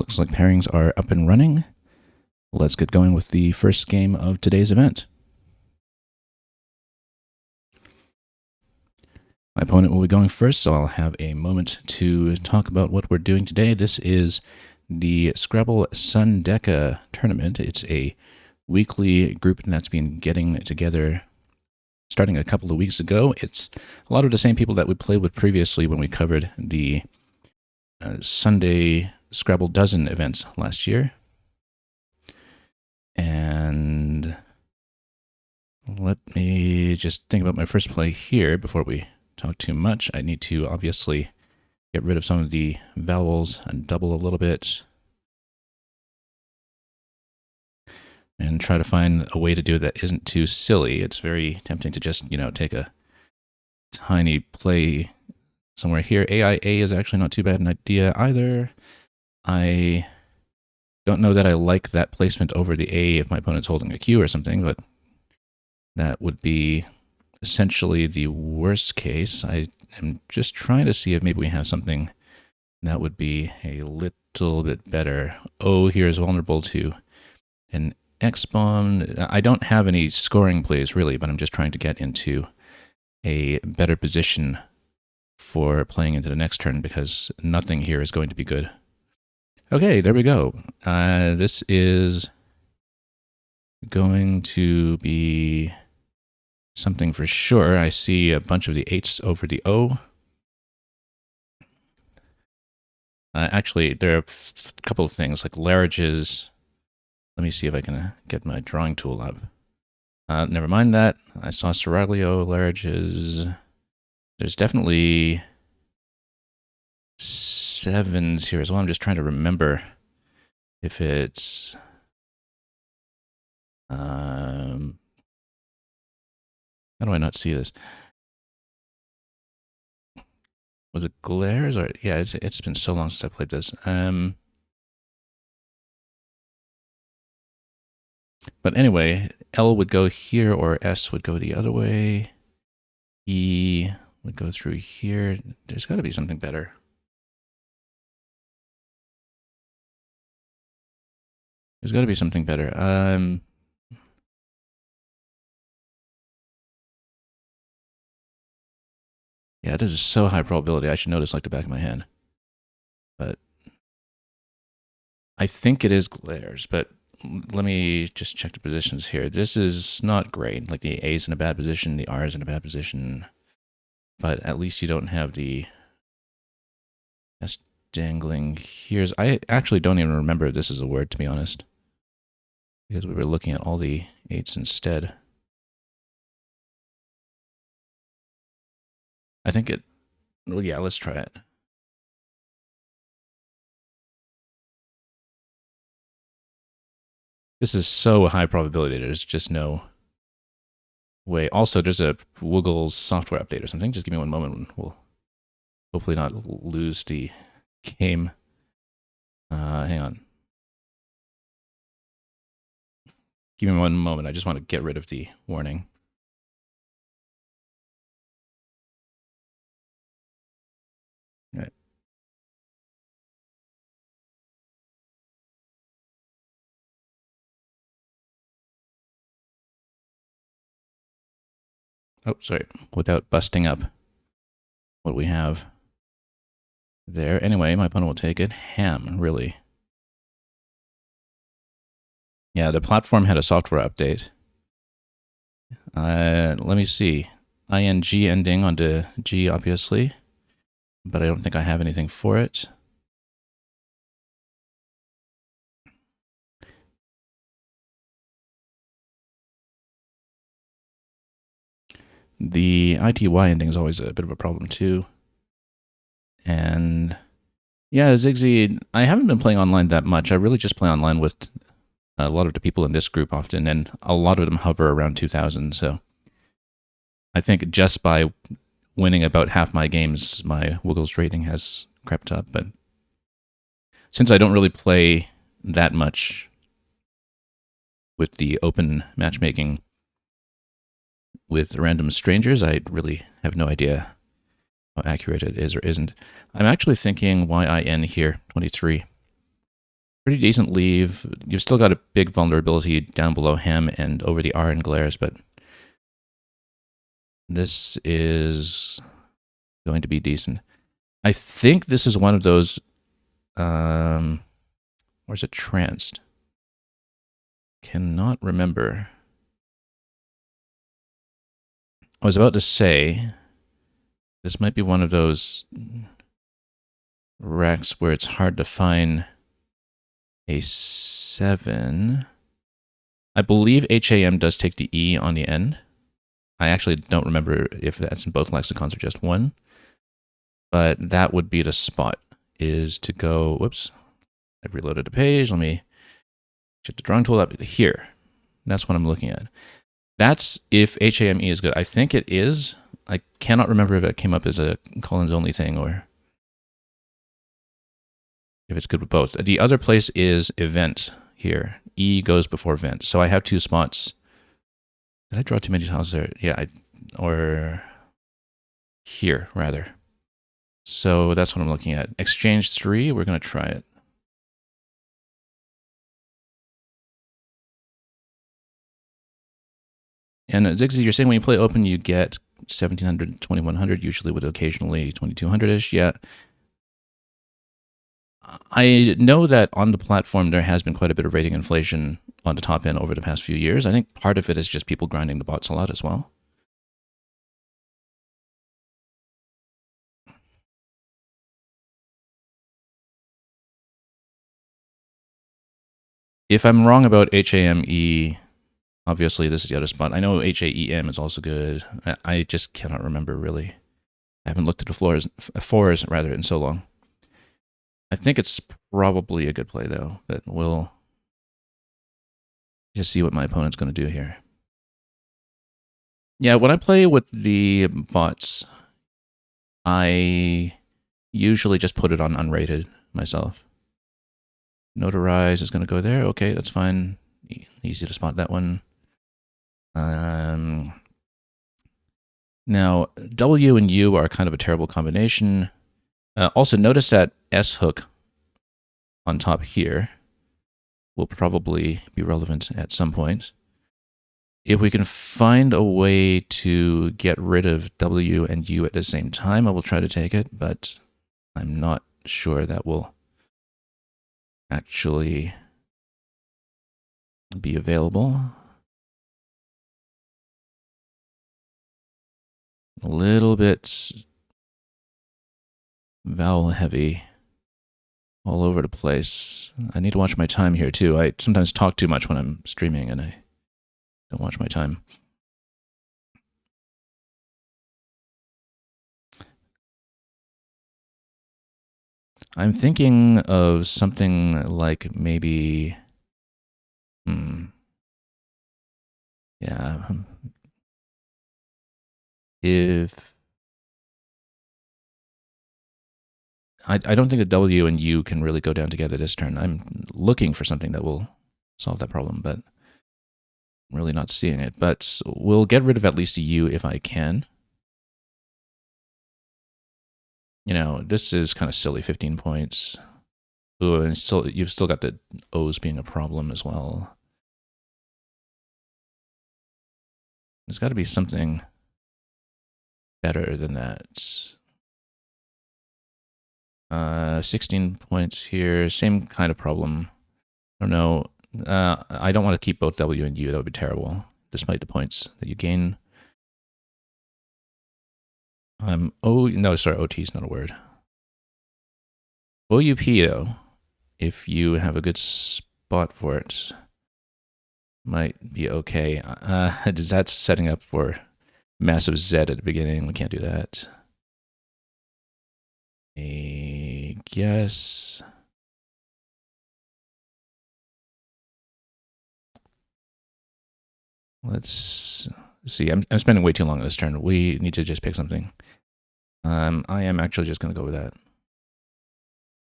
Looks like pairings are up and running. Let's get going with the first game of today's event. My opponent will be going first, so I'll have a moment to talk about what we're doing today. This is the Scrabble SunDeca tournament. It's a weekly group that's been getting together starting a couple of weeks ago. It's a lot of the same people that we played with previously when we covered the Sunday Scrabble Dozen events last year. And let me just think about my first play here before we talk too much. I need to obviously get rid of some of the vowels and double a little bit. And try to find a way to do it that isn't too silly. It's very tempting to just, take a tiny play somewhere here. AIA is actually not too bad an idea either. I don't know that I like that placement over the A if my opponent's holding a Q or something, but that would be essentially the worst case. I am just trying to see if maybe we have something that would be a little bit better. O here is vulnerable to an X-bomb. I don't have any scoring plays really, but I'm just trying to get into a better position for playing into the next turn because nothing here is going to be good. Okay, there we go. This is going to be something for sure. I see a bunch of the 8s over the O. Actually, there are a couple of things like larrages. Let me see if I can get my drawing tool up. Never mind that. I saw Seraglio, larrages. There's definitely 7s here as well. I'm just trying to remember if it's... how do I not see this? Was it glares or... Yeah, it's been so long since I played this. But anyway, L would go here or S would go the other way. E would go through here. There's got to be something better. There's got to be something better. Yeah, this is so high probability. I should know this like the back of my hand. But I think it is glares, but let me just check the positions here. This is not great. Like the A's in a bad position, the R's in a bad position. But at least you don't have the S dangling here. I actually don't even remember if this is a word, to be honest. Because we were looking at all the 8s instead. I think it... Well, yeah, let's try it. This is so high probability, there's just no way. Also, there's a Woogles software update or something. Just give me one moment and we'll hopefully not lose the game. Hang on. Give me one moment. I just want to get rid of the warning. All right. Oh, sorry. Without busting up what we have there. Anyway, my opponent will take it. Ham, really. Yeah, the platform had a software update. Let me see. ING ending onto G, obviously. But I don't think I have anything for it. The ITY ending is always a bit of a problem too. And yeah, Zigzy, I haven't been playing online that much. I really just play online with a lot of the people in this group often, and a lot of them hover around 2,000. So I think just by winning about half my games, my Woogles rating has crept up. But since I don't really play that much with the open matchmaking with random strangers, I really have no idea how accurate it is or isn't. I'm actually thinking YIN here, 23. Pretty decent leave. You've still got a big vulnerability down below hem and over the R and glares, but this is going to be decent. I think this is one of those, or is it tranced? Cannot remember. I was about to say, this might be one of those racks where it's hard to find a 7. I believe HAM does take the E on the end. I actually don't remember if that's in both lexicons or just one. But that would be the spot, is to go, whoops, I reloaded the page. Let me check the drawing tool up here. That's what I'm looking at. That's if HAME is good. I think it is. I cannot remember if it came up as a Collins only thing or if it's good with both. The other place is event here. E goes before vent. So I have 2 spots. Did I draw too many tiles there? Yeah, or here, rather. So that's what I'm looking at. Exchange 3, we're going to try it. And Zigzy, you're saying when you play open, you get 1700, 2100, usually with occasionally 2200-ish. Yeah. I know that on the platform, there has been quite a bit of rating inflation on the top end over the past few years. I think part of it is just people grinding the bots a lot as well. If I'm wrong about HAME, obviously this is the other spot. I know HAEM is also good. I just cannot remember really. I haven't looked at the fours rather in so long. I think it's probably a good play though, but we'll just see what my opponent's going to do here. Yeah, when I play with the bots, I usually just put it on unrated myself. Notarize is going to go there. Okay, that's fine. Easy to spot that one. Now, W and U are kind of a terrible combination. Also, notice that S hook on top here will probably be relevant at some point. If we can find a way to get rid of W and U at the same time, I will try to take it, but I'm not sure that will actually be available. A little bit vowel heavy all over the place. I need to watch my time here too. I sometimes talk too much when I'm streaming and I don't watch my time. I'm thinking of something like maybe, yeah, if I don't think a W and U can really go down together this turn. I'm looking for something that will solve that problem, but I'm really not seeing it. But we'll get rid of at least a U if I can. You know, this is kind of silly, 15 points. Ooh, and you've still got the O's being a problem as well. There's got to be something better than that. 16 points here, same kind of problem. I don't know. I don't want to keep both W and U. That would be terrible, despite the points that you gain. No, sorry, OT is not a word. OUP, though, if you have a good spot for it, might be okay. That's setting up for massive Z at the beginning. We can't do that. I guess. Let's see. I'm spending way too long on this turn. We need to just pick something. I am actually just going to go with that.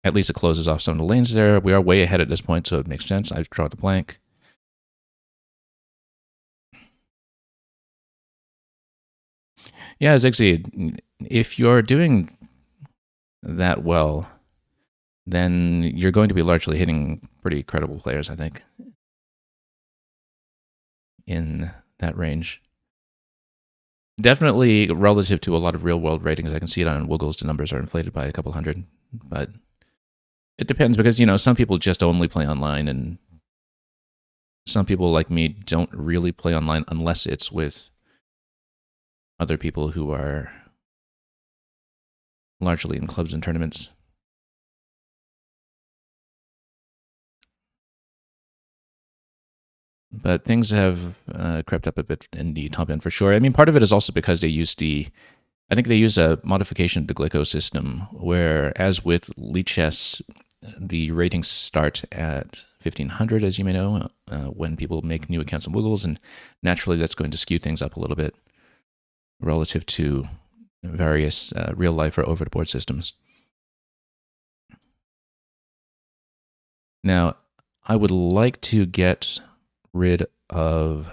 At least it closes off some of the lanes there. We are way ahead at this point, so it makes sense. I've drawn the blank. Yeah, Zigzy, if you're doing that well, then you're going to be largely hitting pretty credible players, I think, in that range. Definitely relative to a lot of real-world ratings. I can see it on Woogles. The numbers are inflated by a couple hundred, but it depends because, some people just only play online, and some people like me don't really play online unless it's with other people who are largely in clubs and tournaments. But things have crept up a bit in the top end for sure. I mean, part of it is also because I think they use a modification of the Glico system, where, as with Lichess, the ratings start at 1500, as you may know, when people make new accounts on Woogles, and naturally that's going to skew things up a little bit relative to various real-life or over-the-board systems. Now, I would like to get rid of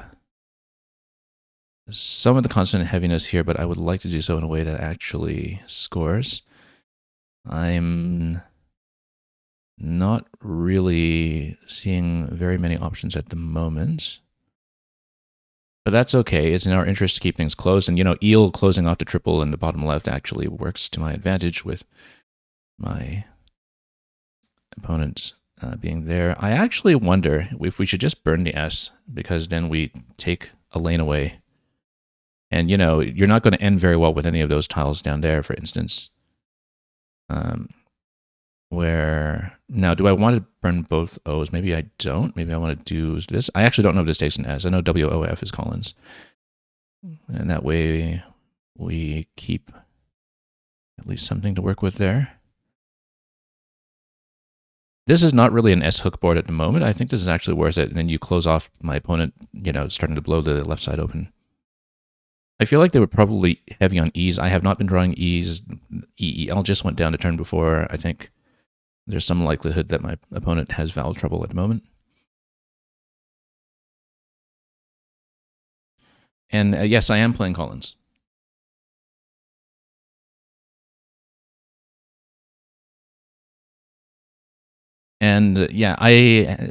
some of the constant heaviness here, but I would like to do so in a way that actually scores. I'm not really seeing very many options at the moment, but that's okay. It's in our interest to keep things close, and eel closing off the triple in the bottom left actually works to my advantage with my opponents being there. I actually wonder if we should just burn the S, because then we take a lane away. And, you're not going to end very well with any of those tiles down there, for instance. Where, now, do I want to burn both O's? Maybe I don't. Maybe I want to do this. I actually don't know if this takes an S. I know WOF is Collins. And that way we keep at least something to work with there. This is not really an S-hook board at the moment. I think this is actually worth it. And then you close off my opponent, starting to blow the left side open. I feel like they were probably heavy on E's. I have not been drawing E's. EEL just went down a turn before. I think there's some likelihood that my opponent has vowel trouble at the moment. And yes, I am playing Collins. And yeah, I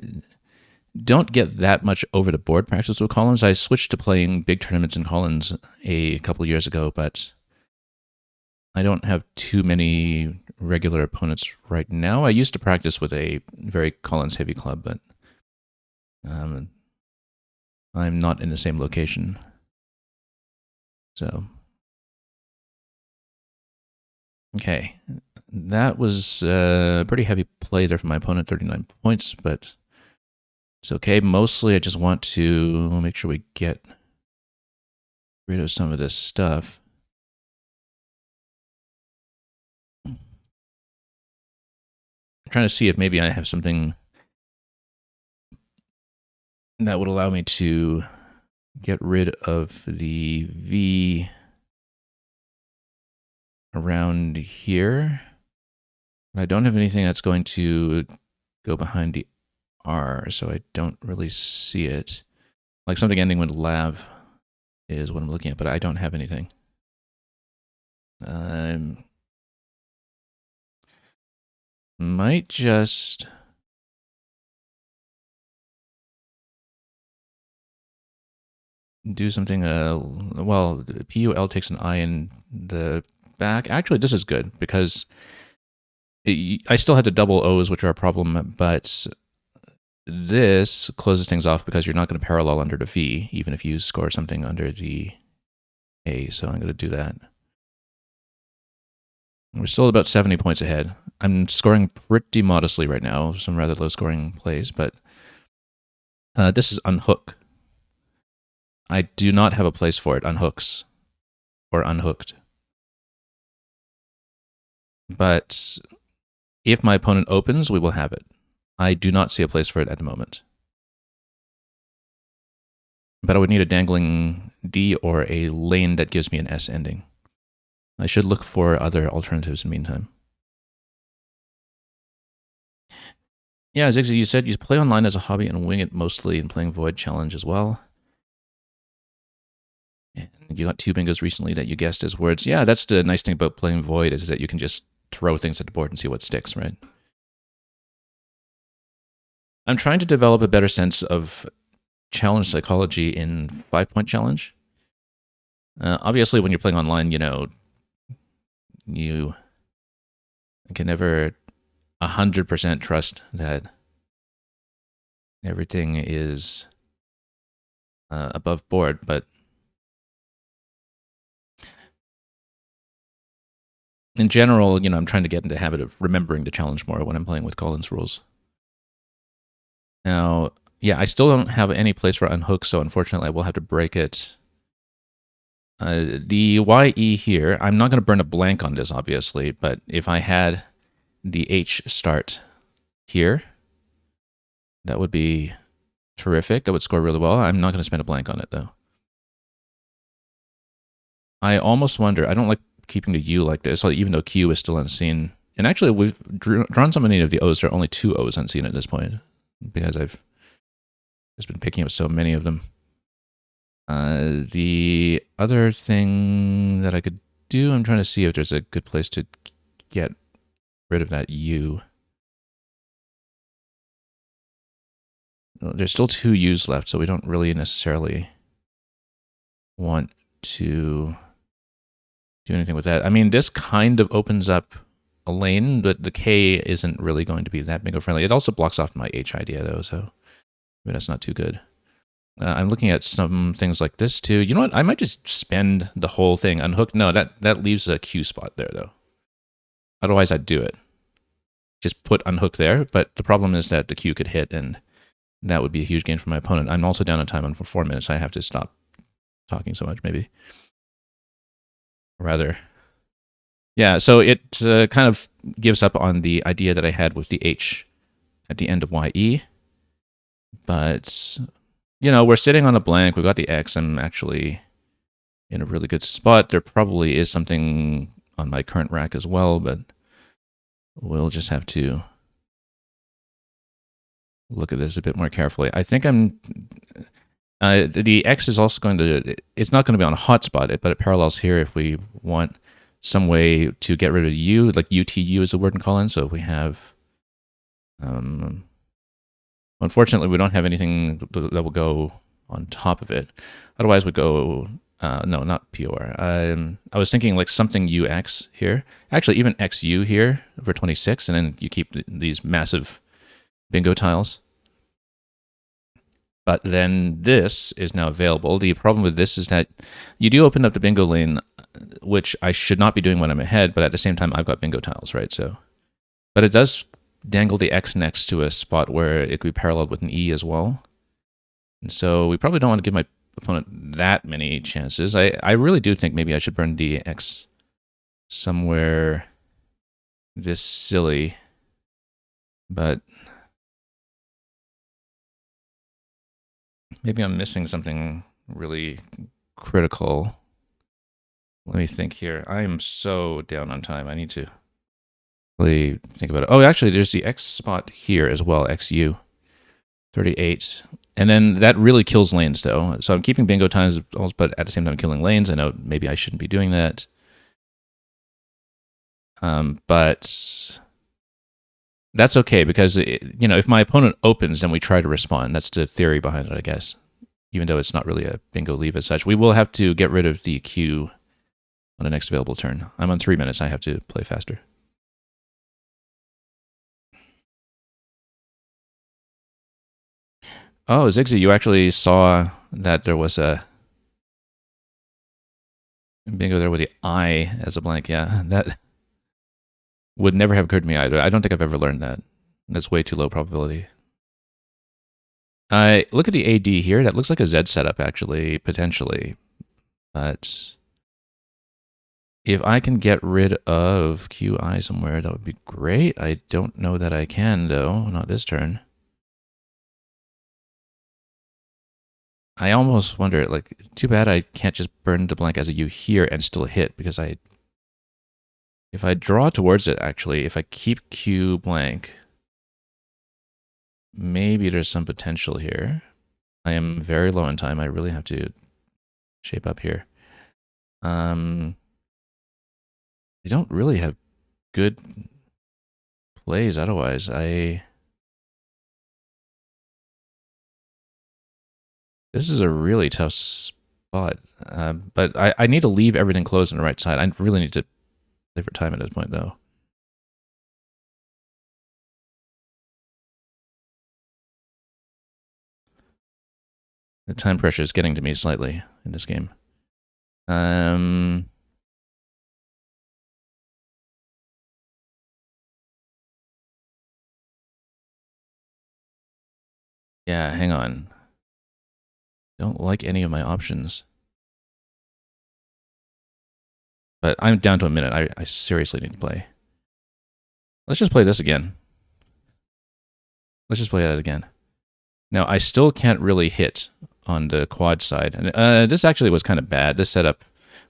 don't get that much over the board practice with Collins. I switched to playing big tournaments in Collins a couple of years ago, but I don't have too many regular opponents right now. I used to practice with a very Collins heavy club, but I'm not in the same location. So, okay. That was a pretty heavy play there from my opponent, 39 points, but it's okay. Mostly I just want to make sure we get rid of some of this stuff. I'm trying to see if maybe I have something that would allow me to get rid of the V around here. I don't have anything that's going to go behind the R, so I don't really see it. Like something ending with lav is what I'm looking at, but I don't have anything. Might just do something, well, PUL takes an I in the back. Actually, this is good, because I still had the double O's, which are a problem, but this closes things off because you're not going to parallel under the V, even if you score something under the A, so I'm going to do that. We're still about 70 points ahead. I'm scoring pretty modestly right now, some rather low-scoring plays, but this is unhook. I do not have a place for it, unhooks, or unhooked. But if my opponent opens, we will have it. I do not see a place for it at the moment. But I would need a dangling D or a lane that gives me an S ending. I should look for other alternatives in the meantime. Yeah, Zigzag, you said you play online as a hobby and wing it mostly, and playing Void Challenge as well. And you got 2 bingos recently that you guessed as words. Yeah, that's the nice thing about playing Void, is that you can just throw things at the board and see what sticks, right? I'm trying to develop a better sense of challenge psychology in 5 Point Challenge. Obviously, when you're playing online, you can never 100% trust that everything is above board, but in general, I'm trying to get into the habit of remembering to challenge more when I'm playing with Colin's rules. Now, yeah, I still don't have any place for unhook, so unfortunately I will have to break it. The YE here, I'm not going to burn a blank on this, obviously, but if I had the H start here, that would be terrific. That would score really well. I'm not going to spend a blank on it, though. I almost wonder, I don't like keeping the U like this, even though Q is still unseen. And actually, we've drawn so many of the O's. There are only 2 O's unseen at this point, because I've just been picking up so many of them. The other thing that I could do, I'm trying to see if there's a good place to get rid of that U. There's still 2 U's left, so we don't really necessarily want to do anything with that. I mean, this kind of opens up a lane, but the K isn't really going to be that bingo friendly. It also blocks off my H idea, though, so maybe that's not too good. I'm looking at some things like this, too. You know what? I might just spend the whole thing unhooked. No, that leaves a Q spot there, though. Otherwise, I'd do it. Just put unhook there, but the problem is that the Q could hit, and that would be a huge gain for my opponent. I'm also down on time on for 4 minutes. I have to stop talking so much, maybe. Rather. Yeah, so it kind of gives up on the idea that I had with the H at the end of YE. But, we're sitting on a blank. We've got the X. I'm actually in a really good spot. There probably is something on my current rack as well, but we'll just have to look at this a bit more carefully. I think the X is also going to, it's not going to be on a hotspot, but it parallels here if we want some way to get rid of U, like UTU is a word in Colin. So if we have, unfortunately, we don't have anything that will go on top of it. Otherwise, we go, no, not POR. I was thinking like something UX here. Actually, even XU here for 26, and then you keep these massive bingo tiles. But then this is now available. The problem with this is that you do open up the bingo lane, which I should not be doing when I'm ahead, but at the same time, I've got bingo tiles, right? So, but it does dangle the X next to a spot where it could be paralleled with an E as well. And so we probably don't want to give my opponent that many chances. I really do think maybe I should burn the X somewhere this silly, but maybe I'm missing something really critical. Let me think here. I am so down on time. I need to really think about it. Oh, actually, there's the X spot here as well, XU, 38. And then that really kills lanes, though. So I'm keeping bingo times, but at the same time killing lanes. I know maybe I shouldn't be doing that. But that's okay, because, if my opponent opens, then we try to respond. That's the theory behind it, I guess. Even though it's not really a bingo leave as such. We will have to get rid of the Q on the next available turn. I'm on 3 minutes. I have to play faster. Oh, Zigzy, you actually saw that there was a bingo there with the I as a blank. Yeah, that would never have occurred to me either. I don't think I've ever learned that. That's way too low probability. Look at the AD here. That looks like a Z setup, actually, potentially. But if I can get rid of QI somewhere, that would be great. I don't know that I can, though. Not this turn. I almost wonder, like, too bad I can't just burn the blank as a U here and still hit, because if I draw towards it, actually, if I keep Q blank, maybe there's some potential here. I am very low on time. I really have to shape up here. I don't really have good plays otherwise. This is a really tough spot. But I need to leave everything closed on the right side. I really need to play for time at this point, though. The time pressure is getting to me slightly in this game. Yeah, hang on. Don't like any of my options. But I'm down to a minute. I seriously need to play. Let's just play this again. Let's just play that again. Now, I still can't really hit on the quad side. And this actually was kind of bad. This setup,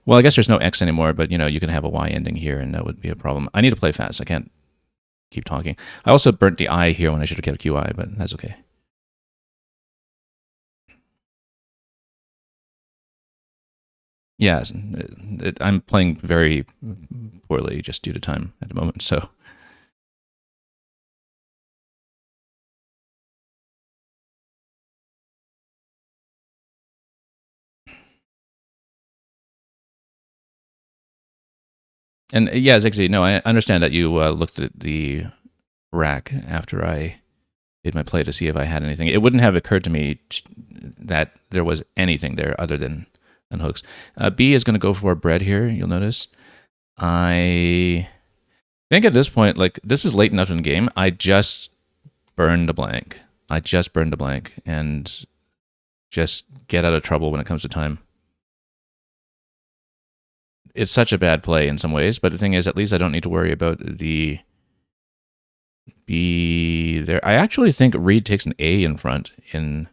well, I guess there's no X anymore, but, you can have a Y ending here, and that would be a problem. I need to play fast. I can't keep talking. I also burnt the I here when I should have kept QI, but that's okay. Yeah, I'm playing very poorly just due to time at the moment, so... And yeah, Zixi, no, I understand that you looked at the rack after I did my play to see if I had anything. It wouldn't have occurred to me that there was anything there other than hooks. B is going to go for bread here, you'll notice. I think at this point, like, this is late enough in the game, I just burned a blank. And just get out of trouble when it comes to time. It's such a bad play in some ways, but the thing is, at least I don't need to worry about the B there. I actually think Reed takes an A in front in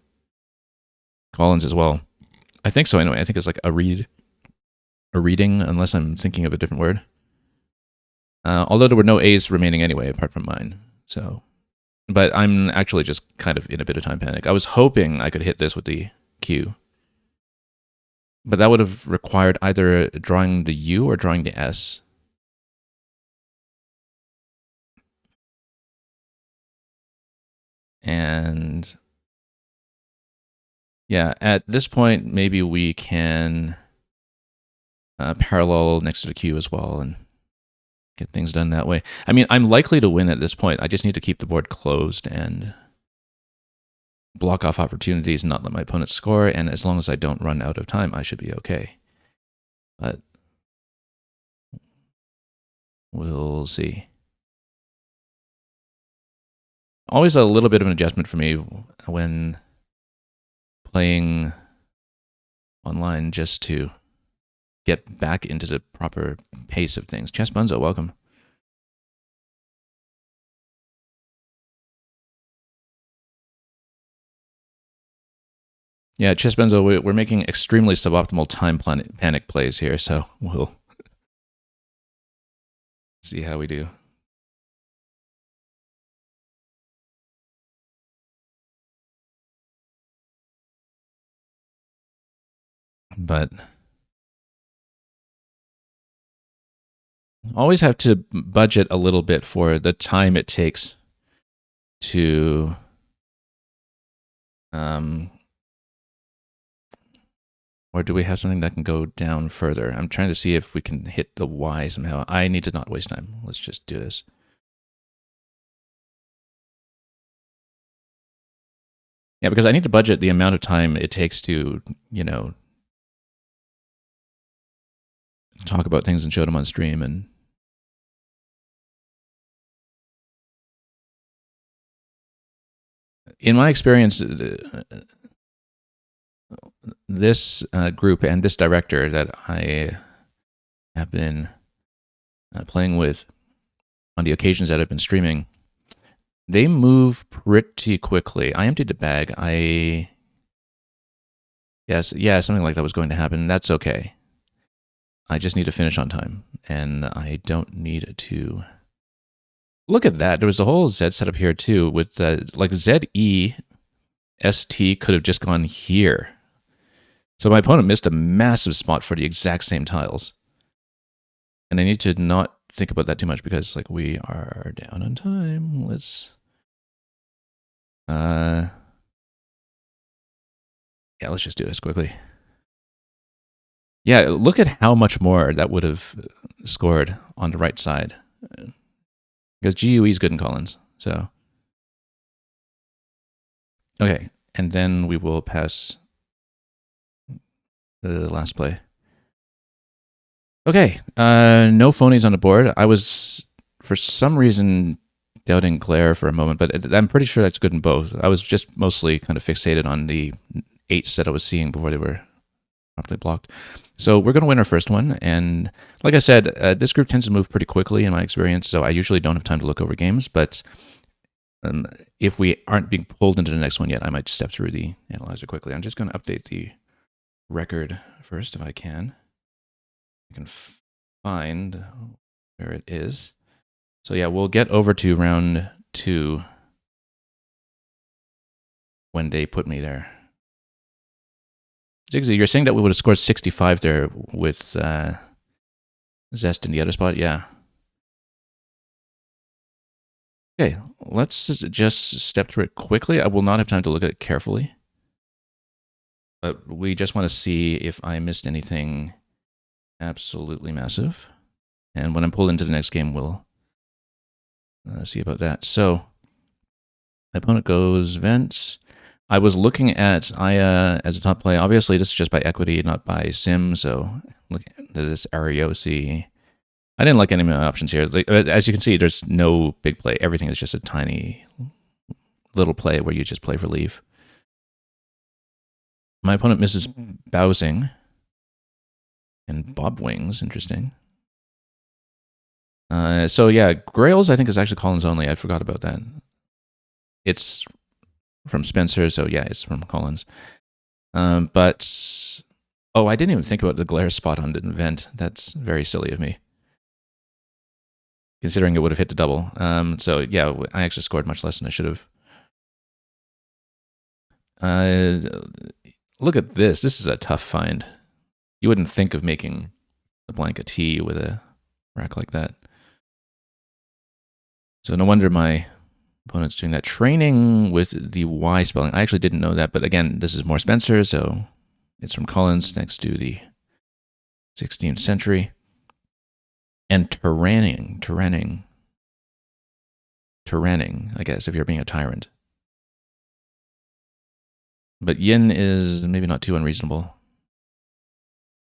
Collins as well. I think so anyway. I think it's like a reading, unless I'm thinking of a different word. Although there were no A's remaining anyway, apart from mine. So, but I'm actually just kind of in a bit of time panic. I was hoping I could hit this with the Q. But that would have required either drawing the U or drawing the S. And yeah, at this point, maybe we can parallel next to the Q as well and get things done that way. I mean, I'm likely to win at this point. I just need to keep the board closed and block off opportunities and not let my opponent score. And as long as I don't run out of time, I should be okay. But we'll see. Always a little bit of an adjustment for me when playing online, just to get back into the proper pace of things. Chess Bunzo, welcome. Yeah, Chess Bunzo, we're making extremely suboptimal time panic plays here, so we'll see how we do. But always have to budget a little bit for the time it takes to or do we have something that can go down further? I'm trying to see if we can hit the Y somehow. I need to not waste time. Let's just do this. Yeah, because I need to budget the amount of time it takes to, talk about things and show them on stream. And in my experience, this group and this director that I have been playing with on the occasions that I've been streaming, they move pretty quickly. I emptied the bag. Yeah, something like that was going to happen. That's okay. I just need to finish on time, and I don't need to... Look at that. There was a whole Z setup here, too, with, like, ZE, ST could have just gone here. So my opponent missed a massive spot for the exact same tiles. And I need to not think about that too much because, like, we are down on time. Let's... Yeah, let's just do this quickly. Yeah, look at how much more that would have scored on the right side. Because GUE is good in Collins. So, okay. And then we will pass the last play. Okay. No phonies on the board. I was, for some reason, doubting Glare for a moment, but I'm pretty sure that's good in both. I was just mostly kind of fixated on the 8s that I was seeing before they were properly blocked. So we're going to win our first one. And like I said, this group tends to move pretty quickly in my experience, so I usually don't have time to look over games. But if we aren't being pulled into the next one yet, I might step through the analyzer quickly. I'm just going to update the record first if I can. I can find where it is. So yeah, we'll get over to round 2 when they put me there. Zigzy, you're saying that we would have scored 65 there with Zest in the other spot? Yeah. Okay, let's just step through it quickly. I will not have time to look at it carefully. But we just want to see if I missed anything absolutely massive. And when I'm pulled into the next game, we'll see about that. So, my opponent goes Vents. I was looking at Aya as a top play. Obviously, this is just by equity, not by sim. So, look at this Ariosi. I didn't like any of my options here. As you can see, there's no big play. Everything is just a tiny little play where you just play for leave. My opponent misses Bowsing and Bob Wings. Interesting. So yeah, Grails I think is actually Collins only. I forgot about that. It's from Spencer, so yeah, it's from Collins. But oh, I didn't even think about the glare spot on the event. That's very silly of me, considering it would have hit the double. So yeah, I actually scored much less than I should have. Look at this. This is a tough find. You wouldn't think of making a blank a T with a rack like that. So no wonder my opponent's doing that. Training with the Y spelling. I actually didn't know that, but again, this is more Spencer, so it's from Collins next to the 16th century. And tyranning, I guess, if you're being a tyrant. But yin is maybe not too unreasonable.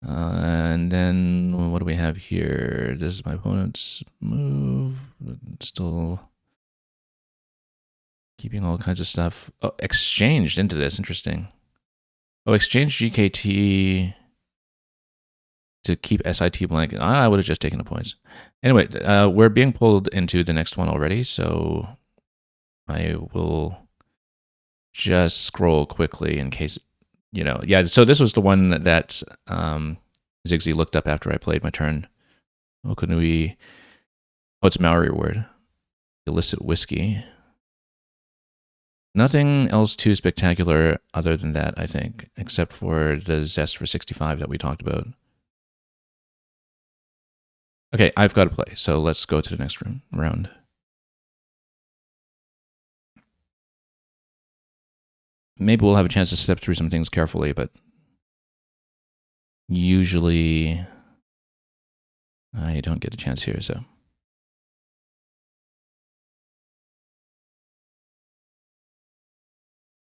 And then what do we have here? This is my opponent's move. Still keeping all kinds of stuff. Oh, exchanged into this. Interesting. Oh, exchange GKT to keep SIT blank. I would have just taken the points. Anyway, we're being pulled into the next one already, so I will just scroll quickly in case, yeah, so this was the one that Zigzy looked up after I played my turn. Oh, couldn't we? Oh, it's Maori word. Illicit whiskey. Nothing else too spectacular other than that, I think, except for the Zest for 65 that we talked about. Okay, I've got to play, so let's go to the next round. Maybe we'll have a chance to step through some things carefully, but usually I don't get a chance here, so.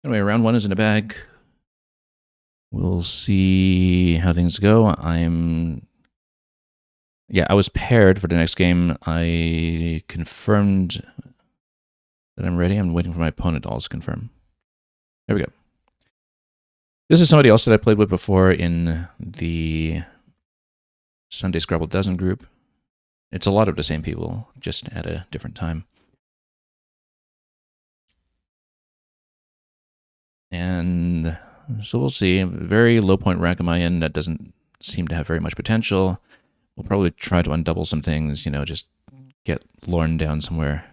Anyway, round 1 is in the bag. We'll see how things go. I was paired for the next game. I confirmed that I'm ready. I'm waiting for my opponent to also confirm. There we go. This is somebody else that I played with before in the Sunday Scrabble Dozen group. It's a lot of the same people, just at a different time. And so we'll see. Very low point rack on my end that doesn't seem to have very much potential. We'll probably try to undouble some things, just get Lorne down somewhere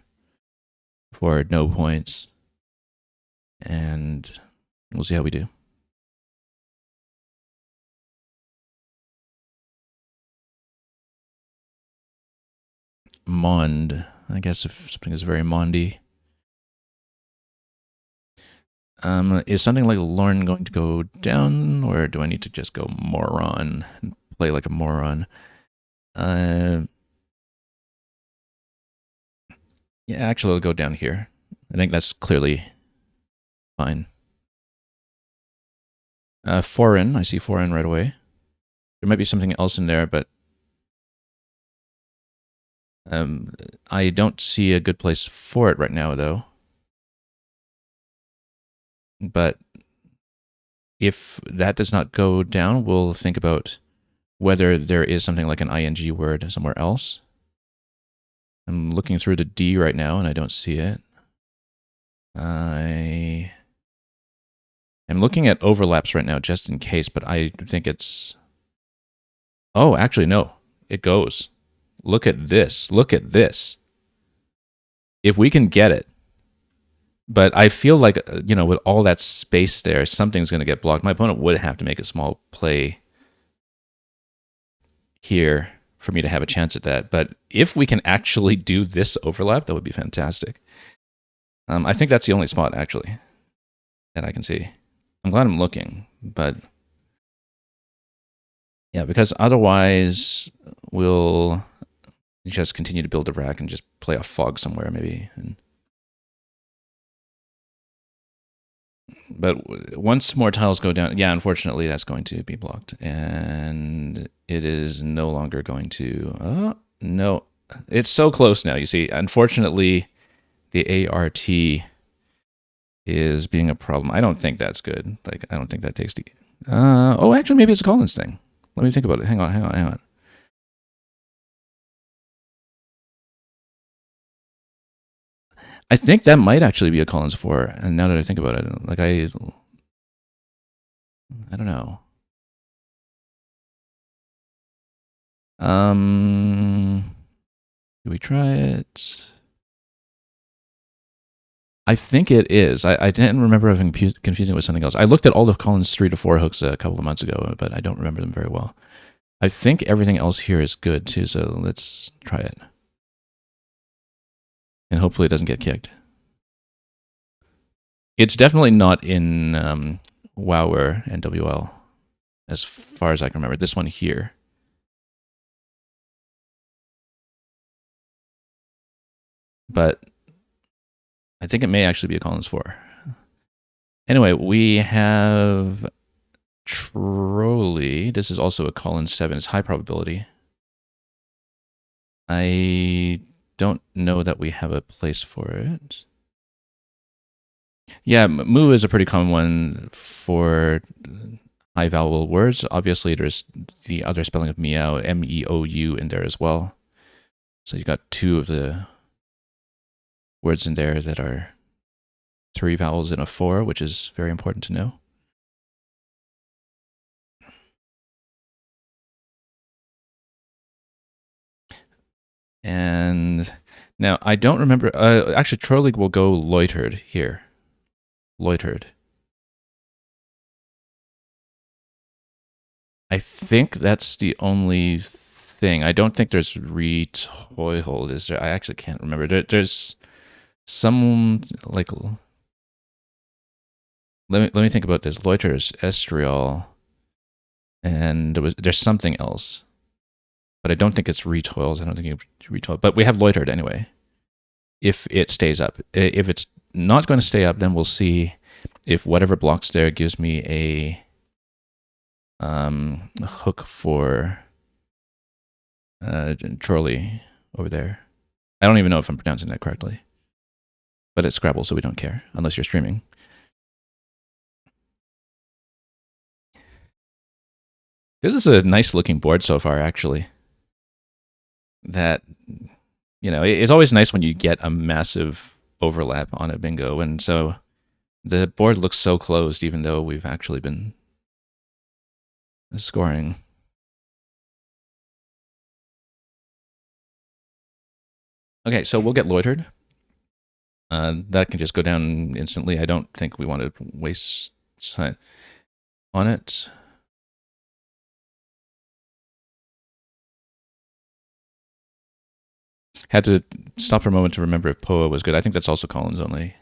for no points. And we'll see how we do. Mond. I guess if something is very Mondy. Is something like Lorne going to go down, or do I need to just go moron and play like a moron? Yeah, actually, I'll go down here. I think that's clearly fine. Foreign, I see foreign right away. There might be something else in there, but I don't see a good place for it right now, though. But if that does not go down, we'll think about whether there is something like an ing word somewhere else. I'm looking through the D right now, and I don't see it. I am looking at overlaps right now just in case, but I think it's... Oh, actually, no. It goes. Look at this. Look at this. If we can get it. But I feel like, with all that space there, something's going to get blocked. My opponent would have to make a small play here for me to have a chance at that. But if we can actually do this overlap, that would be fantastic. I think that's the only spot, actually, that I can see. I'm glad I'm looking, but... Yeah, because otherwise we'll just continue to build a rack and just play a fog somewhere, maybe. But once more tiles go down, yeah, unfortunately, that's going to be blocked. And it is no longer going to... Oh, no. It's so close now, you see. Unfortunately, the ART is being a problem. I don't think that's good. Like, I don't think that takes the... oh, actually, maybe it's a Collins thing. Let me think about it. Hang on. I think that might actually be a Collins 4. And now that I think about it, like I don't know. Do we try it? I think it is. I didn't remember having confusing it with something else. I looked at all the Collins 3 to 4 hooks a couple of months ago, but I don't remember them very well. I think everything else here is good too, so let's try it. And hopefully it doesn't get kicked. It's definitely not in WoW or NWL, as far as I can remember. This one here. But I think it may actually be a Collins 4. Anyway, we have Trolley. This is also a Collins 7. It's high probability. I don't know that we have a place for it. Yeah, Moo is a pretty common one for high vowel words. Obviously, there's the other spelling of meow, M-E-O-U, in there as well. So you got 2 of the words in there that are 3 vowels in a 4, which is very important to know. And now I don't remember. Actually, Trolley will go loitered here. Loitered. I think that's the only thing. I don't think there's retoiled, is there? I actually can't remember. There's some, like... Let me think about this. Loiters, estriol, and there's something else. But I don't think it's retoils. I don't think it's retoiled. But we have loitered anyway, if it stays up. If it's not going to stay up, then we'll see if whatever blocks there gives me a hook for trolley over there. I don't even know if I'm pronouncing that correctly. But it's Scrabble, so we don't care, unless you're streaming. This is a nice looking board so far, actually. That, it's always nice when you get a massive overlap on a bingo. And so the board looks so closed, even though we've actually been scoring. Okay, so we'll get loitered. That can just go down instantly. I don't think we want to waste time on it. Had to stop for a moment to remember if Poa was good. I think that's also Collins only.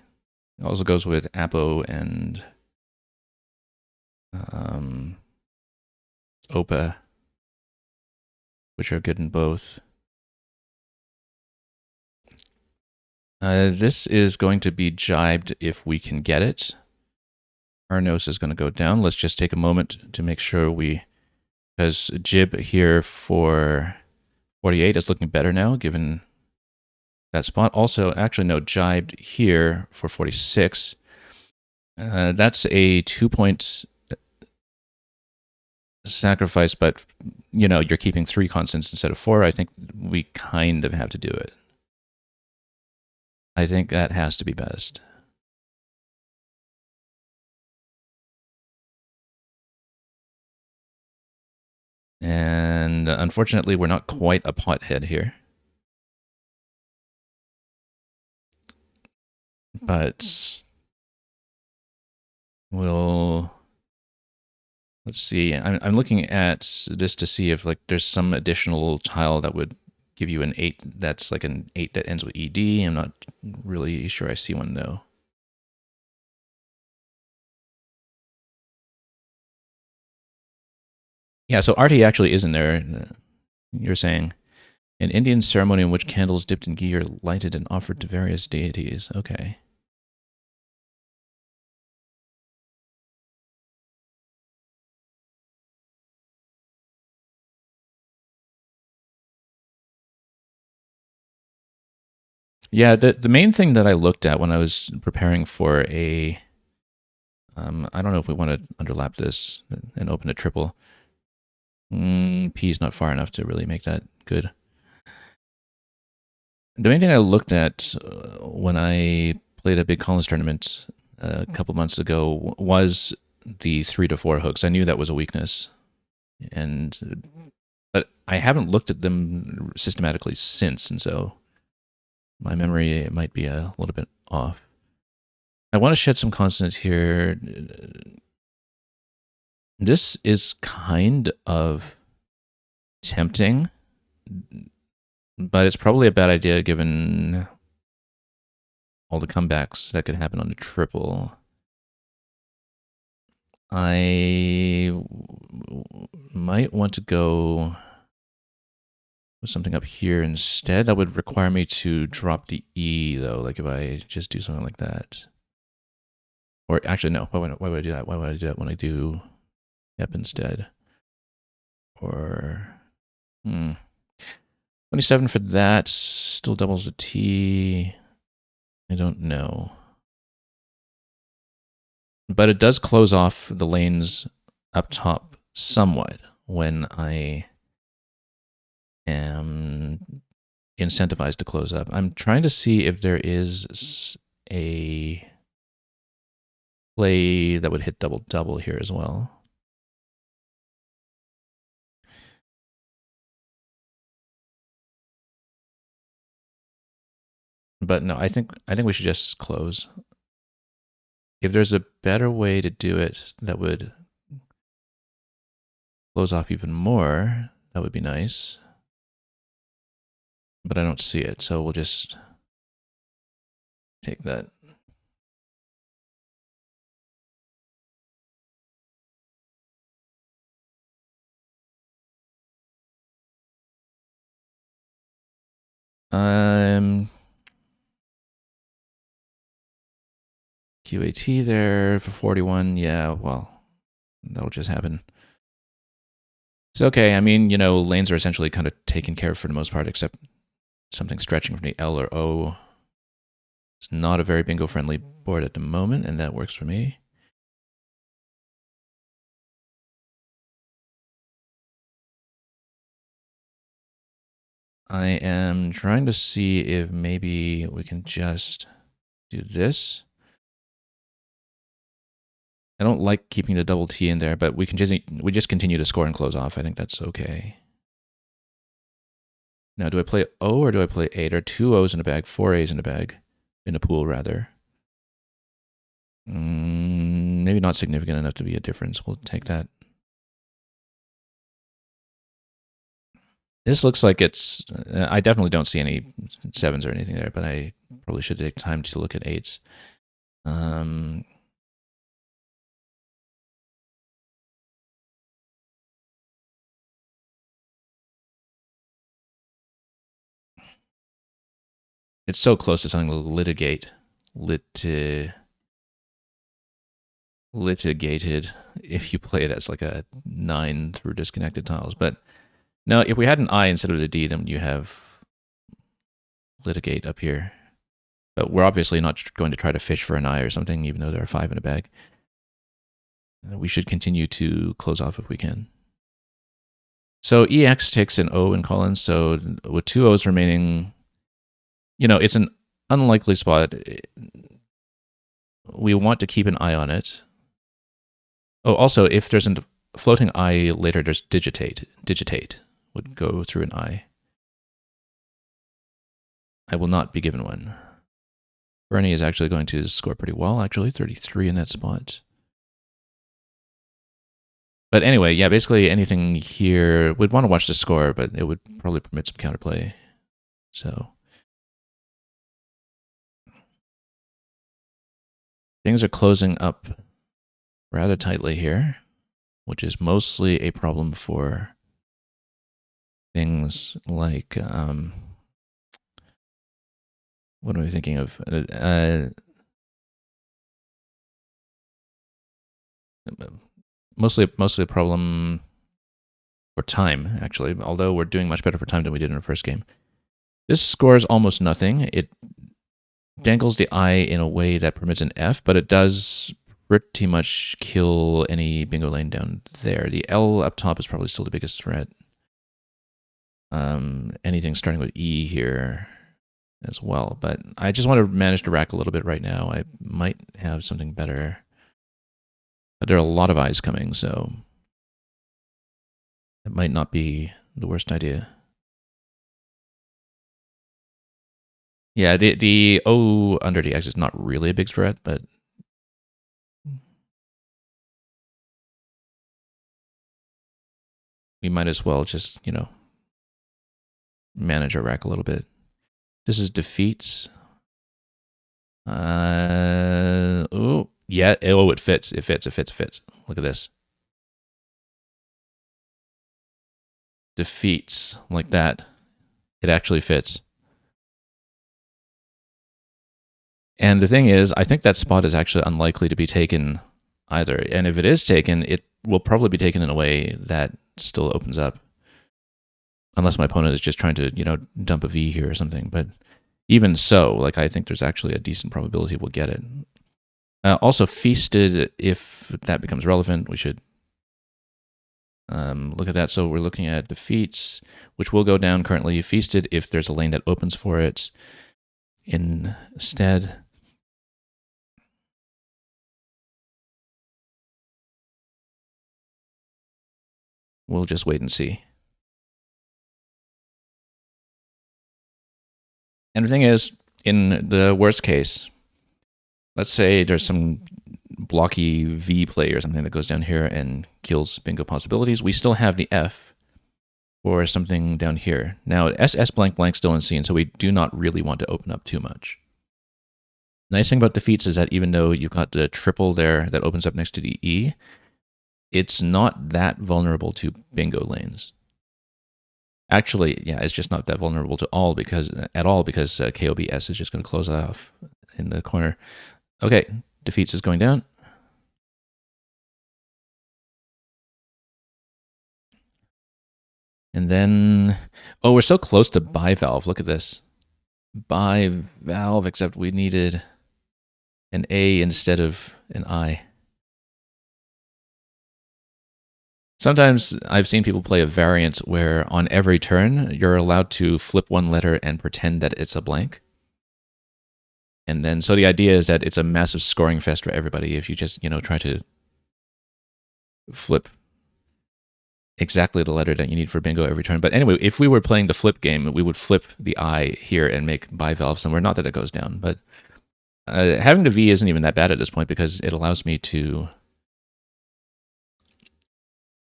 It also goes with Apo and Opa, which are good in both. This is going to be jibed if we can get it. Arnos is going to go down. Let's just take a moment to make sure because jib here for 48 is looking better now, given that spot. Also, actually, no, jibed here for 46. That's a 2-point sacrifice, but, you're keeping 3 constants instead of 4. I think we kind of have to do it. I think that has to be best. And unfortunately, we're not quite a pothead here. But let's see. I'm looking at this to see if there's some additional tile that would give you an 8 that's like an 8 that ends with ED. I'm not really sure I see one though. Yeah, so Artie actually is in there. You're saying an Indian ceremony in which candles dipped in ghee are lighted and offered to various deities. Okay. Yeah, the main thing that I looked at when I was preparing for I don't know if we want to underlap this and open a triple. P is not far enough to really make that good. The main thing I looked at when I played a big Collins tournament a couple months ago was the 3 to 4 hooks. I knew that was a weakness, but I haven't looked at them systematically since, and so my memory might be a little bit off. I want to shed some consonants here. This is kind of tempting, but it's probably a bad idea given all the comebacks that could happen on the triple. I might want to go with something up here instead. That would require me to drop the E, though, like if I just do something like that. Or actually, no. Why would I do that? Why would I do that when I do Yep instead? Or 27 for that. Still doubles the T. I don't know. But it does close off the lanes up top somewhat when I am incentivized to close up. I'm trying to see if there is a play that would hit double-double here as well. But no, I think we should just close. If there's a better way to do it that would close off even more, that would be nice. But I don't see it, so we'll just take that. QAT there for 41. Yeah, well, that'll just happen. It's okay. I mean, lanes are essentially kind of taken care of for the most part, except something stretching from the L or O. It's not a very bingo-friendly board at the moment, and that works for me. I am trying to see if maybe we can just do this. I don't like keeping the double T in there, but we just continue to score and close off. I think that's okay. Now, do I play O or do I play A? There are 2 O's in a bag, 4 A's in a bag, in a pool rather. Maybe not significant enough to be a difference. We'll take that. This looks like it's, I definitely don't see any 7s or anything there, but I probably should take time to look at 8s. Um, it's so close to something litigate, litigated if you play it as like a 9 through disconnected tiles. But no, if we had an I instead of a D, then you have litigate up here. But we're obviously not going to try to fish for an I or something, even though there are 5 in a bag. We should continue to close off if we can. So EX takes an O in Collins, so with 2 O's remaining, it's an unlikely spot. We want to keep an eye on it. Oh, also, if there's a floating I later, there's digitate. Digitate would go through an I. I will not be given one. Bernie is actually going to score pretty well, actually, 33 in that spot. But anyway, yeah, basically anything here, we'd want to watch the score, but it would probably permit some counterplay. So things are closing up rather tightly here, which is mostly a problem for things like, what am I thinking of? Mostly a problem for time, actually, although we're doing much better for time than we did in our first game. This scores almost nothing. It dangles the I in a way that permits an F, but it does pretty much kill any bingo lane down there. The L up top is probably still the biggest threat. Anything starting with E here as well, but I just want to manage to rack a little bit right now. I might have something better. But there are a lot of I's coming, so it might not be the worst idea. Yeah, the O under the X is not really a big threat, but we might as well just, manage our rack a little bit. This is defeats. Oh, yeah. Oh, it fits. It fits. Look at this. Defeats like that. It actually fits. And the thing is, I think that spot is actually unlikely to be taken either. And if it is taken, it will probably be taken in a way that still opens up. Unless my opponent is just trying to, dump a V here or something. But even so, I think there's actually a decent probability we'll get it. Also, feasted, if that becomes relevant, we should look at that. So we're looking at defeats, which will go down currently. Feasted, if there's a lane that opens for it instead. We'll just wait and see. And the thing is, in the worst case, let's say there's some blocky V play or something that goes down here and kills bingo possibilities. We still have the F or something down here. Now, S blank blank still unseen, so we do not really want to open up too much. Nice thing about defeats is that even though you've got the triple there that opens up next to the E, it's not that vulnerable to bingo lanes. Actually, yeah, it's just not that vulnerable to all because KOBS is just going to close off in the corner. Okay, defeats is going down. And then, oh, we're so close to bivalve. Look at this. Bivalve, except we needed an A instead of an I. Sometimes I've seen people play a variant where on every turn, you're allowed to flip one letter and pretend that it's a blank. And then, so the idea is that it's a massive scoring fest for everybody if you just, try to flip exactly the letter that you need for bingo every turn. But anyway, if we were playing the flip game, we would flip the I here and make bivalve somewhere. Not that it goes down, but having the V isn't even that bad at this point because it allows me to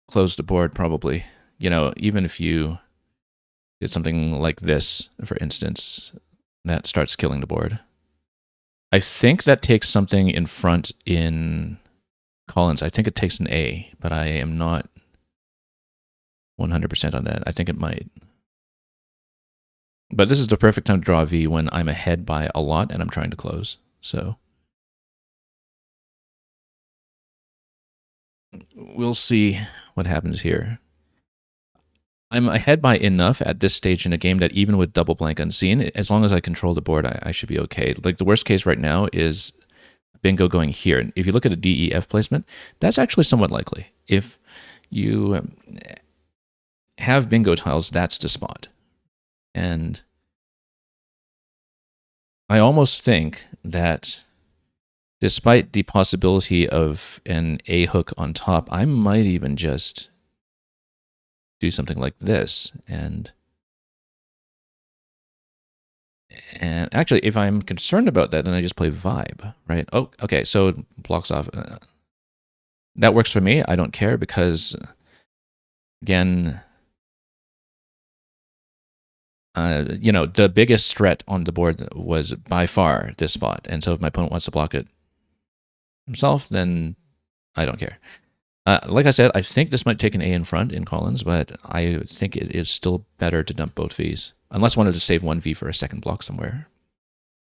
close the board probably. Even if you did something like this, for instance, that starts killing the board. I think that takes something in front in Collins. I think it takes an A, but I am not 100% on that. I think it might. But this is the perfect time to draw a V when I'm ahead by a lot and I'm trying to close. So we'll see what happens here. I'm ahead by enough at this stage in a game that even with double blank unseen, as long as I control the board, I should be okay. Like the worst case right now is bingo going here. If you look at a DEF placement, that's actually somewhat likely. If you have bingo tiles, that's the spot. And I almost think that despite the possibility of an A hook on top, I might even just do something like this. And actually, if I'm concerned about that, then I just play vibe, right? Oh, okay, so it blocks off. That works for me. I don't care because, again, the biggest threat on the board was by far this spot. And so if my opponent wants to block it himself, then I don't care. Like I said, I think this might take an A in front in Collins, but I think it is still better to dump both Vs. Unless I wanted to save one V for a second block somewhere,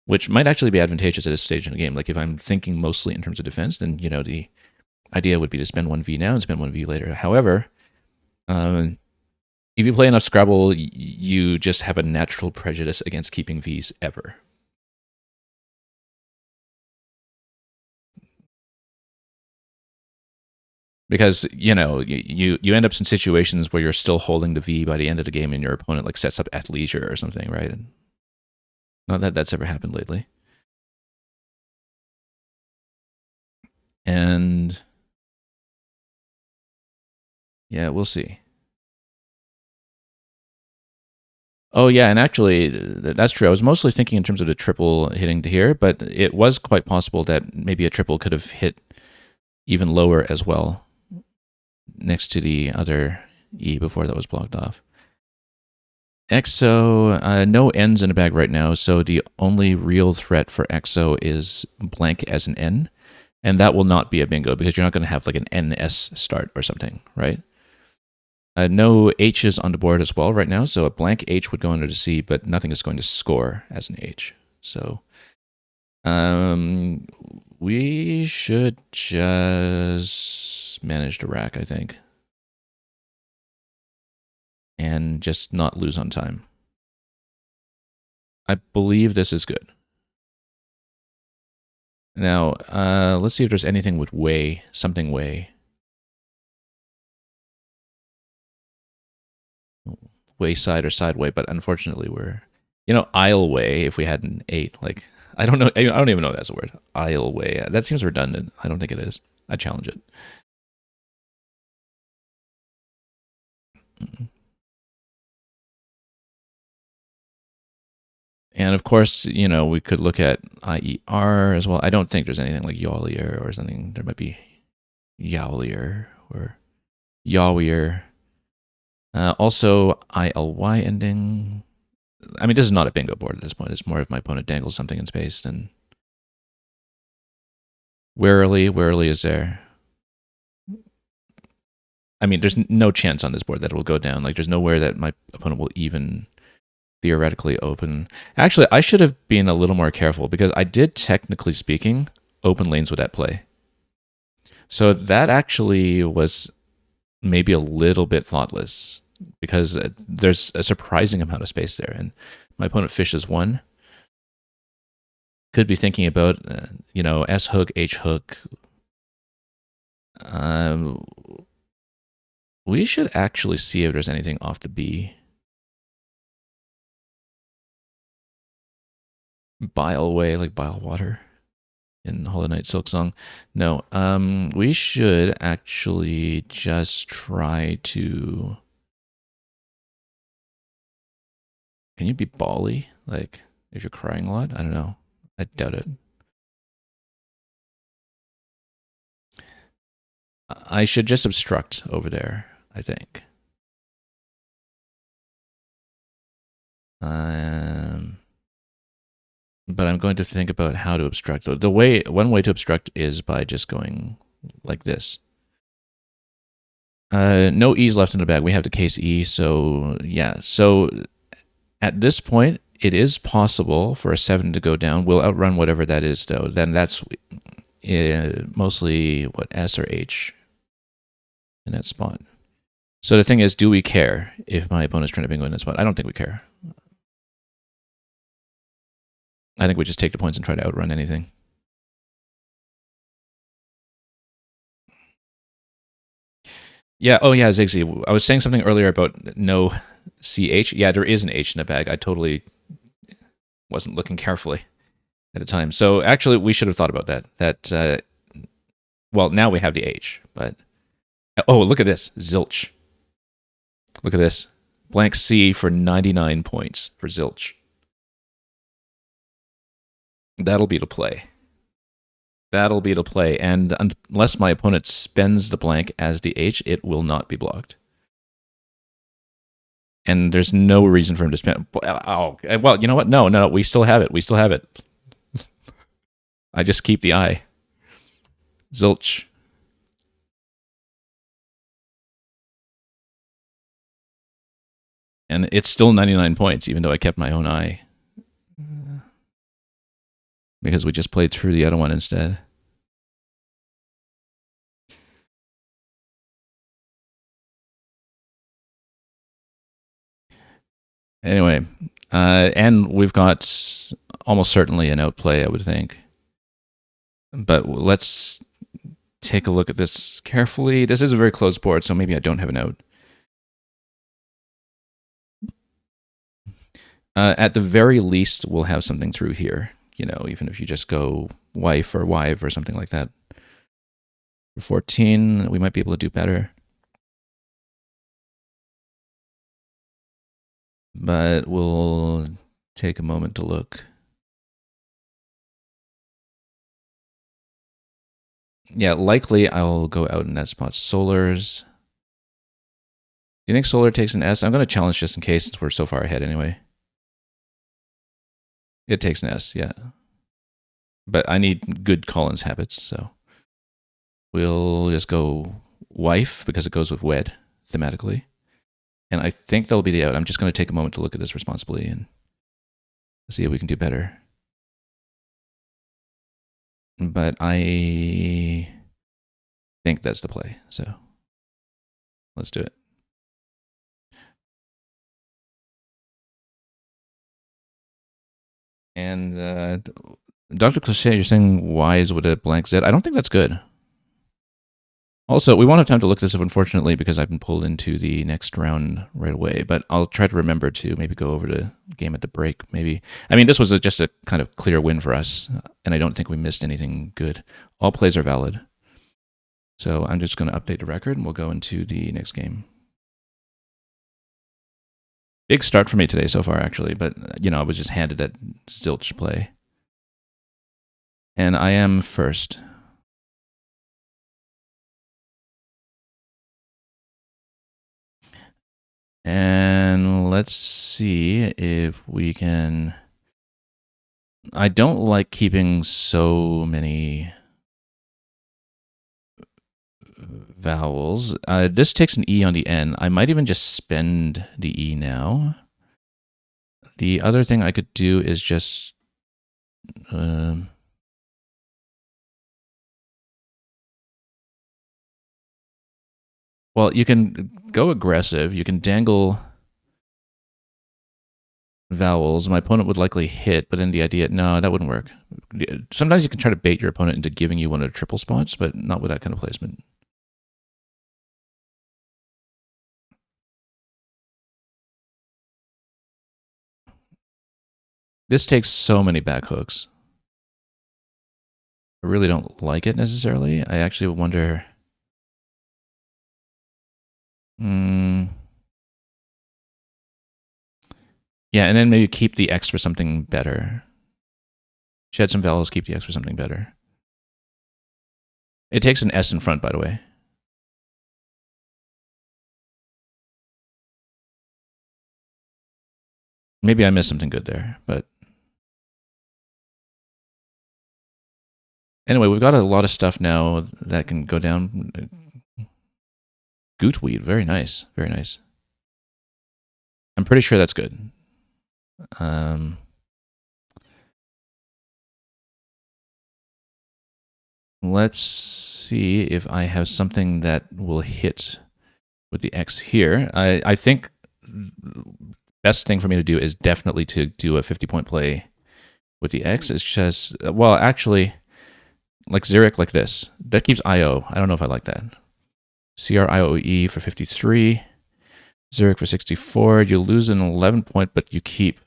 which might actually be advantageous at this stage in the game. Like if I'm thinking mostly in terms of defense, then, the idea would be to spend one V now and spend one V later. However, if you play enough Scrabble, you just have a natural prejudice against keeping Vs ever. Because, you end up in situations where you're still holding the V by the end of the game and your opponent like sets up athleisure or something, right? And not that that's ever happened lately. And yeah, we'll see. Oh yeah, and actually, that's true. I was mostly thinking in terms of the triple hitting to here, but it was quite possible that maybe a triple could have hit even lower as well, next to the other E before that was blocked off. EXO, no N's in the bag right now, so the only real threat for EXO is blank as an N, and that will not be a bingo because you're not going to have like an NS start or something, right? No H's on the board as well right now, so a blank H would go under the C, but nothing is going to score as an H. So we should just manage to rack, I think. And just not lose on time. I believe this is good. Now, let's see if there's anything with way, something way. Wayside or sideway, but unfortunately we're, aisleway if we had an 8. Like, I don't know, I don't even know if that's a word. Aisleway. That seems redundant. I don't think it is. I challenge it. And of course, we could look at IER as well. I don't think there's anything like Yawlier or something. There might be Yowlier or Yawier. Also, ILY ending. I mean, this is not a bingo board at this point. It's more if my opponent dangles something in space, then warily is there. I mean, there's no chance on this board that it will go down. Like, there's nowhere that my opponent will even theoretically open. Actually, I should have been a little more careful because I did, technically speaking, open lanes with that play. So that actually was maybe a little bit thoughtless because there's a surprising amount of space there. And my opponent fishes one. Could be thinking about, S hook, H hook. We should actually see if there's anything off the B. Bile way, like bile water in Hollow Knight Silksong. No, we should actually just try to. Can you be bally? Like, if you're crying a lot? I don't know. I doubt it. I should just obstruct over there, I think. But I'm going to think about how to obstruct. One way to obstruct is by just going like this. No E's left in the bag. We have the case E, so yeah. So at this point, it is possible for a 7 to go down. We'll outrun whatever that is, though. Then that's mostly what, S or H in that spot. So the thing is, do we care if my opponent's trying to bingo in that spot? I don't think we care. I think we just take the points and try to outrun anything. Yeah. Oh, yeah, Zigzy. I was saying something earlier about no CH. Yeah, there is an H in the bag. I totally wasn't looking carefully at the time. So actually, we should have thought about that. Well, now we have the H, but oh, look at this, zilch. Look at this, blank C for 99 points for zilch. That'll be the play. That'll be the play. And unless my opponent spends the blank as the H, it will not be blocked. And there's no reason for him to spend. Oh, well, you know what? No, we still have it. We still have it. I just keep the I. Zilch. And it's still 99 points, even though I kept my own I. Because we just played through the other one instead. Anyway, and we've got almost certainly an outplay, I would think. But let's take a look at this carefully. This is a very close board, so maybe I don't have an out. At the very least, we'll have something through here. You know, even if you just go wife or wife or something like that. For 14, we might be able to do better. But we'll take a moment to look. Yeah, likely I'll go out in that spot. Solars. Do you think Solar takes an S? I'm going to challenge just in case, since we're so far ahead anyway. It takes an S, yeah. But I need good Collins habits, so we'll just go wife because it goes with wed thematically. And I think that'll be the out. I'm just going to take a moment to look at this responsibly and see if we can do better. But I think that's the play, so let's do it. And Dr. Cliche, you're saying wise with a blank Z. I don't think that's good. Also, we won't have time to look this up, unfortunately, because I've been pulled into the next round right away. But I'll try to remember to maybe go over the game at the break. Maybe. I mean, this was just a kind of clear win for us, and I don't think we missed anything good. All plays are valid. So I'm just going to update the record, and we'll go into the next game. Big start for me today so far, actually. But, you know, I was just handed that zilch play. And I am first. And let's see if we can... I don't like keeping so many vowels. This takes an E on the N. I might even just spend the E now. The other thing I could do is just... well, you can go aggressive. You can dangle vowels. My opponent would likely hit, but then the idea, no, that wouldn't work. Sometimes you can try to bait your opponent into giving you one of the triple spots, but not with that kind of placement. This takes so many back hooks. I really don't like it necessarily. I actually wonder... yeah, and then maybe keep the X for something better. Shed some vowels, keep the X for something better. It takes an S in front, by the way. Maybe I missed something good there, but Anyway, we've got a lot of stuff now that can go down. Gootweed, very nice, very nice. I'm pretty sure that's good. Let's see if I have something that will hit with the X here. I think best thing for me to do is definitely to do a 50-point play with the X. It's just, well, actually, like Zurich like this. That keeps IO. I don't know if I like that. CRIOE for 53. Zurich for 64. You lose an 11 point, but you keep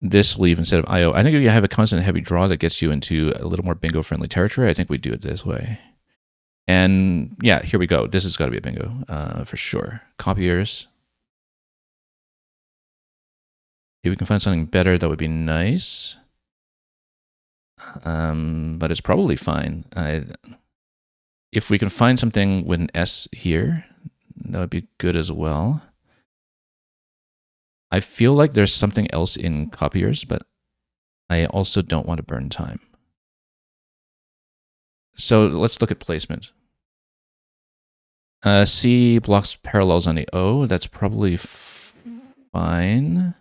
this leave instead of IO. I think if you have a constant heavy draw that gets you into a little more bingo friendly territory, I think we do it this way. And yeah, here we go. This has got to be a bingo for sure. Copiers. If we can find something better, that would be nice. But it's probably fine. If we can find something with an S here, that would be good as well. I feel like there's something else in copiers, but I also don't want to burn time. So let's look at placement. C blocks parallels on the O. That's probably fine.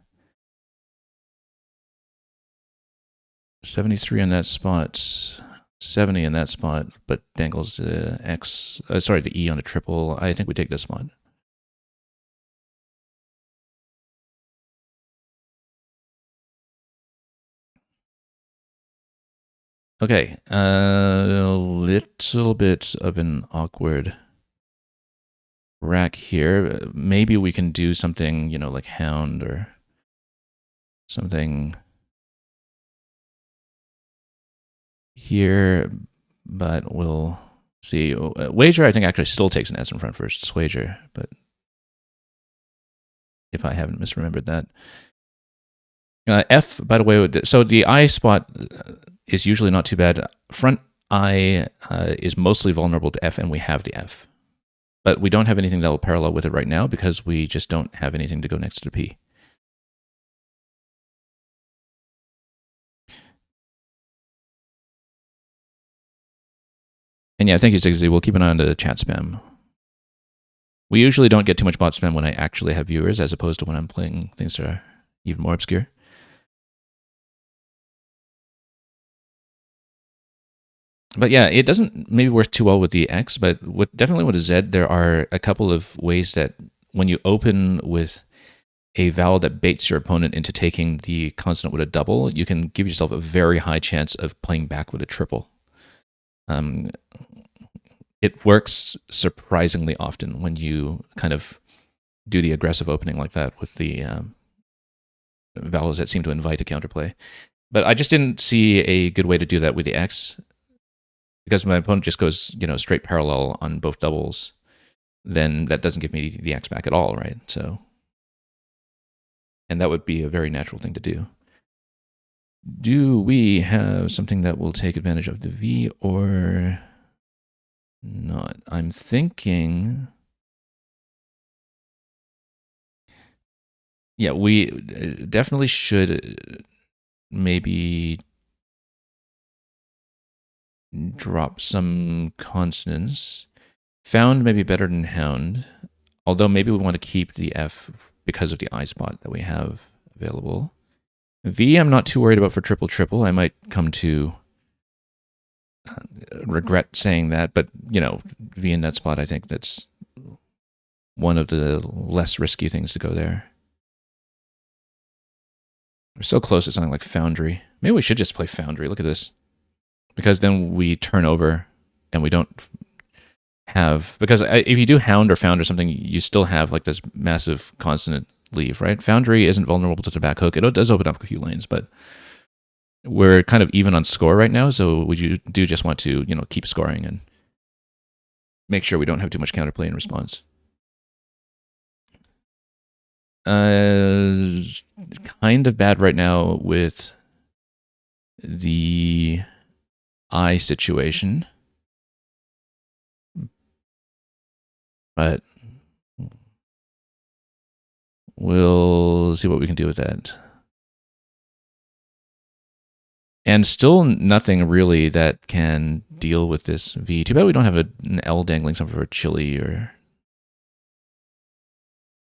73 on that spot. 70 in that spot, but dangles the X. Sorry, the E on the triple. I think we take this one. Okay, a little bit of an awkward rack here. Maybe we can do something, you know, like Hound or something here, but we'll see. Wager, I think, actually still takes an S in front first. It's Wager, but if I haven't misremembered that. F, by the way, so the I spot is usually not too bad. Front I is mostly vulnerable to F, and we have the F. But we don't have anything that will parallel with it right now because we just don't have anything to go next to the P. And yeah, thank you, Zigzy. We'll keep an eye on the chat spam. We usually don't get too much bot spam when I actually have viewers, as opposed to when I'm playing things that are even more obscure. But yeah, it doesn't maybe work too well with the X, but definitely with the Z, there are a couple of ways that when you open with a vowel that baits your opponent into taking the consonant with a double, you can give yourself a very high chance of playing back with a triple. It works surprisingly often when you kind of do the aggressive opening like that with the vowels that seem to invite a counterplay. But I just didn't see a good way to do that with the X, because my opponent just goes, you know, straight parallel on both doubles. Then that doesn't give me the X back at all, right? So, and that would be a very natural thing to do. Do we have something that will take advantage of the V or not? I'm thinking, yeah, we definitely should maybe drop some consonants. Found maybe better than Hound, although maybe we want to keep the F because of the I spot that we have available. V, I'm not too worried about for triple triple. I might come to regret saying that, but you know, V in that spot, I think that's one of the less risky things to go there. We're so close to something like Foundry. Maybe we should just play Foundry. Look at this. Because then we turn over and we don't have, because if you do Hound or Found or something, you still have like this massive consonant leave, right? Foundry isn't vulnerable to the back hook. It does open up a few lanes, but we're kind of even on score right now, so we do just want to, you know, keep scoring and make sure we don't have too much counterplay in response. Kind of bad right now with the I situation, but we'll see what we can do with that. And still nothing really that can deal with this V. Too bad we don't have an L dangling somewhere for Chile or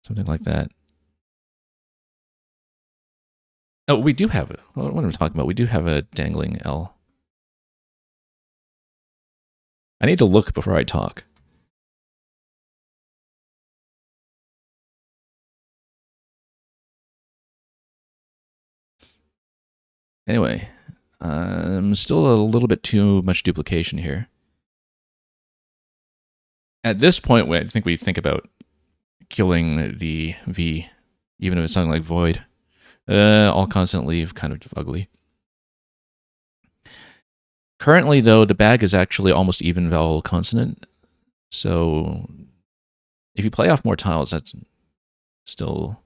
something like that. Oh, we do have it. What am I talking about? We do have a dangling L. I need to look before I talk. Anyway, still a little bit too much duplication here. At this point, I think we think about killing the V, even if it's something like void. All consonant leave, kind of ugly. Currently, though, the bag is actually almost even vowel consonant. So if you play off more tiles, that's still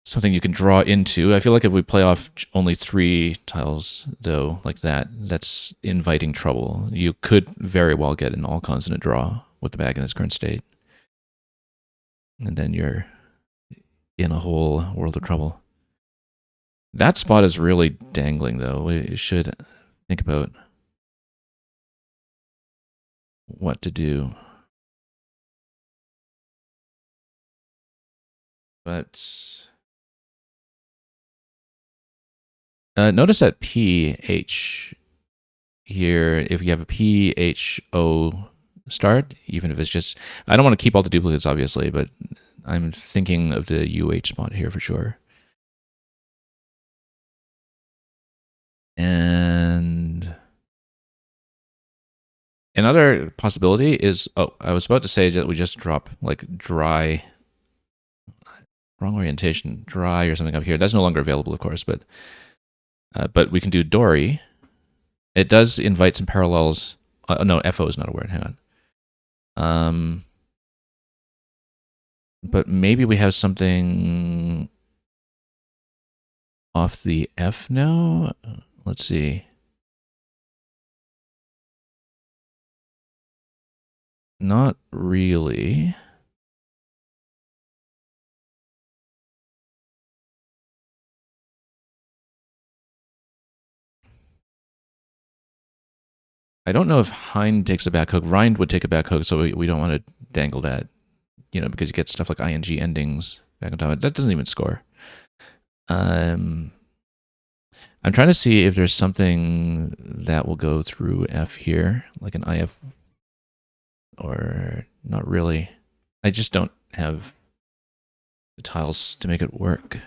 something you can draw into. I feel like if we play off only 3 tiles, though, like that, that's inviting trouble. You could very well get an all consonant draw with the bag in its current state. And then you're in a whole world of trouble. That spot is really dangling, though. We should think about what to do. But notice that PH here, if you have a PHO start, even if it's just, I don't want to keep all the duplicates, obviously, but I'm thinking of the UH spot here for sure. And another possibility is, I was about to say that we just drop like dry, wrong orientation, dry or something up here. That's no longer available, of course, but we can do Dory. It does invite some parallels. No, FO is not a word. Hang on. But maybe we have something off the F now. Let's see. Not really. I don't know if Hind takes a back hook. Rind would take a back hook, so we don't want to dangle that, because you get stuff like ing endings back on top of it. That doesn't even score. I'm trying to see if there's something that will go through F here, like an IF, or not really. I just don't have the tiles to make it work.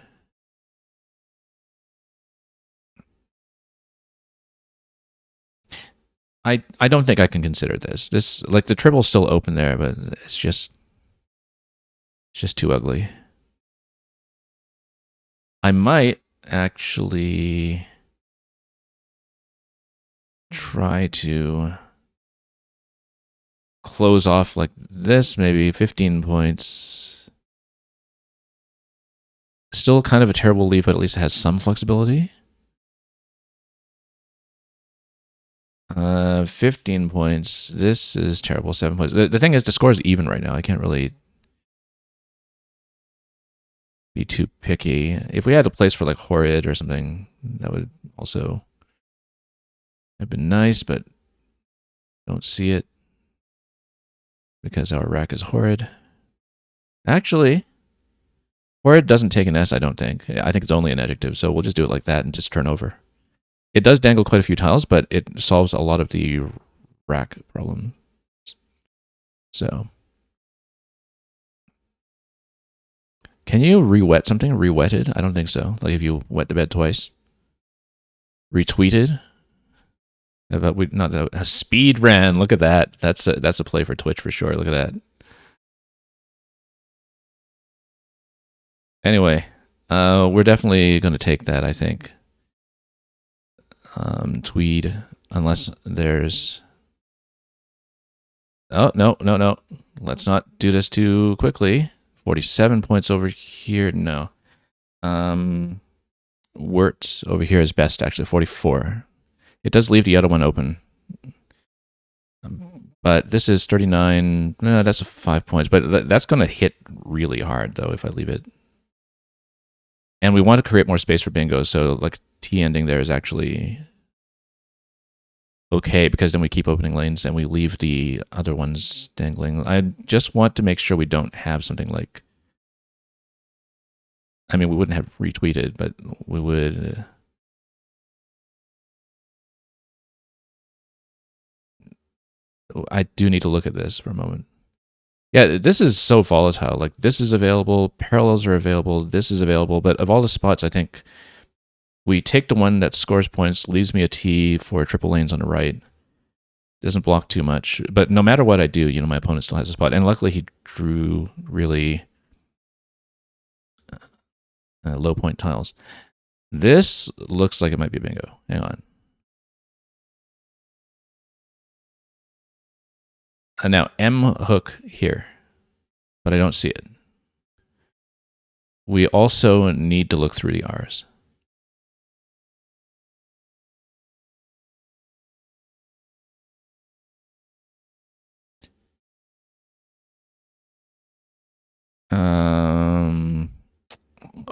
I don't think I can consider this. This, like, the triple's still open there, but it's just too ugly. I might actually try to close off like this, maybe 15 points. Still kind of a terrible leaf, but at least it has some flexibility. 15 points. This is terrible, 7 points. The thing is, the score is even right now. I can't really be too picky. If we had a place for like Horrid or something, that would also have been nice, but don't see it because our rack is Horrid. Actually, Horrid doesn't take an S, I don't think. I think it's only an adjective, so we'll just do it like that and just turn over. It does dangle quite a few tiles, but it solves a lot of the rack problem. So, can you re-wet something? Re-wetted? I don't think so. Like if you wet the bed twice. Retweeted? A speed ran. Look at that. That's a play for Twitch for sure. Look at that. Anyway, we're definitely going to take that, I think. Tweed, unless there's... Oh, no. Let's not do this too quickly. 47 points over here. No. Wirt over here is best, actually. 44. It does leave the other one open. But this is 39. No, that's 5 points. But that's going to hit really hard, though, if I leave it. And we want to create more space for bingo, so like T ending there is actually okay, because then we keep opening lanes and we leave the other ones dangling. I just want to make sure we don't have something like, I mean, we wouldn't have retweeted, but we would. I do need to look at this for a moment. Yeah, this is so volatile. Like, this is available, parallels are available, this is available, but of all the spots, I think we take the one that scores points, leaves me a T for triple lanes on the right. Doesn't block too much, but no matter what I do, my opponent still has a spot. And luckily, he drew really low point tiles. This looks like it might be bingo. Hang on. Now, M hook here, but I don't see it. We also need to look through the R's.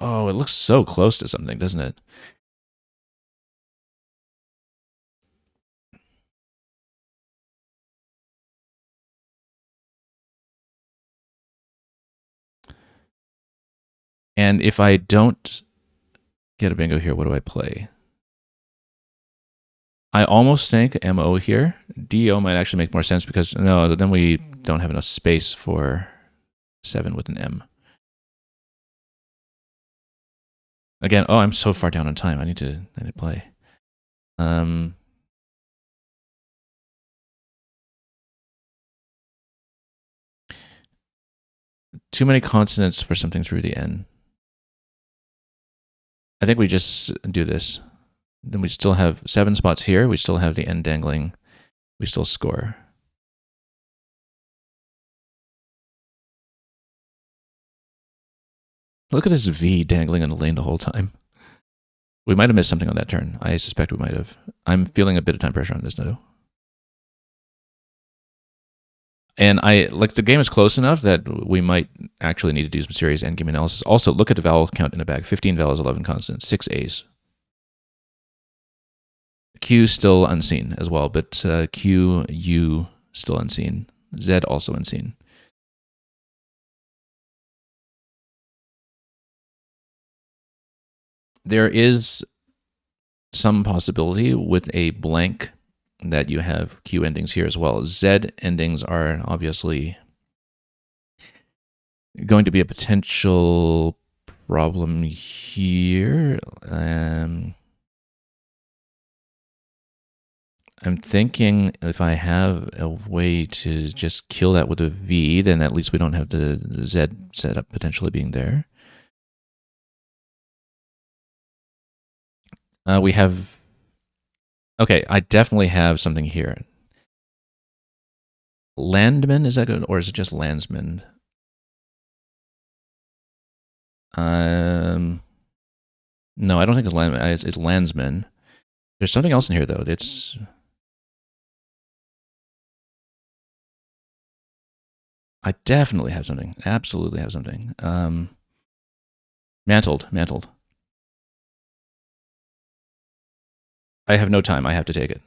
Oh, it looks so close to something, doesn't it? And if I don't get a bingo here, what do I play? I almost think MO here. DO might actually make more sense because, no, then we don't have enough space for 7 with an M. Again, oh, I'm so far down on time. I need to play. Too many consonants for something through the N. I think we just do this. Then we still have 7 spots here. We still have the N dangling. We still score. Look at this V dangling in the lane the whole time. We might have missed something on that turn. I suspect we might have. I'm feeling a bit of time pressure on this though. And the game is close enough that we might actually need to do some serious endgame analysis. Also, look at the vowel count in the bag. 15 vowels, 11 consonants, 6 A's. Q still unseen as well, but Q, U still unseen. Z also unseen. There is some possibility with a blank that you have Q endings here as well. Z endings are obviously going to be a potential problem here. I'm thinking if I have a way to just kill that with a V, then at least we don't have the Z setup potentially being there. We have... Okay, I definitely have something here. Landman, is that good? Or is it just landsman? No, I don't think it's landman. It's landsman. There's something else in here, though. I definitely have something. Absolutely have something. Mantled. I have no time. I have to take it.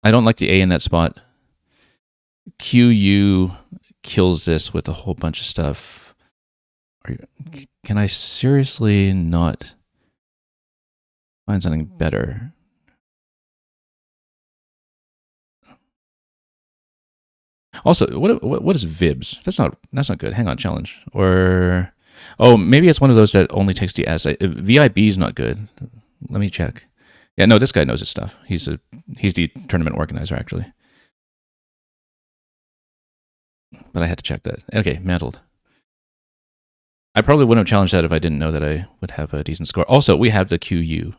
I don't like the A in that spot. QU kills this with a whole bunch of stuff. Can I seriously not find something better? Also, what is Vibs? That's not good. Hang on, challenge. Or maybe it's one of those that only takes the S. VIB is not good. Let me check. Yeah, no, this guy knows his stuff. He's the tournament organizer actually. But I had to check that. Okay, mantled. I probably wouldn't have challenged that if I didn't know that I would have a decent score. Also, we have the QU.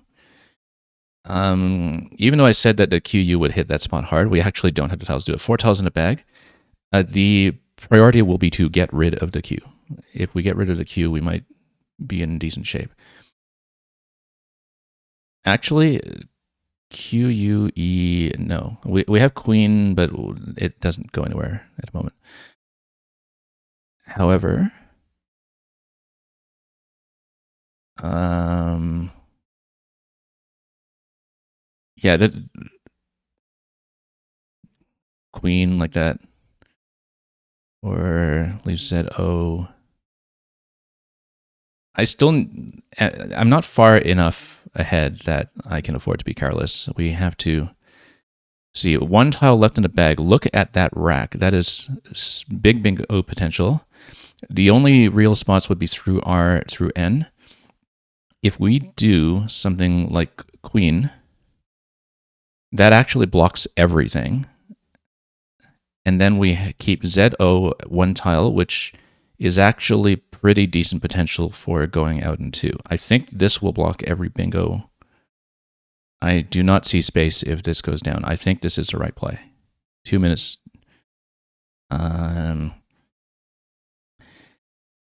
Even though I said that the QU would hit that spot hard, we actually don't have the tiles to do it. 4 tiles in a bag. The priority will be to get rid of the Q. If we get rid of the Q, we might be in decent shape. Actually, QUE, no. We have queen, but it doesn't go anywhere at the moment. However, Um, yeah, that queen like that, or leave Z-O. I'm not far enough ahead that I can afford to be careless. We have to see one tile left in the bag. Look at that rack. That is big bingo potential. The only real spots would be through R, through N. If we do something like queen, that actually blocks everything. And then we keep ZO one tile, which is actually pretty decent potential for going out in two. I think this will block every bingo. I do not see space if this goes down. I think this is the right play. 2 minutes.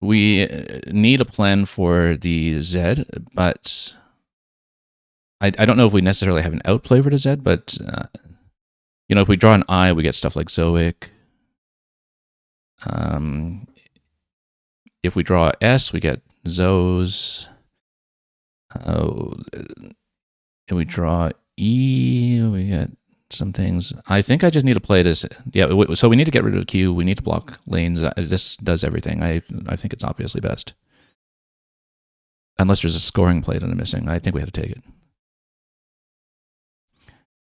We need a plan for the Z, but I don't know if we necessarily have an outplay for the Z, but if we draw an I, we get stuff like Zoic. If we draw S, we get Zos. And we draw E, we get some things. I think I just need to play this. Yeah, so we need to get rid of the Q. We need to block lanes. This does everything. I think it's obviously best. Unless there's a scoring play that I'm missing. I think we have to take it.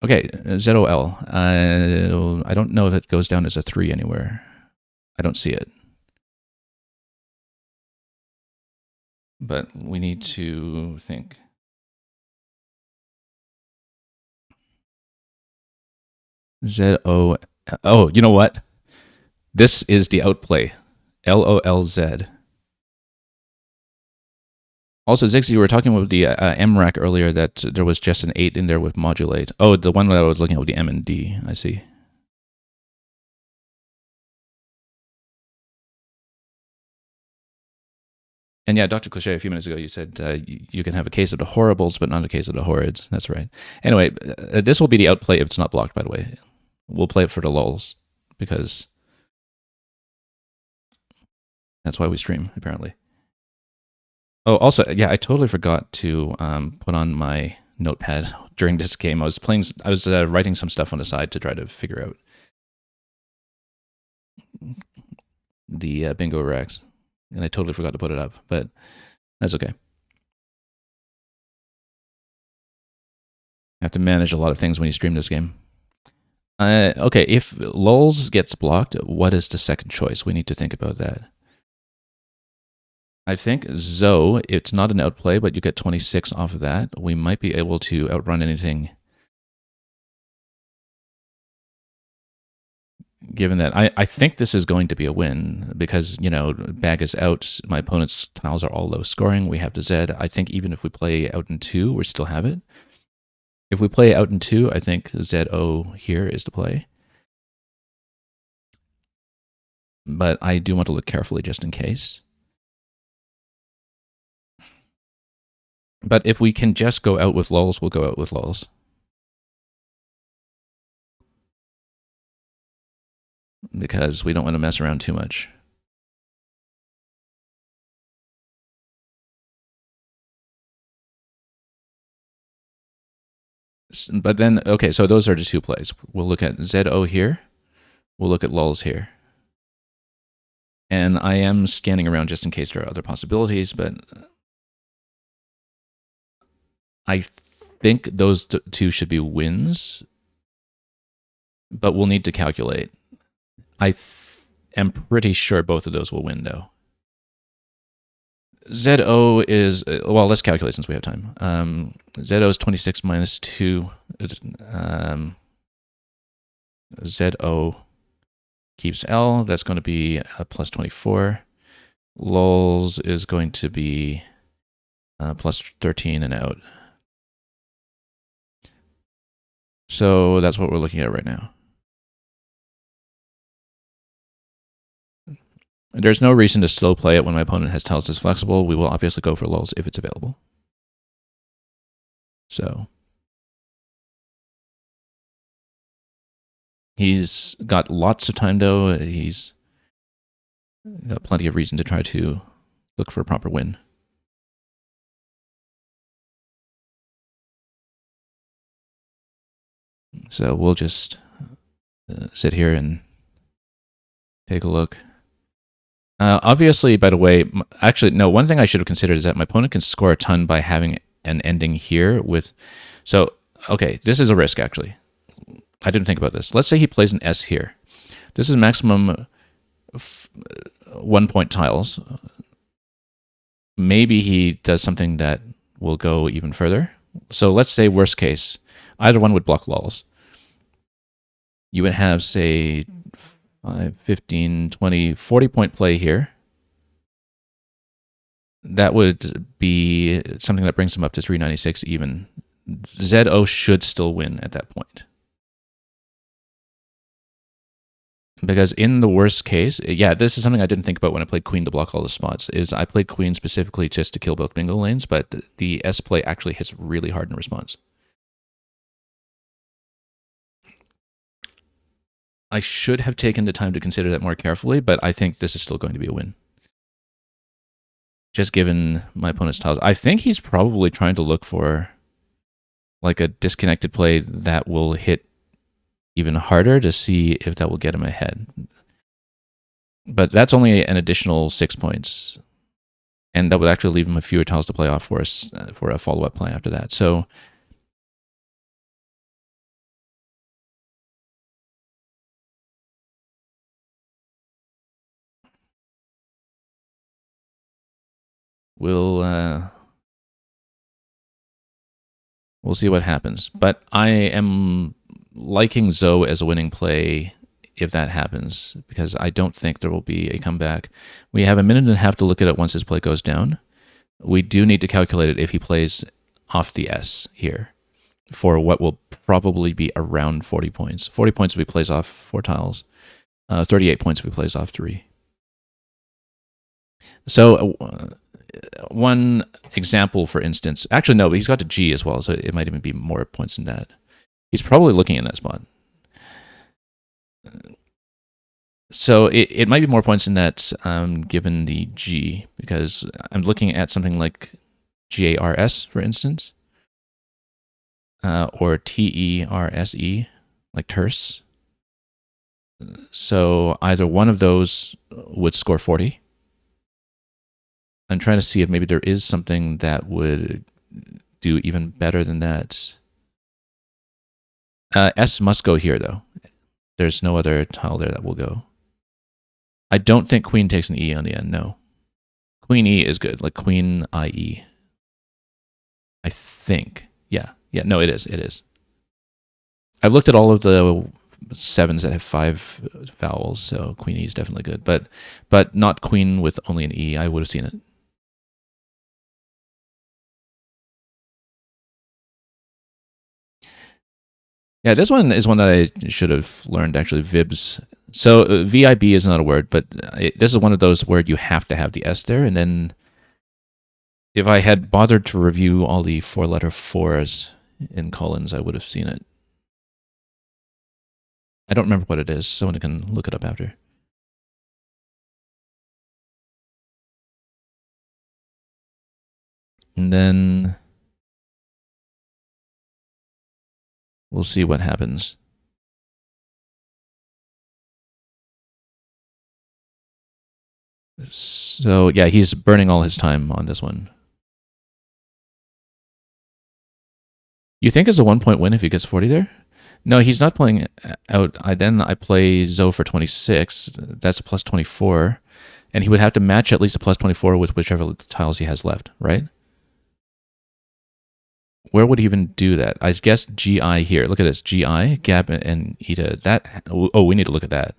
Okay, ZOL. I don't know if it goes down as a 3 anywhere. I don't see it. But we need to think. ZO. Oh, you know what? This is the outplay. LOLZ. Also, Zixi, you were talking about the M rack earlier, that there was just an 8 in there with modulate. Oh, the one that I was looking at with the M and D. I see. And yeah, Dr. Cliche, a few minutes ago, you said you can have a case of the horribles, but not a case of the horrids. That's right. Anyway, this will be the outplay if it's not blocked, by the way. We'll play it for the lulz, because that's why we stream, apparently. Oh, also, yeah, I totally forgot to put on my notepad during this game. I was writing some stuff on the side to try to figure out the bingo racks, and I totally forgot to put it up, but that's okay. I have to manage a lot of things when you stream this game. Okay, if lulz gets blocked, what is the second choice? We need to think about that. I think Zo, it's not an outplay, but you get 26 off of that. We might be able to outrun anything. Given that, I think this is going to be a win because, bag is out. My opponent's tiles are all low scoring. We have the Z. I think even if we play out in 2, we still have it. If we play out in 2, I think ZO here is the play. But I do want to look carefully just in case. But if we can just go out with lulz, we'll go out with lulz. Because we don't want to mess around too much. But then, okay, so those are the 2 plays. We'll look at ZO here. We'll look at lulz here. And I am scanning around just in case there are other possibilities, but I think those 2 should be wins, but we'll need to calculate. I am pretty sure both of those will win, though. ZO is, well, let's calculate since we have time. ZO is 26 minus 2. ZO keeps L. That's going to be plus 24. Lulz is going to be plus 13 and out. So that's what we're looking at right now. There's no reason to slow play it when my opponent has tiles this flexible. We will obviously go for lulz if it's available. So he's got lots of time, though. He's got plenty of reason to try to look for a proper win. So we'll just sit here and take a look. Obviously, by the way, actually, no, one thing I should have considered is that my opponent can score a ton by having an ending here with... So, okay, this is a risk, actually. I didn't think about this. Let's say he plays an S here. This is maximum 1 point tiles. Maybe he does something that will go even further. So let's say worst case, either one would block lulls. You would have, say, 5, 15, 20, 40 point play here. That would be something that brings him up to 396 even. ZO should still win at that point. Because in the worst case, yeah, this is something I didn't think about when I played queen to block all the spots, is I played queen specifically just to kill both bingo lanes, but the S play actually hits really hard in response. I should have taken the time to consider that more carefully, but I think this is still going to be a win. Just given my opponent's tiles. I think he's probably trying to look for like a disconnected play that will hit even harder to see if that will get him ahead. But that's only an additional 6 points. And that would actually leave him a fewer tiles to play off for us for a follow-up play after that. So we'll see what happens. But I am liking Zoe as a winning play if that happens, because I don't think there will be a comeback. We have a minute and a half to look at it once his play goes down. We do need to calculate it if he plays off the S here for what will probably be around 40 points. 40 points if he plays off 4 tiles. 38 points if he plays off 3. So one example, for instance, actually no, but he's got to G as well, so it might even be more points than that. He's probably looking in that spot. So it might be more points than that given the G, because I'm looking at something like GARS, for instance, or TERSE, like terse. So either one of those would score 40. I'm trying to see if maybe there is something that would do even better than that. S must go here, though. There's no other tile there that will go. I don't think queen takes an E on the end, no. Queen E is good, like queen IE. I think. Yeah, no, it is. I've looked at all of the 7s that have 5 vowels, so queen E is definitely good. But not queen with only an E, I would have seen it. Yeah, this one is one that I should have learned, actually, VIBs. So VIB is not a word, but this is one of those where you have to have the S there. And then if I had bothered to review all the 4-letter 4s in colons, I would have seen it. I don't remember what it is. Someone can look it up after. And then we'll see what happens. So yeah, he's burning all his time on this one. You think it's a 1-point win if he gets 40 there? No, he's not playing out. Then I play Zoe for 26. That's a plus 24. And he would have to match at least a plus 24 with whichever tiles he has left, right? Where would he even do that? I guess GI here. Look at this. GI, Gab, and Ita. That. Oh, we need to look at that.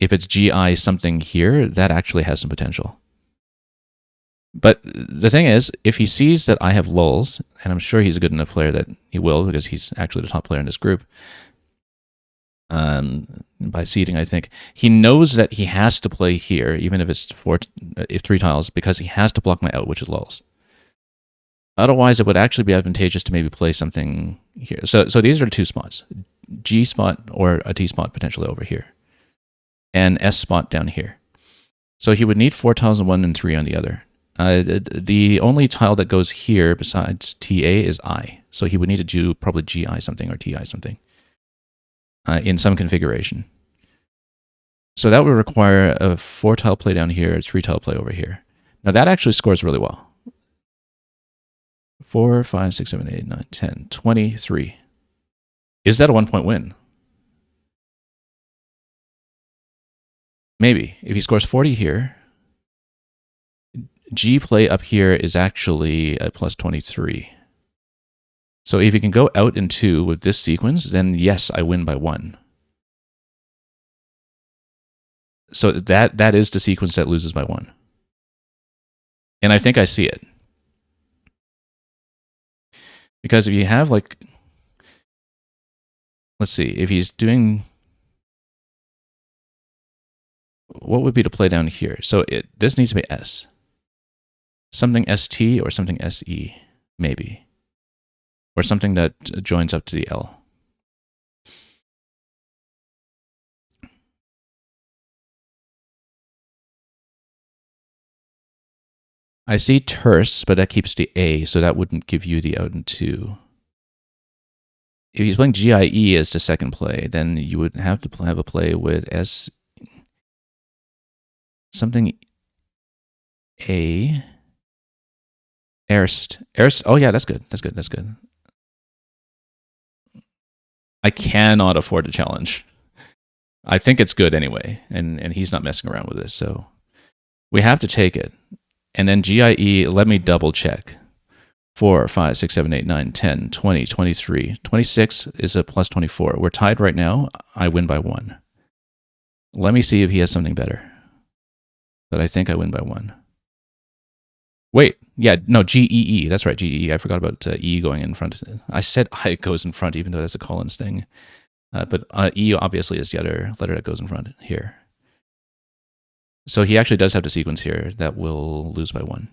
If it's GI something here, that actually has some potential. But the thing is, if he sees that I have lulls, and I'm sure he's a good enough player that he will, because he's actually the top player in this group, by seeding, I think, he knows that he has to play here, even if it's 3 tiles, because he has to block my out, which is lulls. Otherwise, it would actually be advantageous to maybe play something here. So these are the 2 spots, G spot or a T spot potentially over here, and S spot down here. So he would need 4 tiles on one and 3 on the other. The only tile that goes here besides TA is I. So he would need to do probably GI something or TI something in some configuration. So that would require a 4-tile play down here, a 3-tile play over here. Now that actually scores really well. 4, 5, 6, 7, 8, 9, 10, 23. Is that a 1-point win? Maybe. If he scores 40 here, G play up here is actually a plus 23. So if he can go out in 2 with this sequence, then yes, I win by 1. So that is the sequence that loses by 1. And I think I see it. Because if you have like, let's see, if he's doing, what would be to play down here? So this needs to be S. Something ST or something SE, maybe. Or something that joins up to the L. I see terse, but that keeps the A, so that wouldn't give you the out in 2. If he's playing GIE as the second play, then you would have to have a play with S, something A, Erst. Oh yeah, that's good. That's good. That's good. I cannot afford a challenge. I think it's good anyway, and he's not messing around with this, so we have to take it. And then GIE, let me double check. 4, 5, 6, 7, 8, 9, 10, 20, 23. 26 is a plus 24. We're tied right now. I win by 1. Let me see if he has something better. But I think I win by 1. Wait, yeah, no, GEE. That's right, GEE. I forgot about E going in front. I said I goes in front, even though that's a Collins thing. But E obviously is the other letter that goes in front here. So he actually does have the sequence here that will lose by 1.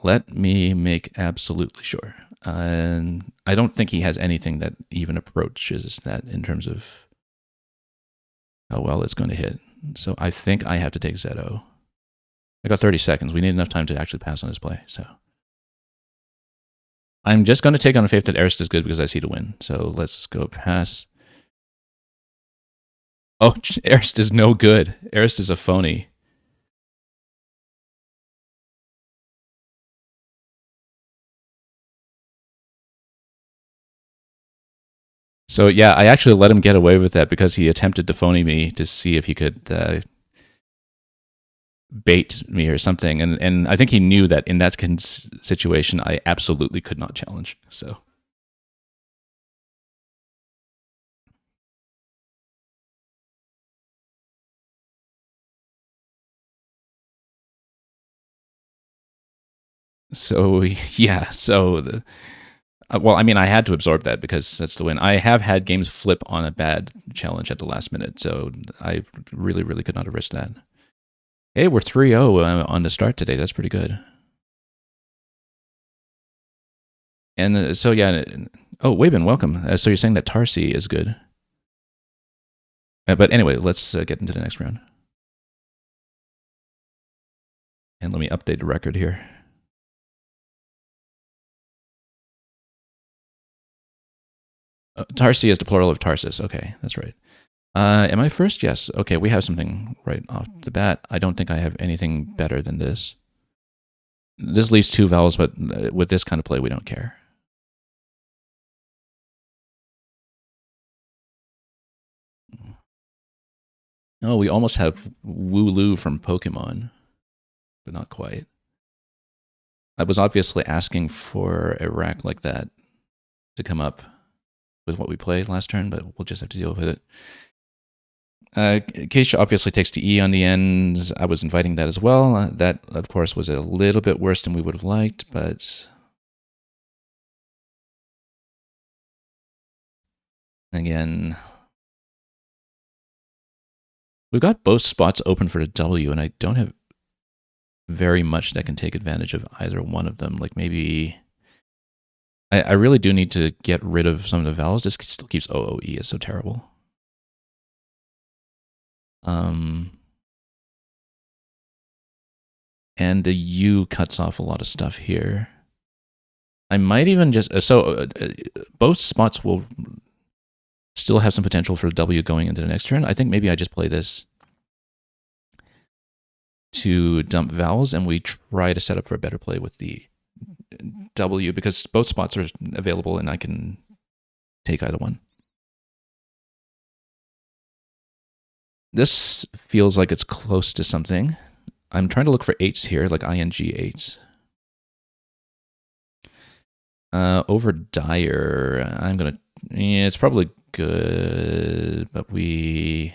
Let me make absolutely sure. And I don't think he has anything that even approaches that in terms of how well it's going to hit. So I think I have to take Zeto. I got 30 seconds. We need enough time to actually pass on his play. So I'm just going to take on faith that Erst is good because I see the win. So let's go pass. Oh, Erst is no good. Erst is a phony. So yeah, I actually let him get away with that because he attempted to phony me to see if he could bait me or something. And I think he knew that in that situation, I absolutely could not challenge. So. So yeah, so well, I mean, I had to absorb that because that's the win. I have had games flip on a bad challenge at the last minute, so I really, really could not have risked that. Hey, we're 3-0 on the start today. That's pretty good. And so yeah, oh, Weibin, welcome. So you're saying that Tarsi is good. But anyway, let's get into the next round. And let me update the record here. Tarsi is the plural of Tarsus. Okay, that's right. Am I first? Yes. Okay, we have something right off the bat. I don't think I have anything better than this. This leaves 2 vowels, but with this kind of play, we don't care. No, we almost have Wooloo from Pokemon, but not quite. I was obviously asking for a rack like that to come up with what we played last turn, but we'll just have to deal with it. Keisha obviously takes the E on the end. I was inviting that as well. That, of course, was a little bit worse than we would have liked, but again, we've got both spots open for the W, and I don't have very much that can take advantage of either one of them. Like maybe I really do need to get rid of some of the vowels. This still keeps OOE. It's so terrible. And the U cuts off a lot of stuff here. I might even just... both spots will still have some potential for W going into the next turn. I think maybe I just play this to dump vowels, and we try to set up for a better play with the W, because both spots are available and I can take either one. This feels like it's close to something. I'm trying to look for 8s here, like ing 8s. Over dire, I'm going to... Yeah, it's probably good, but we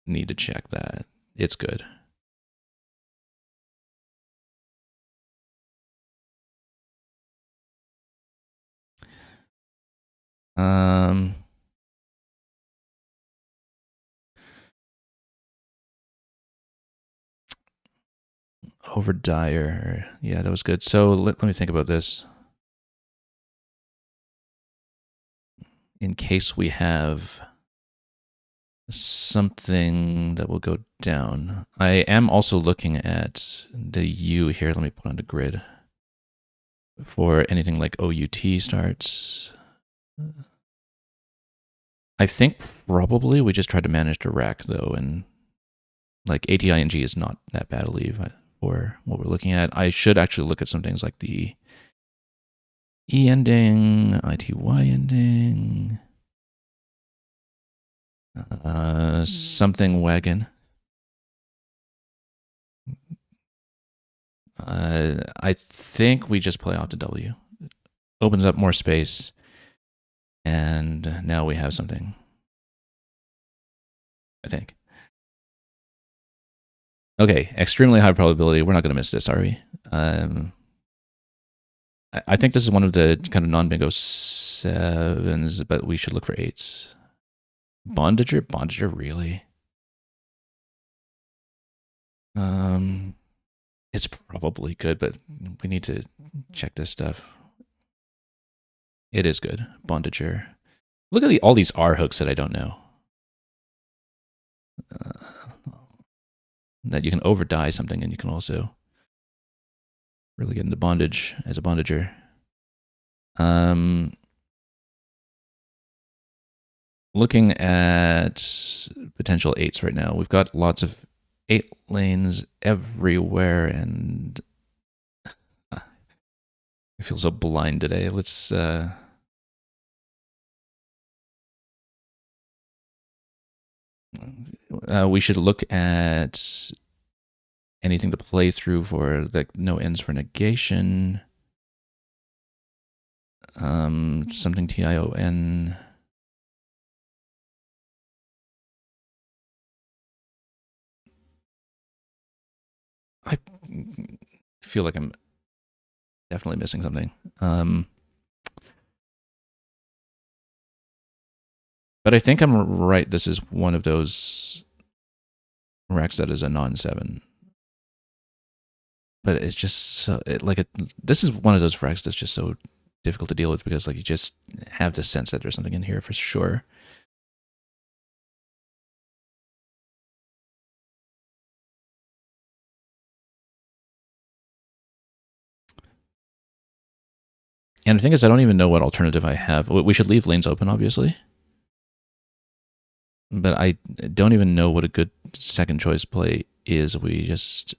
need to check that. It's good. Over dire. Yeah, that was good. So let me think about this. In case we have something that will go down. I am also looking at the U here. Let me put on the grid for anything like OUT starts. I think probably we just tried to manage the rack though, and like ATING is not that bad a leave for what we're looking at. I should actually look at some things like the E ending, ITY ending, something wagon. I think we just play off to W. Opens up more space, and now we have something. I think. Okay, extremely high probability. We're not going to miss this, are we? I think this is one of the kind of non-bingo 7s, but we should look for 8s. Bondager? Bondager, really? It's probably good, but we need to check this stuff. It is good. Bondager. Look at all these R hooks that I don't know. That you can over die something, and you can also really get into bondage as a bondager. Looking at potential 8s right now. We've got lots of 8 lanes everywhere, and I feel so blind today. Let's we should look at anything to play through for the no ends for negation. Something TION. I feel like I'm definitely missing something. But I think I'm right. This is one of those racks that is a non-7. But it's just so, this is one of those racks that's just so difficult to deal with, because like you just have the sense that there's something in here for sure. And the thing is, I don't even know what alternative I have. We should leave lanes open, obviously. But I don't even know what a good second choice play is. We just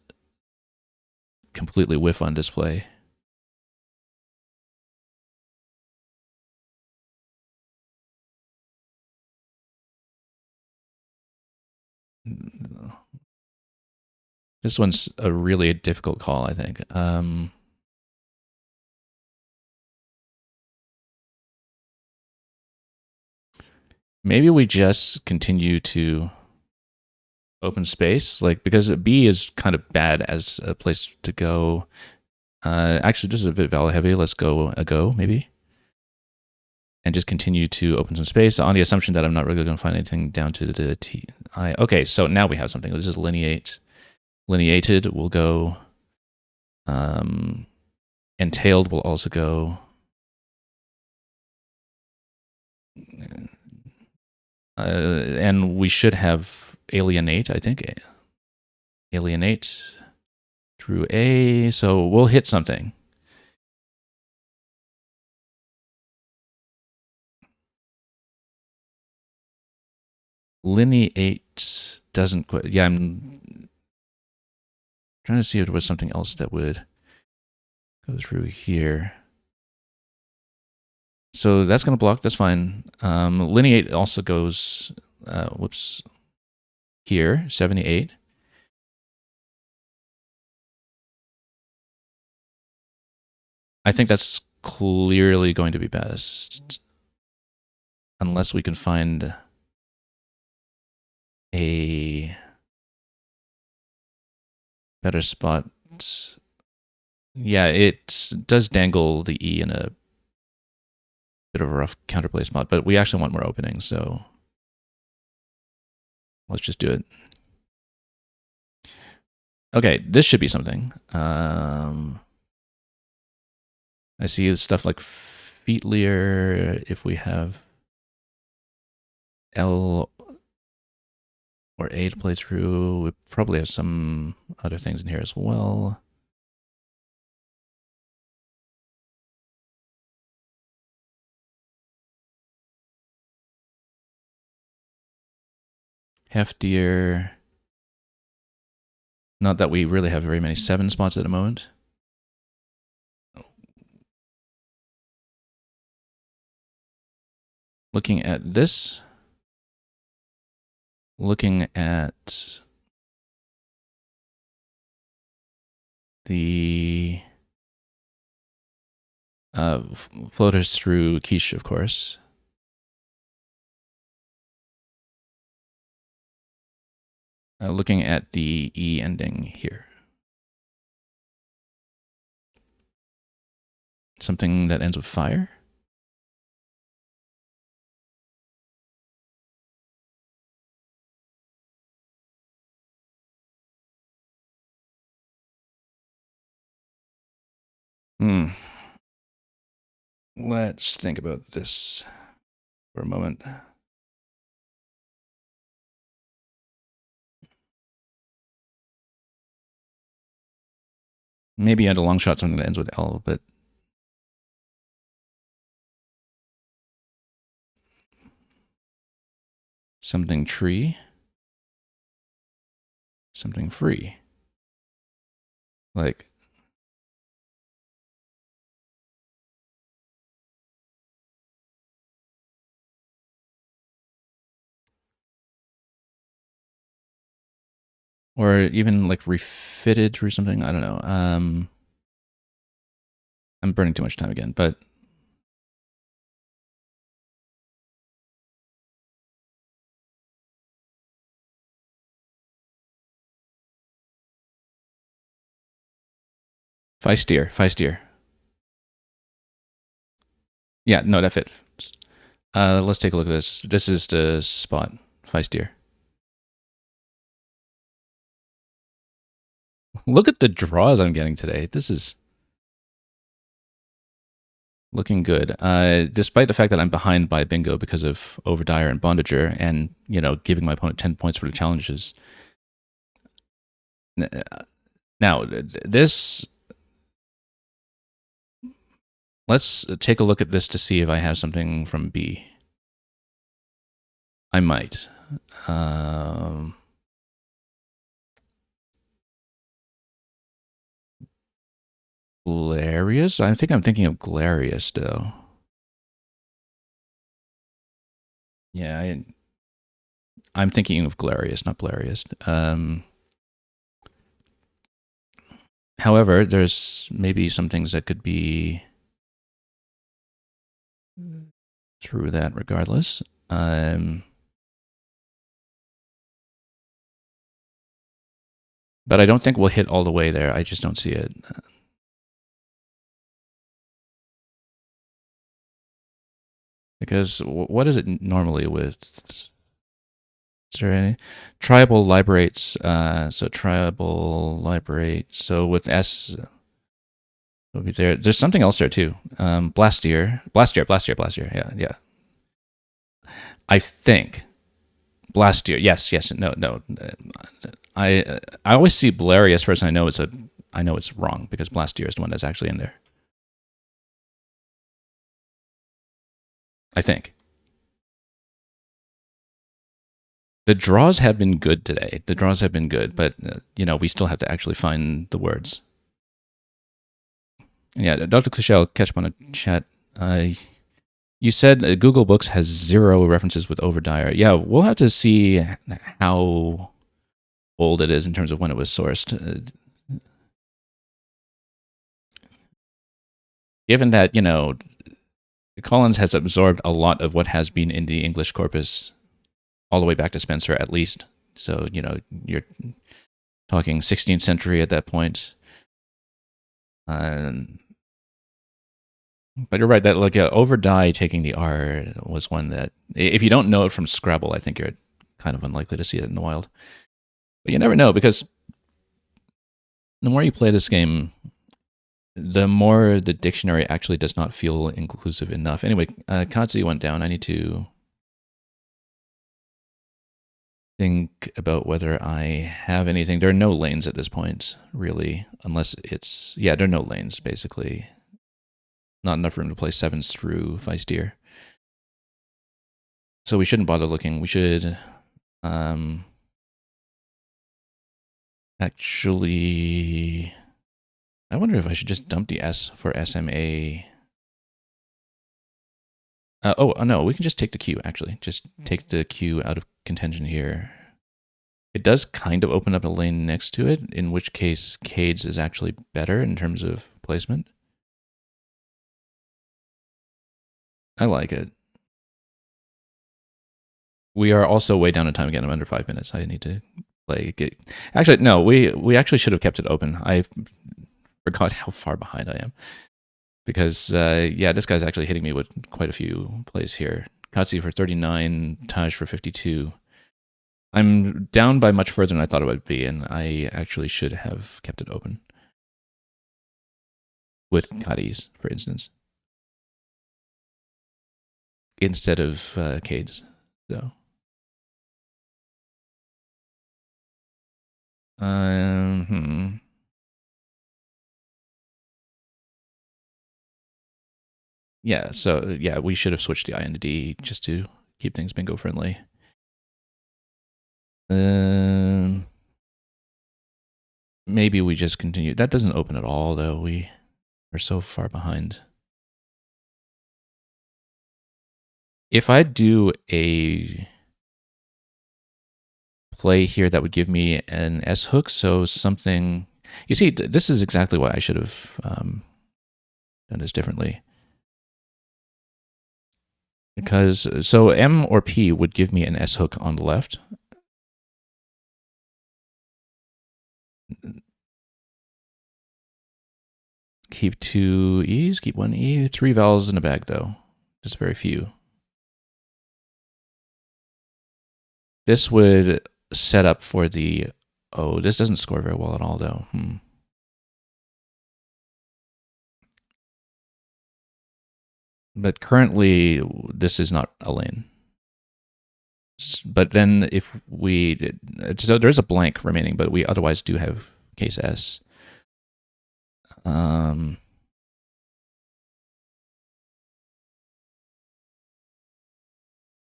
completely whiff on display. This one's a really difficult call, I think. Maybe we just continue to open space, like, because B is kind of bad as a place to go. Actually, this is a bit valid heavy. Let's go a go, maybe. And just continue to open some space on the assumption that I'm not really going to find anything down to the T. Okay, so now we have something. This is lineated. We'll go. Entailed will also go. And we should have alienate, I think. Alienate. through A, so we'll hit something. Lineate doesn't quite. Yeah, I'm trying to see if there was something else that would go through here. So that's going to block. That's fine. Lineate also goes, here, 78. I think that's clearly going to be best. Unless we can find a better spot. Yeah, it does dangle the E in a bit of a rough counterplay spot, but we actually want more openings, so let's just do it. Okay, this should be something. I see stuff like Feetlier. If we have L or A to play through, we probably have some other things in here as well. Heftier. Not that we really have very many 7 spots at the moment. Looking at this. Looking at the floaters through quiche, of course. Looking at the E ending here. Something that ends with fire. Let's think about this for a moment. Maybe at a long shot something that ends with L, but something tree, something free. Like, or even like refitted through something. I don't know. I'm burning too much time again, but Feistier. Yeah, no, that fits. Let's take a look at this. This is the spot, Feistier. Look at the draws I'm getting today. This is looking good. Despite the fact that I'm behind by bingo because of Overdire and Bondager and, giving my opponent 10 points for the challenges. Now, this... Let's take a look at this to see if I have something from B. I might. Glarious? I think I'm thinking of Glarious, though. Yeah, I'm thinking of Glarious, not Blarious. However, there's maybe some things that could be through that regardless. But I don't think we'll hit all the way there. I just don't see it. Because what is it normally with? Is there any? Tribal liberates. So tribal liberate. So with S, will be there. There's something else there too. Blastier. Yeah. I think Blastier. Yes. No. I always see Blarius first, and I know it's a I know it's wrong because Blastier is the one that's actually in there. I think. The draws have been good today. The draws have been good, but we still have to actually find the words. Yeah, Dr. Cliche, I'll catch up on a chat. You said Google Books has 0 references with Overdyer. Yeah, we'll have to see how old it is in terms of when it was sourced. Given that, Collins has absorbed a lot of what has been in the English corpus all the way back to Spencer, at least. So, you're talking 16th century at that point. But you're right that Overdye taking the R was one that, if you don't know it from Scrabble, I think you're kind of unlikely to see it in the wild. But you never know, because the more you play this game, the more the dictionary actually does not feel inclusive enough. Anyway, Katsu went down. I need to think about whether I have anything. There are no lanes at this point, really, unless it's... Yeah, there are no lanes, basically. Not enough room to play 7s through Feistier. So we shouldn't bother looking. We should... actually... I wonder if I should just dump the S for SMA. No, we can just take the Q, actually. Just take the Q out of contention here. It does kind of open up a lane next to it, in which case Cades is actually better in terms of placement. I like it. We are also way down in time again. I'm under 5 minutes. I need to play. Actually, no, we actually should have kept it open. I forgot how far behind I am. Because, this guy's actually hitting me with quite a few plays here. Katsi for 39, Taj for 52. I'm down by much further than I thought it would be, and I actually should have kept it open. With Cadiz, for instance. Instead of Cades, so. Yeah, so we should have switched the I into D just to keep things bingo friendly. Maybe we just continue. That doesn't open at all, though. We are so far behind. If I do a play here, that would give me an S hook, so something... You see, this is exactly why I should have done this differently. Because, so M or P would give me an S hook on the left. Keep 2 E's, keep 1 E, 3 vowels in the bag though. Just very few. This would set up for the... Oh, this doesn't score very well at all though. But currently, this is not a lane. But then if we... So there's a blank remaining, but we otherwise do have case S.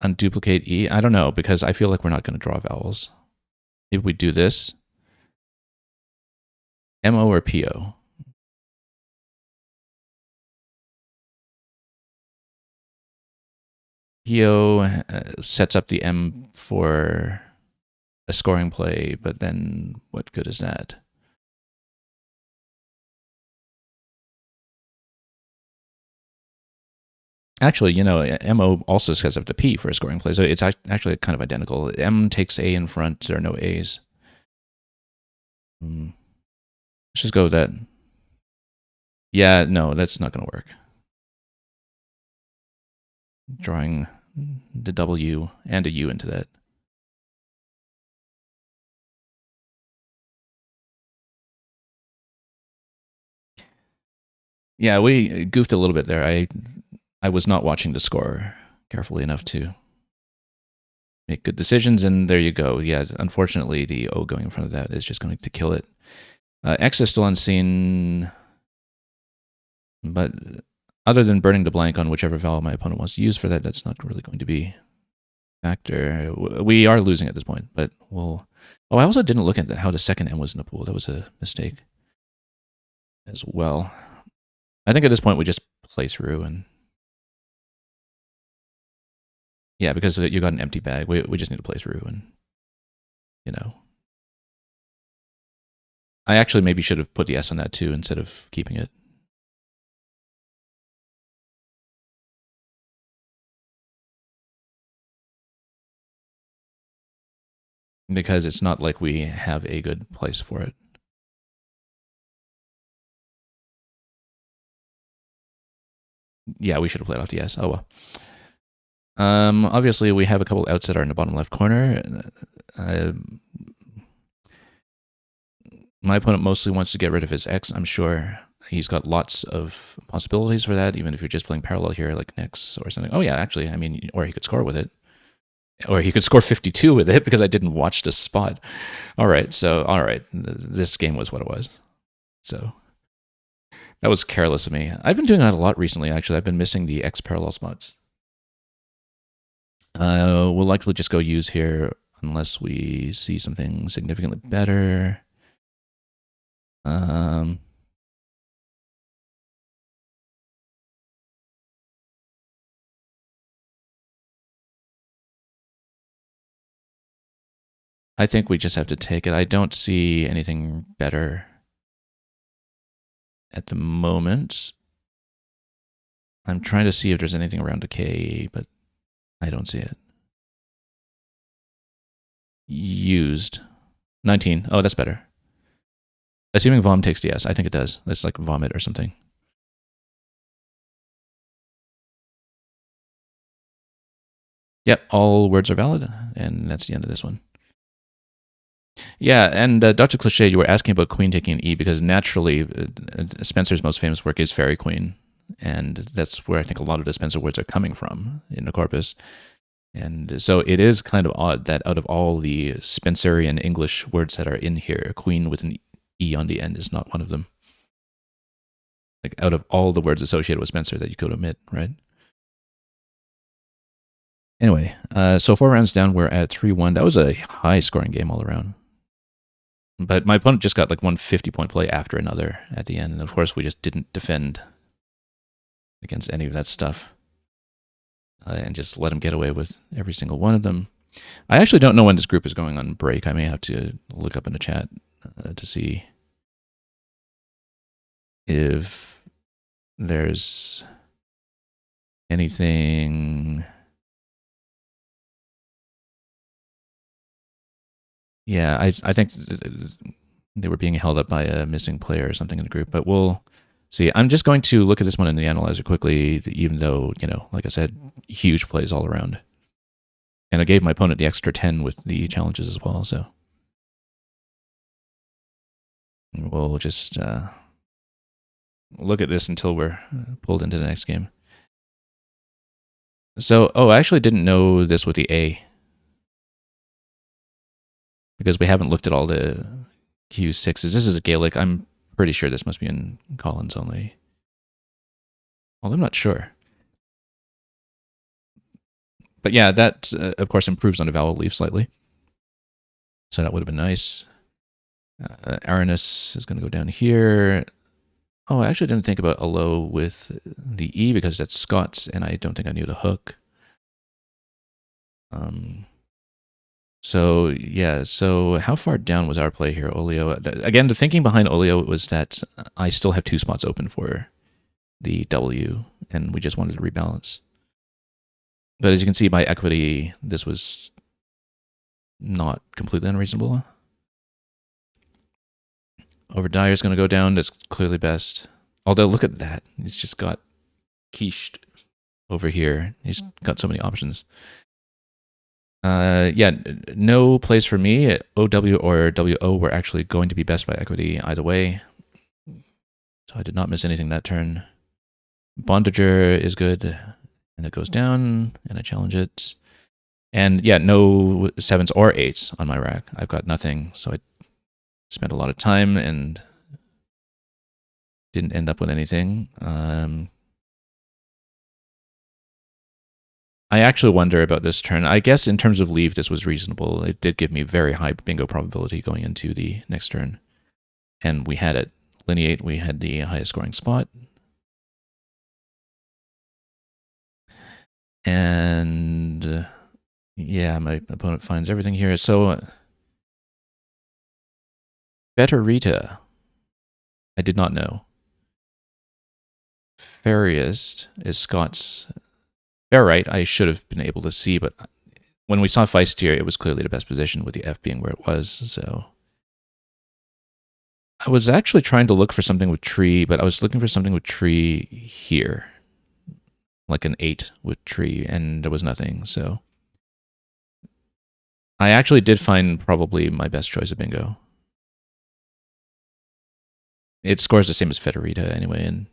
Unduplicate E? I don't know, because I feel like we're not going to draw vowels. If we do this, MO or PO? PO sets up the M for a scoring play, but then what good is that? Actually, MO also sets up the P for a scoring play, so it's actually kind of identical. M takes A in front, there are no A's. Let's just go with that. Yeah, no, that's not going to work. Drawing the W and a U into that. Yeah, we goofed a little bit there. I was not watching the score carefully enough to make good decisions, and there you go. Yeah, unfortunately, the O going in front of that is just going to kill it. X is still unseen, but other than burning the blank on whichever vowel my opponent wants to use for that, that's not really going to be a factor. We are losing at this point, but we'll... Oh, I also didn't look at how the second M was in the pool. That was a mistake as well. I think at this point we just play through and... Yeah, because you got an empty bag. We just need to play through and, you know... I actually maybe should have put the S on that too instead of keeping it. Because it's not like we have a good place for it. Yeah, we should have played off the S. Oh well. Obviously, we have a couple outs that are in the bottom left corner. My opponent mostly wants to get rid of his X, I'm sure. He's got lots of possibilities for that, even if you're just playing parallel here, like Nix or something. Oh yeah, actually, I mean, or he could score with it. Or he could score 52 with it because I didn't watch the spot. All right, this game was what it was. So that was careless of me. I've been doing that a lot recently, actually. I've been missing the X parallel spots. We'll likely just go use here unless we see something significantly better. I think we just have to take it. I don't see anything better at the moment. I'm trying to see if there's anything around decay, but I don't see it. Used. 19. Oh, that's better. Assuming vom takes DS. I think it does. It's like vomit or something. Yep, all words are valid, and that's the end of this one. Yeah, and Dr. Cliche, you were asking about Queen taking an E because naturally Spencer's most famous work is Fairy Queen, and that's where I think a lot of the Spencer words are coming from in the corpus. And so it is kind of odd that out of all the Spencerian English words that are in here, Queen with an E on the end is not one of them. Like out of all the words associated with Spencer that you could omit, right? Anyway, so 4 rounds down, we're at 3-1. That was a high-scoring game all around. But my opponent just got like one 50-point play after another at the end. And of course, we just didn't defend against any of that stuff. And just let him get away with every single one of them. I actually don't know when this group is going on break. I may have to look up in the chat to see if there's anything... Yeah, I think they were being held up by a missing player or something in the group, but we'll see. I'm just going to look at this one in the analyzer quickly, even though, you know, like I said, huge plays all around. And I gave my opponent the extra 10 with the challenges as well, so we'll just look at this until we're pulled into the next game. So, I actually didn't know this with the A, because we haven't looked at all the Q6s. This is a Gaelic. I'm pretty sure this must be in Collins only. Well, I'm not sure. But yeah, that, of course, improves on the vowel leaf slightly. So that would have been nice. Aranus is going to go down here. Oh, I actually didn't think about a low with the E because that's Scots, and I don't think I knew the hook. So, yeah, so how far down was our play here, Olio? Again, the thinking behind Olio was that I still have 2 spots open for the W, and we just wanted to rebalance. But as you can see, by equity, this was not completely unreasonable. Over Dyer's going to go down. That's clearly best. Although, look at that. He's just got quiche over here. He's got so many options. Yeah, no plays for me. OW or WO were actually going to be best by equity either way. So I did not miss anything that turn. Bondager is good. And it goes down, and I challenge it. And yeah, no 7s or 8s on my rack. I've got nothing, so I spent a lot of time and Didn't end up with anything. I actually wonder about this turn. I guess in terms of leave, this was reasonable. It did give me very high bingo probability going into the next turn. And we had it. Lineate, we had the highest scoring spot. And yeah, my opponent finds everything here. So, Betterita. I did not know. Fairyist is Scott's. Fair right, I should have been able to see, but when we saw Feistier, it was clearly the best position with the F being where it was, so. I was actually trying to look for something with tree, but I was looking for something with tree here. Like an 8 with tree, and there was nothing, so. I actually did find probably my best choice of bingo. It scores the same as Federita anyway, and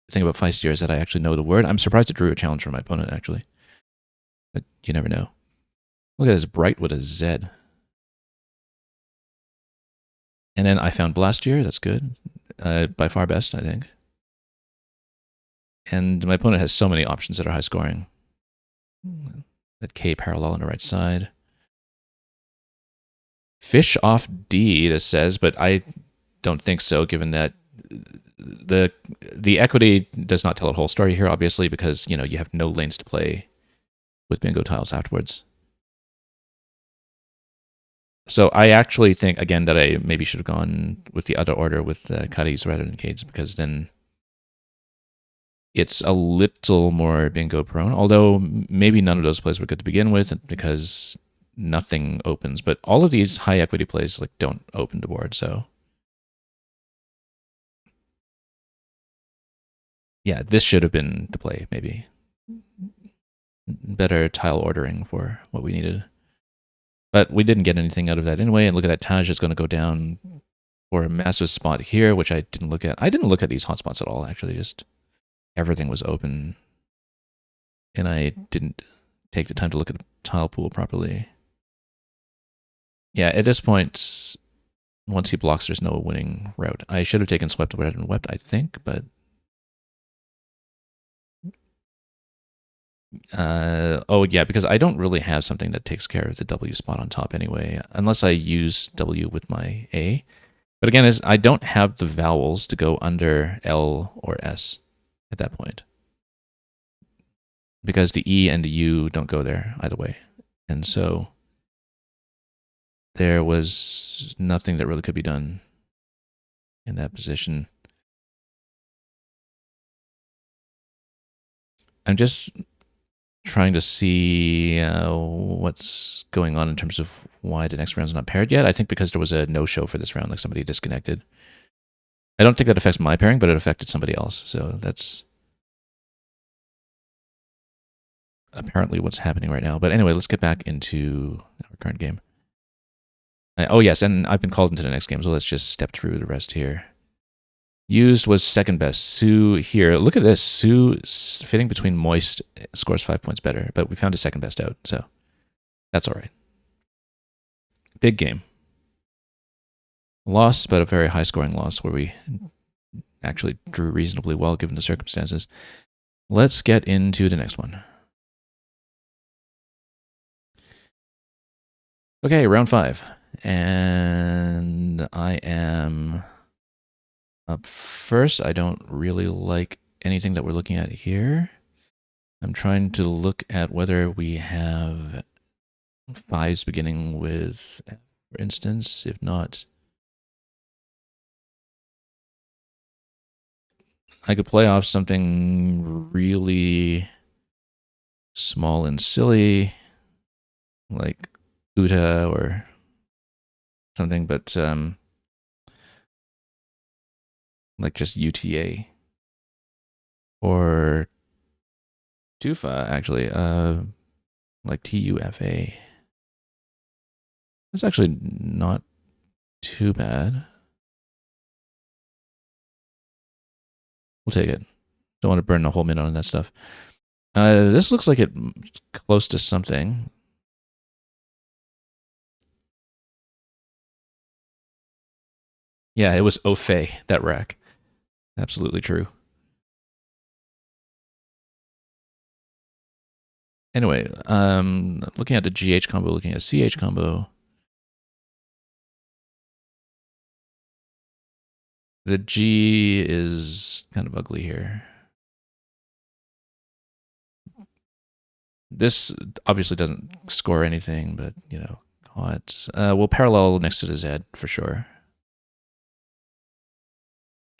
the thing about Feistier is that I actually know the word. I'm surprised it drew a challenge from my opponent, actually. But you never know. Look at this bright with a Z. And then I found Blastier, that's good. By far best, I think. And my opponent has so many options that are high scoring. That K parallel on the right side. Fish off D, this says, but I don't think so, given that the equity does not tell a whole story here, obviously, because you have no lanes to play with bingo tiles afterwards. So I actually think, again, that I maybe should have gone with the other order with Cuddies rather than Cades, because then it's a little more bingo prone, although maybe none of those plays were good to begin with because nothing opens. But all of these high equity plays don't open the board, so. Yeah, this should have been the play, maybe. Better tile ordering for what we needed. But we didn't get anything out of that anyway, and look at that, Taj is going to go down for a massive spot here, which I didn't look at. I didn't look at these hotspots at all, actually, just everything was open. And I didn't take the time to look at the tile pool properly. Yeah, at this point, once he blocks, there's no winning route. I should have taken Swept rather than Wept, I think, but oh yeah, because I don't really have something that takes care of the W spot on top anyway, unless I use W with my A. But again, I don't have the vowels to go under L or S at that point, because the E and the U don't go there either way. And so there was nothing that really could be done in that position. I'm just trying to see what's going on in terms of why the next round's not paired yet. I think because there was a no-show for this round, like somebody disconnected. I don't think that affects my pairing, but it affected somebody else. So that's apparently what's happening right now. But anyway, let's get back into our current game. Oh yes, and I've been called into the next game, so let's just step through the rest here. Used was second best. Sue here. Look at this. Sue fitting between Moist scores 5 points better, but we found a second best out, so that's all right. Big game. Loss, but a very high scoring loss where we actually drew reasonably well given the circumstances. Let's get into the next one. Okay, round 5. And I am up first. I don't really like anything that we're looking at here. I'm trying to look at whether we have 5s beginning with F, for instance. If not, I could play off something really small and silly, like Uta or something, but like just UTA or Tufa, actually, like TUFA. That's actually not too bad. We'll take it. Don't want to burn a whole minute on that stuff. This looks like it's close to something. Yeah, it was Ofe, that rack. Absolutely true. Anyway, looking at the GH combo, looking at CH combo, the G is kind of ugly here. This obviously doesn't score anything, but you know, it's we'll parallel next to the Z for sure.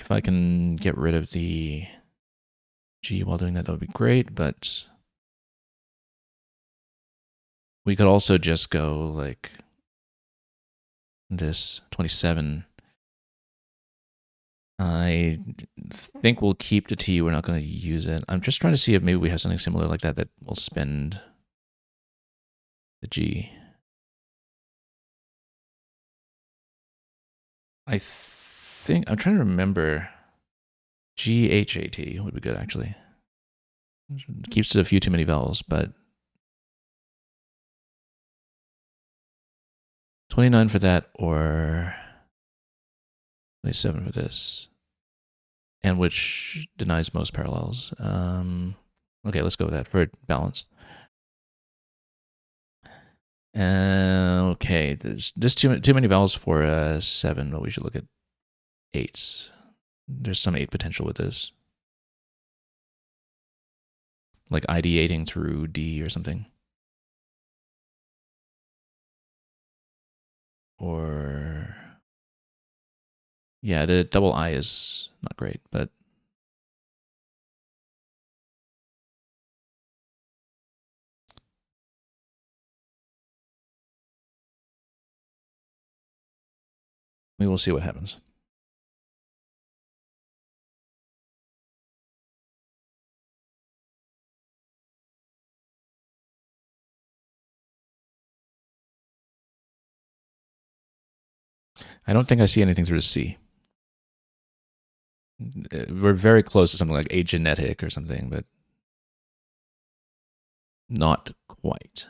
If I can get rid of the G while doing that, that would be great, but we could also just go like this 27. I think we'll keep the T. We're not going to use it. I'm just trying to see if maybe we have something similar like that that will spend the G. I think I'm trying to remember. GHAT would be good actually. Keeps to a few too many vowels, but 29 for that or 27 for this, and which denies most parallels. Okay, let's go with that for balance. Okay, there's too many vowels for 7, but we should look at 8s. There's some 8 potential with this. Like ideating through D or something. Or yeah, the double I is not great, but we will see what happens. I don't think I see anything through the C. We're very close to something like agenetic or something, but not quite.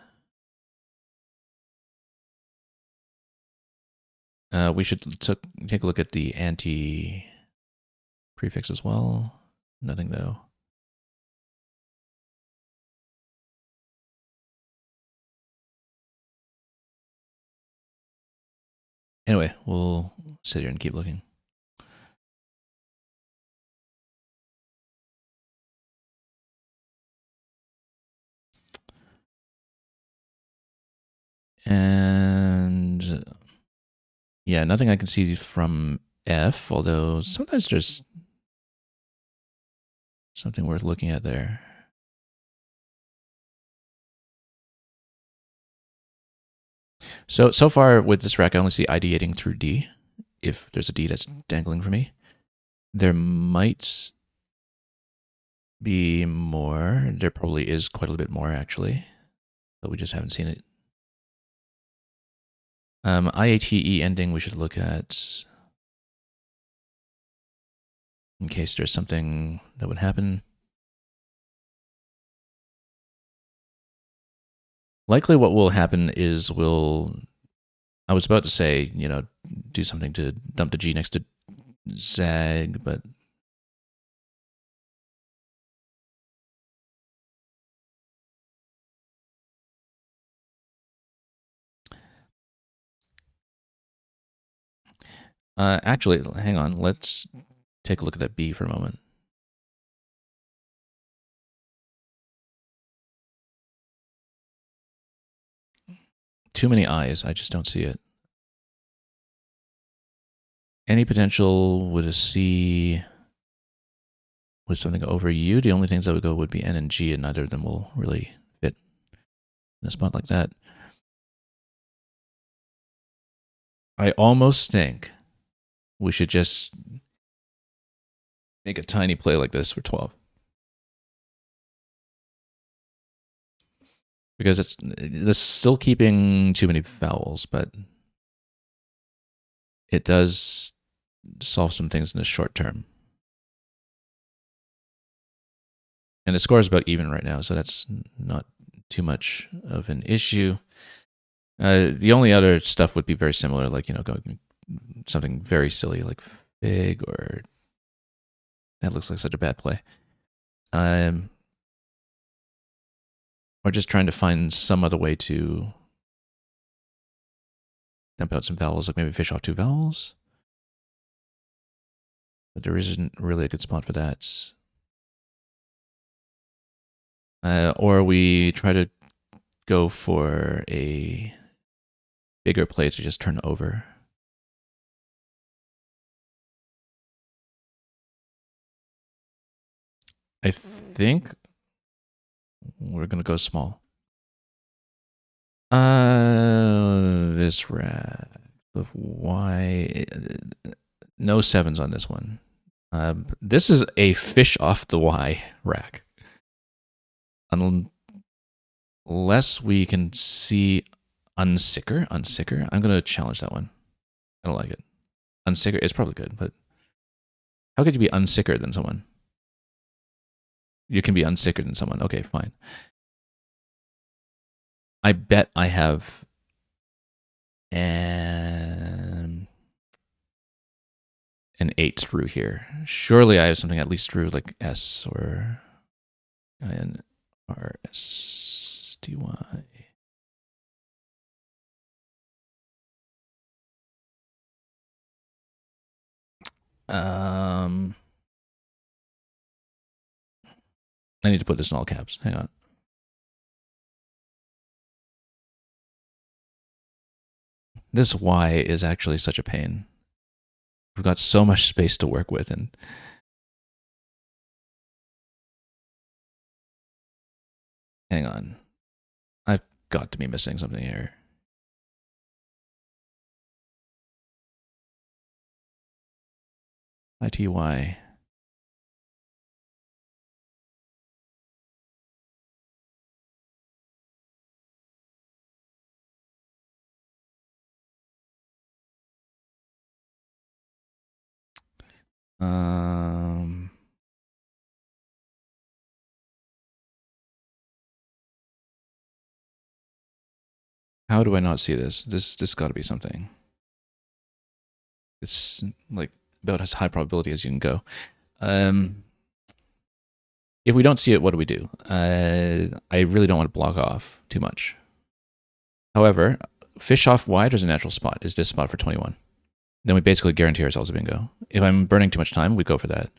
We should take a look at the anti prefix as well. Nothing though. Anyway, we'll sit here and keep looking. And yeah, nothing I can see from F, although sometimes there's something worth looking at there. So far with this rack, I only see ideating through D. If there's a D that's dangling for me, there might be more. There probably is quite a little bit more actually, but we just haven't seen it. IATE ending we should look at in case there's something that would happen. Likely what will happen is I was about to say, you know, do something to dump the G next to Zag, but actually, hang on. Let's take a look at that B for a moment. Too many I's. I just don't see it. Any potential with a C with something over U? The only things that would go would be N and G, and neither of them will really fit in a spot like that. I almost think we should just make a tiny play like this for 12. Because it's still keeping too many vowels, but it does solve some things in the short term. And the score is about even right now, so that's not too much of an issue. The only other stuff would be very similar, like, you know, going something very silly like fig or That looks like such a bad play. Or just trying to find some other way to dump out some vowels, like maybe fish off two vowels. But there isn't really a good spot for that. Or we try to go for a bigger play to just turn over. I think we're going to go small. This rack of Y. No sevens on this one. This is a fish off the Y rack. Unless we can see unsicker. I'm going to challenge that one. I don't like it. Unsicker is probably good, but how could you be unsicker than someone? You can be unsicker than someone. Okay, fine. I bet I have an 8 through here. Surely I have something at least through like S or INRSTY. I need to put this in all caps. Hang on. This Y is actually such a pain. We've got so much space to work with, and hang on. I've got to be missing something here. ITY. How do I not see this? This got to be something. It's like about as high probability as you can go. If we don't see it, what do we do? I really don't want to block off too much. However, fish off wide is a natural spot. Is this spot for 21? Then we basically guarantee ourselves a bingo. If I'm burning too much time, we go for that.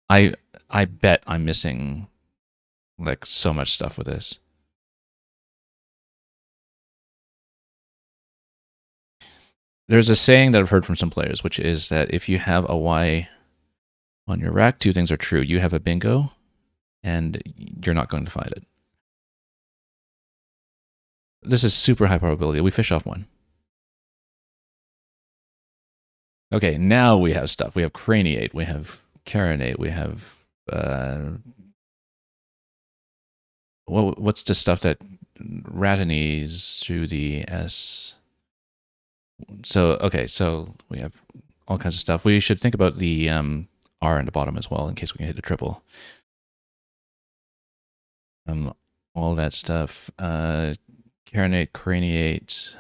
I bet I'm missing like so much stuff with this. There's a saying that I've heard from some players, which is that if you have a Y on your rack, two things are true. You have a bingo, and you're not going to find it. This is super high probability. We fish off one. Okay, now we have stuff. We have craniate, we have carinate, we have what's the stuff that ratanies through the S? So okay, so we have all kinds of stuff. We should think about the R in the bottom as well in case we can hit a triple. All that stuff. Carinate, craniate.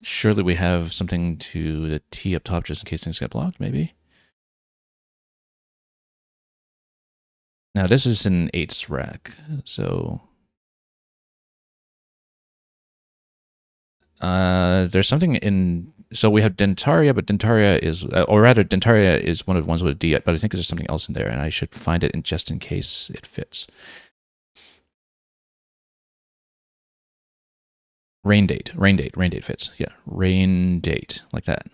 Surely we have something to the T up top just in case things get blocked, maybe? Now this is an 8s rack, so there's something in. So we have Dentaria, but Dentaria is, or rather, Dentaria is one of the ones with a D, but I think there's something else in there, and I should find it just in case it fits. Rain date fits. Yeah, rain date, like that.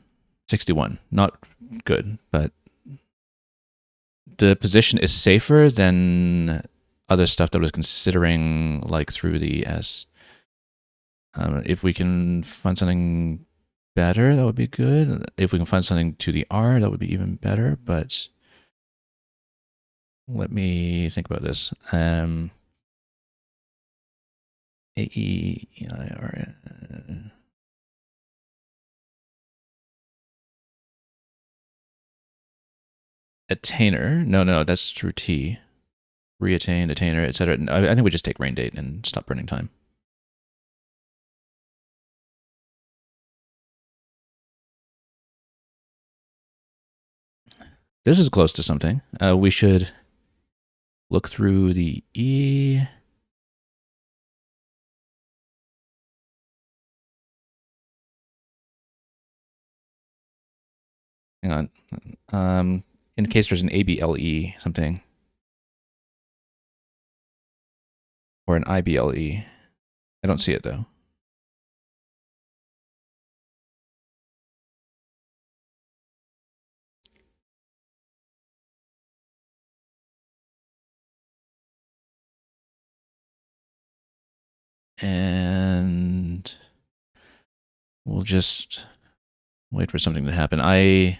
61. Not good, but the position is safer than other stuff that I was considering, like through the S. If we can find something better, that would be good. If we can find something to the R, that would be even better, but let me think about this. AEIR. Attainer. No, that's through T. Reattain, attainer, etc. I think we just take rain date and stop burning time. This is close to something. We should look through the E. Hang on. In case there's an ABLE something. Or an IBLE. I don't see it though. And we'll just wait for something to happen. I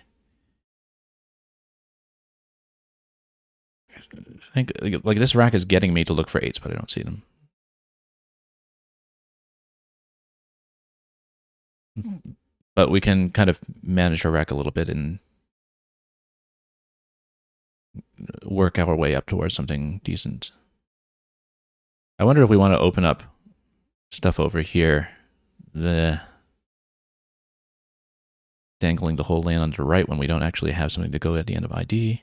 think like this rack is getting me to look for 8s, but I don't see them. But we can kind of manage our rack a little bit and work our way up towards something decent. I wonder if we want to open up stuff over here. The dangling the whole lane on the right when we don't actually have something to go at the end of ID.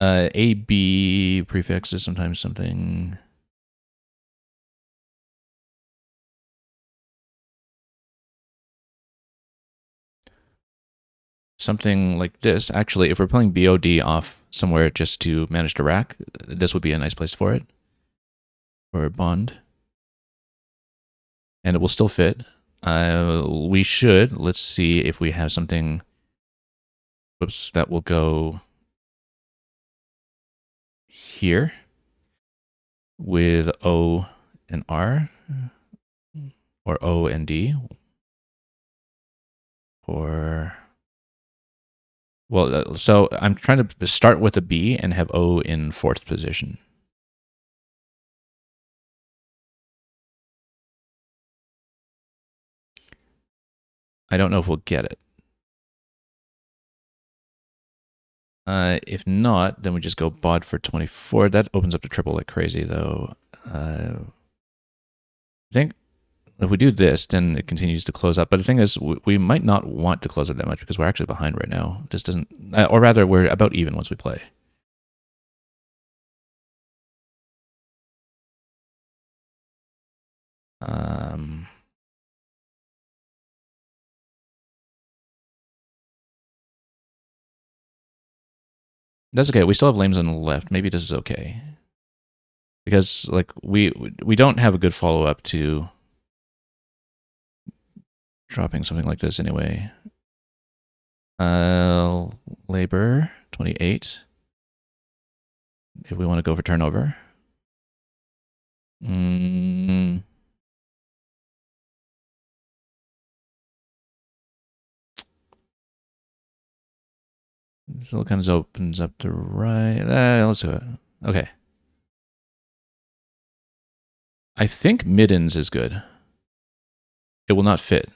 AB prefix is sometimes something. Something like this. Actually, if we're playing BOD off somewhere just to manage the rack, this would be a nice place for it. Or bond. And it will still fit. We should. Let's see if we have something. Whoops, that will go here with O and R, or O and D, or well, so I'm trying to start with a B and have O in 4th position. I don't know if we'll get it. If not, then we just go bod for 24. That opens up the triple like crazy, though. I think if we do this, then it continues to close up. But the thing is, we might not want to close up that much because we're actually behind right now. This doesn't, or rather, we're about even once we play. That's okay. We still have lames on the left. Maybe this is okay. Because like we don't have a good follow-up to dropping something like this anyway. Labor 28. If we want to go for turnover. Still kind of opens up the right. Let's do it. Okay. I think middens is good. It will not fit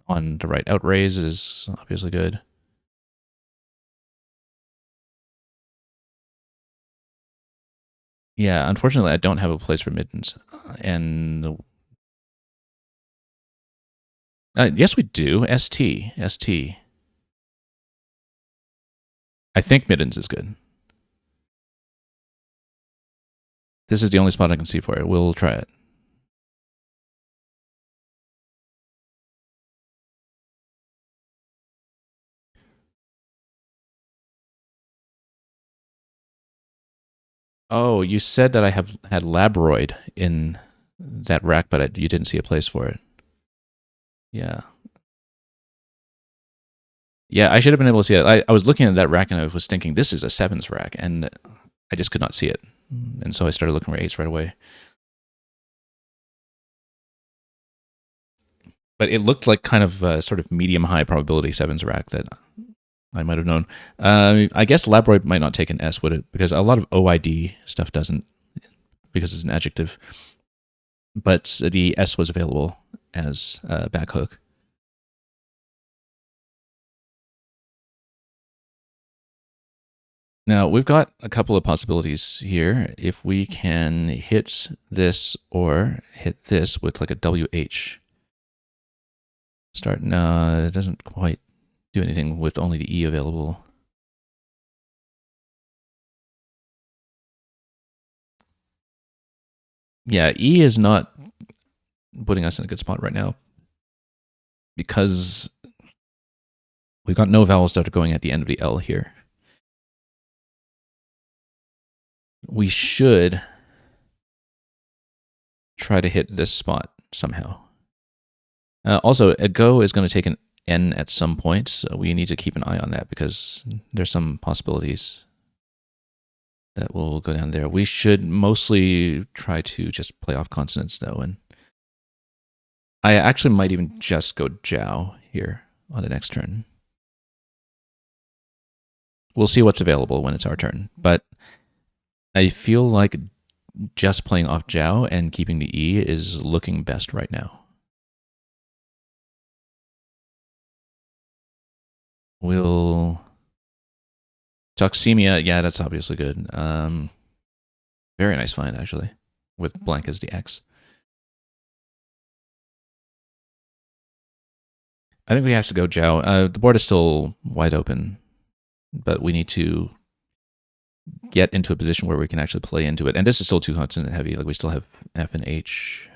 on the right. Outraise is obviously good. Yeah, unfortunately, I don't have a place for middens. And yes, we do. ST. I think middens is good. This is the only spot I can see for it. We'll try it. Oh, you said that I had labroid in that rack, but you didn't see a place for it. Yeah. Yeah, I should have been able to see it. I was looking at that rack and I was thinking, this is a 7s rack, and I just could not see it. And so I started looking for 8s right away. But it looked like kind of a sort of medium-high probability 7s rack that I might have known. I guess labroid might not take an S, would it? Because a lot of OID stuff doesn't, because it's an adjective. But the S was available as a back hook. Now, we've got a couple of possibilities here. If we can hit this or hit this with like a WH Start. No, it doesn't quite do anything with only the E available. Yeah, E is not putting us in a good spot right now because we've got no vowels that are going at the end of the L here. We should try to hit this spot somehow. Also, a go is going to take an N at some point, so we need to keep an eye on that because there's some possibilities that will go down there. We should mostly try to just play off consonants, though, and I actually might even just go Jiao here on the next turn. We'll see what's available when it's our turn, but I feel like just playing off Jiao and keeping the E is looking best right now. We'll Toxemia, yeah, that's obviously good. Very nice find, actually, with blank as the X. I think we have to go Jiao. The board is still wide open, but we need to get into a position where we can actually play into it. And this is still too consonant heavy. Like we still have F and H,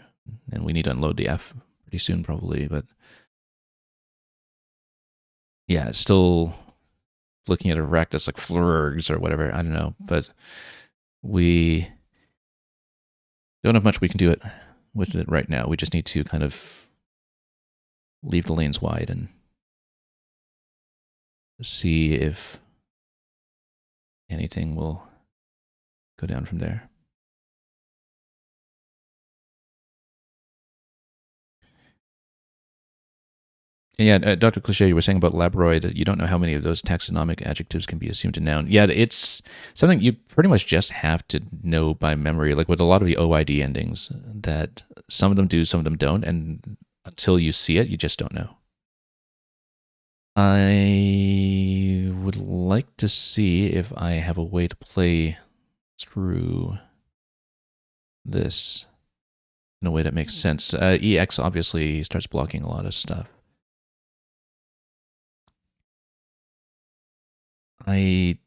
and we need to unload the F pretty soon, probably. But yeah, it's still looking at a rect that's like flurgs or whatever. I don't know, but we don't have much we can do it with it right now. We just need to kind of leave the lanes wide and see if anything will go down from there. And yeah, Dr. Cliche, you were saying about labroid, you don't know how many of those taxonomic adjectives can be assumed to noun. Yeah, it's something you pretty much just have to know by memory, like with a lot of the OID endings, that some of them do, some of them don't, and until you see it, you just don't know. I would like to see if I have a way to play through this in a way that makes sense. EX obviously starts blocking a lot of stuff. I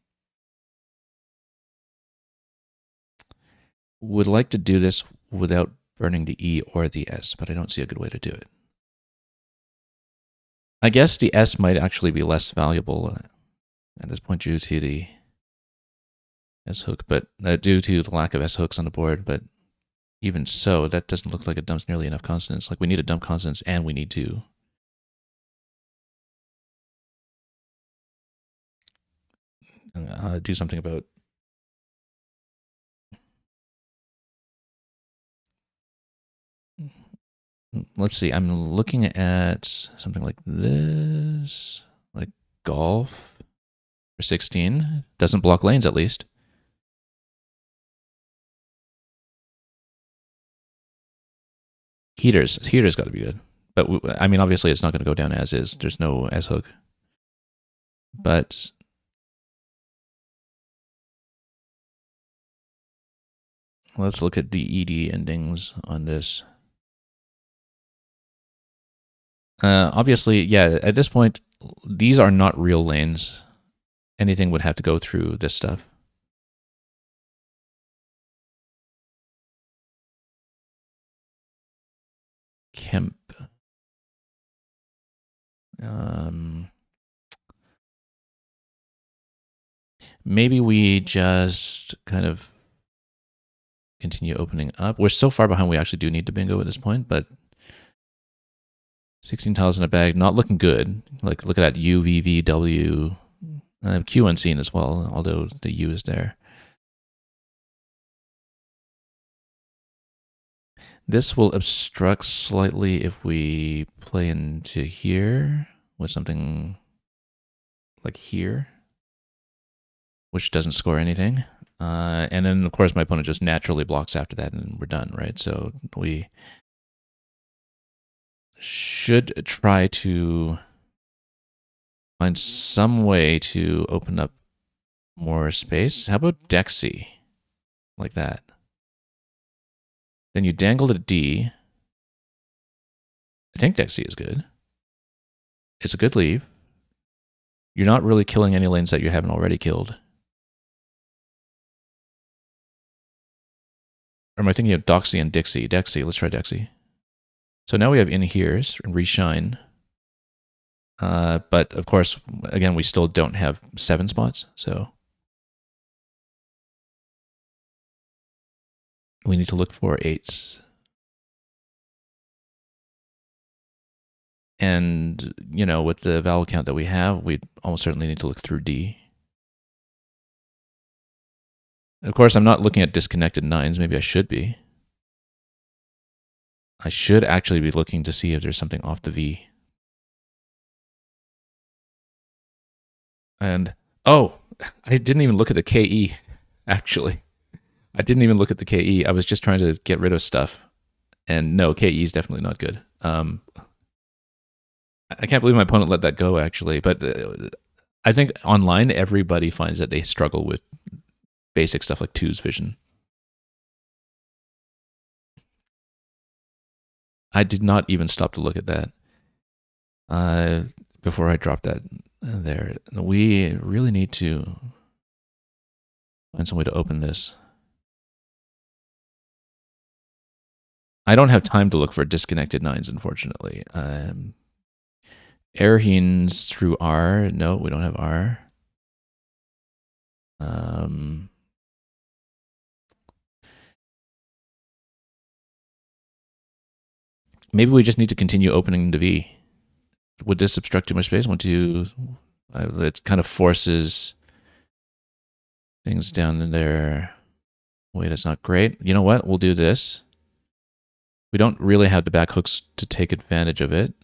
would like to do this without burning the E or the S, but I don't see a good way to do it. I guess the S might actually be less valuable at this point due to the S hook, but due to the lack of S hooks on the board. But even so, that doesn't look like it dumps nearly enough consonants. Like we need to dump consonants, and we need to do something about. Let's see. I'm looking at something like this, like golf for 16. Doesn't block lanes, at least. Heaters got to be good. But I mean, obviously, it's not going to go down as is. There's no S hook. But let's look at the ED endings on this. Obviously, yeah, at this point, these are not real lanes. Anything would have to go through this stuff. Kemp. Maybe we just kind of continue opening up. We're so far behind, we actually do need to bingo at this point, but 16 tiles in a bag, not looking good. Like, look at that U, V, V, W. Q unseen as well, although the U is there. This will obstruct slightly if we play into here with something like here, which doesn't score anything. And then, of course, my opponent just naturally blocks after that, and we're done, right? So we should try to find some way to open up more space. How about Dexy? Like that. Then you dangle a D. I think Dexy is good. It's a good leave. You're not really killing any lanes that you haven't already killed. Or am I thinking of Doxy and Dixie? Dexy, let's try Dexy. So now we have in here's and reshine. But of course, again, we still don't have 7 spots, so we need to look for 8s. And, you know, with the vowel count that we have, we almost certainly need to look through D. Of course, I'm not looking at disconnected 9s. Maybe I should be. I should actually be looking to see if there's something off the V. And, oh, I didn't even look at the KE, actually. I didn't even look at the KE. I was just trying to get rid of stuff. And no, KE is definitely not good. I can't believe my opponent let that go, actually. But I think online, everybody finds that they struggle with basic stuff like 2's vision. I did not even stop to look at that before I dropped that there. We really need to find some way to open this. I don't have time to look for disconnected 9s, unfortunately. Airheens through R. No, we don't have R. Maybe we just need to continue opening the V. Would this obstruct too much space? It kind of forces things down in there. Wait, that's not great. You know what? We'll do this. We don't really have the back hooks to take advantage of it.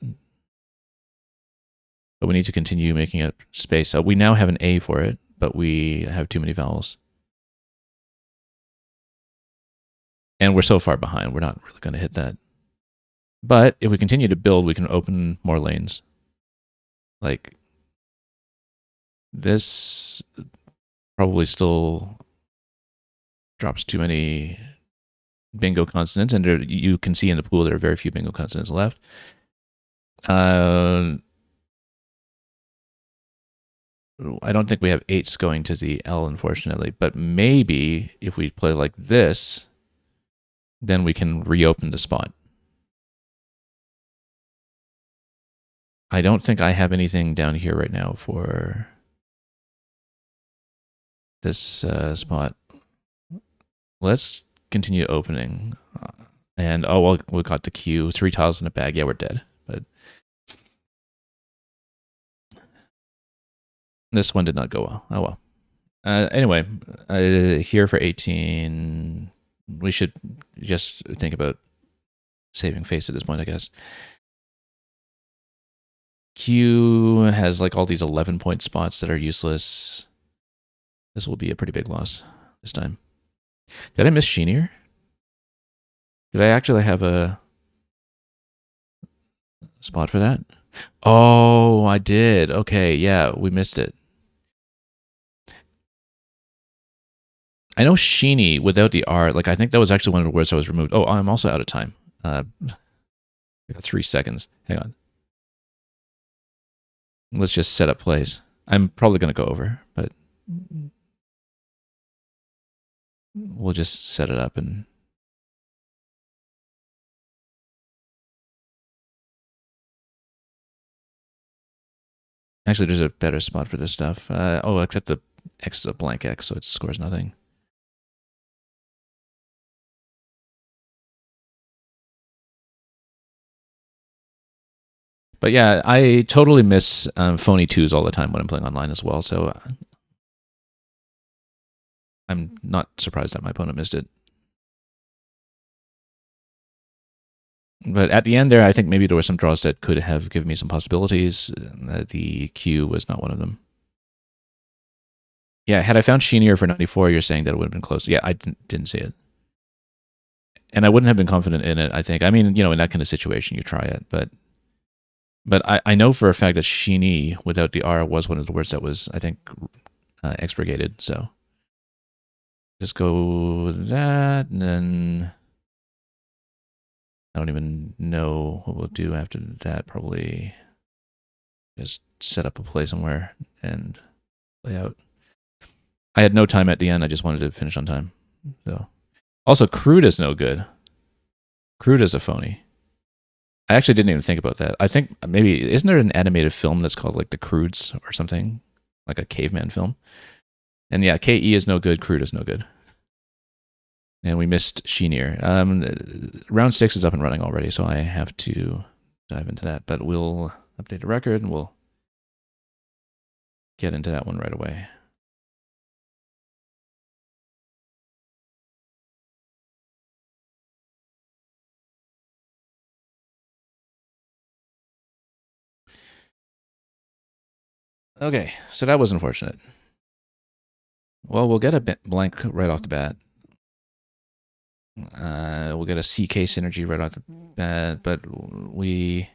But we need to continue making up space. We now have an A for it, but we have too many vowels. And we're so far behind, we're not really going to hit that. But if we continue to build, we can open more lanes. Like, this probably still drops too many bingo consonants, and you can see in the pool there are very few bingo consonants left. I don't think we have 8s going to the L, unfortunately, but maybe if we play like this, then we can reopen the spot. I don't think I have anything down here right now for this spot. Let's continue opening. And, oh, well, we got the Q. 3 tiles in a bag. Yeah, we're dead. But this one did not go well. Oh, well. Anyway, here for 18, we should just think about saving face at this point, I guess. Q has like all these 11-point spots that are useless. This will be a pretty big loss this time. Did I miss Sheenier? Did I actually have a spot for that? Oh, I did. Okay, yeah, we missed it. I know Sheeny without the R. Like, I think that was actually one of the words that was removed. Oh, I'm also out of time. I got 3 seconds. Hang on. Let's just set up plays. I'm probably going to go over, but we'll just set it up and... Actually, there's a better spot for this stuff. Oh, except the X is a blank X, so it scores nothing. But yeah, I totally miss phony 2s all the time when I'm playing online as well, so I'm not surprised that my opponent missed it. But at the end there, I think maybe there were some draws that could have given me some possibilities. The Q was not one of them. Yeah, had I found Sheenier for 94, you're saying that it would have been close. Yeah, I didn't see it. And I wouldn't have been confident in it, I think. I mean, you know, in that kind of situation, you try it. But I know for a fact that Sheeny without the R was one of the words that was, I think, expurgated. So just go with that, and then I don't even know what we'll do after that. Probably Just set up a play somewhere and play out. I had no time at the end. I just wanted to finish on time. So, also, crude is no good. Crude is a phony. I actually didn't even think about that. I think maybe, isn't there an animated film that's called like The Crudes or something? Like a caveman film? And yeah, KE is no good, crude is no good. And we missed Sheenir. Round 6 is up and running already, so I have to dive into that. But we'll update the record and we'll get into that one right away. Okay, so that was unfortunate. Well, we'll get a blank right off the bat. We'll get a CK synergy right off the bat, but we'll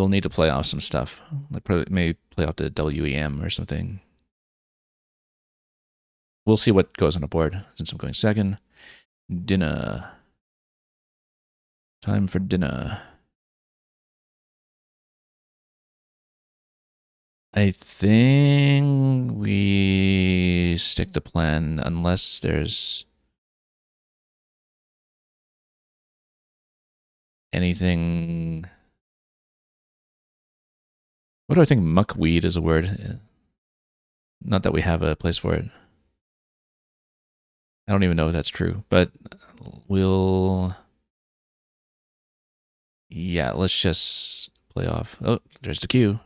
need to play off some stuff. Like probably maybe play off the WEM or something. We'll see what goes on the board since I'm going second. Dinner. Time for dinner. I think we stick to plan unless there's anything. What do I think? Muckweed is a word. Not that we have a place for it. I don't even know if that's true, but we'll. Yeah, let's just play off. Oh, there's the cue.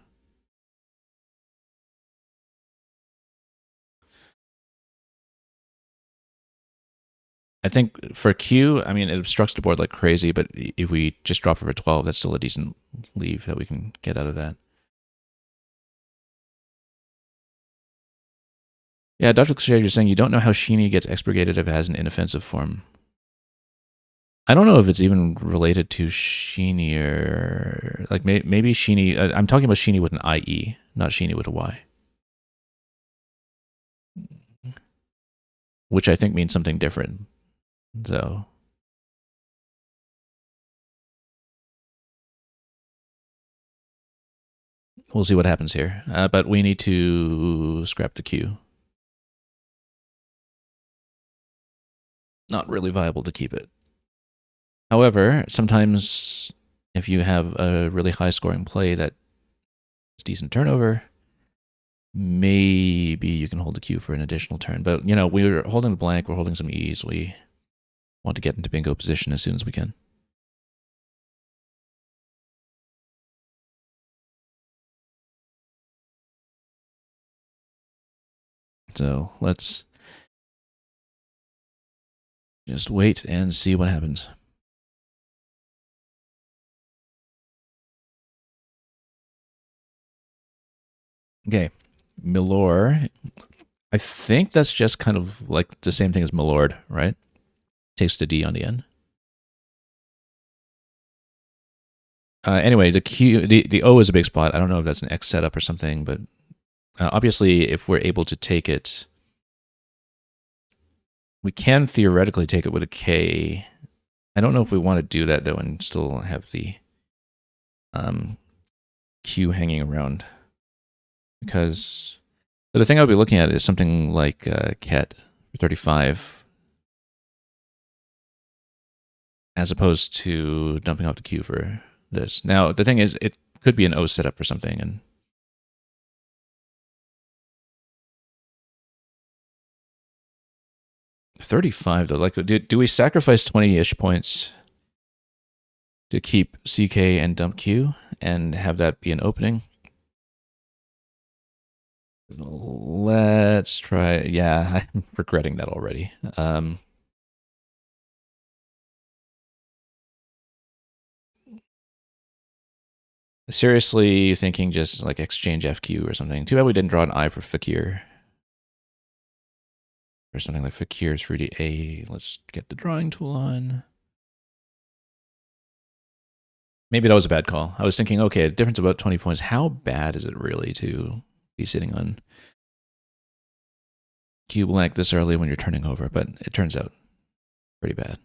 I think for Q, I mean, it obstructs the board like crazy, but if we just drop it for 12, that's still a decent leave that we can get out of that. Yeah, Dr. Cliche, you're saying you don't know how Sheeny gets expurgated if it has an inoffensive form. I don't know if it's even related to Sheeny or like maybe Sheeny. I'm talking about Sheeny with an IE, not Sheeny with a Y, which I think means something different. So we'll see what happens here. But we need to scrap the queue. Not really viable to keep it. However, sometimes if you have a really high scoring play that's decent turnover, maybe you can hold the queue for an additional turn. But, you know, we're holding the blank, we're holding some E's. We want to get into bingo position as soon as we can. So let's just wait and see what happens. Okay, Milor. I think that's just kind of like the same thing as Milord, right? Takes the D on the end. Anyway, the Q, the O is a big spot. I don't know if that's an X setup or something, but obviously, if we're able to take it, we can theoretically take it with a K. I don't know if we want to do that though and still have the Q hanging around, because the thing I'll be looking at is something like Ket for 35, as opposed to dumping off the Q for this. Now the thing is, it could be an O setup for something, and 35 though. Like, do we sacrifice 20-ish points to keep CK and dump Q and have that be an opening? Let's try. Yeah, I'm regretting that already. Seriously thinking just like exchange FQ or something. Too bad we didn't draw an I for Fakir. Or something like Fakir's fruity A. Let's get the drawing tool on. Maybe that was a bad call. I was thinking, okay, a difference of about 20 points. How bad is it really to be sitting on Q blank this early when you're turning over? But it turns out pretty bad.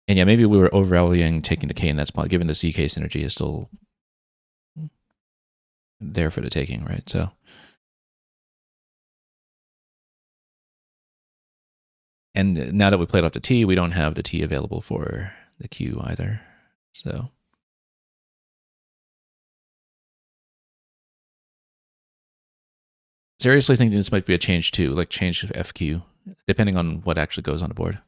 And yeah, maybe we were overvaluing taking the K in that spot, given the CK synergy is still there for the taking, right? So, and now that we played off the T, we don't have the T available for the Q either. So, seriously thinking this might be a change too, like change to FQ, depending on what actually goes on the board.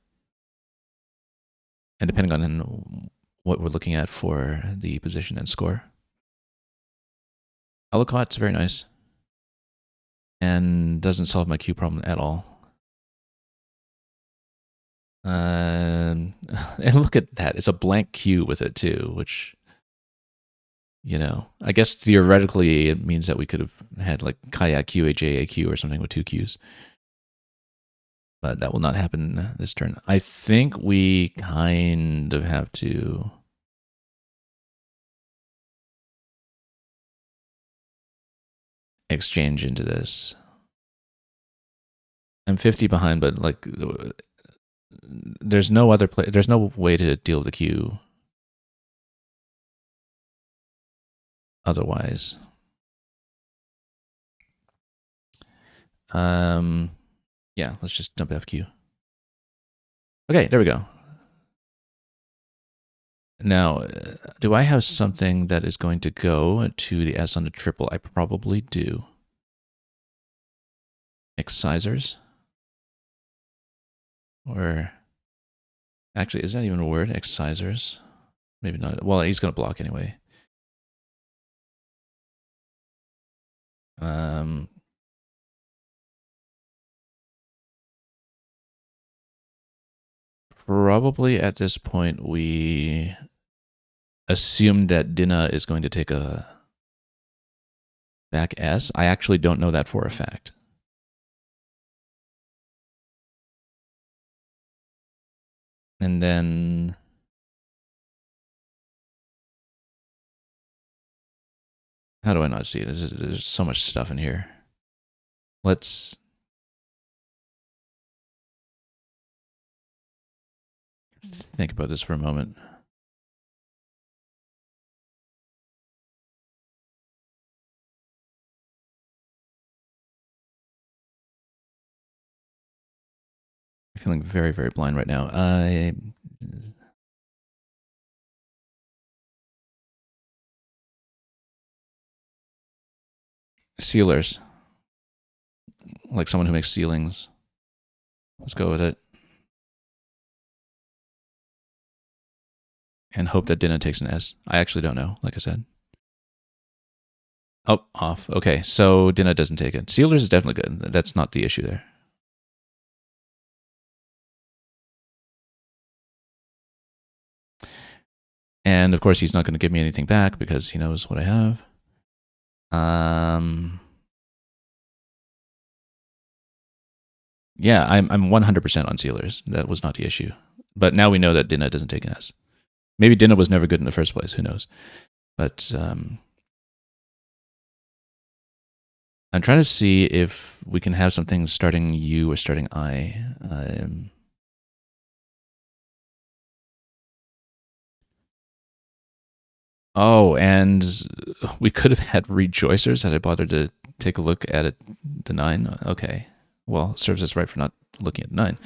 And depending on what we're looking at for the position and score. Ellicott's very nice. And doesn't solve my Q problem at all. And look at that. It's a blank Q with it too, which, you know, I guess theoretically it means that we could have had like Kayak Q, AJAQ or something with two Qs. But that will not happen this turn. I think we kind of have to exchange into this. I'm 50 behind, but like there's no other play. There's no way to deal with the Q otherwise. Yeah, let's just dump FQ. Okay, there we go. Now, do I have something that is going to go to the S on the triple? I probably do. Excisors? Or, actually, is that even a word? Excisors? Maybe not. Well, he's going to block anyway. Probably at this point, we assume that Dinah is going to take a back S. I actually don't know that for a fact. And then how do I not see it? There's so much stuff in here. Let's think about this for a moment. I'm feeling very, very blind right now. Sealers. Like someone who makes ceilings. Let's go with it. And hope that Dinah takes an S. I actually don't know, like I said. Oh, off. Okay, so Dinah doesn't take it. Sealers is definitely good. That's not the issue there. And of course, he's not going to give me anything back because he knows what I have. Yeah, I'm 100% on sealers. That was not the issue. But now we know that Dinah doesn't take an S. Maybe Dinah was never good in the first place. Who knows? But I'm trying to see if we can have something starting U or starting I. Oh, and we could have had rejoicers had I bothered to take a look at it, the 9. Okay. Well, serves us right for not looking at 9.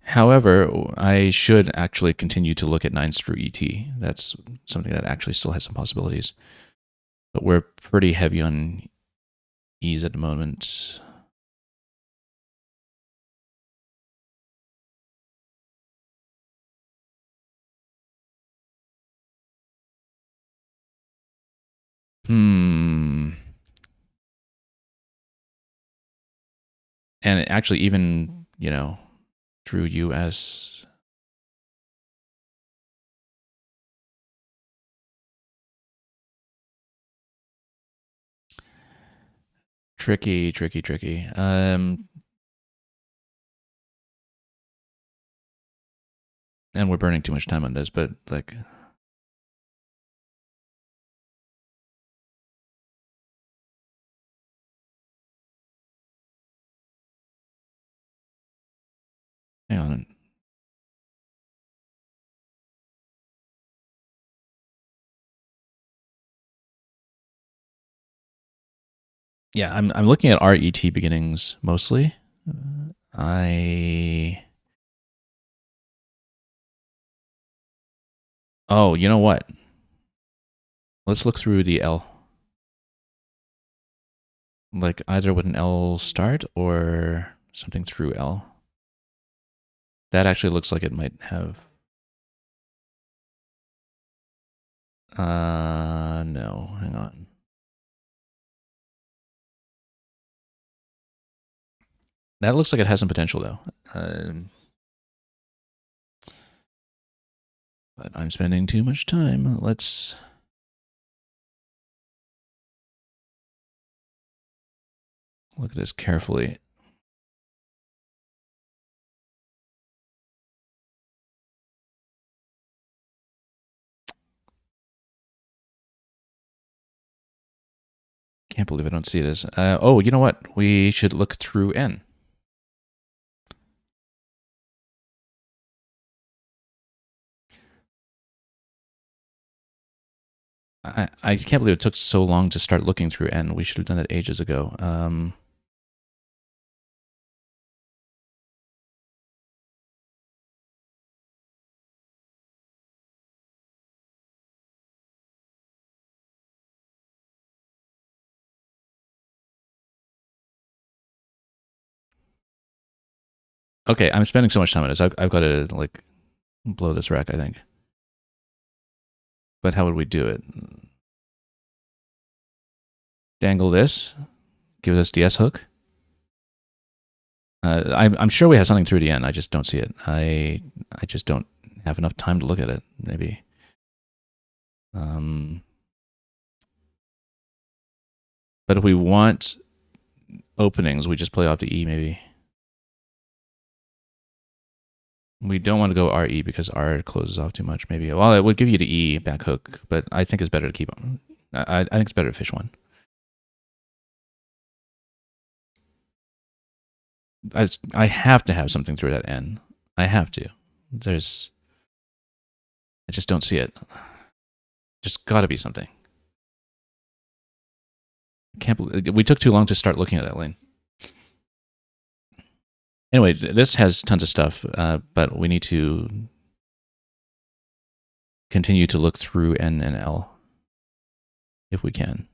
However, I should actually continue to look at 9s through ET. That's something that actually still has some possibilities. But we're pretty heavy on E's at the moment. And actually, even, you know, through US. Tricky, tricky, tricky. And we're burning too much time on this, but like, Hang on. Yeah, I'm looking at RET beginnings mostly. Oh, you know what? Let's look through the L. Like either with an L start or something through L. That actually looks like it might have. No, hang on. That looks like it has some potential though. But I'm spending too much time. Let's. Look at this carefully. Can't believe I don't see this. Oh, you know what? We should look through N. I can't believe it took so long to start looking through N. We should have done that ages ago. Okay, I'm spending so much time on this. I've got to like blow this rack, I think. But how would we do it? Dangle this. Give us the S hook. I'm sure we have something through the N. I just don't see it. I just don't have enough time to look at it. Maybe. But if we want openings, we just play off the E. Maybe. We don't want to go RE because R closes off too much. Maybe. Well, it would give you the E back hook, but I think it's better to keep them. I think it's better to fish one. I have to have something through that N. I have to. I just don't see it. There's got to be something. I can't believe we took too long to start looking at that lane. Anyway, this has tons of stuff, but we need to continue to look through N and L if we can.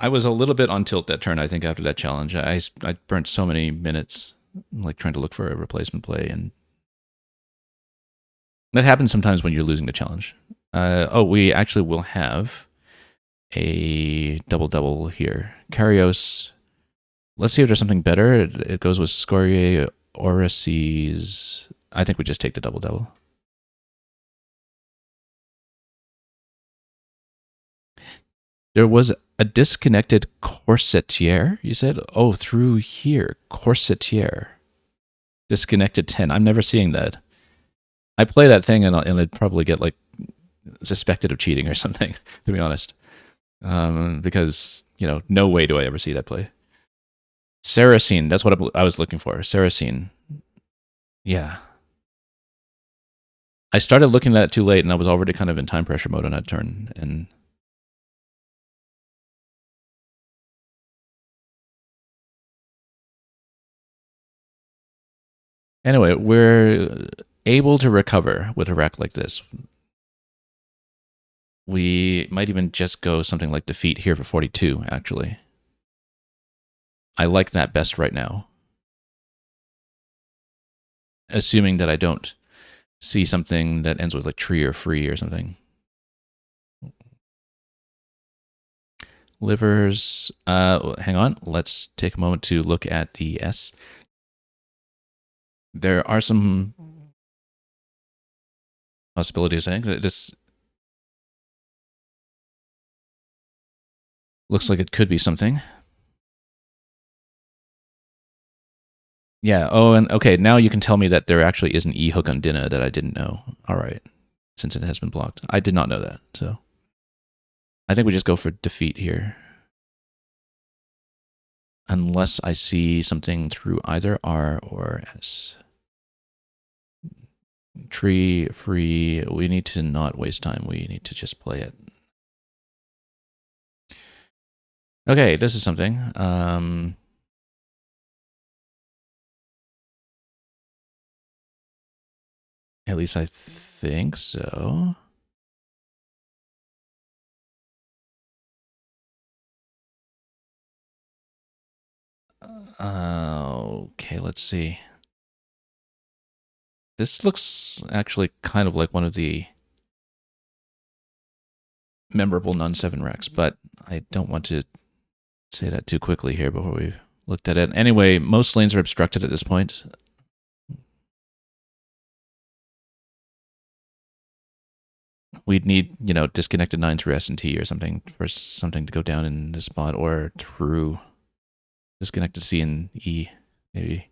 I was a little bit on tilt that turn, I think, after that challenge. I burnt so many minutes like trying to look for a replacement play, and that happens sometimes when you're losing the challenge. We actually will have a double-double here. Karios. Let's see if there's something better. It goes with Scoria Orices. I think we just take the double-double. There was a disconnected corsetier, you said? Oh, through here. Corsetier. Disconnected 10. I'm never seeing that. I play that thing and I'd probably get like suspected of cheating or something, to be honest. Because, no way do I ever see that play. Saracen, that's what I was looking for. Saracen. Yeah. I started looking at it too late and I was already kind of in time pressure mode on that turn. And anyway, we're able to recover with a rack like this. We might even just go something like defeat here for 42, actually. I like that best right now. Assuming that I don't see something that ends with like tree or free or something. Livers. Hang on. Let's take a moment to look at the S. There are some possibilities, I think. This looks like it could be something. Yeah. Oh, and okay. Now you can tell me that there actually is an E hook on Dinah that I didn't know. All right. Since it has been blocked. I did not know that. So I think we just go for defeat here. unless I see something through either R or S. Tree free. We need to not waste time. We need to just play it. Okay, this is something. At least I think so. Okay, let's see. This looks actually kind of like one of the memorable non-7 Rex, but I don't want to say that too quickly here before we've looked at it. Anyway, most lanes are obstructed at this point. We'd need, disconnected 9 through S and T or something for something to go down in this spot, or through disconnected C and E, maybe.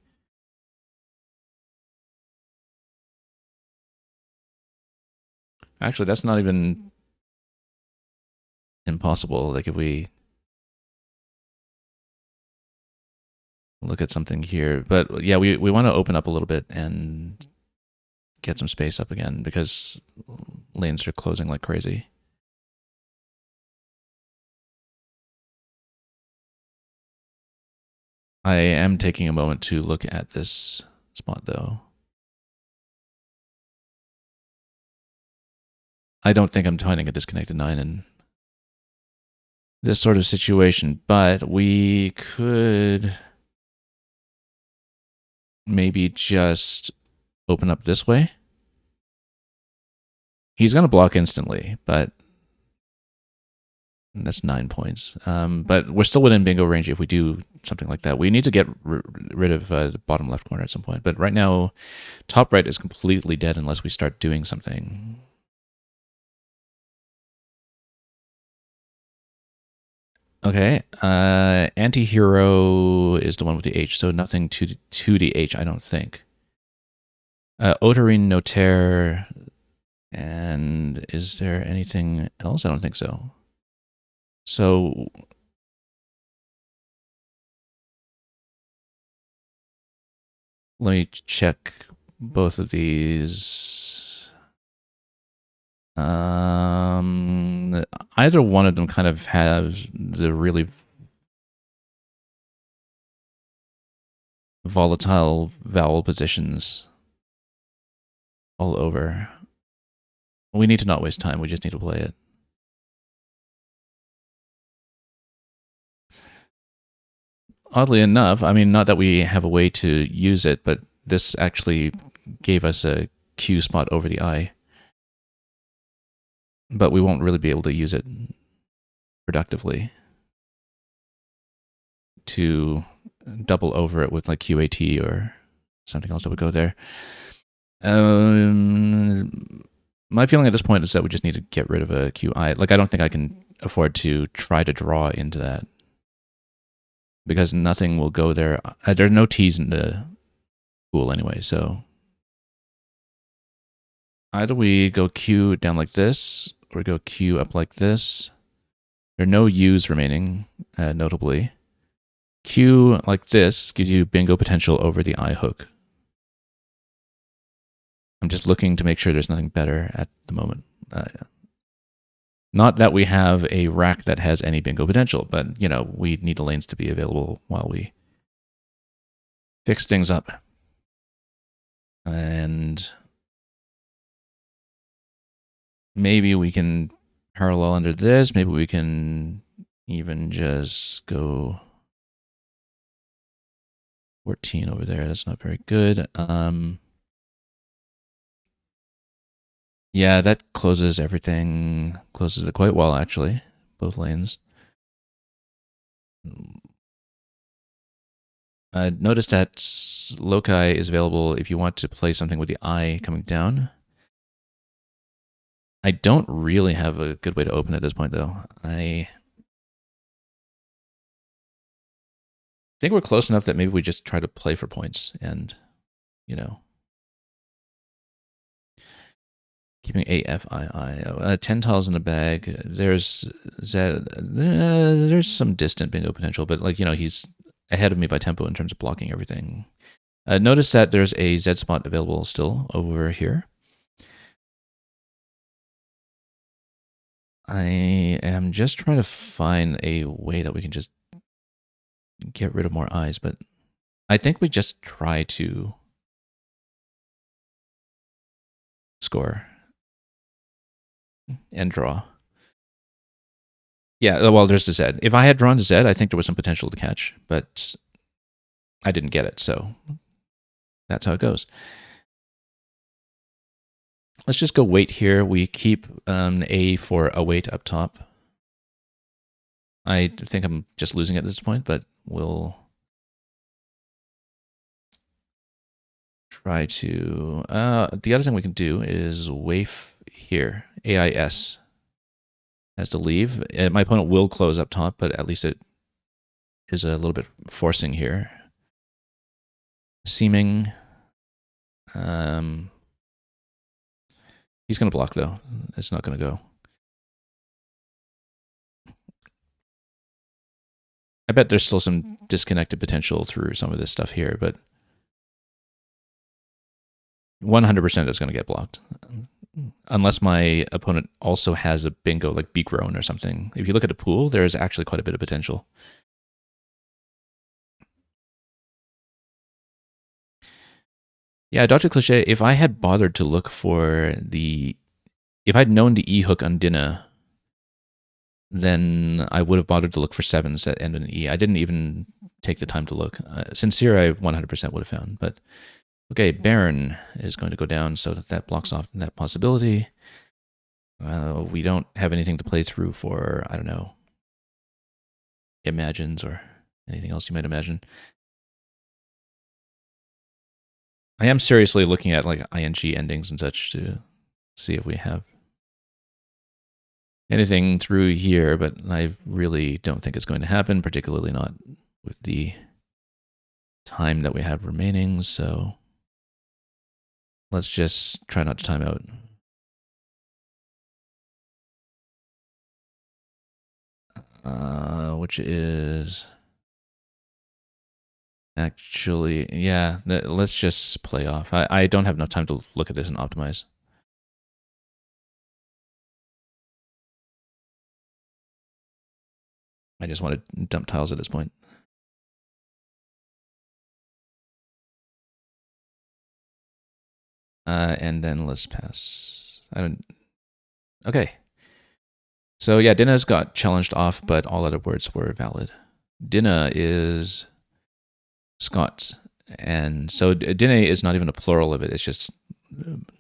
Actually, that's not even impossible. Like if we look at something here, but yeah, we want to open up a little bit and get some space up again because lanes are closing like crazy. I am taking a moment to look at this spot though. I don't think I'm finding a disconnected 9 in this sort of situation, but we could maybe just open up this way. He's going to block instantly, but that's 9 points. But we're still within bingo range if we do something like that. We need to get rid of the bottom left corner at some point. But right now, top right is completely dead unless we start doing something. Okay, anti-hero is the one with the H, so nothing to the H, I don't think. Otarine Notaire, and is there anything else? I don't think so. So let me check both of these. Either one of them kind of has the really volatile vowel positions all over. We need to not waste time. We just need to play it. Oddly enough, I mean, not that we have a way to use it, but this actually gave us a Q spot over the I. But we won't really be able to use it productively to double over it with like QAT or something else that would go there. My feeling at this point is that we just need to get rid of a QI. Like, I don't think I can afford to try to draw into that because nothing will go there. There are no T's in the pool anyway, so either we go Q down like this or go Q up like this. There are no U's remaining, notably. Q like this gives you bingo potential over the I hook. I'm just looking to make sure there's nothing better at the moment. Not that we have a rack that has any bingo potential, but, we need the lanes to be available while we fix things up. And maybe we can parallel under this. Maybe we can even just go 14 over there. That's not very good. Yeah, that closes everything. Closes it quite well, actually. Both lanes. Notice that loci is available if you want to play something with the I coming down. I don't really have a good way to open at this point, though. I think we're close enough that maybe we just try to play for points and, keeping AFII. 10 tiles in the bag. There's some distant bingo potential, but he's ahead of me by tempo in terms of blocking everything. Notice that there's a Z spot available still over here. I am just trying to find a way that we can just get rid of more eyes, but I think we just try to score and draw. Yeah, well, there's the Z. If I had drawn the Z, I think there was some potential to catch, but I didn't get it, so that's how it goes. Let's just go weight here. We keep A for a weight up top. I think I'm just losing at this point, but we'll try to... the other thing we can do is waif here, AIS, as to leave. My opponent will close up top, but at least it is a little bit forcing here. Seeming... he's going to block, though. It's not going to go. I bet there's still some disconnected potential through some of this stuff here, but 100% it's going to get blocked. Unless my opponent also has a bingo like Beak Roan or something. If you look at the pool, there is actually quite a bit of potential. Yeah, Dr. Cliche, if I had bothered to look for the... If I'd known the E hook on Dinah, then I would have bothered to look for sevens that end in an E. I didn't even take the time to look. Sincere, I 100% would have found. But okay, Baron is going to go down so that blocks off that possibility. We don't have anything to play through for, I don't know, imagines or anything else you might imagine. I am seriously looking at like ing endings and such to see if we have anything through here, but I really don't think it's going to happen, particularly not with the time that we have remaining, so let's just try not to time out. Which is actually, yeah, let's just play off. I don't have enough time to look at this and optimize. I just want to dump tiles at this point. And then let's pass. Okay. So yeah, Dinah's got challenged off, but all other words were valid. Dinah is Scots. And so Dinah is not even a plural of it. It's just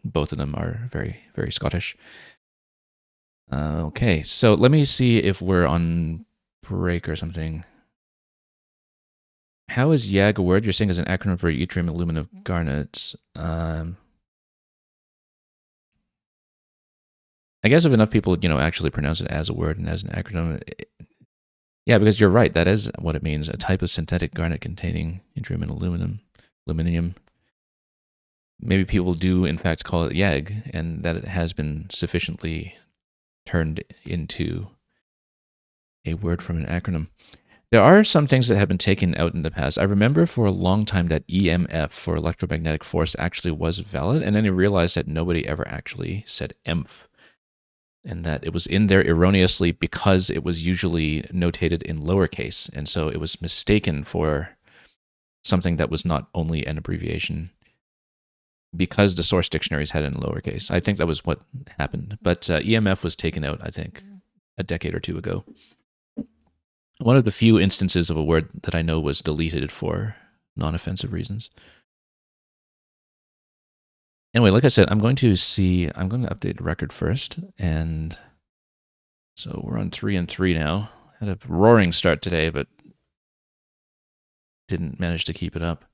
both of them are very, very Scottish. Okay, so let me see if we're on break or something. How is YAG a word? You're saying is an acronym for yttrium aluminum garnets. I guess if enough people, actually pronounce it as a word and as an acronym, yeah, because you're right. That is what it means. A type of synthetic garnet containing yttrium and aluminium. Maybe people do, in fact, call it YAG, and that it has been sufficiently turned into a word from an acronym. There are some things that have been taken out in the past. I remember for a long time that EMF, for electromagnetic force, actually was valid, and then I realized that nobody ever actually said EMF, and that it was in there erroneously because it was usually notated in lowercase, and so it was mistaken for something that was not only an abbreviation because the source dictionaries had it in lowercase. I think that was what happened. But EMF was taken out, I think, a decade or two ago. One of the few instances of a word that I know was deleted for non-offensive reasons. Anyway, like I said, I'm going to update the record first. And so we're on 3-3 now. Had a roaring start today, but didn't manage to keep it up.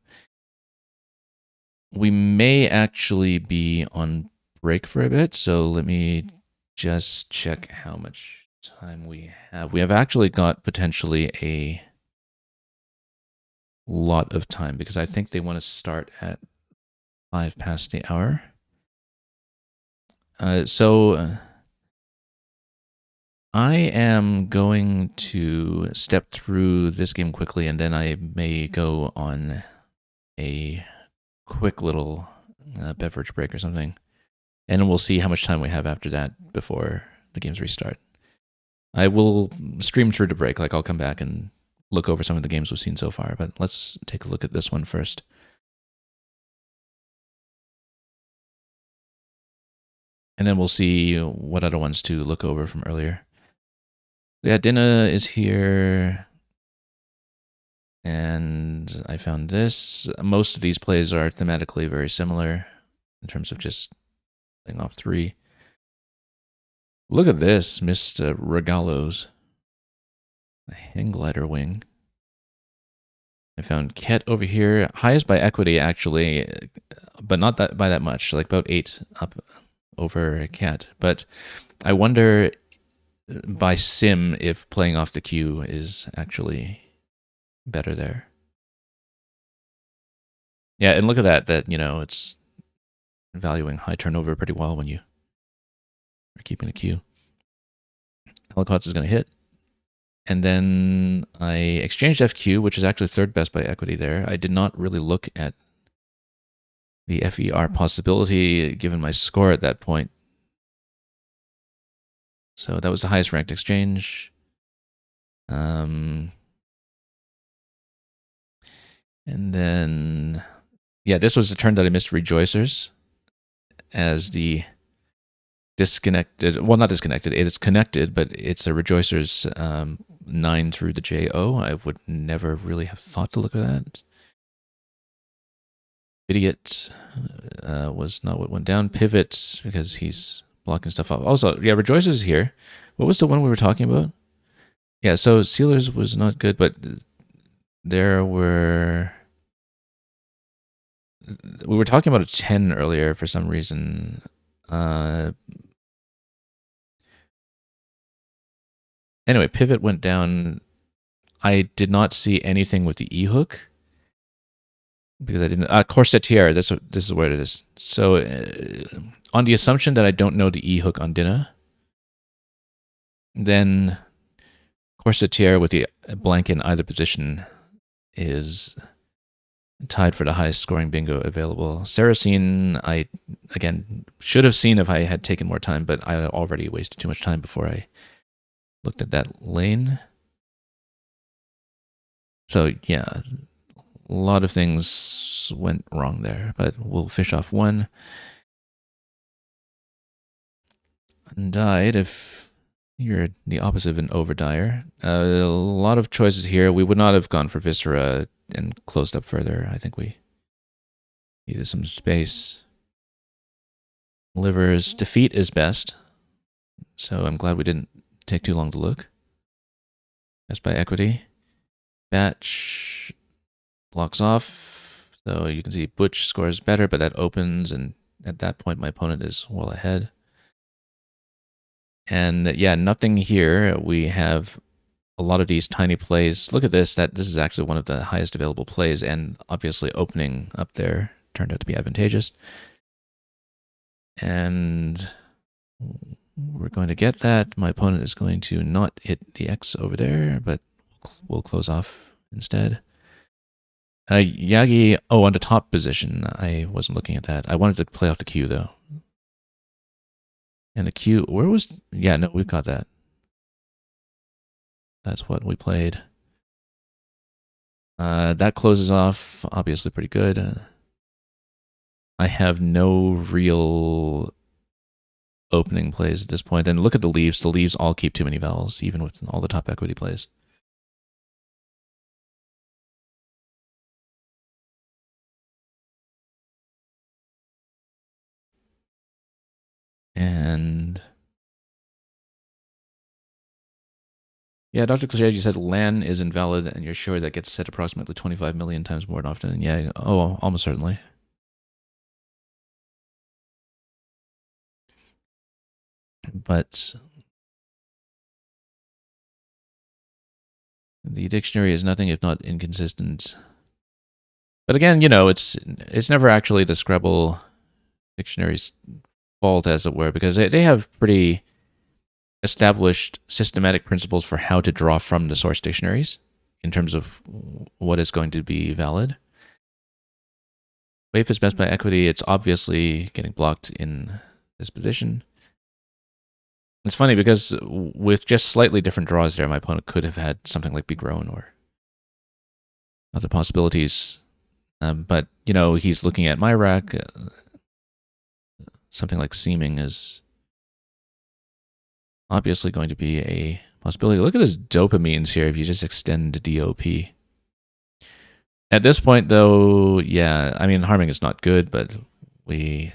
We may actually be on break for a bit, so let me just check how much time we have. We have actually got potentially a lot of time because I think they want to start at 5 past the hour. I am going to step through this game quickly, and then I may go on a quick little beverage break or something. And we'll see how much time we have after that before the games restart. I will stream through the break. Like, I'll come back and look over some of the games we've seen so far. But let's take a look at this one first. And then we'll see what other ones to look over from earlier. Yeah, Dinah is here. And I found this. Most of these plays are thematically very similar in terms of just playing off 3. Look at this, Mr. Regalos. A hang glider wing. I found Ket over here. Highest by equity, actually, but not that by that much, like about 8 up over Ket. But I wonder by sim if playing off the queue is actually better there. Yeah, and look at that, it's valuing high turnover pretty well when you are keeping a queue. Helicots is going to hit. And then I exchanged FQ, which is actually 3rd best by equity there. I did not really look at the FER possibility given my score at that point. So that was the highest ranked exchange. And then, yeah, this was the turn that I missed Rejoicers as the disconnected, well, not disconnected, it is connected, but it's a Rejoicers 9 through the JO. I would never really have thought to look at that. Idiot was not what went down. Pivot, because he's blocking stuff off. Also, yeah, Rejoicers is here. What was the one we were talking about? Yeah, so Sealers was not good, but there were... We were talking about a 10 earlier for some reason. Anyway, Pivot went down. I did not see anything with the E-hook. Because I didn't... Corsetier, this is where it is. So, on the assumption that I don't know the E-hook on Dinah, then Corsetier with the blank in either position is tied for the highest scoring bingo available. Saracen, I, again, should have seen if I had taken more time, but I already wasted too much time before I looked at that lane. So, yeah, a lot of things went wrong there, but we'll fish off 1. Undied, if you're the opposite of an overdyer. A lot of choices here. We would not have gone for Viscera and closed up further. I think we needed some space. Livers, defeat is best. So I'm glad we didn't take too long to look. Best by equity. Batch blocks off. So you can see Butch scores better, but that opens, and at that point my opponent is well ahead. And yeah, nothing here. We have a lot of these tiny plays. Look at this. This is actually one of the highest available plays, and obviously opening up there turned out to be advantageous. And we're going to get that. My opponent is going to not hit the X over there, but we'll close off instead. Yagi, on the top position. I wasn't looking at that. I wanted to play off the Q, though. And the Q, where was... Yeah, no, we've got that. That's what we played. That closes off, obviously pretty good. I have no real opening plays at this point. And look at the leaves. The leaves all keep too many vowels, even with all the top equity plays. And... yeah, Dr. Cliche, you said LAN is invalid, and you're sure that gets set approximately 25 million times more often. Yeah, almost certainly. But the dictionary is nothing if not inconsistent. But again, it's never actually the Scrabble dictionary's fault, as it were, because they have pretty established systematic principles for how to draw from the source dictionaries in terms of what is going to be valid. Waif is best by equity. It's obviously getting blocked in this position. It's funny because with just slightly different draws there, my opponent could have had something like Big Roan or other possibilities. But, he's looking at my rack. Something like Seeming is obviously going to be a possibility. Look at his dopamines here if you just extend the DOP. At this point, though, yeah, I mean, harming is not good, but we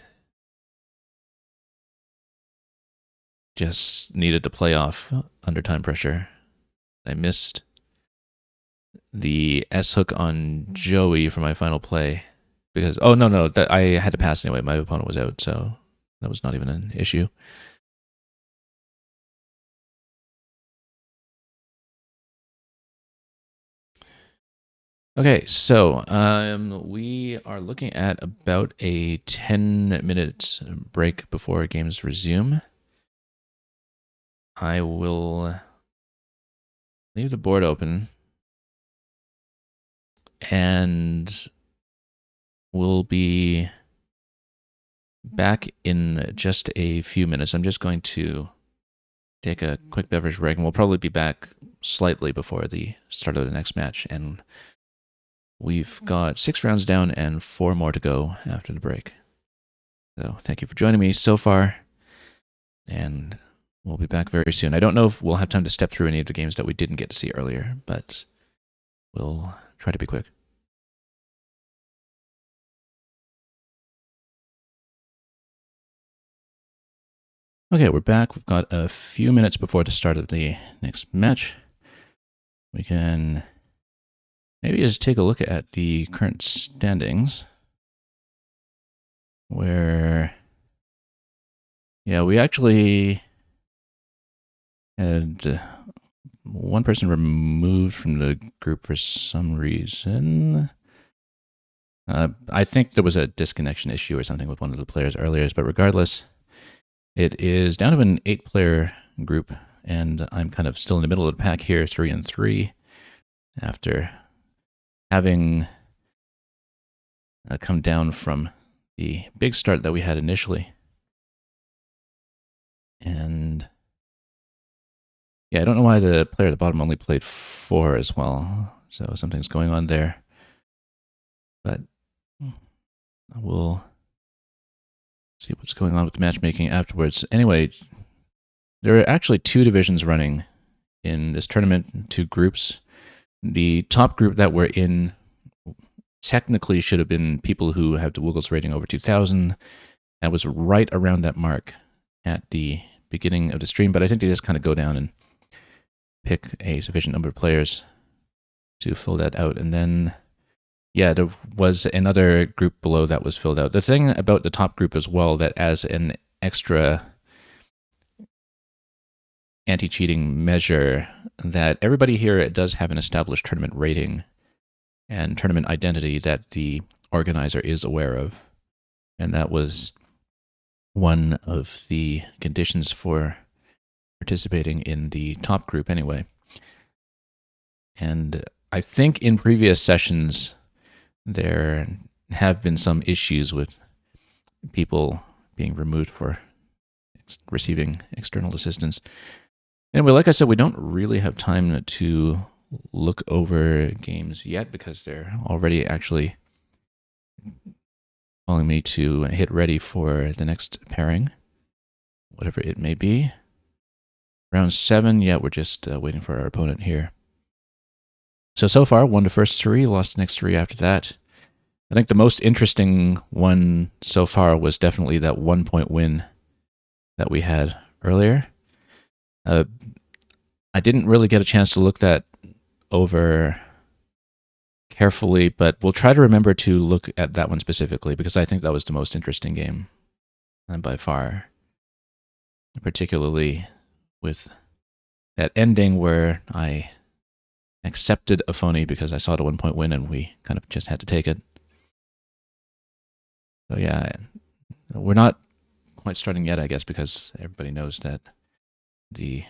just needed to play off under time pressure. I missed the S hook on Joey for my final play because, no, I had to pass anyway. My opponent was out, so that was not even an issue. Okay, so we are looking at about a 10-minute break before games resume. I will leave the board open and we'll be back in just a few minutes. I'm just going to take a quick beverage break, and we'll probably be back slightly before the start of the next match. And we've got 6 rounds down and 4 more to go after the break. So thank you for joining me so far, and we'll be back very soon. I don't know if we'll have time to step through any of the games that we didn't get to see earlier, but we'll try to be quick. Okay, we're back. We've got a few minutes before the start of the next match. We can maybe just take a look at the current standings, where, yeah, we actually had one person removed from the group for some reason. I think there was a disconnection issue or something with one of the players earlier, but regardless, it is down to an 8-player group, and I'm kind of still in the middle of the pack here, 3-3, after having come down from the big start that we had initially. And yeah, I don't know why the player at the bottom only played 4 as well, so something's going on there. But we'll see what's going on with the matchmaking afterwards. Anyway, there are actually 2 divisions running in this tournament, 2 groups. The top group that we're in technically should have been people who have the Wiggles rating over 2,000. That was right around that mark at the beginning of the stream, but I think they just kind of go down and pick a sufficient number of players to fill that out. And then, yeah, there was another group below that was filled out. The thing about the top group as well, that as an extra anti-cheating measure, that everybody here does have an established tournament rating and tournament identity that the organizer is aware of. And that was one of the conditions for participating in the top group anyway. And I think in previous sessions, there have been some issues with people being removed for receiving external assistance. Anyway, like I said, we don't really have time to look over games yet because they're already actually calling me to hit ready for the next pairing, whatever it may be. Round 7, yeah, we're just waiting for our opponent here. So far, won the first 3, lost the next 3 after that. I think the most interesting one so far was definitely that 1-point win that we had earlier. I didn't really get a chance to look that over carefully, but we'll try to remember to look at that one specifically because I think that was the most interesting game by far, particularly with that ending where I accepted a phony because I saw the 1-point win and we kind of just had to take it. So yeah, we're not quite starting yet, I guess, because everybody knows that The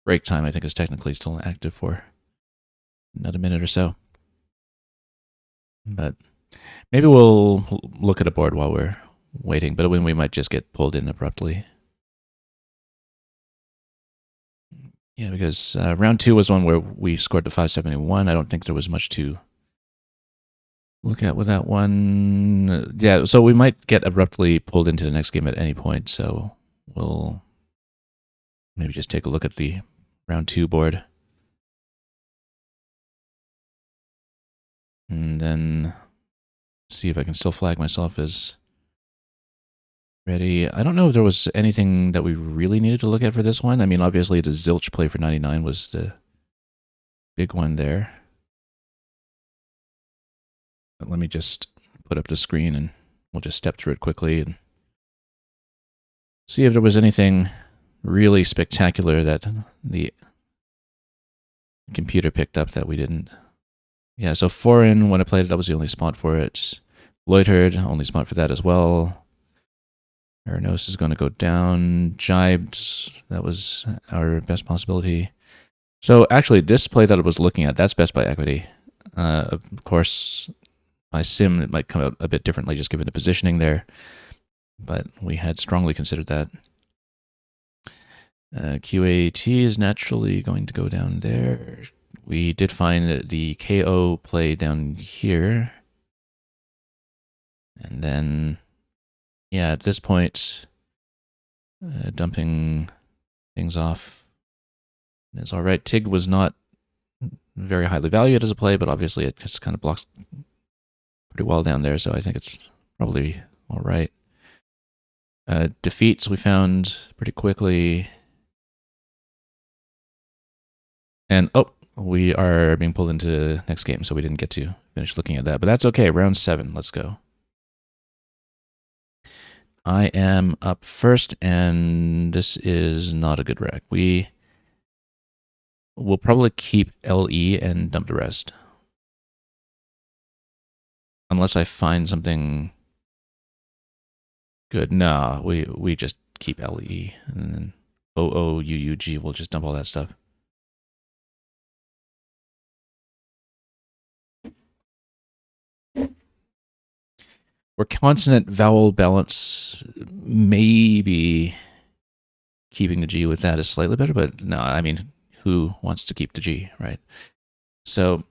break time, I think, is technically still active for another minute or so. But maybe we'll look at a board while we're waiting, but when we might just get pulled in abruptly. Yeah, because round 2 was one where we scored the 571. I don't think there was much to look at with that one. Yeah, so we might get abruptly pulled into the next game at any point, so we'll maybe just take a look at the round 2 board. And then see if I can still flag myself as ready. I don't know if there was anything that we really needed to look at for this one. I mean, obviously the zilch play for 99 was the big one there. But let me just put up the screen and we'll just step through it quickly and see if there was anything really spectacular that the computer picked up that we didn't. Yeah, so foreign, when I played it, that was the only spot for it. Loitered, only spot for that as well. Aranos is going to go down. Jibed, that was our best possibility. So actually, this play that I was looking at, that's best by equity. Of course, my sim, it might come out a bit differently just given the positioning there. But we had strongly considered that. QAT is naturally going to go down there. We did find the KO play down here. And then, yeah, at this point, dumping things off is all right. TIG was not very highly valued as a play, but obviously it just kind of blocks pretty well down there, so I think it's probably all right. Defeats we found pretty quickly. And, oh, we are being pulled into the next game, so we didn't get to finish looking at that. But that's okay. Round 7. Let's go. I am up first, and this is not a good rec. We will probably keep LE and dump the rest. Unless I find something good. No, we just keep LE. And then OOUUG, we'll just dump all that stuff. We're consonant vowel balance, maybe keeping the G with that is slightly better, but no, I mean, who wants to keep the G, right? So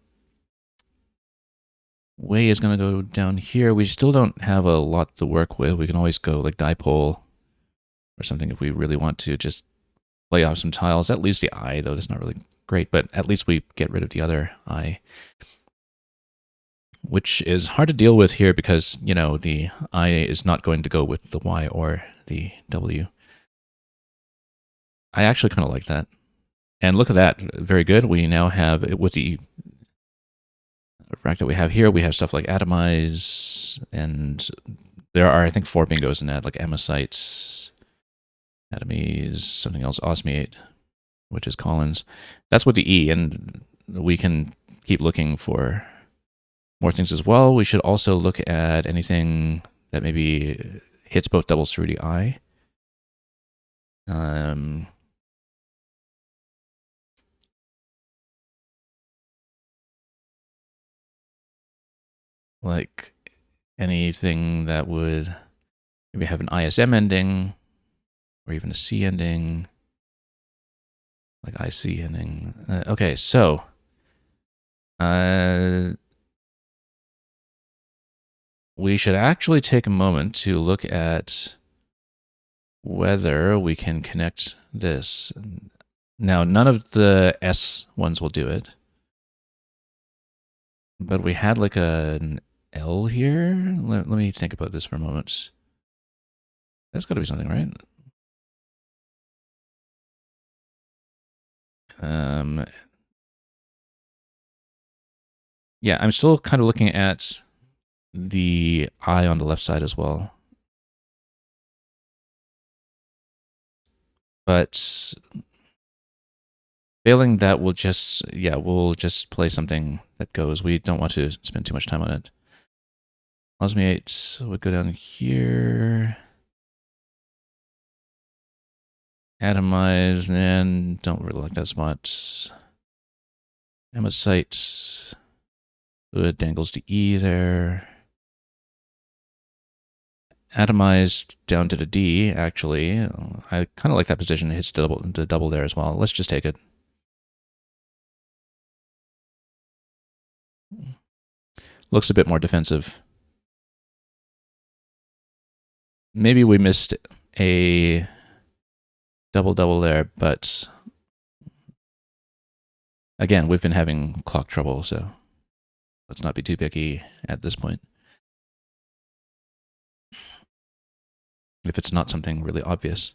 Wei is going to go down here. We still don't have a lot to work with. We can always go like dipole or something if we really want to just play off some tiles. That leaves the I, though. That's not really great, but at least we get rid of the other I, which is hard to deal with here because, you know, the I is not going to go with the Y or the W. I actually kind of like that. And look at that. Very good. We now have, with the rack that we have here, we have stuff like atomize, and there are, I think, 4 bingos in that, like amosites, atomies, something else, osmiate, which is Collins. That's with the E, and we can keep looking for more things as well. We should also look at anything that maybe hits both doubles through the I. Like anything that would maybe have an ISM ending, or even a C ending, like IC ending. Okay, so we should actually take a moment to look at whether we can connect this. Now, none of the S ones will do it, but we had like an L here. Let me think about this for a moment. That's got to be something, right? Yeah, I'm still kind of looking at the I on the left side as well. But failing that, we'll just play something that goes. We don't want to spend too much time on it. Osmiate would go down here. Atomize, and don't really like that spot. Amosite. Good, dangles to E there. Atomized down to the D, actually. I kind of like that position. It hits the double there as well. Let's just take it. Looks a bit more defensive. Maybe we missed a double there, but again, we've been having clock trouble, so let's not be too picky at this point. If it's not something really obvious.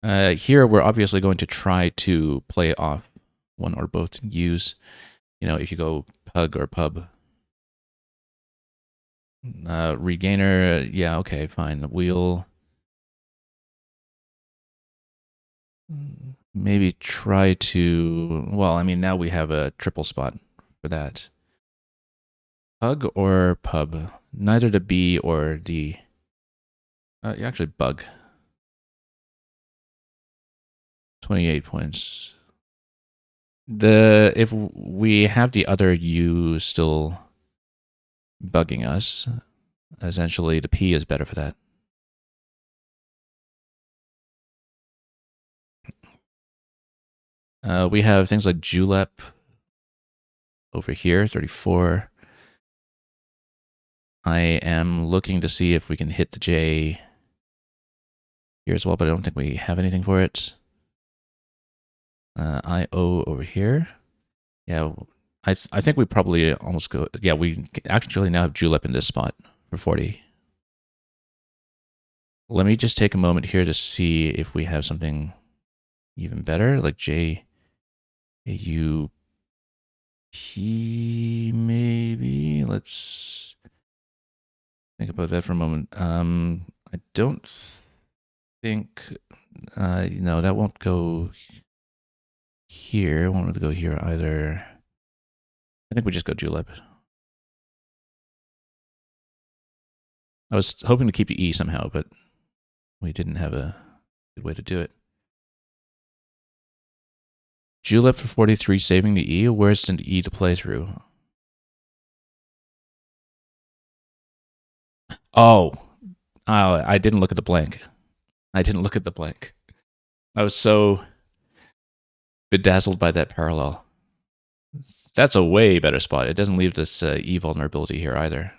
Here, we're obviously going to try to play off one or both U's. You know, if you go pug or pub. Regainer, yeah, okay, fine. We'll maybe try to, well, I mean, now we have a triple spot for that. Pug or pub? Neither the B or the, actually bug. 28 points. If we have the other U still bugging us, essentially the P is better for that. We have things like julep over here, 34. I am looking to see if we can hit the J here as well, but I don't think we have anything for it. IO over here. Yeah, I think we probably almost go. Yeah, we actually now have julep in this spot for 40. Let me just take a moment here to see if we have something even better, like J U P maybe. Let's think about that for a moment. I don't think. No, that won't go here. It won't go here either. I think we just go julep. I was hoping to keep the E somehow, but we didn't have a good way to do it. Julep for 43, saving the E. Where's an E to play through? Oh, I didn't look at the blank. I didn't look at the blank. I was so bedazzled by that parallel. That's a way better spot. It doesn't leave this E vulnerability here either.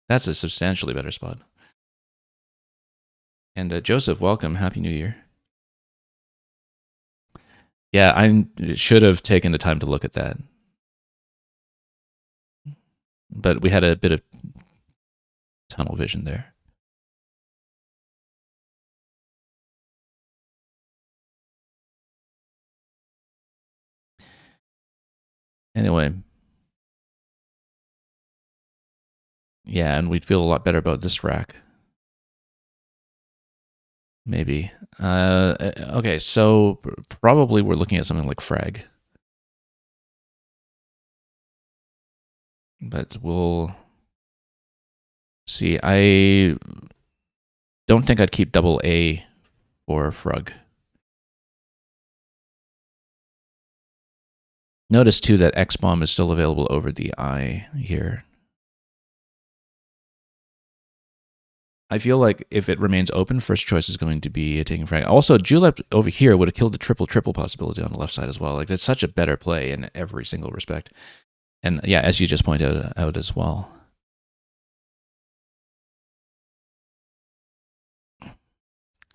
That's a substantially better spot. And Joseph, welcome. Happy New Year. Yeah, I should have taken the time to look at that. But we had a bit of tunnel vision there. Anyway. Yeah, and we'd feel a lot better about this rack. Maybe. Okay, so probably we're looking at something like frag. But we'll see. I don't think I'd keep double A for frug. Notice too that X bomb is still available over the I here. I feel like if it remains open, first choice is going to be taking frag. Also, julep over here would have killed the triple possibility on the left side as well. Like, that's such a better play in every single respect. And yeah, as you just pointed out as well.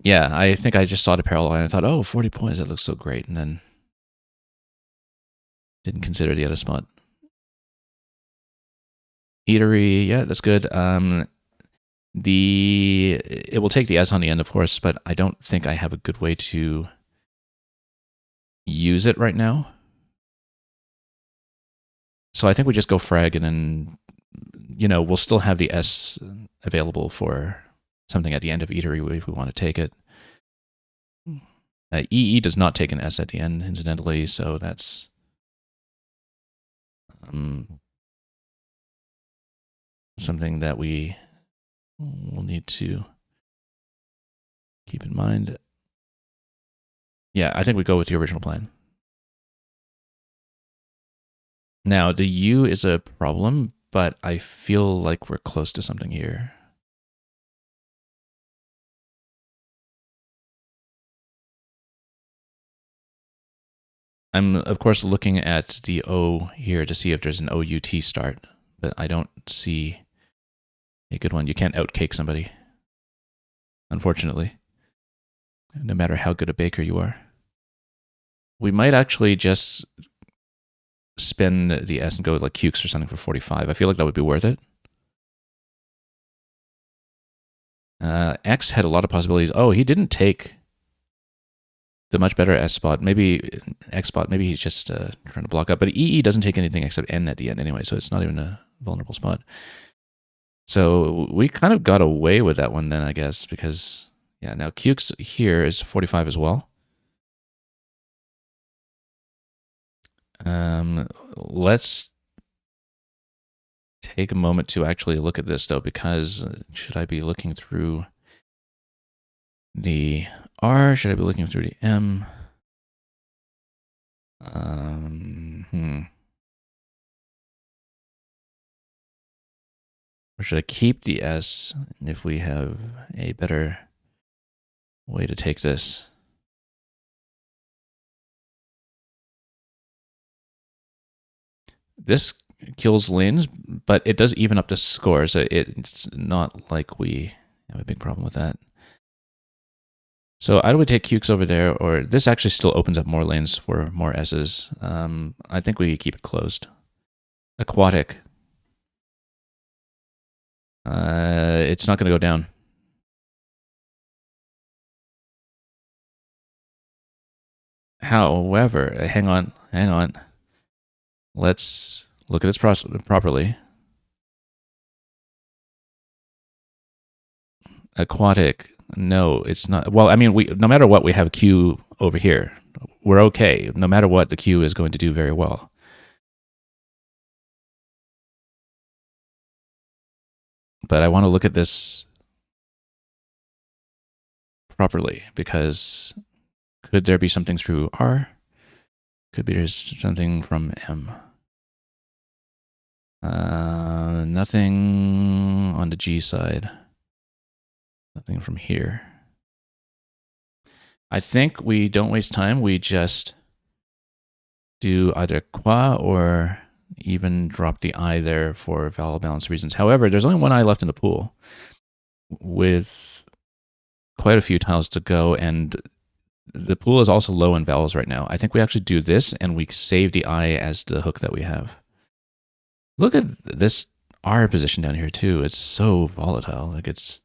Yeah, I think I just saw the parallel and I thought, oh, 40 points, that looks so great. And then didn't consider the other spot. Eatery, yeah, that's good. It will take the S on the end, of course, but I don't think I have a good way to use it right now. So I think we just go frag and then, we'll still have the S available for something at the end of Eatery if we want to take it. EE does not take an S at the end, incidentally, so that's something that we will need to keep in mind. Yeah, I think we go with the original plan. Now, the U is a problem, but I feel like we're close to something here. I'm, of course, looking at the O here to see if there's an OUT start, but I don't see a good one. You can't outcake somebody, unfortunately, no matter how good a baker you are. We might actually just spin the S and go like Cukes or something for 45. I feel like that would be worth it. X had a lot of possibilities. Oh, he didn't take the much better S spot. Maybe X spot. Maybe he's just trying to block up. But EE doesn't take anything except N at the end anyway, so it's not even a vulnerable spot. So we kind of got away with that one then, I guess, because yeah, now Cukes here is 45 as well. Let's take a moment to actually look at this though, because should I be looking through the R? Should I be looking through the M? Or should I keep the S if we have a better way to take this? This kills lanes, but it does even up the score, so it's not like we have a big problem with that. So either we take Cukes over there, or this actually still opens up more lanes for more S's. I think we keep it closed. Aquatic. It's not going to go down. However, hang on. Let's look at this properly. Aquatic. No, it's not. Well, I mean, no matter what, we have Q over here. We're okay. No matter what, the Q is going to do very well. But I want to look at this properly, because could there be something through R? Could be there's something from M. Nothing on the G side. Nothing from here. I think we don't waste time. We just do either qua or even drop the I there for vowel balance reasons. However, there's only one I left in the pool with quite a few tiles to go, and the pool is also low in vowels right now. I think we actually do this and we save the I as the hook that we have. Look at this R position down here too. It's so volatile. Like it's...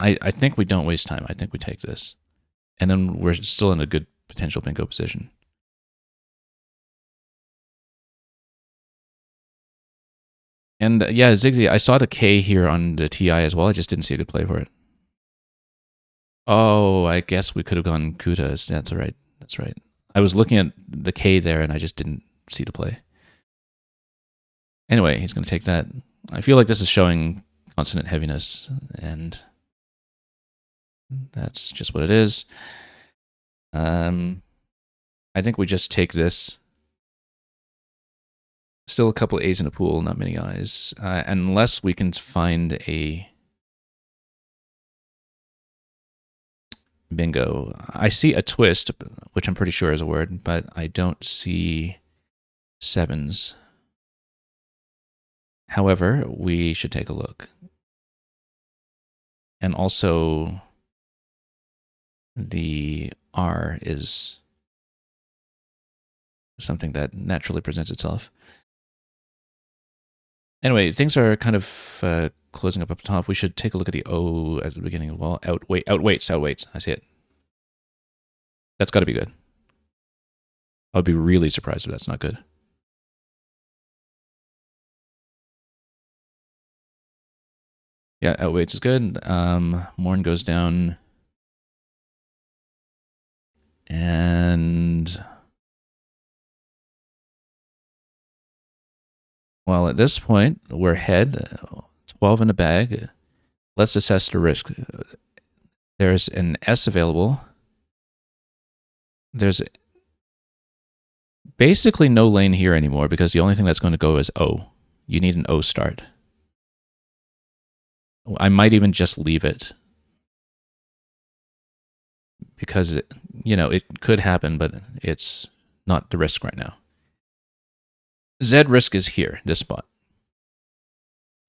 I think we don't waste time. I think we take this. And then we're still in a good potential bingo position. And yeah, Ziggy, I saw the K here on the TI as well. I just didn't see a good play for it. Oh, I guess we could have gone Kutas. That's right. That's right. I was looking at the K there and I just didn't see the play. Anyway, he's going to take that. I feel like this is showing consonant heaviness, and that's just what it is. I think we just take this. Still a couple of A's in the pool, not many I's. Unless we can find a bingo. I see a twist, which I'm pretty sure is a word, but I don't see sevens. However, we should take a look. And also, the R is something that naturally presents itself. Anyway, things are kind of closing up top. We should take a look at the O at the beginning as well. Outweights. I see it. That's got to be good. I would be really surprised if that's not good. Yeah, outweights is good. Morn goes down. And well, at this point, we're ahead, 12 in the bag. Let's assess the risk. There's an S available. There's basically no lane here anymore because the only thing that's going to go is O. You need an O start. I might even just leave it because, it could happen, but it's not the risk right now. Z risk is here, this spot.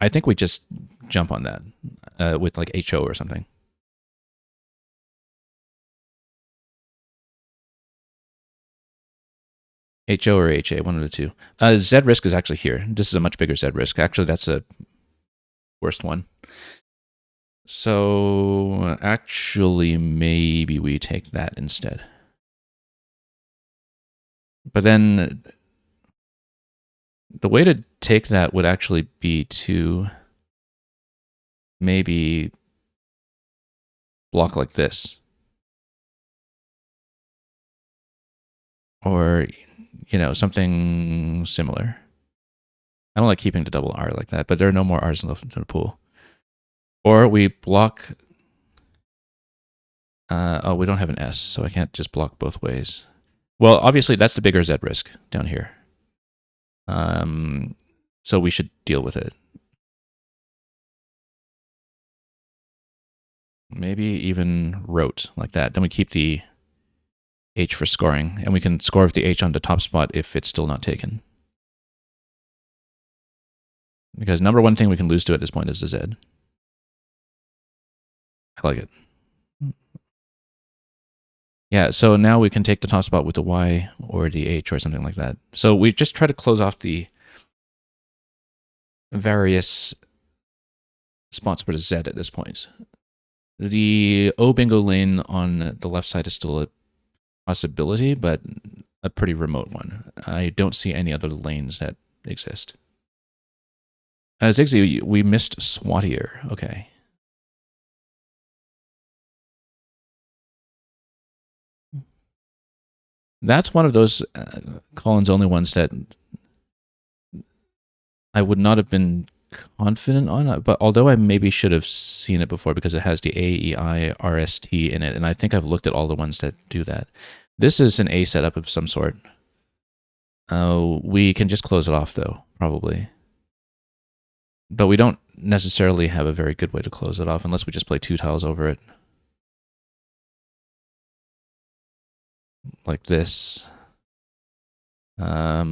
I think we just jump on that with like HO or something. HO or HA, one of the two. Z risk is actually here. This is a much bigger Z risk. Actually, that's a worst one. So actually, maybe we take that instead. But then the way to take that would actually be to maybe block like this. Or, something similar. I don't like keeping the double R like that, but there are no more R's in the pool. Or we block... we don't have an S, so I can't just block both ways. Well, obviously, that's the bigger Z risk down here. So we should deal with it. Maybe even rote like that. Then we keep the H for scoring, and we can score with the H on the top spot if it's still not taken. Because number one thing we can lose to at this point is the Z. I like it. Yeah, so now we can take the top spot with the Y or the H or something like that. So we just try to close off the various spots for the Z at this point. The O bingo lane on the left side is still a possibility, but a pretty remote one. I don't see any other lanes that exist. Zigzag, we missed Swatier. Okay. That's one of those Collins only ones that I would not have been confident on, but although I maybe should have seen it before because it has the A, E, I, R, S, T in it, and I think I've looked at all the ones that do that. This is an A setup of some sort. We can just close it off, though, probably. But we don't necessarily have a very good way to close it off unless we just play two tiles over it. Like this. Yeah,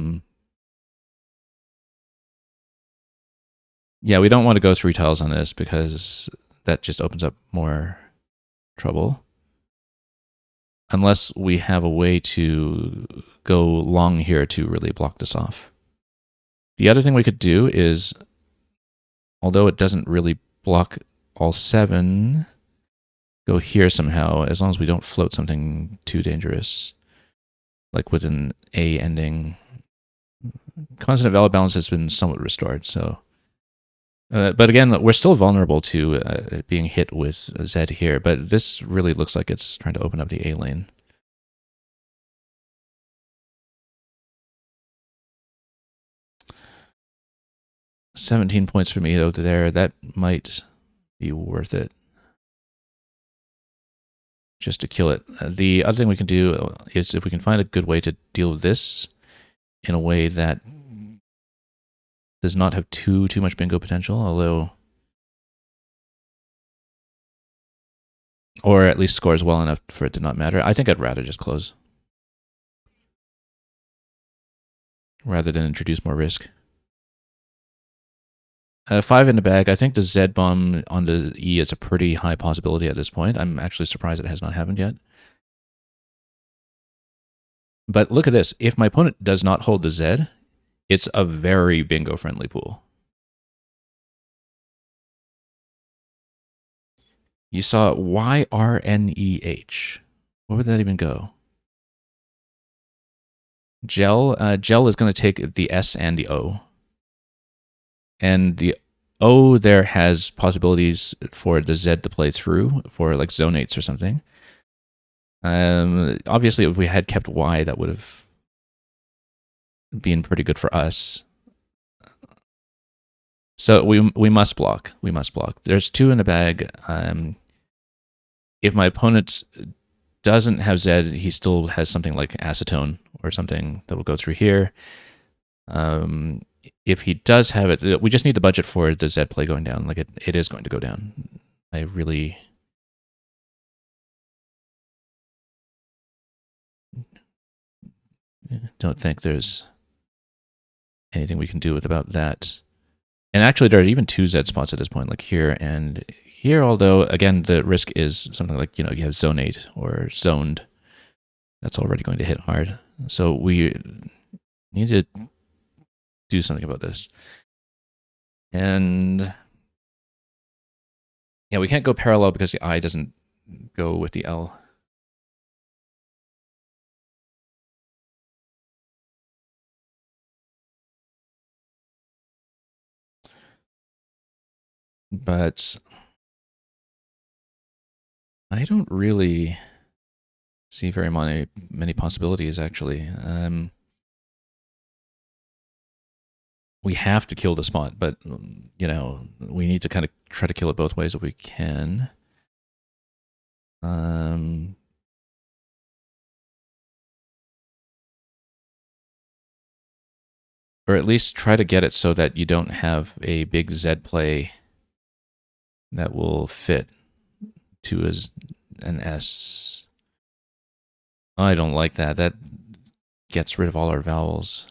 we don't want to go three tiles on this because that just opens up more trouble. Unless we have a way to go long here to really block this off. The other thing we could do is, although it doesn't really block all seven, go here somehow, as long as we don't float something too dangerous. Like with an A ending. Constant value balance has been somewhat restored, so... but again, we're still vulnerable to being hit with Z here, but this really looks like it's trying to open up the A lane. $17 points for me though there. That might be worth it. Just to kill it. The other thing we can do is if we can find a good way to deal with this in a way that does not have too much bingo potential, although... Or at least scores well enough for it to not matter. I think I'd rather just close. Rather than introduce more risk. 5 in the bag. I think the Z bomb on the E is a pretty high possibility at this point. I'm actually surprised it has not happened yet. But look at this. If my opponent does not hold the Z, it's a very bingo-friendly pool. You saw YRNEH. Where would that even go? Gel. Gel is going to take the S and the O. And the O there has possibilities for the Z to play through for like zonates or something. Obviously, if we had kept Y, that would have been pretty good for us. So we must block. We must block. There's 2 in the bag. if my opponent doesn't have Z, he still has something like acetone or something that will go through here. If he does have it, we just need the budget for the Z play going down. Like it is going to go down. I really don't think there's anything we can do about that. And actually, there are even two Z spots at this point, like here and here, although, again, the risk is something like, you have zonate or zoned. That's already going to hit hard. So we need to do something about this. And yeah, we can't go parallel because the I doesn't go with the L. But I don't really see very many possibilities, actually. We have to kill the spot, but, we need to kind of try to kill it both ways if we can. Or at least try to get it so that you don't have a big Z play that will fit to an S. I don't like that. That gets rid of all our vowels.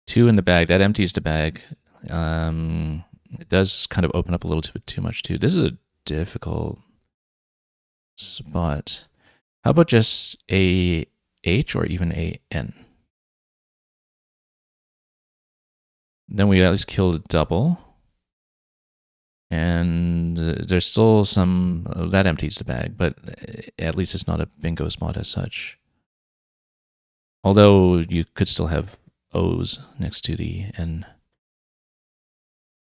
2 in the bag. That empties the bag. It does kind of open up a little bit too much, too. This is a difficult spot. How about just a H or even a N? Then we at least killed a double. And there's still some... that empties the bag, but at least it's not a bingo spot as such. Although you could still have O's next to the N.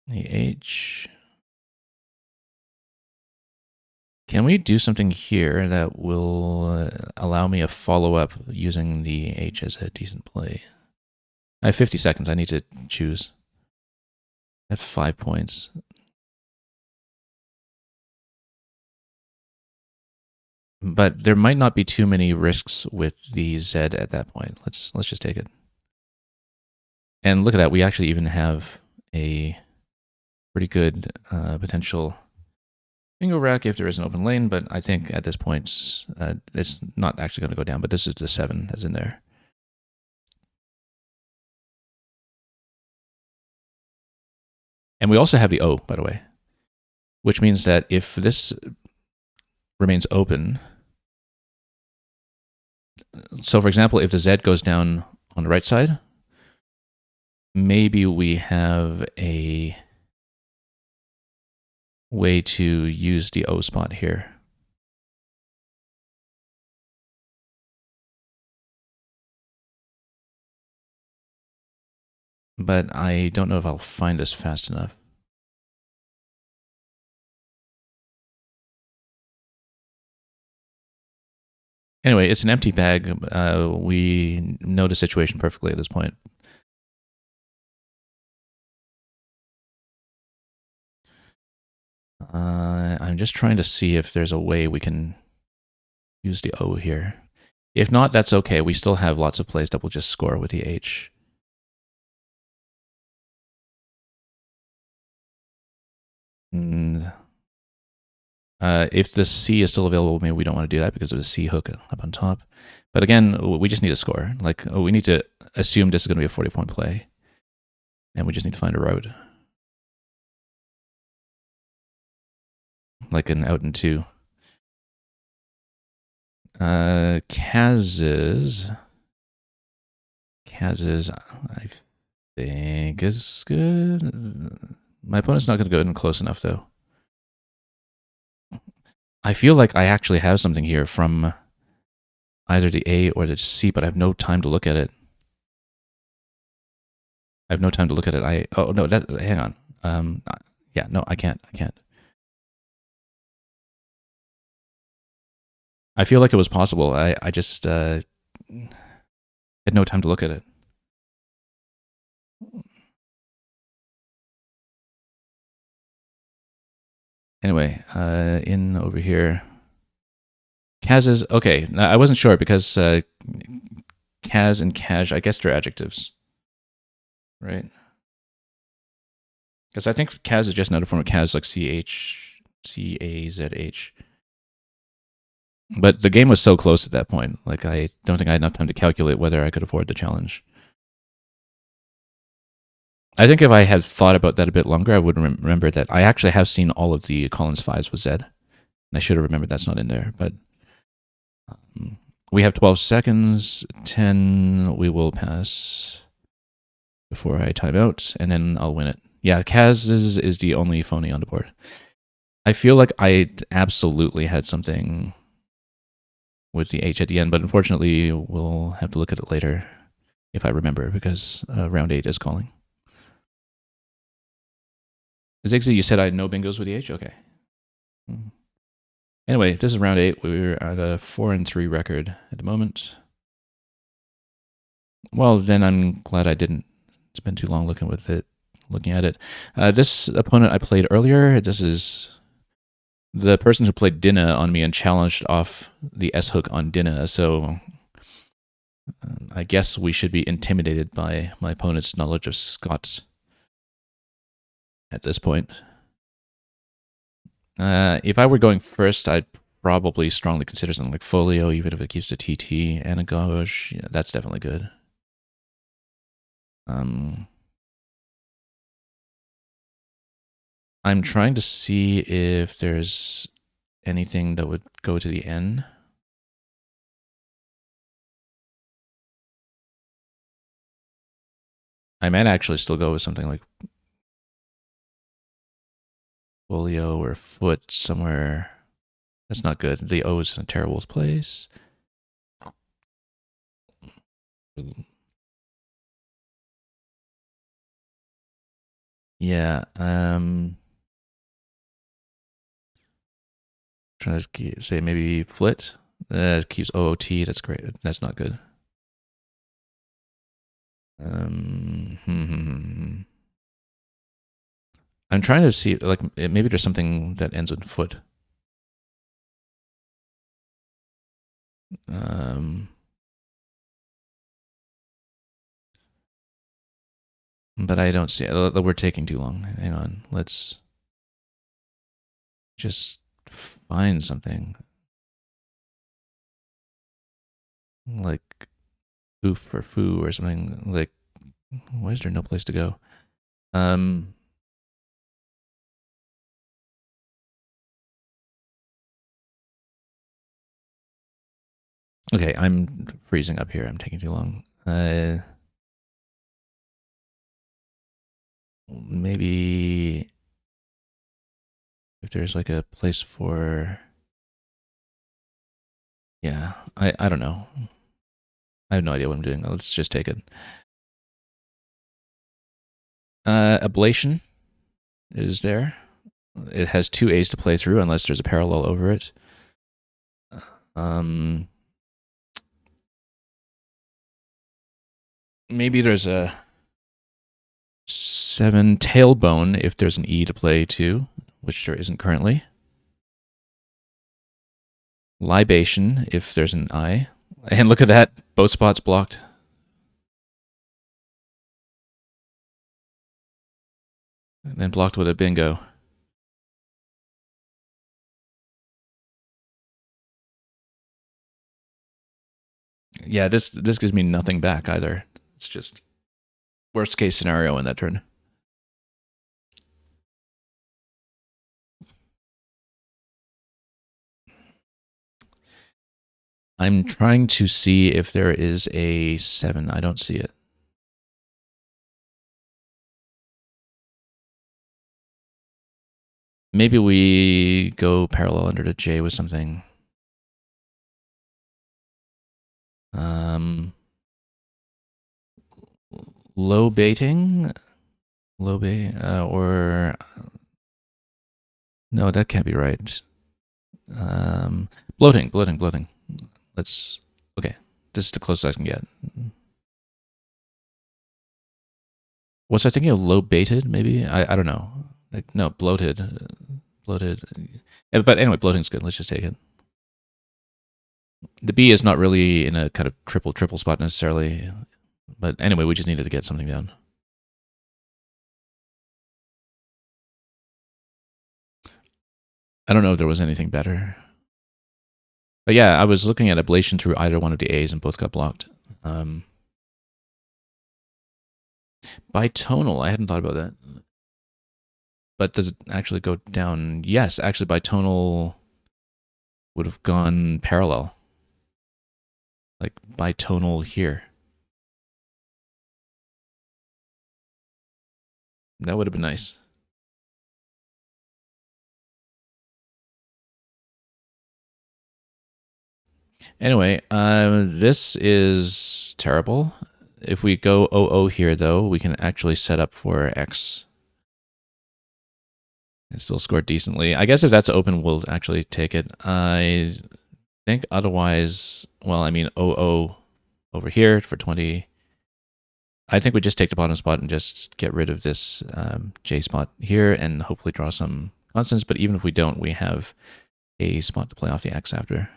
The H. Can we do something here that will allow me a follow-up using the H as a decent play? I have 50 seconds. I need to choose. I have 5 points. But there might not be too many risks with the Z at that point. Let's just take it. And look at that. We actually even have a pretty good potential bingo rack if there is an open lane, but I think at this point it's not actually going to go down, but this is the 7 that's in there. And we also have the O, by the way, which means that if this remains open, so for example, if the Z goes down on the right side, maybe we have a way to use the O spot here. But I don't know if I'll find this fast enough. Anyway, it's an empty bag. We know the situation perfectly at this point. I'm just trying to see if there's a way we can use the O here. If not, that's okay. We still have lots of plays that will just score with the H. And if the C is still available, maybe we don't want to do that because of the C hook up on top. But again, we just need a score. Like, we need to assume this is going to be a 40-point play. And we just need to find a route. Like an out and 2. Kaz's, I think is good. My opponent's not going to go in close enough, though. I feel like I actually have something here from either the A or the C, but I have no time to look at it. Oh, no, hang on. Yeah, no, I can't. I feel like it was possible. I just had no time to look at it. Anyway, in over here. Kaz is okay. I wasn't sure because Kaz and Kaj, I guess they're adjectives, right? Because I think Kaz is just another form of Kaz, like Chazh. But the game was so close at that point. Like, I don't think I had enough time to calculate whether I could afford the challenge. I think if I had thought about that a bit longer, I would remember that I actually have seen all of the Collins 5s with Z. And I should have remembered that's not in there. But we have 12 seconds. 10 we will pass before I time out, and then I'll win it. Yeah, Kaz is the only phony on the board. I feel like I absolutely had something with the H at the end, but unfortunately we'll have to look at it later if I remember, because round 8 is calling. Zigzy, you said I had no bingos with the H? Okay. Anyway, this is round 8. We're at a 4-3 record at the moment. Well, then I'm glad I didn't spend too long looking at it. This opponent I played earlier, this is the person who played Dinah on me and challenged off the S hook on Dinah, so I guess we should be intimidated by my opponent's knowledge of Scots at this point. If I were going first, I'd probably strongly consider something like Folio, even if it keeps the TT. And a gauche, yeah, that's definitely good. I'm trying to see if there's anything that would go to the N. I might actually still go with something like Folio or Foot somewhere. That's not good. The O is in a terrible place. Yeah. Trying to say maybe Flit. Keeps OOT. That's great. That's not good. I'm trying to see, like, maybe there's something that ends with Foot. But I don't see it. We're taking too long. Hang on. Let's just find something. Like oof or foo or something. Like, why is there no place to go? Okay, I'm freezing up here. I'm taking too long. Maybe if there's like a place for, yeah, I don't know. I have no idea what I'm doing. Let's just take it. Ablation is there. It has 2 A's to play through unless there's a parallel over it. Maybe there's a 7 tailbone if there's an E to play too, which there isn't currently. Libation if there's an I. And look at that, both spots blocked. And then blocked with a bingo. Yeah, this gives me nothing back either. It's just worst case scenario in that turn. I'm trying to see if there is a 7. I don't see it. Maybe we go parallel under to J with something. Low baiting? Low bait? Or... No, that can't be right. Bloating. Let's... Okay, this is the closest I can get. Was I thinking of low baited, maybe? I don't know. Like, no, bloated. bloated. But anyway, bloating's good. Let's just take it. The B is not really in a kind of triple spot necessarily. But anyway, we just needed to get something down. I don't know if there was anything better. But yeah, I was looking at ablation through either one of the A's and both got blocked. Bitonal, I hadn't thought about that. But does it actually go down? Yes, actually bitonal would have gone parallel. Like bitonal here. That would have been nice. Anyway, this is terrible. If we go 0-0 here, though, we can actually set up for X. It still scored decently. I guess if that's open, we'll actually take it. I think otherwise, well, I mean 0-0 over here for 20. I think we just take the bottom spot and just get rid of this J spot here and hopefully draw some constants. But even if we don't, we have a spot to play off the X after.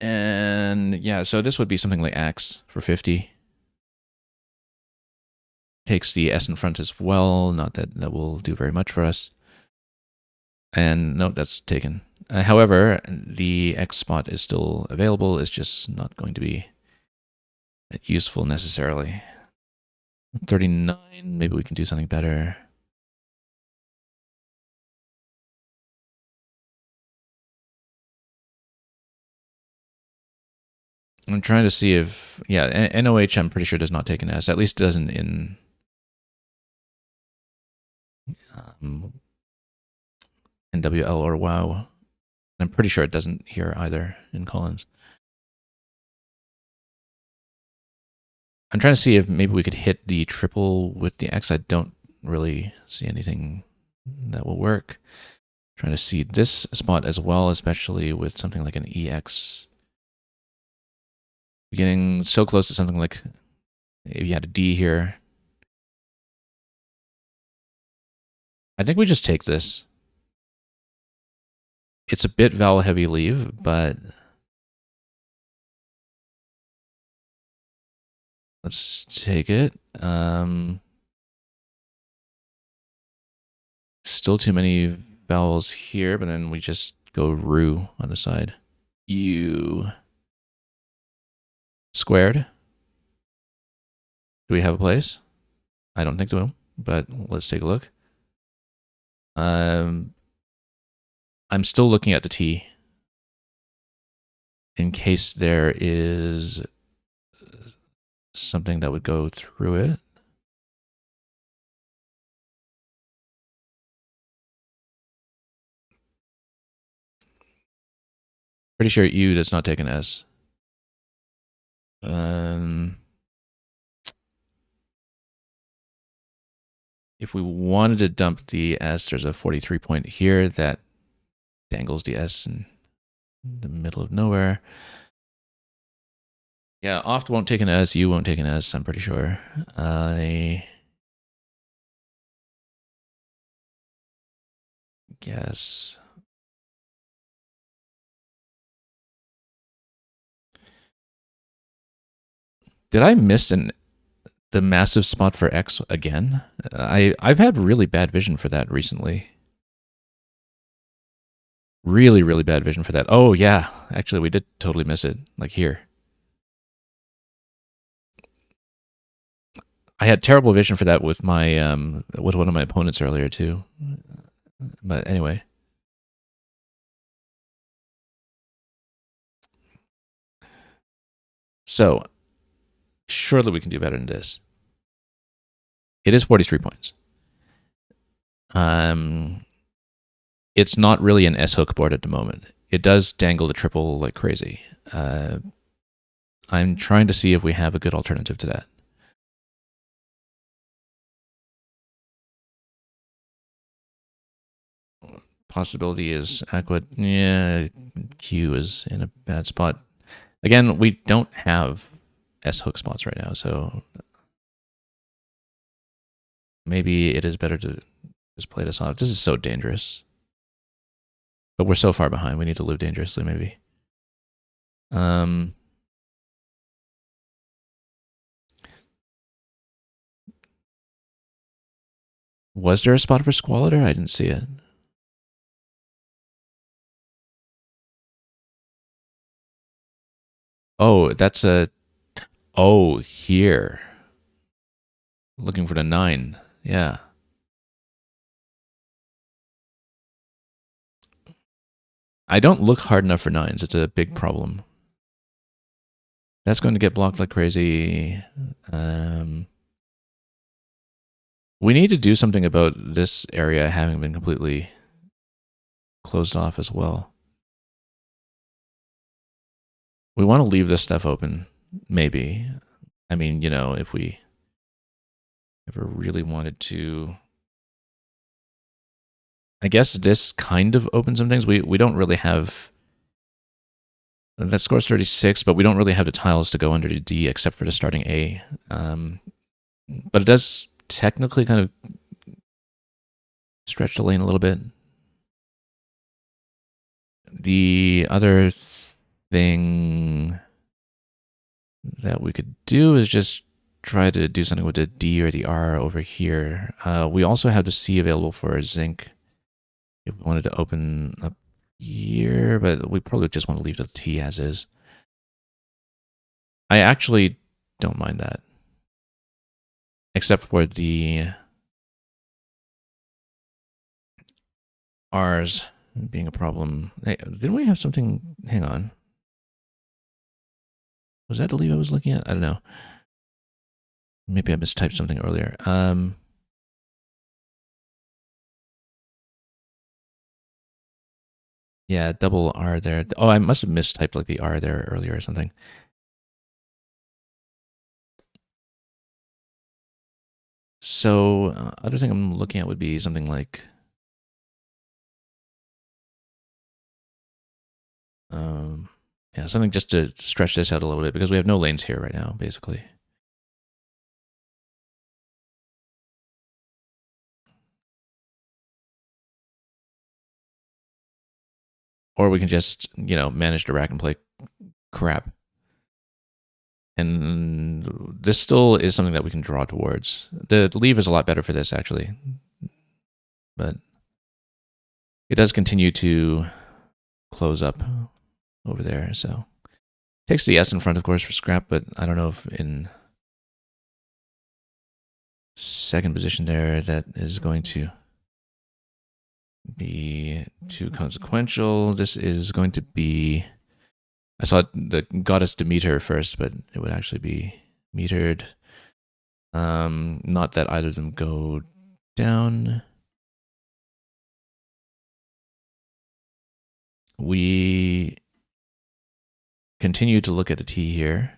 And yeah, so this would be something like X for 50. Takes the S in front as well. Not that that will do very much for us. And no, that's taken. However, the X spot is still available. It's just not going to be useful necessarily. 39, maybe we can do something better. I'm trying to see if, yeah, NOH I'm pretty sure does not take an S. At least it doesn't in NWL or WoW. I'm pretty sure it doesn't here either in Collins. I'm trying to see if maybe we could hit the triple with the X. I don't really see anything that will work. I'm trying to see this spot as well, especially with something like an EX. Getting so close to something like if you had a D here. I think we just take this. It's a bit vowel heavy leave, but let's take it. Still too many vowels here, but then we just go ru on the side. U squared. Do we have a place? I don't think so, but let's take a look. I'm still looking at the T in case there is something that would go through it. Pretty sure U does not take an S. If we wanted to dump the S, there's a 43 point here that dangles the S in the middle of nowhere. Yeah, oft won't take an S, U won't take an S, I'm pretty sure. I guess. Did I miss the massive spot for X again? I've had really bad vision for that recently. Really, really bad vision for that. Oh, yeah. Actually, we did totally miss it. Like here. I had terrible vision for that with my with one of my opponents earlier too. But anyway. So, surely we can do better than this. It is 43 points. It's not really an S-hook board at the moment. It does dangle the triple like crazy. I'm trying to see if we have a good alternative to that. Possibility is Aqua. Yeah, Q is in a bad spot. Again, we don't have S hook spots right now, so maybe it is better to just play this off. This is so dangerous. But we're so far behind, we need to live dangerously, maybe. Was there a spot for Squalitor? I didn't see it. Oh, that's a... Oh, here. Looking for the 9. Yeah. I don't look hard enough for 9s. It's a big problem. That's going to get blocked like crazy. We need to do something about this area having been completely closed off as well. We want to leave this stuff open, maybe. I mean, you know, if we ever really wanted to... I guess this kind of opens some things. We don't really have... That score's 36, but we don't really have the tiles to go under to D except for the starting A. But it does technically kind of stretch the lane a little bit. The other thing that we could do is just try to do something with the D or the R over here. We also have the C available for zinc if we wanted to open up here, but we probably just want to leave the T as is. I actually don't mind that. Except for the R's being a problem. Hey, didn't we have something? Hang on. Was that the leave I was looking at? I don't know. Maybe I mistyped something earlier. Yeah, double R there. Oh, I must have mistyped like the R there earlier or something. So, other thing I'm looking at would be something like yeah, something just to stretch this out a little bit because we have no lanes here right now, basically. Or we can just, you know, manage to rack and play crap. And this still is something that we can draw towards. The leave is a lot better for this, actually. But it does continue to close up over there, so... Takes the S in front, of course, for scrap, but I don't know if in second position there that is going to be too consequential. This is going to be... I saw the goddess Demeter first, but it would actually be metered. Not that either of them go down. We continue to look at the T here.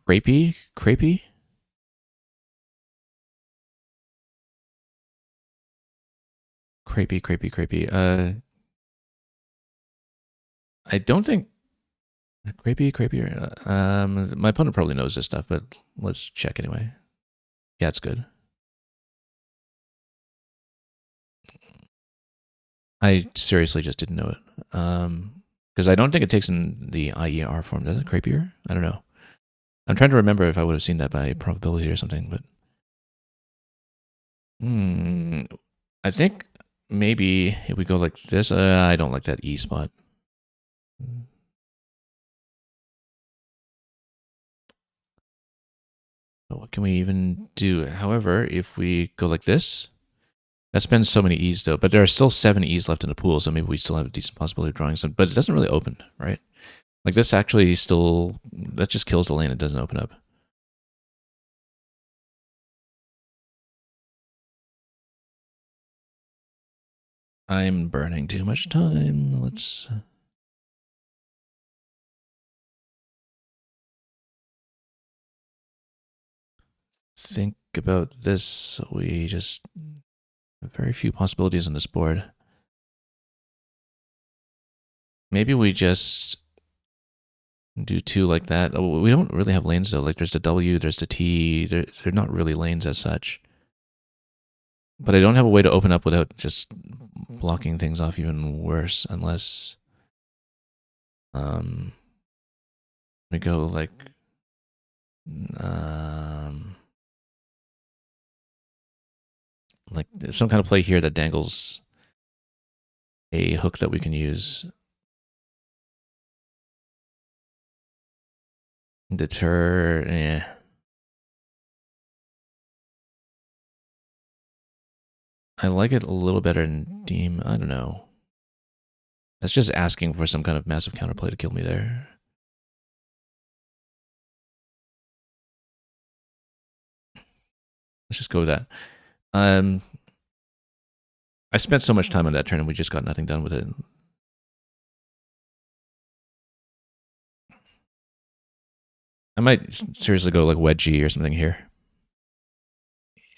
Crepey? Crepey? Crepey. I don't think... Crepey. My opponent probably knows this stuff, but let's check anyway. Yeah, it's good. I seriously just didn't know it. Because I don't think it takes in the IER form, does it? Crapier? I don't know. I'm trying to remember if I would have seen that by probability or something, but... I think maybe if we go like this, I don't like that E spot. What can we even do? However, if we go like this, that spends so many E's though, but there are still 7 E's left in the pool, so maybe we still have a decent possibility of drawing some, but it doesn't really open, right? Like this actually still, that just kills the lane, it doesn't open up. I'm burning too much time. Let's... think about this. We just have very few possibilities on this board. Maybe we just do two like that. Oh, we don't really have lanes though. Like there's the W, there's the T. They're not really lanes as such. But I don't have a way to open up without just blocking things off even worse, unless we go like some kind of play here that dangles a hook that we can use. Deter, I like it a little better in Deem. I don't know. That's just asking for some kind of massive counterplay to kill me there. Let's just go with that. I spent so much time on that turn and we just got nothing done with it. I might seriously go like wedgie or something here.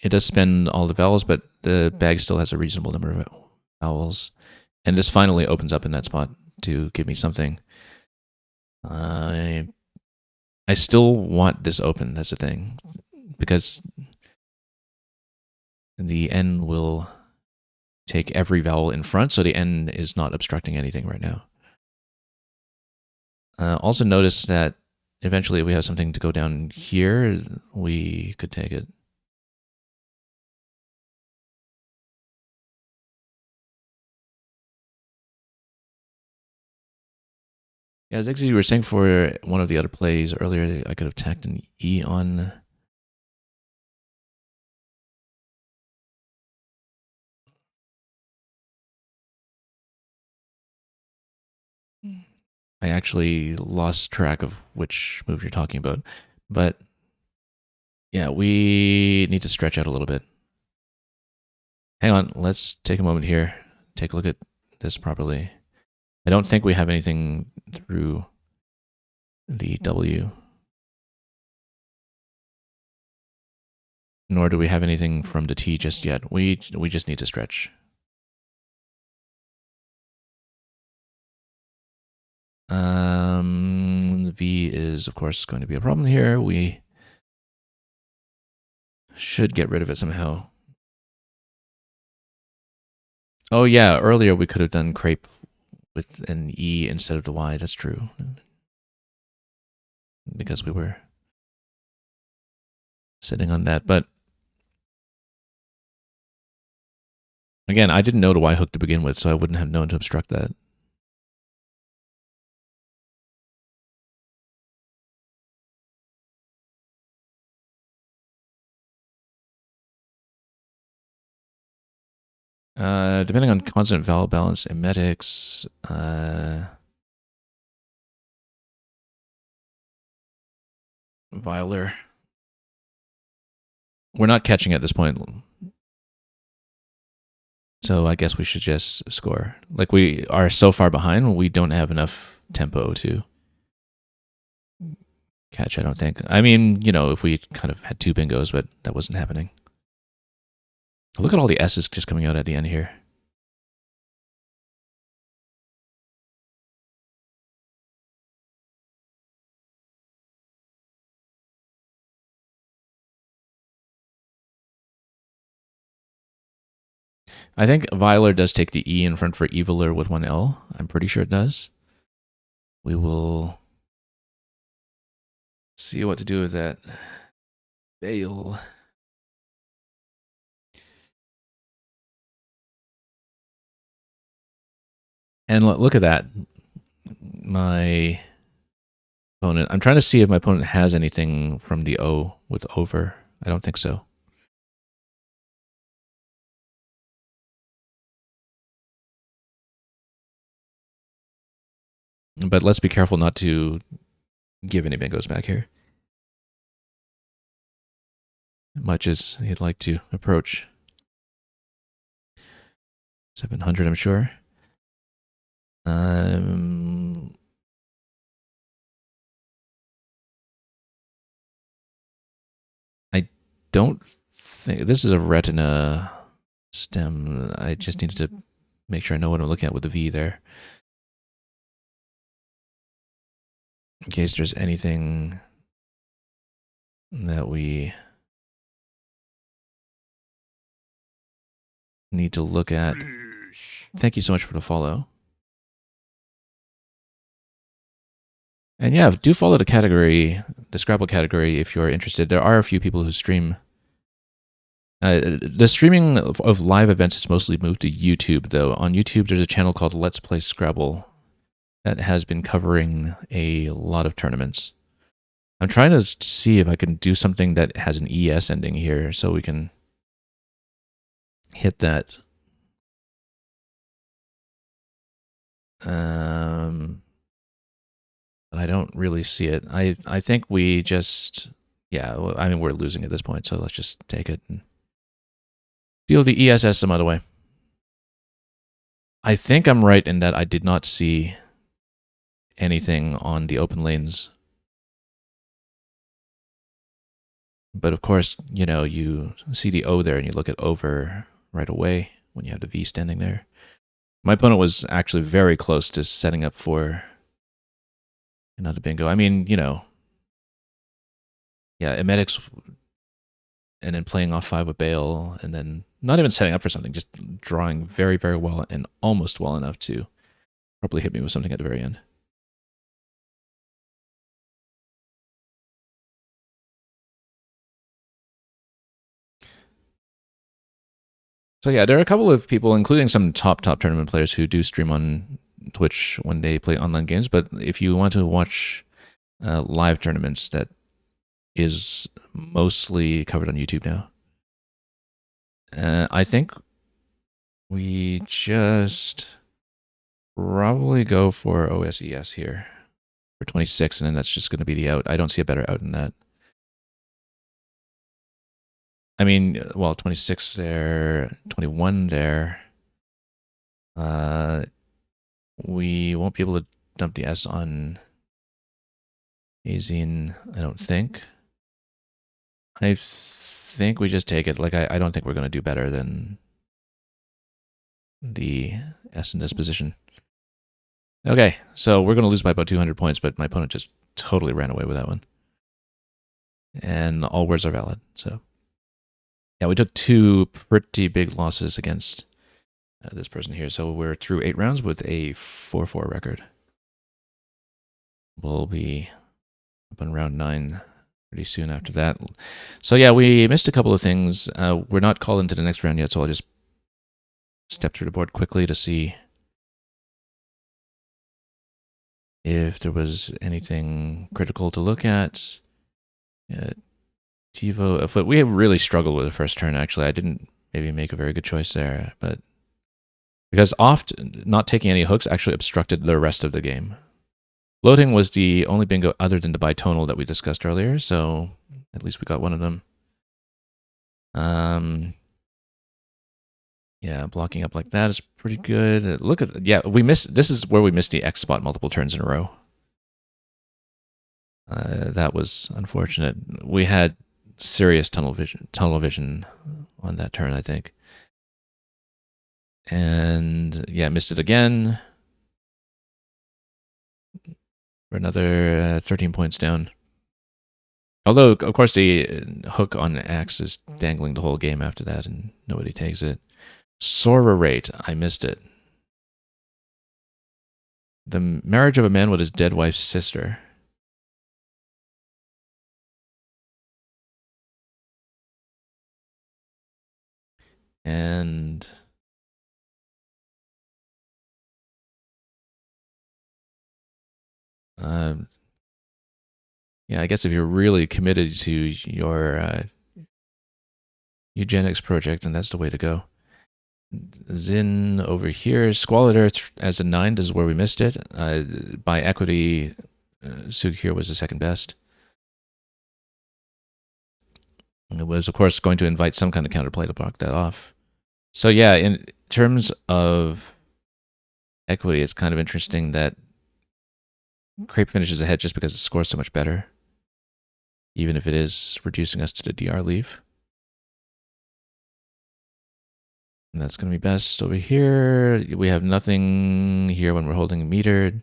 It does spend all the vowels, but the bag still has a reasonable number of vowels. And this finally opens up in that spot to give me something. I still want this open, that's the thing. Because the N will take every vowel in front, so the N is not obstructing anything right now. Also notice that eventually if we have something to go down here, we could take it. Yeah, as you were saying for one of the other plays earlier, I could have tacked an E on. I actually lost track of which move you're talking about. But yeah, we need to stretch out a little bit. Hang on, let's take a moment here. Take a look at this properly. I don't think we have anything through the W. Nor do we have anything from the T just yet. We just need to stretch. The V is, of course, going to be a problem here. We should get rid of it somehow. Oh yeah, earlier we could have done crepe with an E instead of the Y. That's true. Because we were sitting on that. But again, I didn't know the Y hook to begin with, so I wouldn't have known to obstruct that. Depending on consonant vowel balance, emetics, violer. We're not catching at this point. So I guess we should just score. Like we are so far behind, we don't have enough tempo to catch, I don't think. I mean, you know, if we kind of had two bingos, but that wasn't happening. Look at all the S's just coming out at the end here. I think violer does take the E in front for eviler with one L. I'm pretty sure it does. We will see what to do with that. Bail. And look at that. My opponent. I'm trying to see if my opponent has anything from the O with over. I don't think so. But let's be careful not to give any bingos back here. Much as he'd like to approach 700, I'm sure. I don't think this is a retina stem. I just need to make sure I know what I'm looking at with the V there. in case there's anything that we need to look at. Thank you so much for the follow. And yeah, do follow the category, the Scrabble category, if you're interested. There are a few people who stream. The streaming of live events is mostly moved to YouTube, though. On YouTube, there's a channel called Let's Play Scrabble that has been covering a lot of tournaments. I'm trying to see if I can do something that has an ES ending here so we can hit that. But I don't really see it. I think we just, yeah, I mean, we're losing at this point, so let's just take it and deal the ESS some other way. I think I'm right in that I did not see anything on the open lanes. But of course, you know, you see the O there and you look at over right away when you have the V standing there. My opponent was actually very close to setting up for another bingo. I mean, you know, yeah, emetics and then playing off 5 with Bale and then not even setting up for something, just drawing very, very well and almost well enough to probably hit me with something at the very end. So yeah, there are a couple of people, including some top tournament players, who do stream on Twitch when they play online games. But if you want to watch live tournaments, that is mostly covered on YouTube now. I think we just probably go for OSES here for 26, and then that's just going to be the out. I don't see a better out than that. I mean, well, 26 there, 21 there. We won't be able to dump the S on Azine, I don't think. I think we just take it. Like, I don't think we're going to do better than the S in this position. Okay, so we're going to lose by about 200 points, but my opponent just totally ran away with that one. And all words are valid, so. Yeah, we took 2 pretty big losses against this person here. So we're through 8 rounds with a 4-4 record. We'll be up on round 9 pretty soon after that. So yeah, we missed a couple of things. We're not called into the next round yet, so I'll just step through the board quickly to see if there was anything critical to look at. TiVo, we have really struggled with the first turn, actually. I didn't maybe make a very good choice there, but because oft not taking any hooks actually obstructed the rest of the game. Floating was the only bingo other than the bitonal that we discussed earlier, so at least we got one of them. Yeah, blocking up like that is pretty good. Look at, yeah, we missed, this is where we missed the X spot multiple turns in a row. That was unfortunate. We had serious tunnel vision on that turn, I think. And yeah, missed it again. For another 13 points down. Although, of course, the hook on Axe is dangling the whole game after that, and nobody takes it. Sora rate, I missed it. The marriage of a man with his dead wife's sister. And yeah, I guess if you're really committed to your eugenics project, then that's the way to go. Zin over here, Squalid Earth as a 9, this is where we missed it. By equity, Sug here was the second best. It was, of course, going to invite some kind of counterplay to block that off. So yeah, in terms of equity, it's kind of interesting that Crepe finishes ahead just because it scores so much better, even if it is reducing us to the DR leave. And that's going to be best over here. We have nothing here when we're holding metered.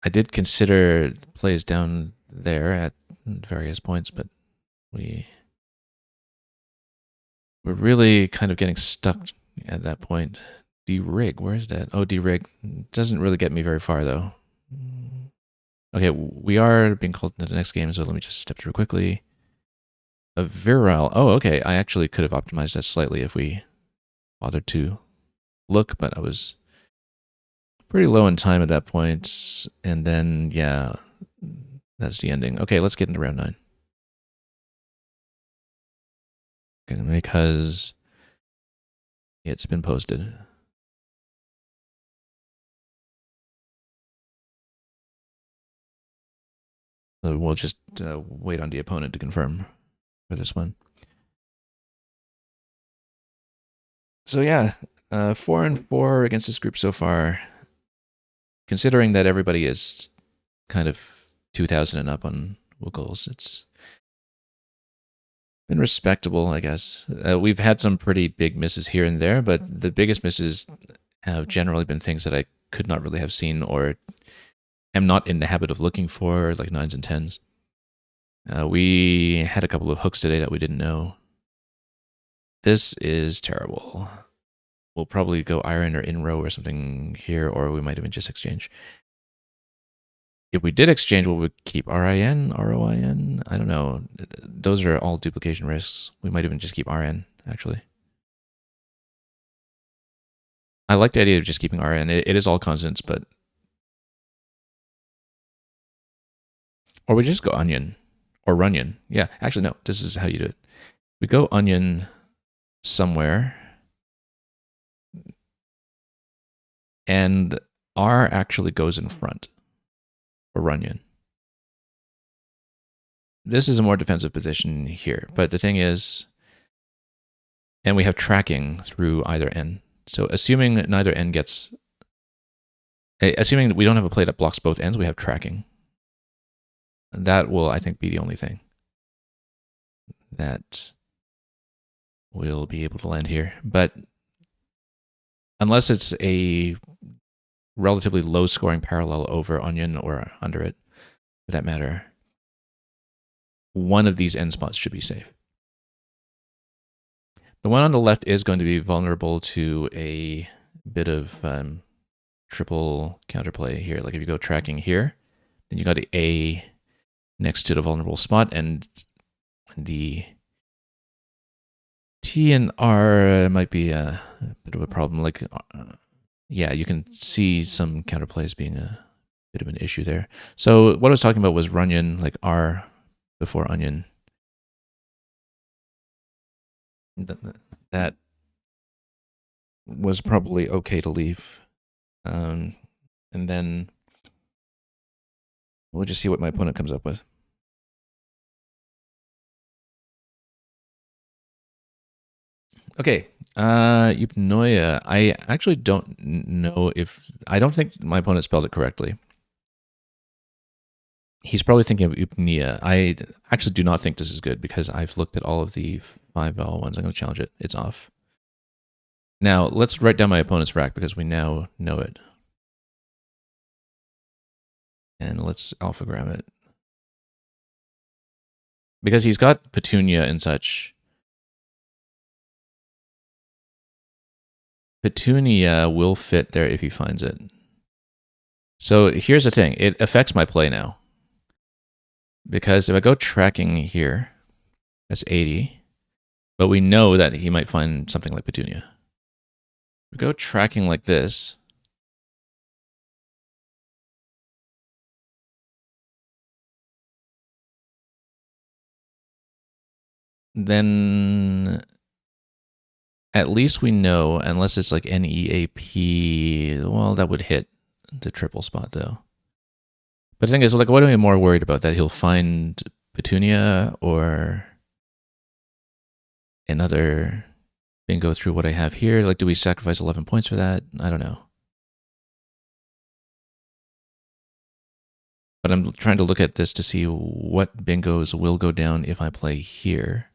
I did consider plays down there at various points, but we're really kind of getting stuck at that point. D-rig, where is that? Oh, D-rig doesn't really get me very far though. Okay, we are being called into the next game, so let me just step through quickly. A virile. Oh, okay. I actually could have optimized that slightly if we bothered to look, but I was pretty low in time at that point. And then, yeah, that's the ending. Okay, let's get into round 9. Because it's been posted. So we'll just wait on the opponent to confirm for this one. So yeah, 4-4 against this group so far. Considering that everybody is kind of 2,000 and up on Woogles, it's been respectable, I guess. We've had some pretty big misses here and there, but the biggest misses have generally been things that I could not really have seen or am not in the habit of looking for, like 9s and 10s. We had a couple of hooks today that we didn't know. This is terrible. We'll probably go iron or in row or something here, or we might even just exchange. If we did exchange, will we keep RIN, ROIN? I don't know. Those are all duplication risks. We might even just keep RN, actually. I like the idea of just keeping RN. It is all constants, but... Or we just go onion. Or runyon. Yeah, actually, no. This is how you do it. We go onion somewhere. And R actually goes in front. Or runyon. This is a more defensive position here. But the thing is... And we have tracking through either N. So assuming neither N gets... Assuming that we don't have a play that blocks both ends, we have tracking. That will, I think, be the only thing that we'll be able to land here. But unless it's a relatively low-scoring parallel over onion or under it, for that matter, one of these end spots should be safe. The one on the left is going to be vulnerable to a bit of triple counterplay here. Like if you go tracking here, then you got the A next to the vulnerable spot, and the T and R might be a bit of a problem. Like, yeah, you can see some counterplays being a bit of an issue there. So what I was talking about was runyon, like R before onion. That was probably okay to leave. And then we'll just see what my opponent comes up with. Okay, Eupnoia. I actually don't know if... I don't think my opponent spelled it correctly. He's probably thinking of Eupnea. I actually do not think this is good because I've looked at all of the 5-vowel ones. I'm going to challenge it. It's off. Now, let's write down my opponent's rack because we now know it. And let's alphagram it. Because he's got Petunia and such. Petunia will fit there if he finds it. So here's the thing. It affects my play now. Because if I go tracking here, that's 80. But we know that he might find something like Petunia. We go tracking like this. Then at least we know, unless it's like NEAP, well, that would hit the triple spot though. But the thing is, like, what am I more worried about? That he'll find Petunia or another bingo through what I have here? Like, do we sacrifice 11 points for that? I don't know. But I'm trying to look at this to see what bingos will go down if I play here.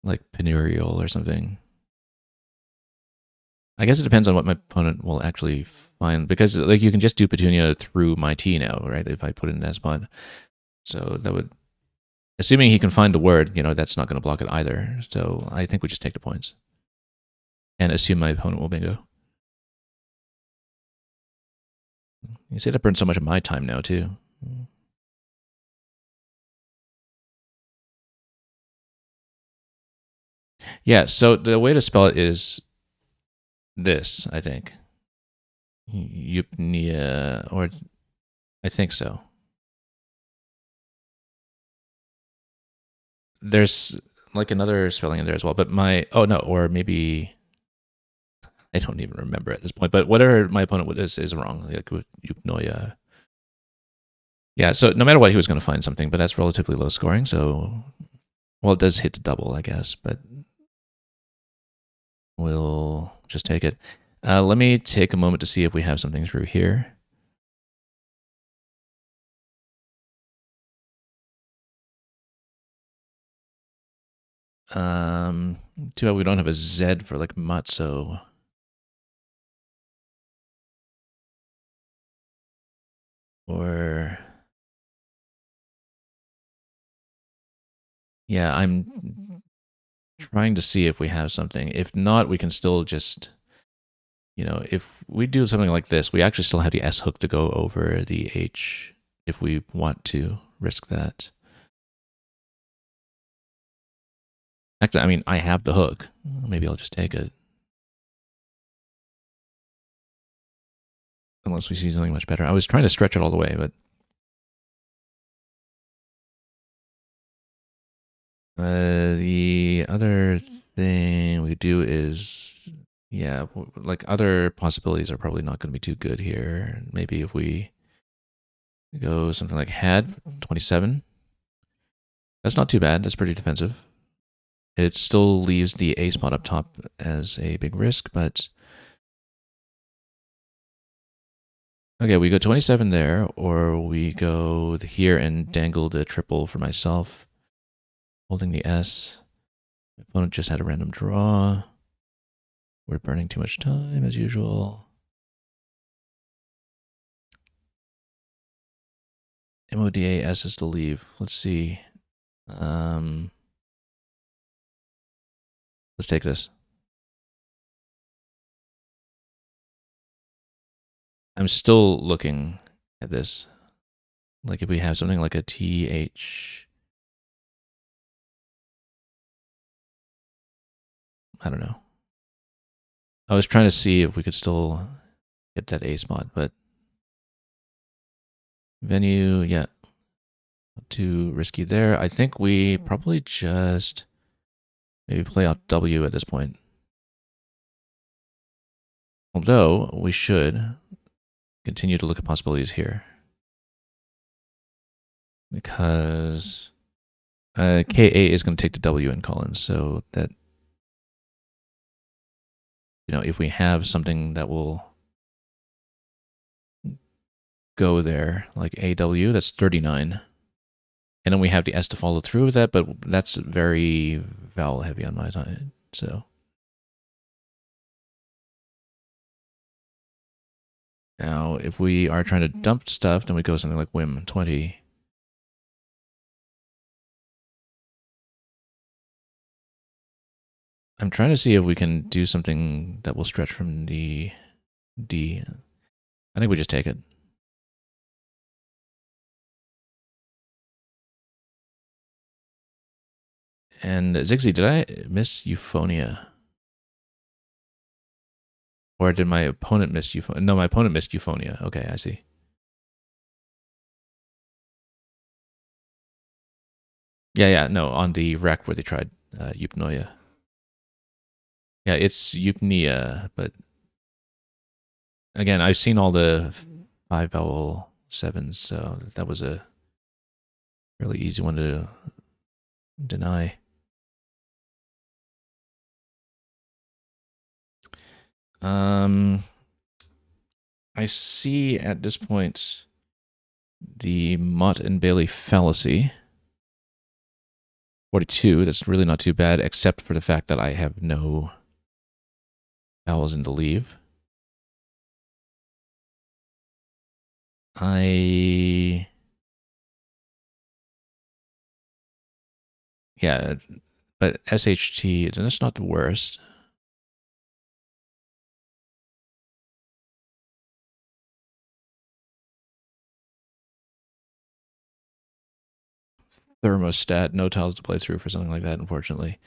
Like Penurial or something. I guess it depends on what my opponent will actually find, because like you can just do Petunia through my T now, right? If I put it in that spot, so that would, assuming he can find the word, that's not going to block it either. So I think we just take the points and assume my opponent will bingo. You see, that burns so much of my time now too. Yeah, so the way to spell it is this, I think. Eupnia, or I think so. There's like another spelling in there as well, but or maybe I don't even remember at this point, but whatever my opponent is wrong, like Eupnoia. Yeah, so no matter what, he was going to find something, but that's relatively low scoring, so, well, it does hit the double, I guess, but we'll just take it. Let me take a moment to see if we have something through here. Too bad we don't have a Z for like Matzo. Or, yeah, I'm trying to see if we have something. If not, we can still just, if we do something like this, we actually still have the S hook to go over the H if we want to risk that. Actually, I mean, I have the hook. Maybe I'll just take it. Unless we see something much better. I was trying to stretch it all the way, but the other thing we do is, yeah, like other possibilities are probably not going to be too good here. Maybe if we go something like had 27, that's not too bad. That's pretty defensive. It still leaves the A spot up top as a big risk, but okay, we go 27 there, or we go here and dangle the triple for myself, holding the S. My opponent just had a random draw. We're burning too much time as usual. MODA S is to leave. Let's see. Let's take this. I'm still looking at this. Like if we have something like a TH. I don't know. I was trying to see if we could still get that A spot, but venue, yeah. Too risky there. I think we probably just maybe play out W at this point. Although we should continue to look at possibilities here. Because KA is going to take the W in Collins, so that, if we have something that will go there, like AW, that's 39. And then we have the S to follow through with that, but that's very vowel heavy on my side, so. Now, if we are trying to dump stuff, then we go something like Whim 20. I'm trying to see if we can do something that will stretch from the D. I think we just take it. And Zigzy, did I miss Euphonia? Or did my opponent miss Euphonia? No, my opponent missed Euphonia. Okay, I see. Yeah, no, on the rack where they tried Eupnoia. Yeah, it's Eupnia, but again, I've seen all the 5 vowel 7s, so that was a really easy one to deny. I see at this point the Mott and Bailey fallacy. 42, that's really not too bad, except for the fact that I have no vowels in the leave. Yeah, but SHT, that's not the worst. Thermostat, no tiles to play through for something like that, unfortunately.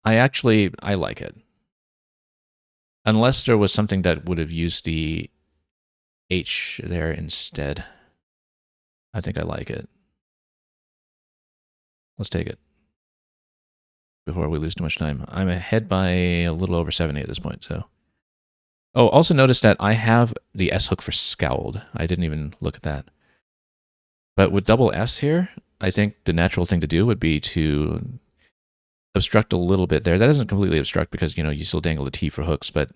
I like it. Unless there was something that would have used the H there instead. I think I like it. Let's take it before we lose too much time. I'm ahead by a little over 70 at this point, so. Oh, also notice that I have the S hook for Scowled. I didn't even look at that. But with double S here, I think the natural thing to do would be to obstruct a little bit there. That doesn't completely obstruct because, you still dangle the T for hooks, but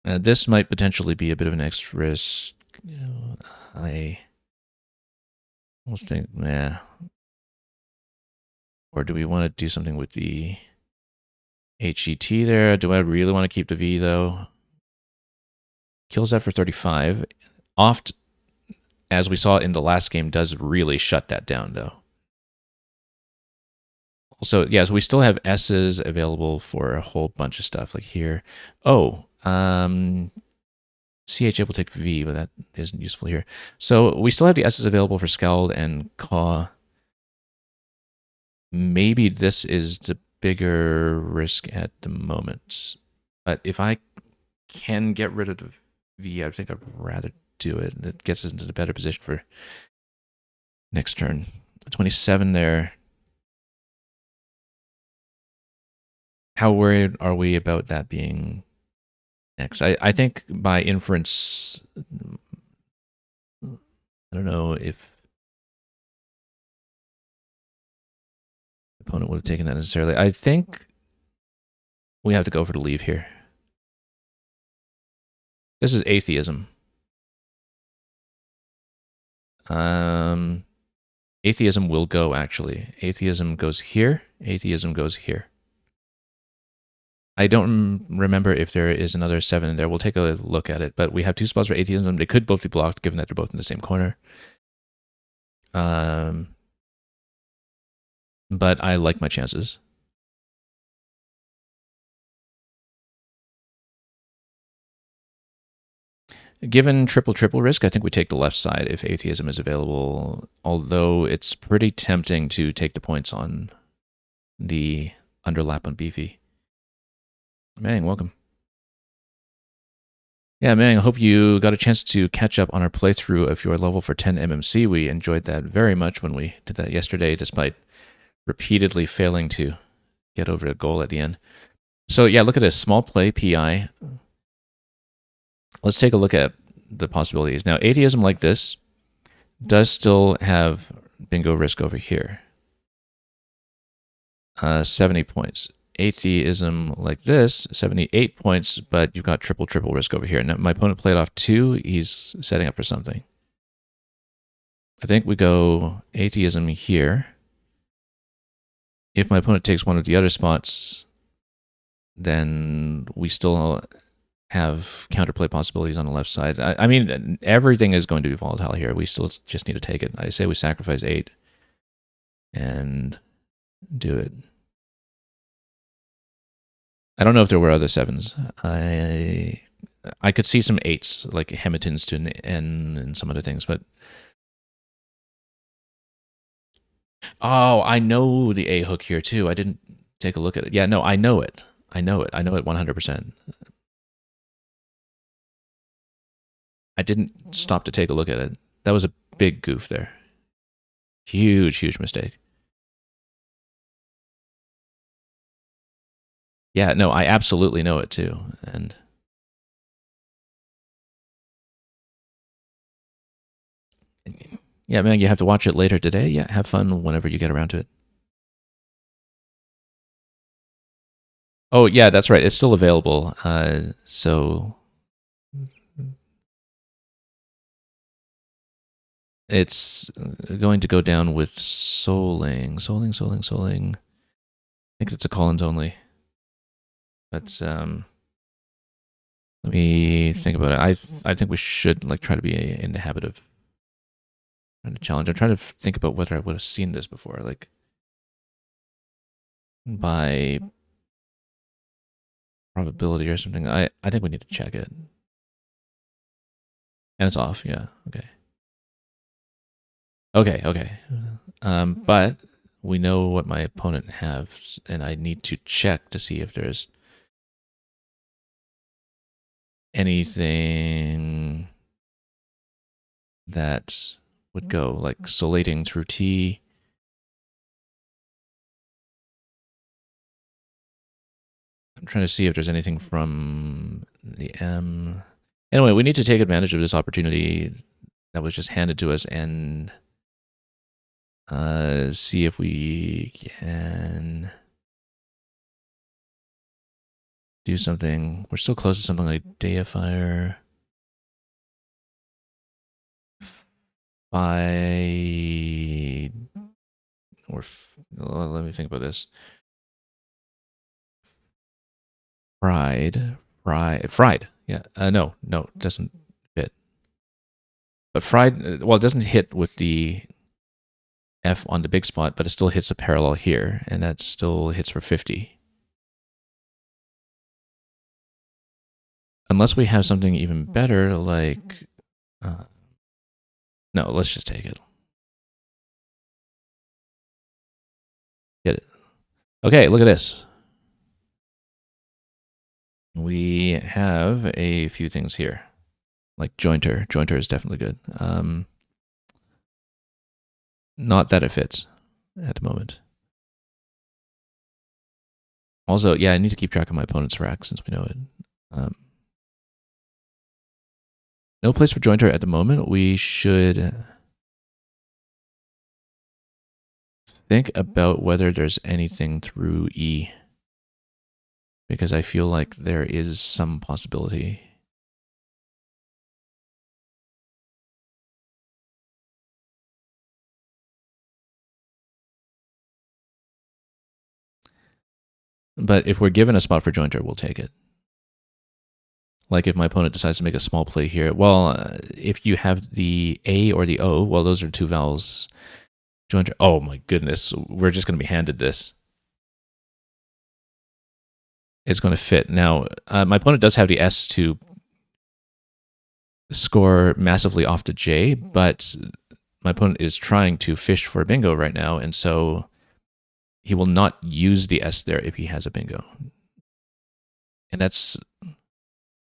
this might potentially be a bit of an extra risk. I almost think, or do we want to do something with the HET there? Do I really want to keep the V, though? Kills that for 35. Oft, as we saw in the last game, does really shut that down, though. So, yeah, so we still have S's available for a whole bunch of stuff, like here. Oh, CHA will take V, but that isn't useful here. So we still have the S's available for Scowled and Caw. Maybe this is the bigger risk at the moment. But if I can get rid of the V, I think I'd rather do it. It gets us into the better position for next turn. 27 there. How worried are we about that being next? I think by inference, I don't know if the opponent would have taken that necessarily. I think we have to go for the leave here. This is atheism. Atheism will go, actually. Atheism goes here. Atheism goes here. I don't remember if there is another 7 in there. We'll take a look at it. But we have 2 spots for atheism. They could both be blocked, given that they're both in the same corner. But I like my chances. Given triple risk, I think we take the left side if atheism is available, although it's pretty tempting to take the points on the underlap on Beefy. Mang, welcome. Yeah, Mang, I hope you got a chance to catch up on our playthrough of your level for 10 MMC. We enjoyed that very much when we did that yesterday, despite repeatedly failing to get over a goal at the end. So yeah, look at this, small play PI. Let's take a look at the possibilities. Now, atheism like this does still have bingo risk over here. 70 points. Atheism like this, 78 points, but you've got triple risk over here. Now, my opponent played off 2. He's setting up for something. I think we go atheism here. If my opponent takes one of the other spots, then we still have counterplay possibilities on the left side. I mean, everything is going to be volatile here. We still just need to take it. I say we sacrifice 8 and do it. I don't know if there were other 7s. I could see some 8s, like Hemitins to N and some other things, but... Oh, I know the A hook here, too. I didn't take a look at it. Yeah, no, I know it. I know it 100%. I didn't stop to take a look at it. That was a big goof there. Huge mistake. Yeah, no, I absolutely know it too. And yeah, man, you have to watch it later today. Yeah, have fun whenever you get around to it. Oh, yeah, that's right. It's still available. So it's going to go down with Soling. I think it's a Collins only. But let me think about it. I think we should like try to be in the habit of trying to challenge. I'm trying to think about whether I would have seen this before, like by probability or something. I think we need to check it. And it's off, yeah. Okay. Okay. But we know what my opponent has, and I need to check to see if there's anything that would go, like solating through T. I'm trying to see if there's anything from the M. Anyway, we need to take advantage of this opportunity that was just handed to us and see if we can do something. We're so close to something like deifier. Let me think about this. Fried. Yeah. No, it doesn't fit. But fried, well, it doesn't hit with the F on the big spot, but it still hits a parallel here, and that still hits for 50. Unless we have something even better, like... no, let's just take it. Get it. Okay, look at this. We have a few things here. Like jointer. Jointer is definitely good. Not that it fits at the moment. Also, yeah, I need to keep track of my opponent's rack since we know it. No place for jointer at the moment. We should think about whether there's anything through E, because I feel like there is some possibility. But if we're given a spot for jointer, we'll take it. Like if my opponent decides to make a small play here, well, if you have the A or the O, well, those are two vowels. Jointer, oh my goodness, we're just going to be handed this. It's going to fit. Now, my opponent does have the S to score massively off the J, but my opponent is trying to fish for a bingo right now, and so he will not use the S there if he has a bingo. And that's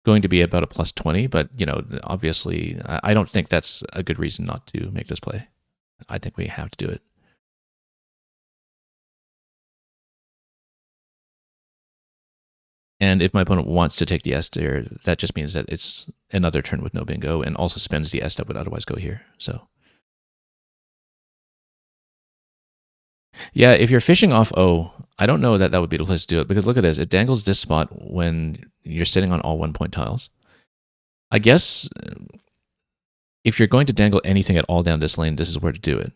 going to be about a plus 20, but, you know, obviously, I don't think that's a good reason not to make this play. I think we have to do it. And if my opponent wants to take the S there, that just means that it's another turn with no bingo and also spends the S that would otherwise go here. So, yeah, if you're fishing off O, I don't know that that would be the place to do it, because look at this. It dangles this spot when you're sitting on all 1 point tiles. I guess if you're going to dangle anything at all down this lane, this is where to do it.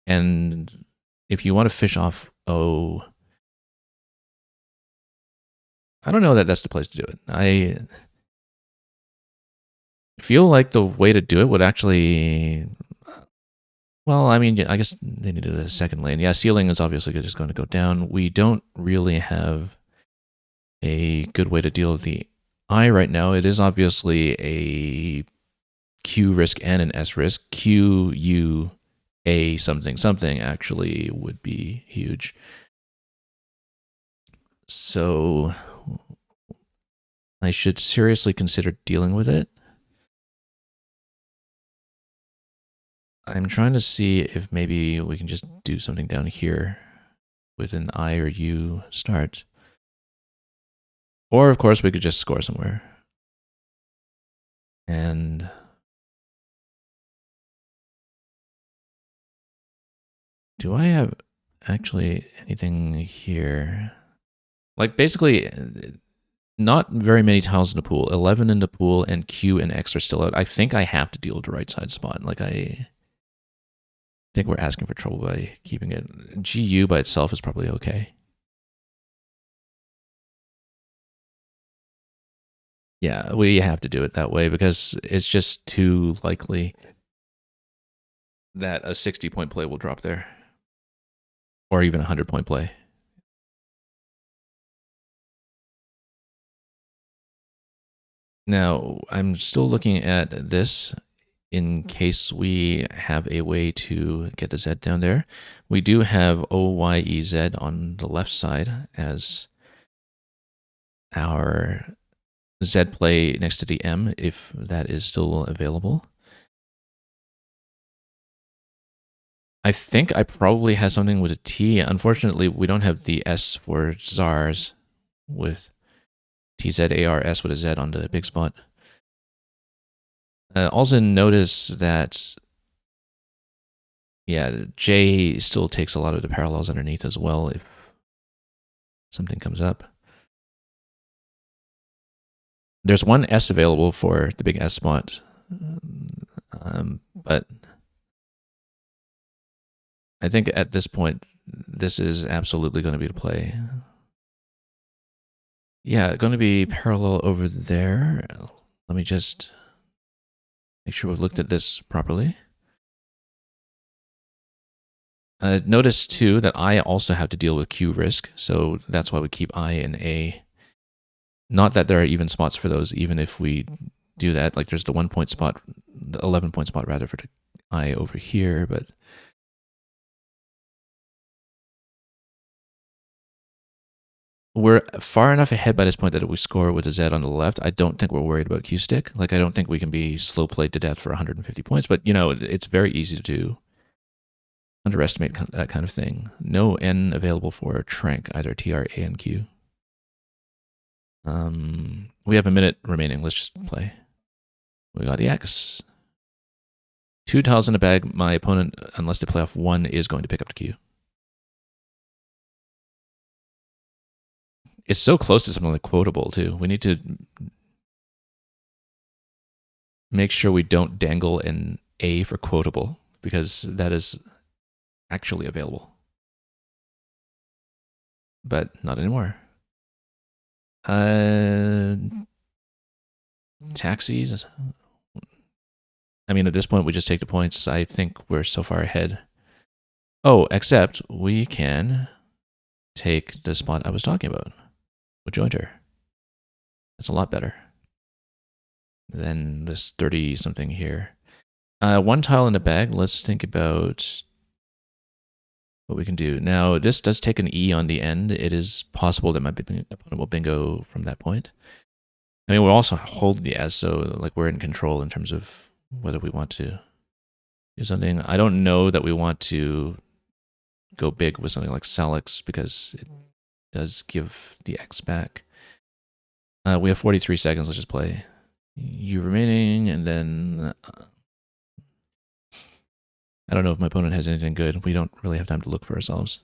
And if you want to fish off O, I don't know that that's the place to do it. I feel like the way to do it would actually... Well, I mean, I guess they needed a second lane. Yeah, ceiling is obviously just going to go down. We don't really have a good way to deal with the I right now. It is obviously a Q risk and an S risk. Q, U, A, something actually would be huge. So I should seriously consider dealing with it. I'm trying to see if maybe we can just do something down here with an I or U start. Or, of course, we could just score somewhere. And do I have actually anything here? Like, basically, not very many tiles in the pool. 11 in the pool, and Q and X are still out. I think I have to deal with the right side spot. Like, I think we're asking for trouble by keeping it. GU by itself is probably okay. Yeah, we have to do it that way because it's just too likely that a 60-point play will drop there, or even a 100-point play. Now, I'm still looking at this in case we have a way to get the Z down there. We do have OYEZ on the left side as our Z play next to the M, if that is still available. I think I probably have something with a T. Unfortunately, we don't have the S for ZARs with TZARS with a Z on the big spot. Also notice that, yeah, J still takes a lot of the parallels underneath as well if something comes up. There's one S available for the big S spot, but I think at this point, this is absolutely going to be the play. Yeah, going to be parallel over there. Let me just make sure we've looked at this properly. Notice too that I also have to deal with Q risk, so that's why we keep I and A. Not that there are even spots for those, even if we do that. Like there's the 1-point spot, the 11-point spot rather for the I over here, but we're far enough ahead by this point that if we score with a Z on the left, I don't think we're worried about Q stick. Like I don't think we can be slow played to death for 150 points, but you know, it's very easy to do. Underestimate that kind of thing. No N available for Trank, either TR, A, and Q. We have a minute remaining. Let's just play. We got the X. 2 tiles in the bag. My opponent, unless they play off 1, is going to pick up the Q. It's so close to something like quotable, too. We need to make sure we don't dangle an A for quotable, because that is actually available. But not anymore. Taxis. I mean, at this point, we just take the points. I think we're so far ahead. Oh, except we can take the spot I was talking about with jointer. That's a lot better than this 30-something here. 1 tile in the bag. Let's think about what we can do. Now, this does take an E on the end. It is possible that my opponent will bingo from that point. I mean, we'll also hold the S, so like we're in control in terms of whether we want to do something. I don't know that we want to go big with something like Salix because it does give the X back. We have 43 seconds. Let's just play. You remaining, and then I don't know if my opponent has anything good. We don't really have time to look for ourselves.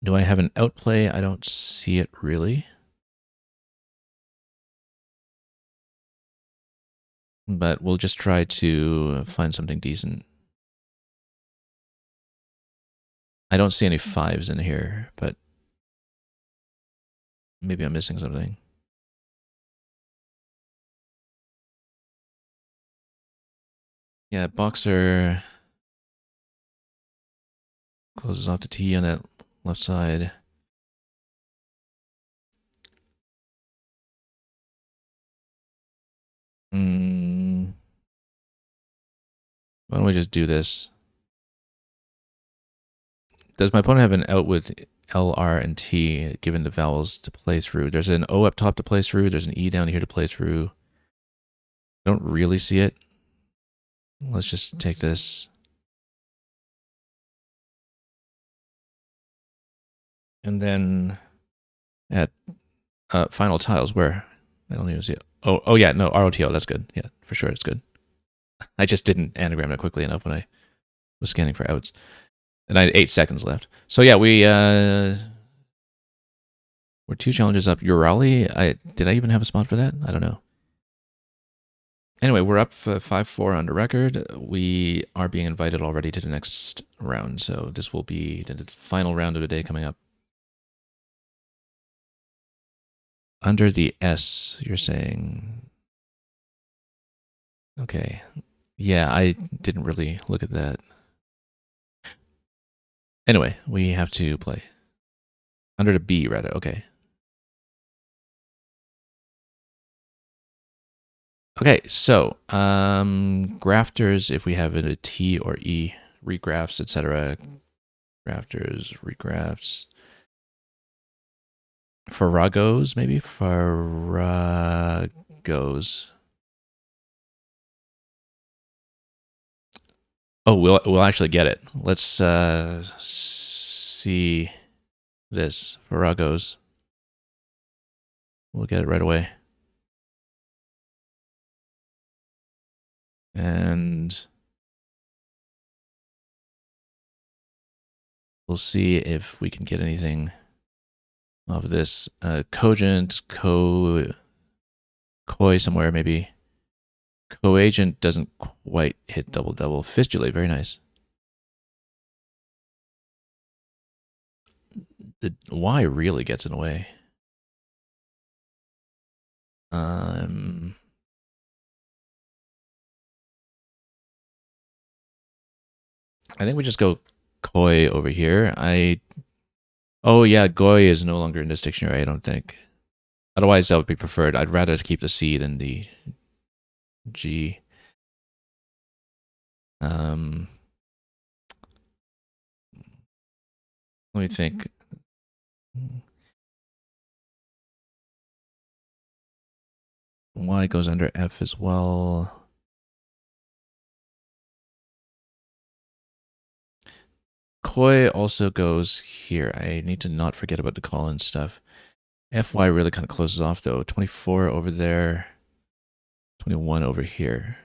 Do I have an outplay? I don't see it really. But we'll just try to find something decent. I don't see any 5s in here, but maybe I'm missing something. Yeah, Boxer closes off the T on that left side. Why don't we just do this? Does my opponent have an out with L, R, and T given the vowels to play through? There's an O up top to play through. There's an E down here to play through. I don't really see it. Let's just take this. And then at final tiles, where? I don't even see it. Oh yeah, no, ROTO, that's good. Yeah, for sure, it's good. I just didn't anagram it quickly enough when I was scanning for outs. And I had 8 seconds left. So yeah, we're 2 challenges up. Urali, did I even have a spot for that? I don't know. Anyway, we're up 5-4 on the record. We are being invited already to the next round, so this will be the final round of the day coming up. Under the S, you're saying. Okay. Yeah, I didn't really look at that. Anyway, we have to play. Under the B, rather. Okay. Okay, so grafters, if we have it a T or E, regraphs, etc. Grafters, regraphs. Farragos, maybe? Farragos. Oh, we'll actually get it. Let's see this. Farragos. We'll get it right away. And we'll see if we can get anything of this. Cogent, koi somewhere, maybe. Coagent doesn't quite hit double. Fistulate, very nice. The Y really gets in the way. I think we just go koi over here. Oh yeah, goi is no longer in this dictionary, I don't think. Otherwise, that would be preferred. I'd rather keep the C than the G. Let me think. Y goes under F as well. Koi also goes here. I need to not forget about the call-in stuff. FY really kind of closes off, though. 24 over there. 21 over here.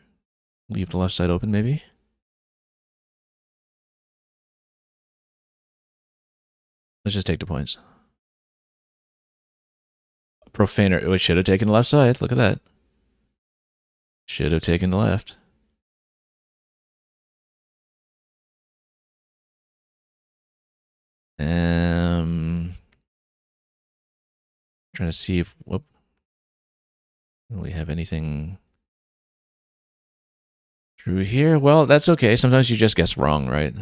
Leave the left side open, maybe? Let's just take the points. Profaner. Oh, it should have taken the left side. Look at that. Should have taken the left. Trying to see if do we have anything through here. Well, that's okay. Sometimes you just guess wrong, right?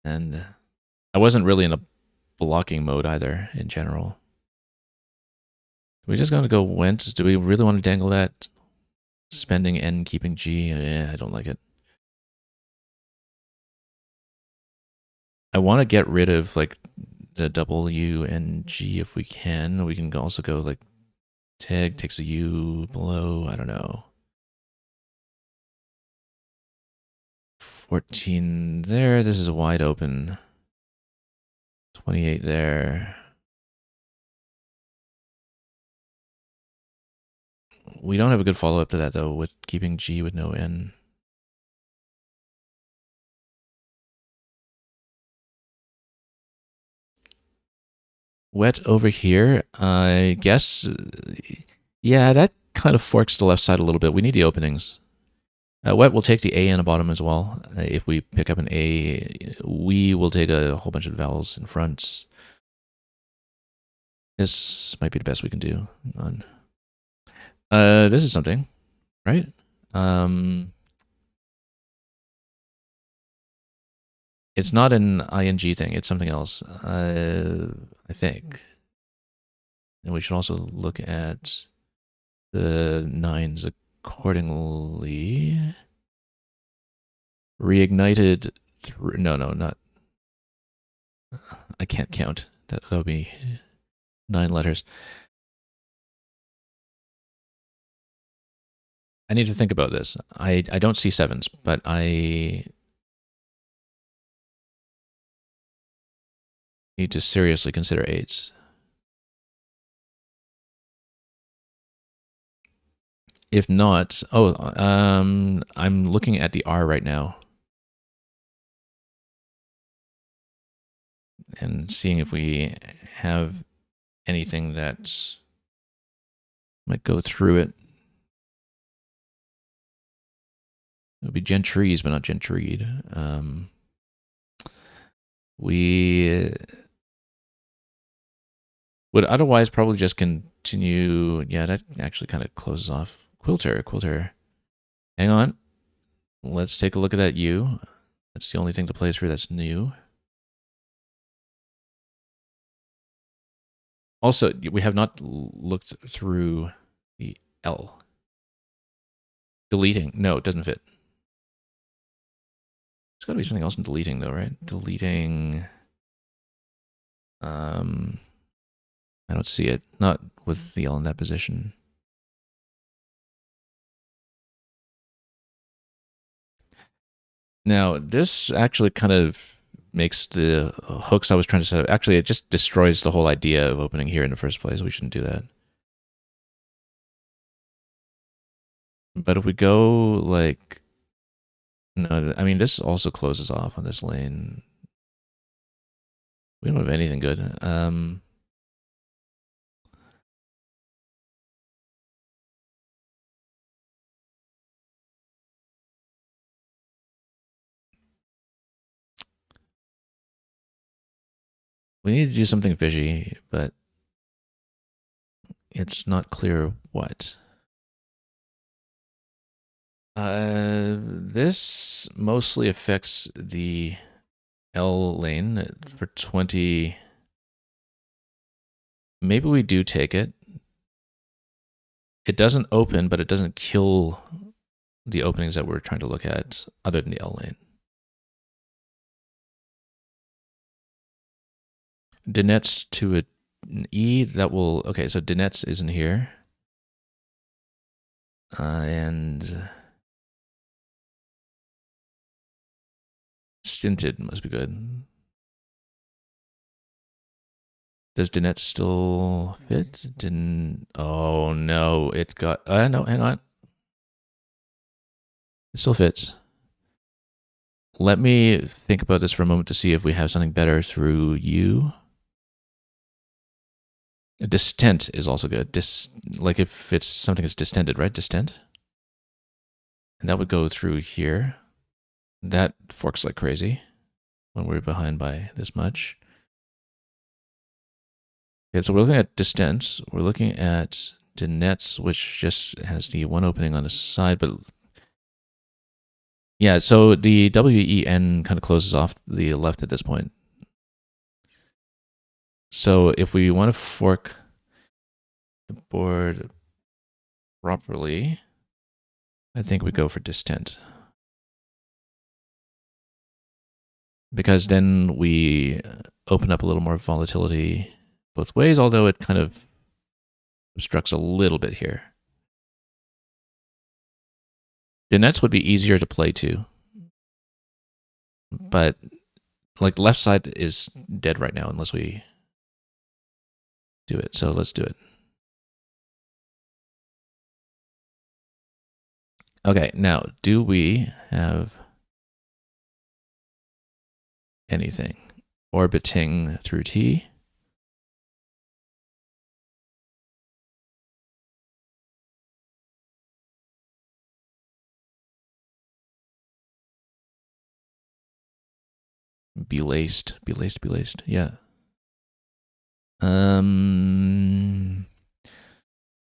And I wasn't really in a blocking mode either in general. We just gotta go went. Do we really want to dangle that? Spending N, keeping G? Yeah, I don't like it. I want to get rid of like the W and G if we can. We can also go like tag takes a U below. I don't know. 14 there. This is wide open. 28 there. We don't have a good follow-up to that, though, with keeping G with no N. Wet over here, I guess. Yeah, that kind of forks the left side a little bit. We need the openings. Wet will take the A and a bottom as well. If we pick up an A, we will take a whole bunch of vowels in front. This might be the best we can do. This is something, right? It's not an ing thing. It's something else, I think. And we should also look at the nines accordingly. Reignited. No, not. I can't count. That'll be 9 letters. I need to think about this. I don't see 7s, but I need to seriously consider 8s. If not, I'm looking at the R right now and seeing if we have anything that might go through it. It would be gentries, but not gentried. We Would otherwise probably just continue. Yeah, that actually kind of closes off. Quilter. Hang on. Let's take a look at that U. That's the only thing to place for that's new. Also, we have not looked through the L. Deleting. No, it doesn't fit. There's got to be something else in deleting, though, right? Deleting. I don't see it. Not with the L in that position. Now, this actually kind of makes the hooks I was trying to set up. Actually, it just destroys the whole idea of opening here in the first place. We shouldn't do that. But if we go like, no, I mean, this also closes off on this lane. We don't have anything good. We need to do something fishy, but it's not clear what. This mostly affects the L lane for 20. Maybe we do take it. It doesn't open, but it doesn't kill the openings that we're trying to look at other than the L lane. Dinette's to an E that will, okay, so Dinette's isn't here. And Stinted must be good. Does Dinette still fit? Didn't, oh no, it got, no, hang on. It still fits. Let me think about this for a moment to see if we have something better through U. Distent is also good. Like if it's something that's distended, right? Distent. And that would go through here. That forks like crazy when we're behind by this much. Okay, so we're looking at distents. We're looking at Dinettes, which just has the one opening on the side, but yeah, so the WEN kind of closes off the left at this point. So if we want to fork the board properly, I think we go for distent. Because then we open up a little more volatility both ways, although it kind of obstructs a little bit here. Dinettes would be easier to play to. But like left side is dead right now unless we do it. So let's do it. Okay, now do we have anything orbiting through T? Belaced. Yeah.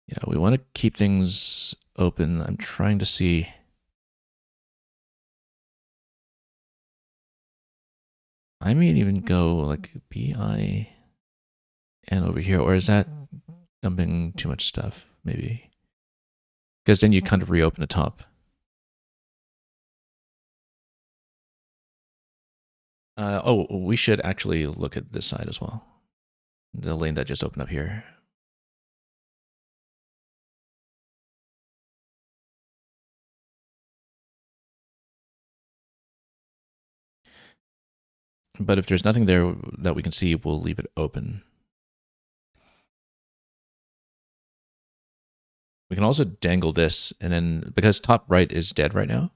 Yeah, we want to keep things open. I'm trying to see. I may even go like BI and over here, or is that dumping too much stuff? Maybe. Because then you kind of reopen the top. Oh, we should actually look at this side as well. The lane that just opened up here. But if there's nothing there that we can see, we'll leave it open. We can also dangle this, and then, because top right is dead right now,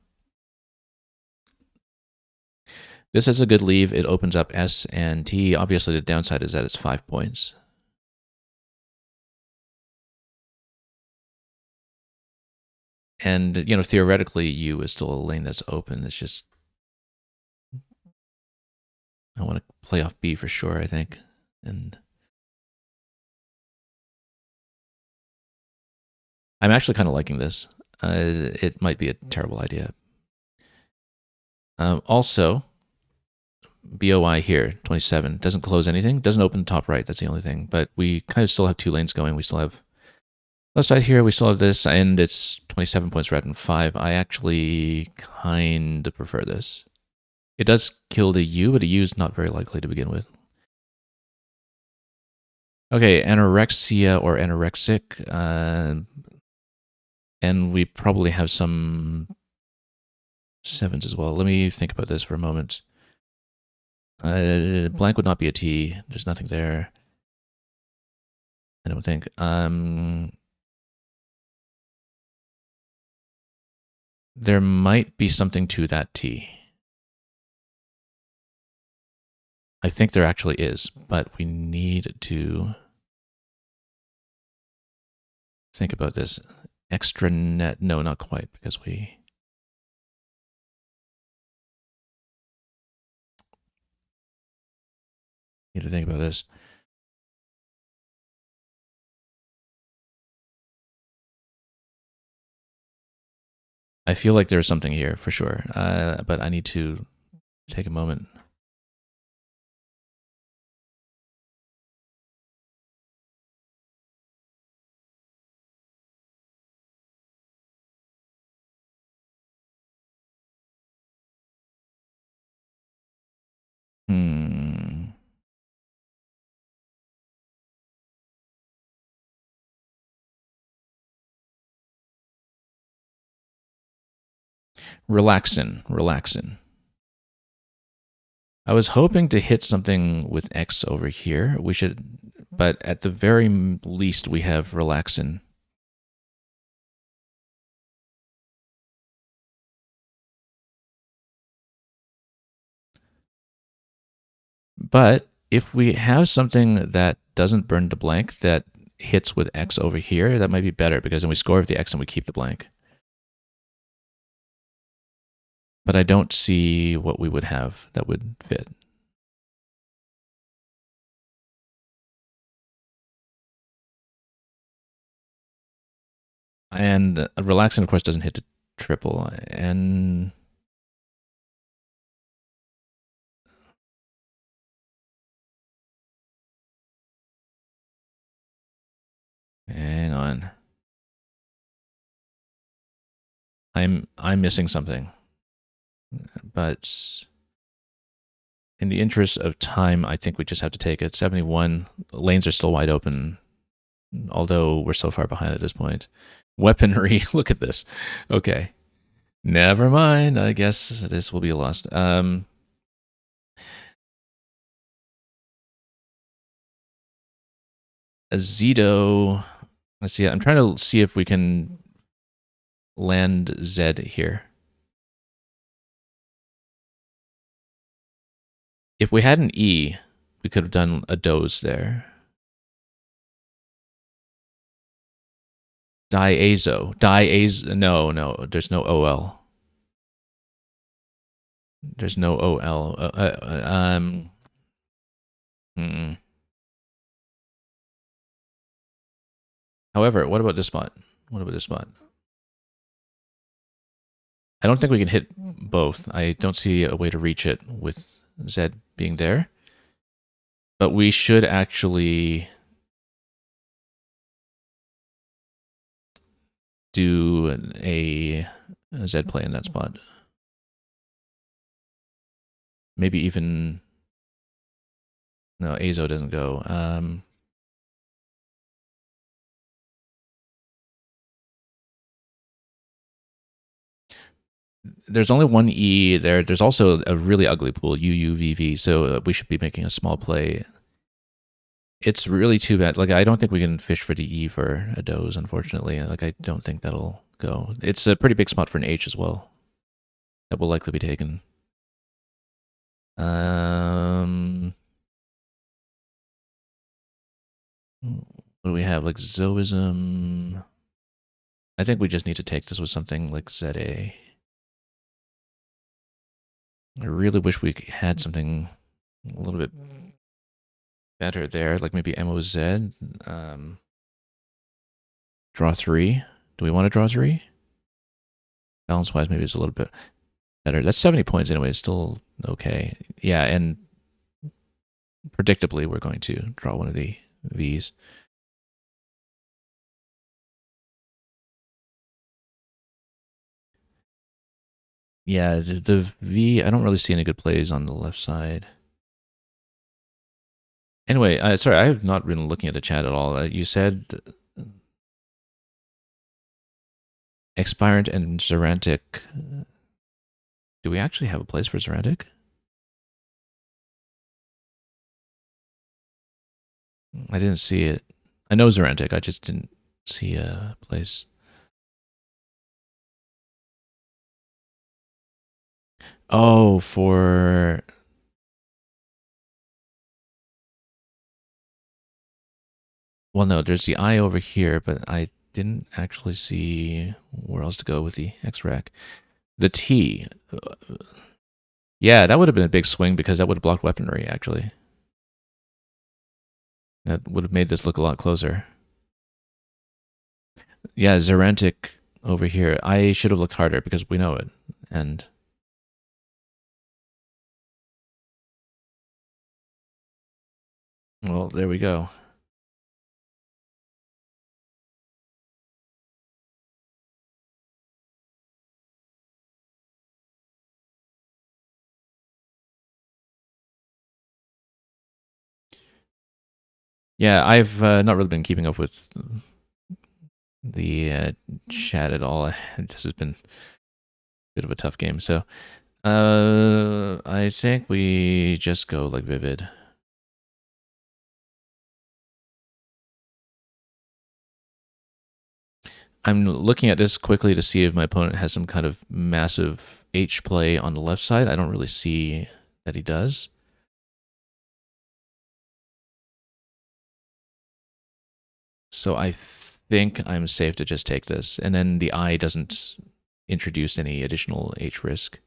this is a good leave. It opens up S and T. Obviously, the downside is that it's 5 points. And, you know, theoretically, U is still a lane that's open. It's just, I want to play off B for sure, I think. And I'm actually kind of liking this. It might be a terrible idea. Also, BOI here, 27, doesn't close anything, doesn't open the top right. That's the only thing. But we kind of still have 2 lanes going. We still have left side here. We still have this, and it's 27 points red and 5. I actually kind of prefer this. It does kill the U, but the U is not very likely to begin with. Okay, anorexia or anorexic. And we probably have some 7s as well. Let me think about this for a moment. Blank would not be a T. There's nothing there. I don't think. There might be something to that T. I think there actually is, but we need to think about this. Extra net, no, not quite, because we... need to think about this. I feel like there's something here for sure, but I need to take a moment. Relaxin. I was hoping to hit something with X over here. We should, but at the very least, we have relaxin. But if we have something that doesn't burn the blank that hits with X over here, that might be better because then we score with the X and we keep the blank. But I don't see what we would have that would fit. And relaxing, of course, doesn't hit the triple. And hang on, I'm missing something. But in the interest of time, I think we just have to take it. 71 lanes are still wide open, although we're so far behind at this point. Weaponry, look at this. Okay. Never mind. I guess this will be a lost. Azido. Let's see. I'm trying to see if we can land Z here. If we had an E, we could have done a doze there. Diazo. No, there's no OL. There's no OL. However, what about this spot? What about this spot? I don't think we can hit both. I don't see a way to reach it with Z being there. But we should actually do a Z play in that spot. Maybe even... No, Azo doesn't go. There's only one E there. There's also a really ugly pool, UUVV, so we should be making a small play. It's really too bad. Like, I don't think we can fish for the E for a doze, unfortunately. Like, I don't think that'll go. It's a pretty big spot for an H as well. That will likely be taken. What do we have? Like, Zoism. I think we just need to take this with something like ZA. I really wish we had something a little bit better there, like maybe MOZ. Draw 3. Do we want to draw 3? Balance-wise, maybe it's a little bit better. That's 70 points anyway. It's still okay. Yeah, and predictably, we're going to draw one of the Vs. Yeah, the V, I don't really see any good plays on the left side. Anyway, sorry, I have not been looking at the chat at all. You said Expirant and Zerantic. Do we actually have a place for Zerantic? I didn't see it. I know Zerantic, I just didn't see a place. Oh, for... Well, no, there's the I over here, but I didn't actually see where else to go with the X-Rack. The T. Yeah, that would have been a big swing because that would have blocked weaponry, actually. That would have made this look a lot closer. Yeah, Zerantic over here. I should have looked harder because we know it. And well, there we go. Yeah, I've not really been keeping up with the chat at all. This has been a bit of a tough game. So I think we just go like Vivid. I'm looking at this quickly to see if my opponent has some kind of massive H play on the left side. I don't really see that he does. So I think I'm safe to just take this. And then the I doesn't introduce any additional H risk.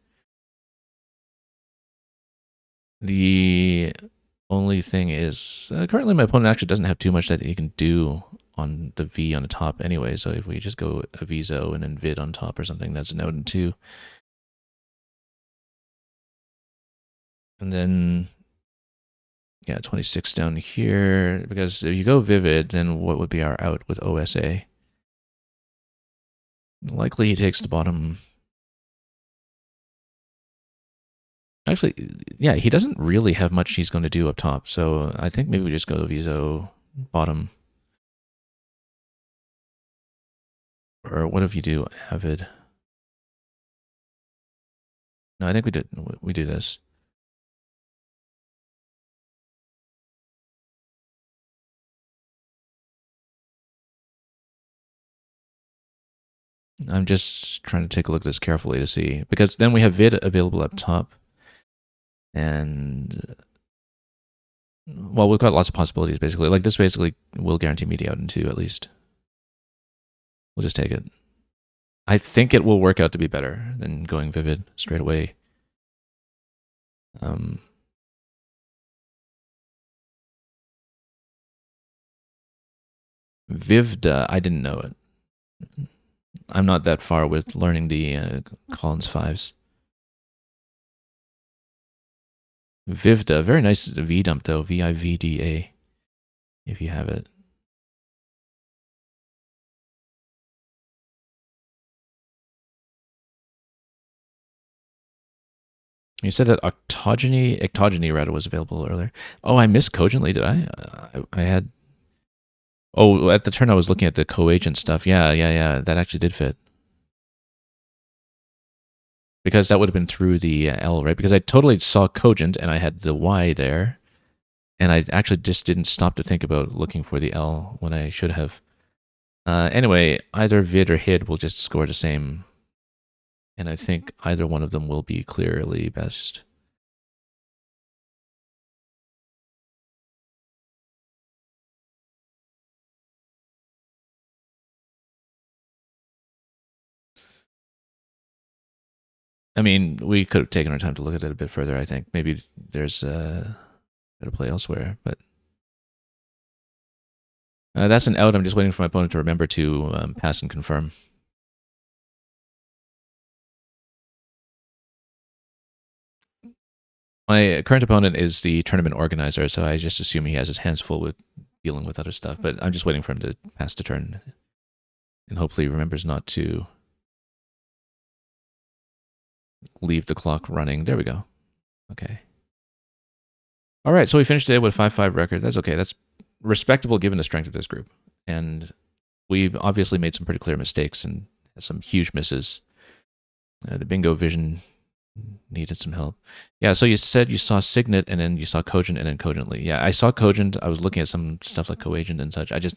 The only thing is, currently my opponent actually doesn't have too much that he can do on the V on the top anyway. So if we just go a Vizo and then Vid on top or something, that's a node and 2. And then, yeah, 26 down here. Because if you go Vivid, then what would be our out with OSA? Likely he takes the bottom. Actually, yeah, he doesn't really have much he's going to do up top. So I think maybe we just go Vizo bottom. Or what if you do Avid? No, I think we do this. I'm just trying to take a look at this carefully to see, because then we have vid available up top, and well, we've got lots of possibilities basically. Like this basically will guarantee media out in 2 at least. We'll just take it. I think it will work out to be better than going vivid straight away. Vivda, I didn't know it. I'm not that far with learning the Collins 5s. Vivda, very nice V dump though, Vivda, if you have it. You said that ectogeny rather was available earlier. Oh, I missed cogently, did I? I had. Oh, at the turn I was looking at the coagent stuff. Yeah. That actually did fit. Because that would have been through the L, right? Because I totally saw cogent and I had the Y there. And I actually just didn't stop to think about looking for the L when I should have. Anyway, either vid or hid will just score the same. And I think either one of them will be clearly best. I mean, we could have taken our time to look at it a bit further, I think. Maybe there's better play elsewhere, but That's an out. I'm just waiting for my opponent to remember to pass and confirm. My current opponent is the tournament organizer, so I just assume he has his hands full with dealing with other stuff. But I'm just waiting for him to pass the turn, and hopefully remembers not to leave the clock running. There we go. Okay. All right, so we finished today with a 5-5 record. That's okay. That's respectable given the strength of this group. And we obviously made some pretty clear mistakes and some huge misses. The bingo vision needed some help. Yeah, so you said you saw Signet and then you saw Cogent and then Cogently. Yeah, I saw Cogent. I was looking at some stuff like Coagent and such. I just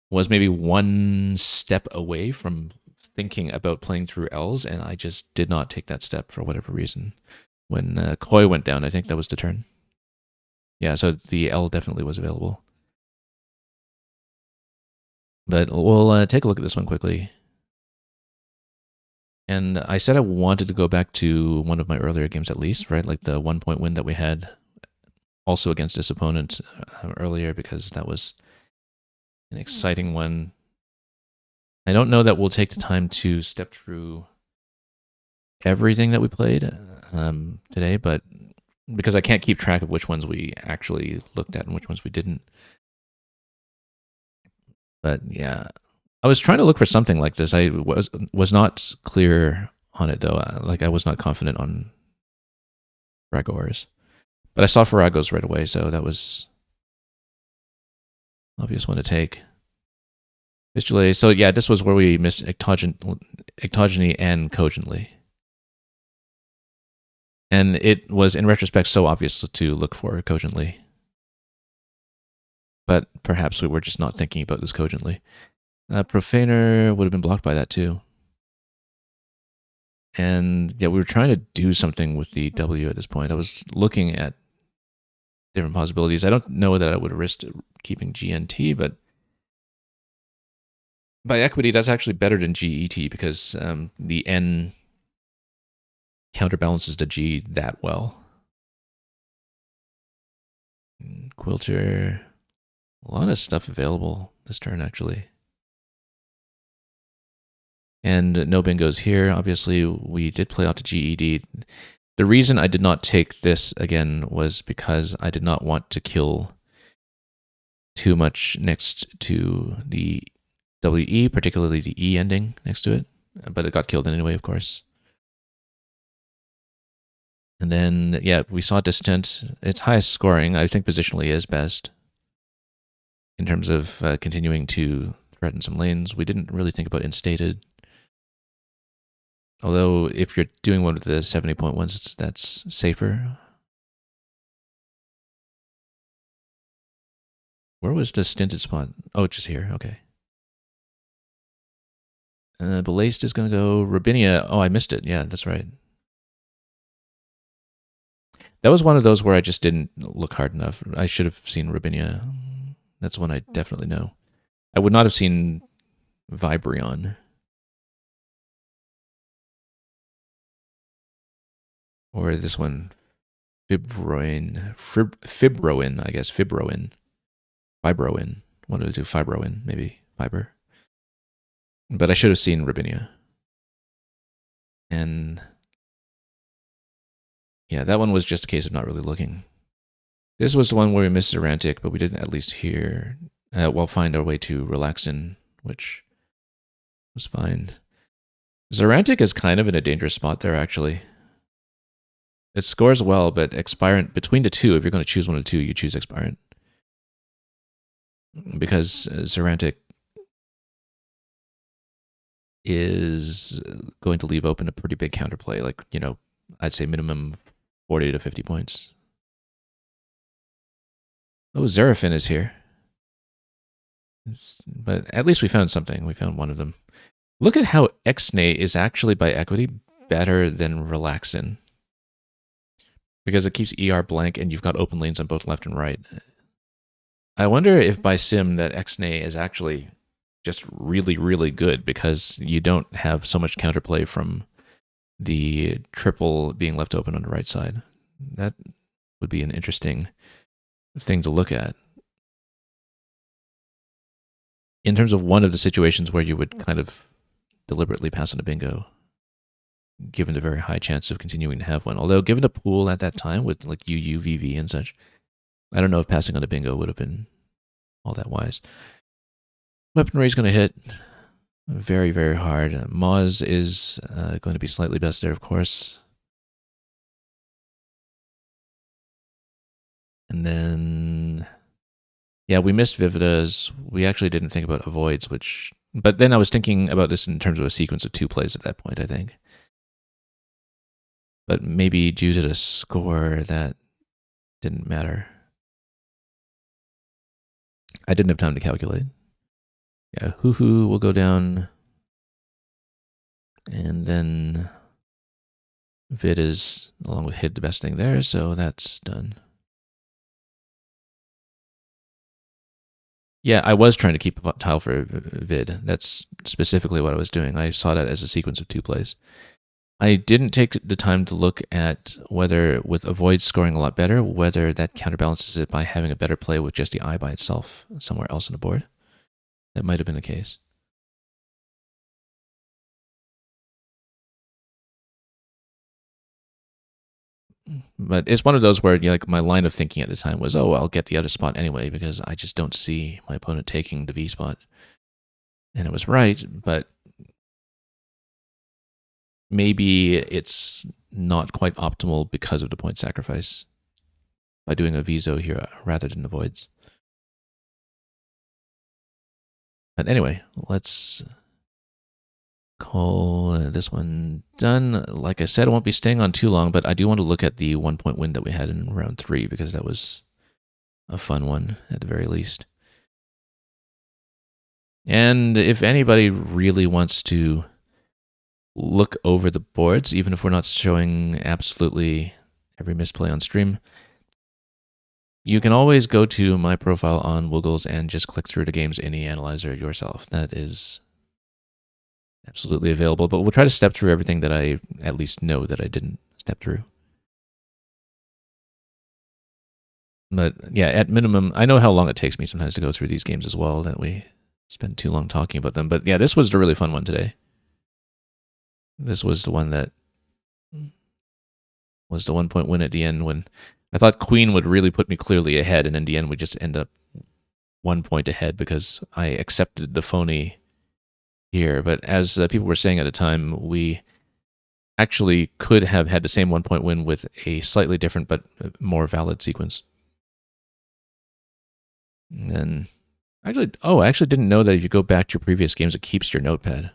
was maybe one step away from thinking about playing through L's, and I just did not take that step for whatever reason. When Koi went down, I think that was the turn. Yeah, so the L definitely was available. But we'll take a look at this one quickly. And I said I wanted to go back to one of my earlier games at least, right? Like the 1-point win that we had also against this opponent earlier, because that was an exciting one. I don't know that we'll take the time to step through everything that we played today, but because I can't keep track of which ones we actually looked at and which ones we didn't. But yeah, I was trying to look for something like this. I was not clear on it though. Like I was not confident on Faragors, but I saw Faragos right away, so that was obvious one to take. Visually, so yeah, this was where we missed ectogeny and cogently. And it was, in retrospect, so obvious to look for cogently. But perhaps we were just not thinking about this cogently. Profaner would have been blocked by that too. And yeah, we were trying to do something with the W at this point. I was looking at different possibilities. I don't know that I would have risked keeping GNT, but by equity, that's actually better than GET because the N counterbalances the G that well. Quilter, a lot of stuff available this turn actually. And no bingos here. Obviously, we did play out to GED. The reason I did not take this again was because I did not want to kill too much next to the WE, particularly the E ending next to it. But it got killed anyway, of course. And then, yeah, we saw Distant. Its highest scoring, I think positionally, is best in terms of continuing to threaten some lanes. We didn't really think about Instated. Although, if you're doing one of the 70-point ones, that's safer. Where was the stinted spot? Oh, just here. Okay. Belaced is going to go. Robinia. Oh, I missed it. Yeah, that's right. That was one of those where I just didn't look hard enough. I should have seen Robinia. That's one I definitely know. I would not have seen Vibrion. Or this one, Fibroin, I guess, Fibroin. One of the two, Fibroin, maybe, Fiber. But I should have seen Robinia. And yeah, that one was just a case of not really looking. This was the one where we missed Zerantic, but we didn't at least hear, find our way to Relaxin, which was fine. Zerantic is kind of in a dangerous spot there, actually. It scores well, but Expirant, between the two, if you're going to choose one of the two, you choose Expirant. Because Zerantic is going to leave open a pretty big counterplay, like, I'd say minimum 40 to 50 points. Oh, Zerafin is here. But at least we found something. We found one of them. Look at how Xnay is actually, by equity, better than Relaxin. Because it keeps ER blank and you've got open lanes on both left and right. I wonder if by sim that Xnay is actually just really, really good because you don't have so much counterplay from the triple being left open on the right side. That would be an interesting thing to look at. in terms of one of the situations where you would kind of deliberately pass on a bingo, given the very high chance of continuing to have one. Although, given the pool at that time with like UU, VV, and such, I don't know if passing on a bingo would have been all that wise. Weaponry is going to hit very, very hard. Moz is going to be slightly best there, of course. And then, yeah, we missed Vividas. We actually didn't think about avoids, but then I was thinking about this in terms of a sequence of 2 plays at that point, I think. But maybe due to the score, that didn't matter. I didn't have time to calculate. Yeah, hoo-hoo will go down. And then vid is, along with hid, the best thing there, so that's done. Yeah, I was trying to keep a tile for vid. That's specifically what I was doing. I saw that as a sequence of 2 plays. I didn't take the time to look at whether, with avoid scoring a lot better, whether that counterbalances it by having a better play with just the eye by itself somewhere else on the board. That might have been the case. But it's one of those where like my line of thinking at the time was, oh, I'll get the other spot anyway because I just don't see my opponent taking the V spot. And it was right, but maybe it's not quite optimal because of the point sacrifice by doing a Viso here rather than avoids. But anyway, let's call this one done. Like I said, I won't be staying on too long, but I do want to look at the 1-point win that we had in round 3 because that was a fun one at the very least. And if anybody really wants to look over the boards, even if we're not showing absolutely every misplay on stream, you can always go to my profile on Woogles and just click through the game's INI analyzer yourself. That is absolutely available, but we'll try to step through everything that I at least know that I didn't step through. But yeah, at minimum, I know how long it takes me sometimes to go through these games as well, that we spend too long talking about them. But yeah, this was the really fun one today. This was the one that was the 1-point win at the end when I thought Queen would really put me clearly ahead, and in the end we just end up 1 point ahead because I accepted the phony here. But as people were saying at the time, we actually could have had the same 1-point win with a slightly different but more valid sequence. And then, I actually didn't know that if you go back to your previous games, it keeps your notepad.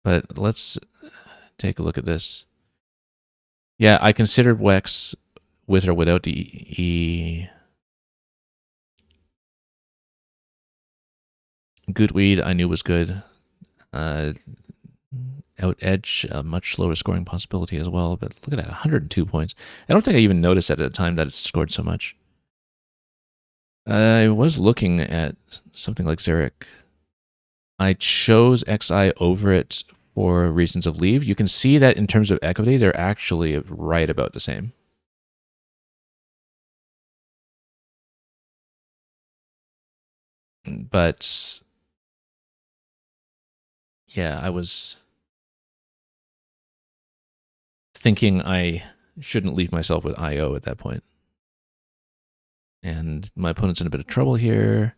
But let's take a look at this. Yeah, I considered Wex with or without the E. Goodweed I knew was good. Out Edge, a much slower scoring possibility as well, but look at that, 102 points. I don't think I even noticed at the time that it scored so much. I was looking at something like Xeric. I chose XI over it for reasons of leave. You can see that in terms of equity, they're actually right about the same. But yeah, I was thinking I shouldn't leave myself with IO at that point. And my opponent's in a bit of trouble here.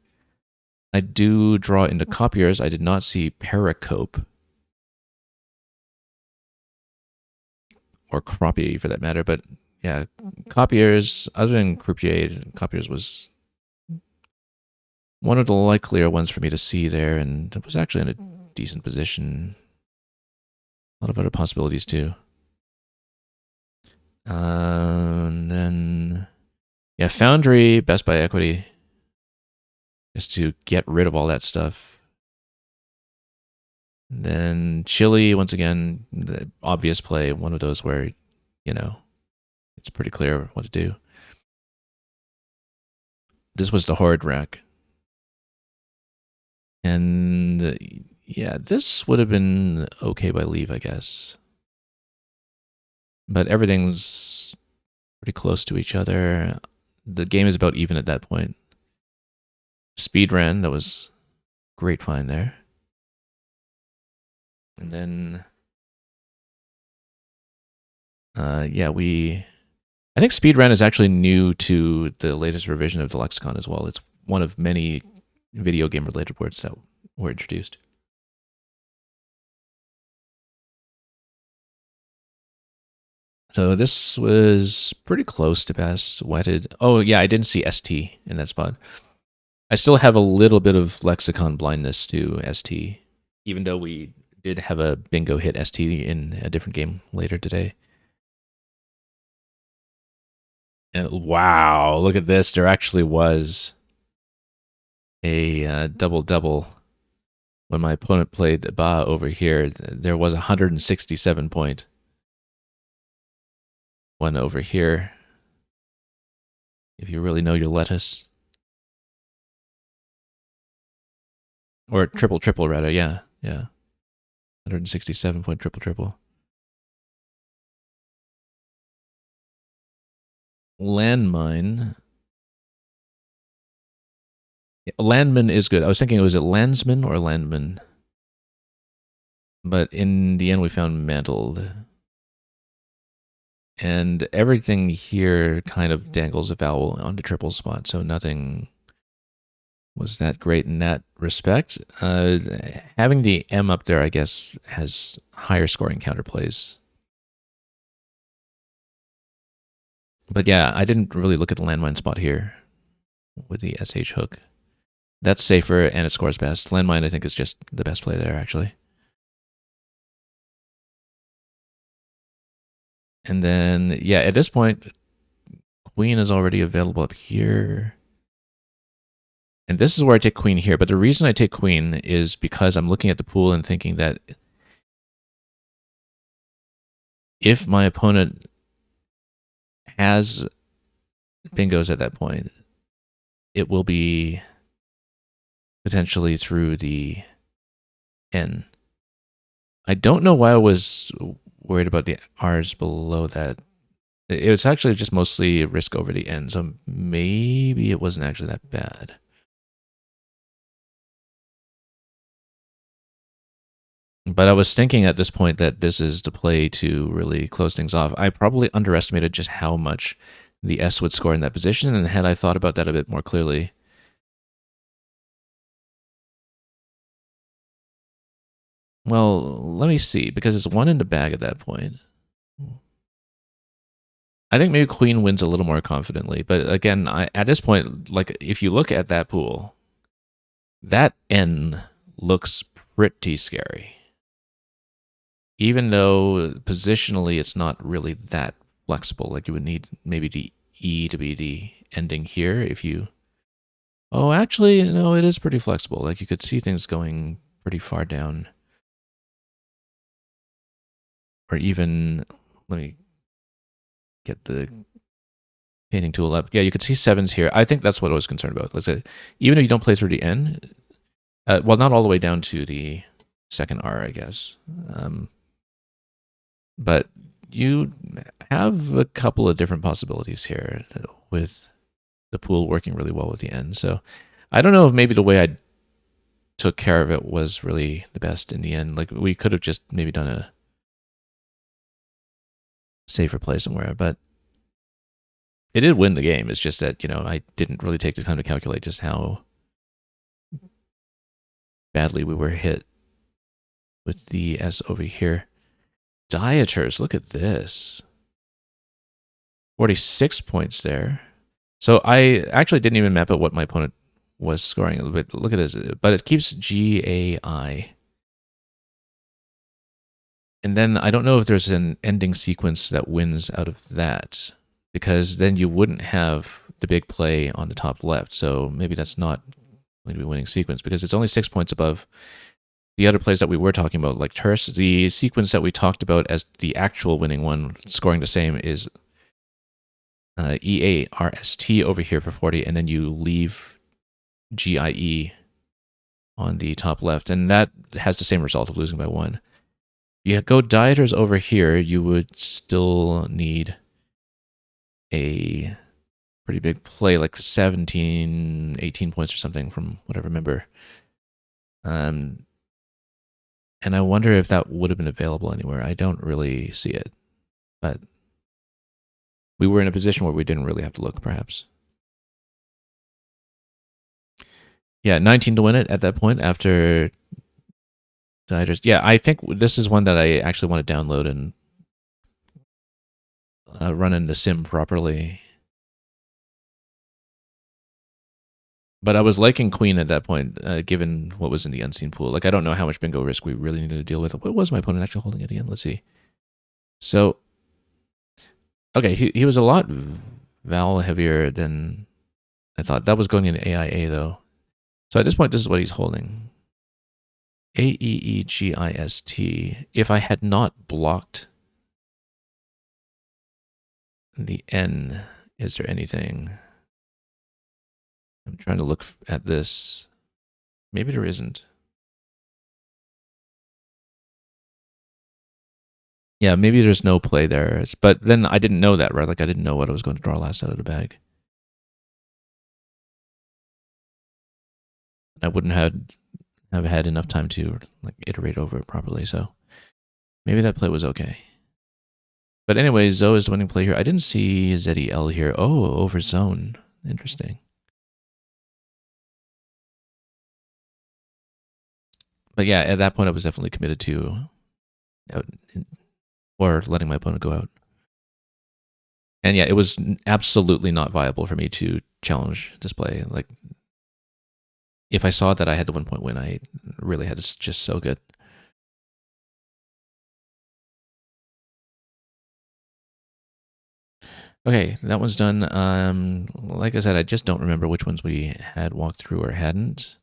I do draw into copiers. I did not see Pericope. Or Croupier for that matter. But yeah, copiers, other than Croupier, copiers was one of the likelier ones for me to see there. And it was actually in a decent position. A lot of other possibilities too. And then, yeah, Foundry, best by equity, just to get rid of all that stuff. And then Chili, once again, the obvious play, one of those where, you know, it's pretty clear what to do. This was the Horde rack. And yeah, this would have been okay by leave, I guess. But everything's pretty close to each other. The game is about even at that point. Speed ran, that was great find there. And then, yeah, I think speedrun is actually new to the latest revision of the lexicon as well. It's one of many video game related words that were introduced. So this was pretty close to best. Wetted. Oh, yeah, I didn't see ST in that spot. I still have a little bit of lexicon blindness to ST, even though we did have a bingo hit ST in a different game later today. And wow, look at this. There actually was a double-double when my opponent played Ba over here. There was 167 point one over here. If you really know your lettuce. Or triple, rather. Yeah, yeah. 167 point triple. Landmine. Landman is good. I was thinking, was it Landsman or Landman? But in the end, we found Mantled. And everything here kind of dangles a vowel on the triple spot, so nothing was that great in that respect. Having the M up there, I guess, has higher scoring counterplays. But yeah, I didn't really look at the landmine spot here with the SH hook. That's safer and it scores best. Landmine, I think, is just the best play there, actually. And then, yeah, at this point, queen is already available up here. And this is where I take queen here. But the reason I take queen is because I'm looking at the pool and thinking that if my opponent has bingos at that point, it will be potentially through the N. I don't know why I was worried about the R's below that. It was actually just mostly risk over the N, so maybe it wasn't actually that bad. But I was thinking at this point that this is the play to really close things off. I probably underestimated just how much the S would score in that position, and had I thought about that a bit more clearly. Well, let me see, because it's one in the bag at that point. I think maybe queen wins a little more confidently, but again, at this point, like if you look at that pool, that N looks pretty scary. Even though positionally it's not really that flexible, like you would need maybe the E to be the ending here if you... Oh, actually, no, it is pretty flexible. Like you could see things going pretty far down. Or even, let me get the painting tool up. Yeah, you could see sevens here. I think that's what I was concerned about. Let's say, even if you don't play through the N, well, not all the way down to the second R, I guess. But you have a couple of different possibilities here with the pool working really well with the N. So I don't know if maybe the way I took care of it was really the best in the end. Like we could have just maybe done a safer play somewhere, but it did win the game. It's just that, I didn't really take the time to calculate just how badly we were hit with the S over here. Dieters, look at this. 46 points there. So I actually didn't even map out what my opponent was scoring a little bit. Look at this. But it keeps GAI. And then I don't know if there's an ending sequence that wins out of that, because then you wouldn't have the big play on the top left. So maybe that's not going to be winning sequence, because it's only 6 points above the other plays that we were talking about, like Terse. The sequence that we talked about as the actual winning one, scoring the same, is EARST over here for 40, and then you leave GIE on the top left, and that has the same result of losing by 1. You go dieters over here, you would still need a pretty big play, like 17, 18 points or something from what I remember. And I wonder if that would have been available anywhere. I don't really see it, but we were in a position where we didn't really have to look, perhaps. Yeah, 19 to win it at that point after yeah, I think this is one that I actually want to download and run in the sim properly. But I was liking Queen at that point, given what was in the unseen pool. Like, I don't know how much bingo risk we really needed to deal with. What was my opponent actually holding it again? Let's see. So, okay, he was a lot vowel heavier than I thought. That was going in AIA, though. So at this point, this is what he's holding. AEEGIST. If I had not blocked the N, is there anything? I'm trying to look at this. Maybe there isn't. Yeah, maybe there's no play there. But then I didn't know that, right? Like, I didn't know what I was going to draw last out of the bag. I wouldn't have had enough time to like iterate over it properly. So maybe that play was okay. But anyway, Zoe is the winning play here. I didn't see ZEL here. Oh, over zone. Interesting. But yeah, at that point, I was definitely committed to out or letting my opponent go out. And yeah, it was absolutely not viable for me to challenge this play. Like, if I saw that I had the 1 point win, I really had to just soak it. Okay, that one's done. Like I said, I just don't remember which ones we had walked through or hadn't.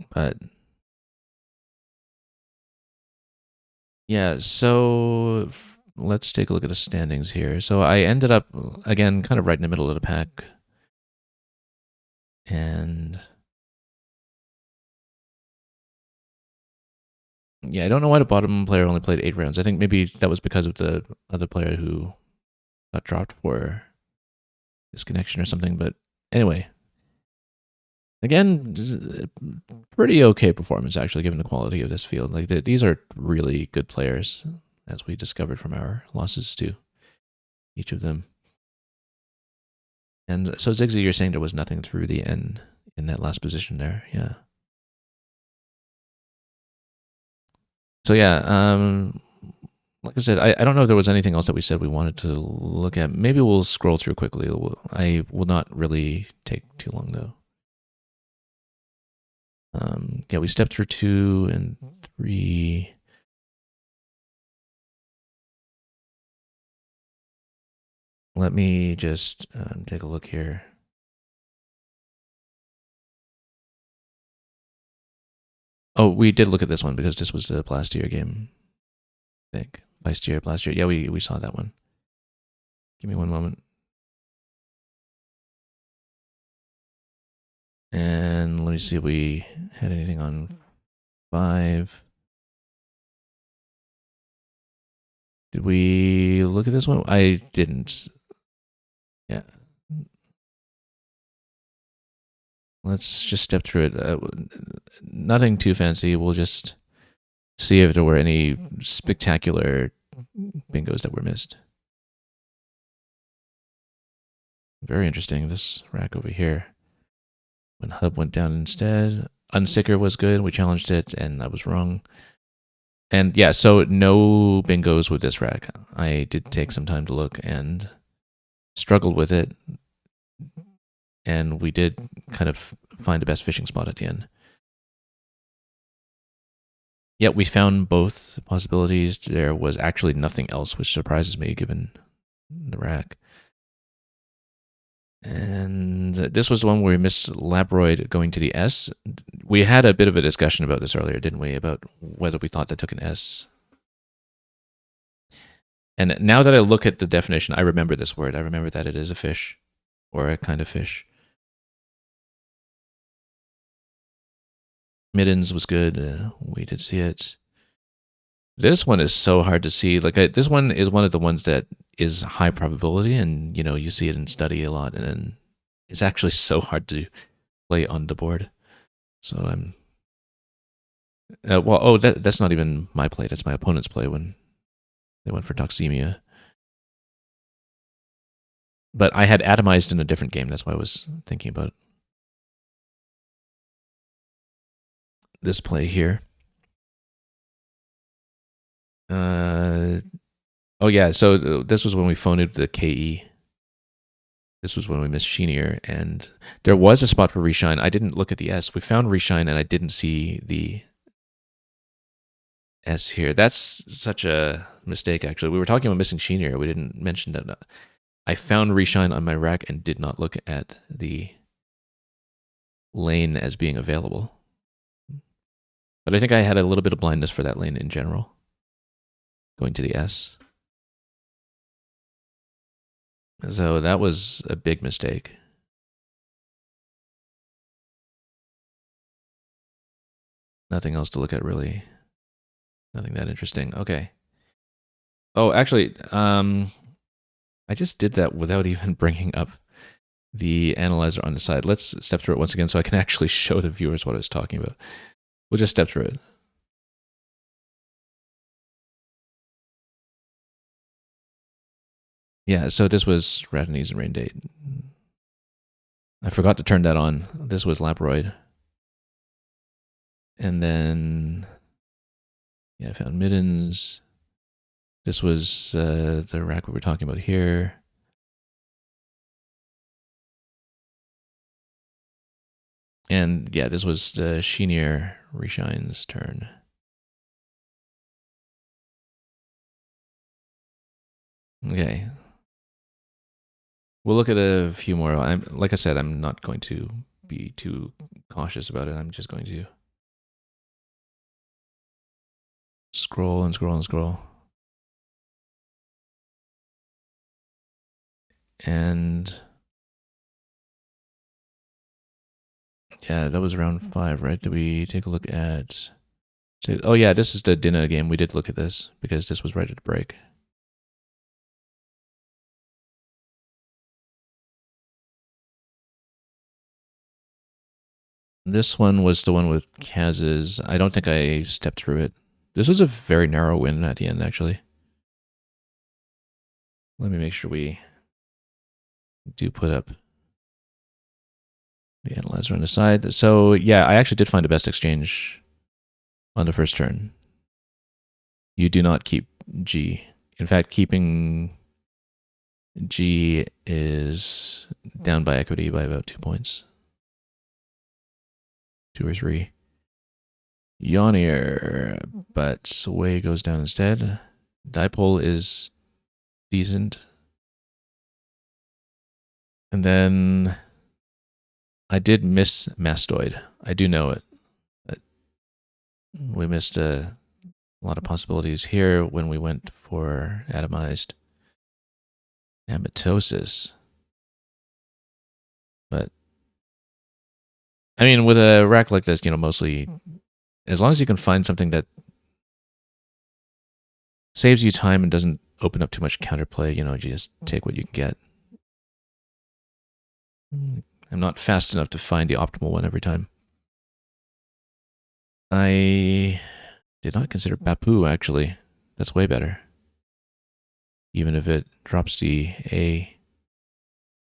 But yeah, so let's take a look at the standings here. So I ended up, again, kind of right in the middle of the pack. And yeah, I don't know why the bottom player only played 8 rounds. I think maybe that was because of the other player who got dropped for disconnection or something. But anyway, again, pretty okay performance, actually, given the quality of this field. Like, these are really good players, as we discovered from our losses to each of them. And so, Zigzy, you're saying there was nothing through the N in that last position there. Yeah. So, yeah, like I said, I don't know if there was anything else that we said we wanted to look at. Maybe we'll scroll through quickly. I will not really take too long, though. Yeah, we stepped through 2 and 3. Let me just take a look here. Oh, we did look at this one because this was the Blastier game. I think. Blastier. Yeah, we saw that one. Give me one moment. And let me see if we had anything on 5. Did we look at this one? I didn't. Yeah. Let's just step through it. Nothing too fancy. We'll just see if there were any spectacular bingos that were missed. Very interesting. This rack over here. When Hub went down instead. Unsicker was good. We challenged it, and I was wrong. And yeah, so no bingos with this rack. I did take some time to look and struggled with it. And we did kind of find the best fishing spot at the end. Yeah, we found both possibilities. There was actually nothing else, which surprises me given the rack. And this was the one where we missed Labroid going to the S. We had a bit of a discussion about this earlier, didn't we? About whether we thought that took an S. And now that I look at the definition, I remember this word. I remember that it is a fish, or a kind of fish. Middens was good. We did see it. This one is so hard to see. Like this one is one of the ones that is high probability, and you see it in study a lot, and then it's actually so hard to play on the board. So I'm that's not even my play. That's my opponent's play when they went for toxemia. But I had atomized in a different game. That's why I was thinking about this play here. Oh yeah, so this was when we phoned the KE. This was when we missed Sheenier, and there was a spot for Reshine. I didn't look at the S. We found Reshine, and I didn't see the S here. That's such a mistake, actually. We were talking about missing Sheenier. We didn't mention that. I found Reshine on my rack and did not look at the lane as being available. But I think I had a little bit of blindness for that lane in general, going to the S. So that was a big mistake. Nothing else to look at, really. Nothing that interesting. Okay. Oh, actually, I just did that without even bringing up the analyzer on the side. Let's step through it once again so I can actually show the viewers what I was talking about. We'll just step through it. Yeah, so this was Ratanese and Rain Date. I forgot to turn that on. This was Laproid. And then, yeah, I found Middens. This was the rack we were talking about here. And yeah, this was the Sheenier Reshine's turn. Okay. We'll look at a few more. Like I said, I'm not going to be too cautious about it. I'm just going to scroll and scroll and scroll. And yeah, that was round 5, right? Did we take a look at... Oh yeah, this is the Dinner game. We did look at this because this was right at the break. This one was the one with Kaz's. I don't think I stepped through it. This was a very narrow win at the end, actually. Let me make sure we do put up the analyzer on the side. So yeah, I actually did find a best exchange on the first turn. You do not keep G. In fact, keeping G is down by equity by about 2 points. 2 or 3. Yawnier, but Way goes down instead. Dipole is decent. And then I did miss Mastoid. I do know it. But we missed a lot of possibilities here when we went for atomized amatosis. But I mean, with a rack like this, mostly as long as you can find something that saves you time and doesn't open up too much counterplay, you just take what you can get. I'm not fast enough to find the optimal one every time. I did not consider Bapu, actually. That's way better. Even if it drops the A.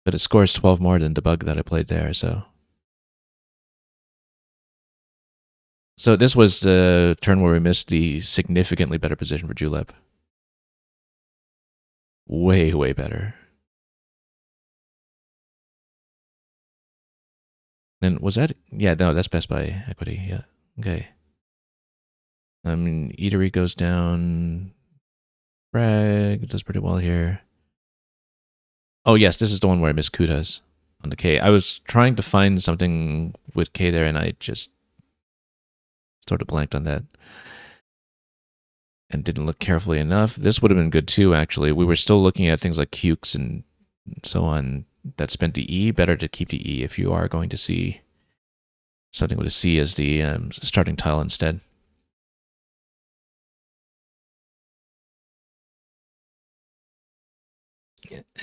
But it scores 12 more than the bug that I played there, so... So this was the turn where we missed the significantly better position for Julep. Way, way better. And was that... Yeah, no, that's best by equity, yeah. Okay. I mean, Eatery goes down. Bragg does pretty well here. Oh, yes, this is the one where I missed Kutas on the K. I was trying to find something with K there, and I just sort of blanked on that and didn't look carefully enough. This would have been good too, actually. We were still looking at things like Cukes and so on that spent the E. Better to keep the E if you are going to see something with a C as the starting tile instead.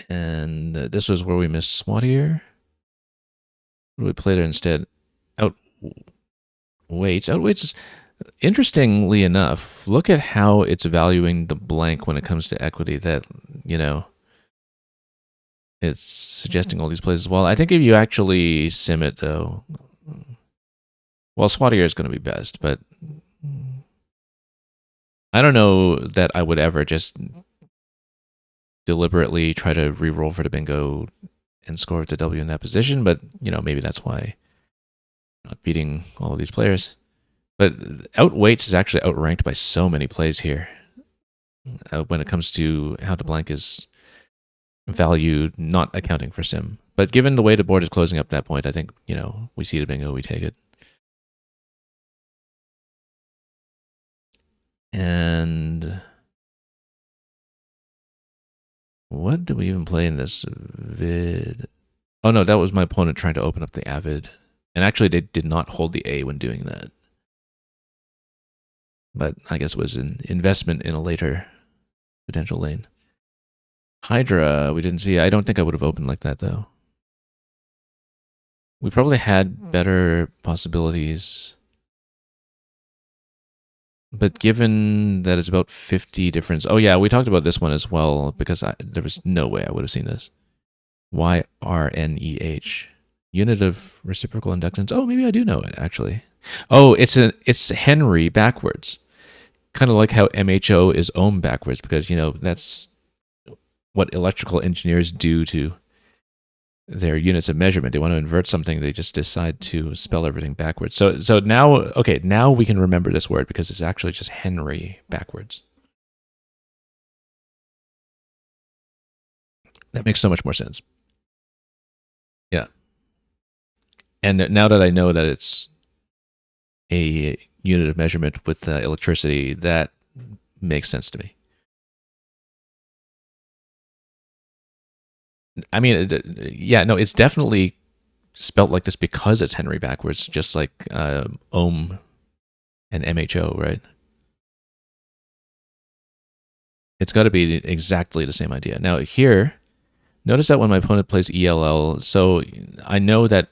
And this was where we missed Swatier. We played it instead. Outweights. Outweights is, interestingly enough, look at how it's valuing the blank when it comes to equity. That, you know, it's suggesting all these places. Well, I think if you actually sim it, though, well, Swatier is going to be best, but I don't know that I would ever just deliberately try to re-roll for the bingo and score with the W in that position, but, you know, maybe that's why I'm not beating all of these players. But outweights is actually outranked by so many plays here when it comes to how the blank is valued, not accounting for sim. But given the way the board is closing up at that point, I think, you know, we see the bingo, we take it. And what did we even play in this vid? Oh no, that was my opponent trying to open up the Avid. And actually they did not hold the A when doing that. But I guess it was an investment in a later potential lane. Hydra, we didn't see. I don't think I would have opened like that, though. We probably had better possibilities. But given that it's about 50 difference... Oh, yeah, we talked about this one as well, because there was no way I would have seen this. YRNEH. Unit of reciprocal inductance. Oh, maybe I do know it, actually. Oh, it's Henry backwards. Kind of like how MHO is ohm backwards, because, you know, that's what electrical engineers do to their units of measurement. They want to invert something, they just decide to spell everything backwards. So now, okay, now we can remember this word because it's actually just Henry backwards. That makes so much more sense. Yeah. And now that I know that it's a unit of measurement with electricity, that makes sense to me. I mean, yeah, no, it's definitely spelt like this because it's Henry backwards, just like ohm and MHO, right? It's got to be exactly the same idea. Now here, notice that when my opponent plays ELL, so I know that,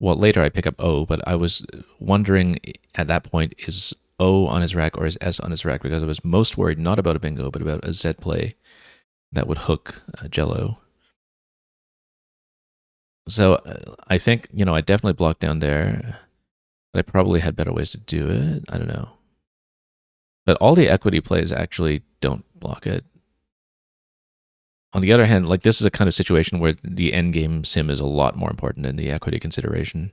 well, later I pick up O, but I was wondering at that point, is O on his rack or is S on his rack? Because I was most worried not about a bingo, but about a Z play that would hook Jello. So I think, you know, I definitely blocked down there. But I probably had better ways to do it. I don't know. But all the equity plays actually don't block it. On the other hand, like this is a kind of situation where the end game sim is a lot more important than the equity consideration.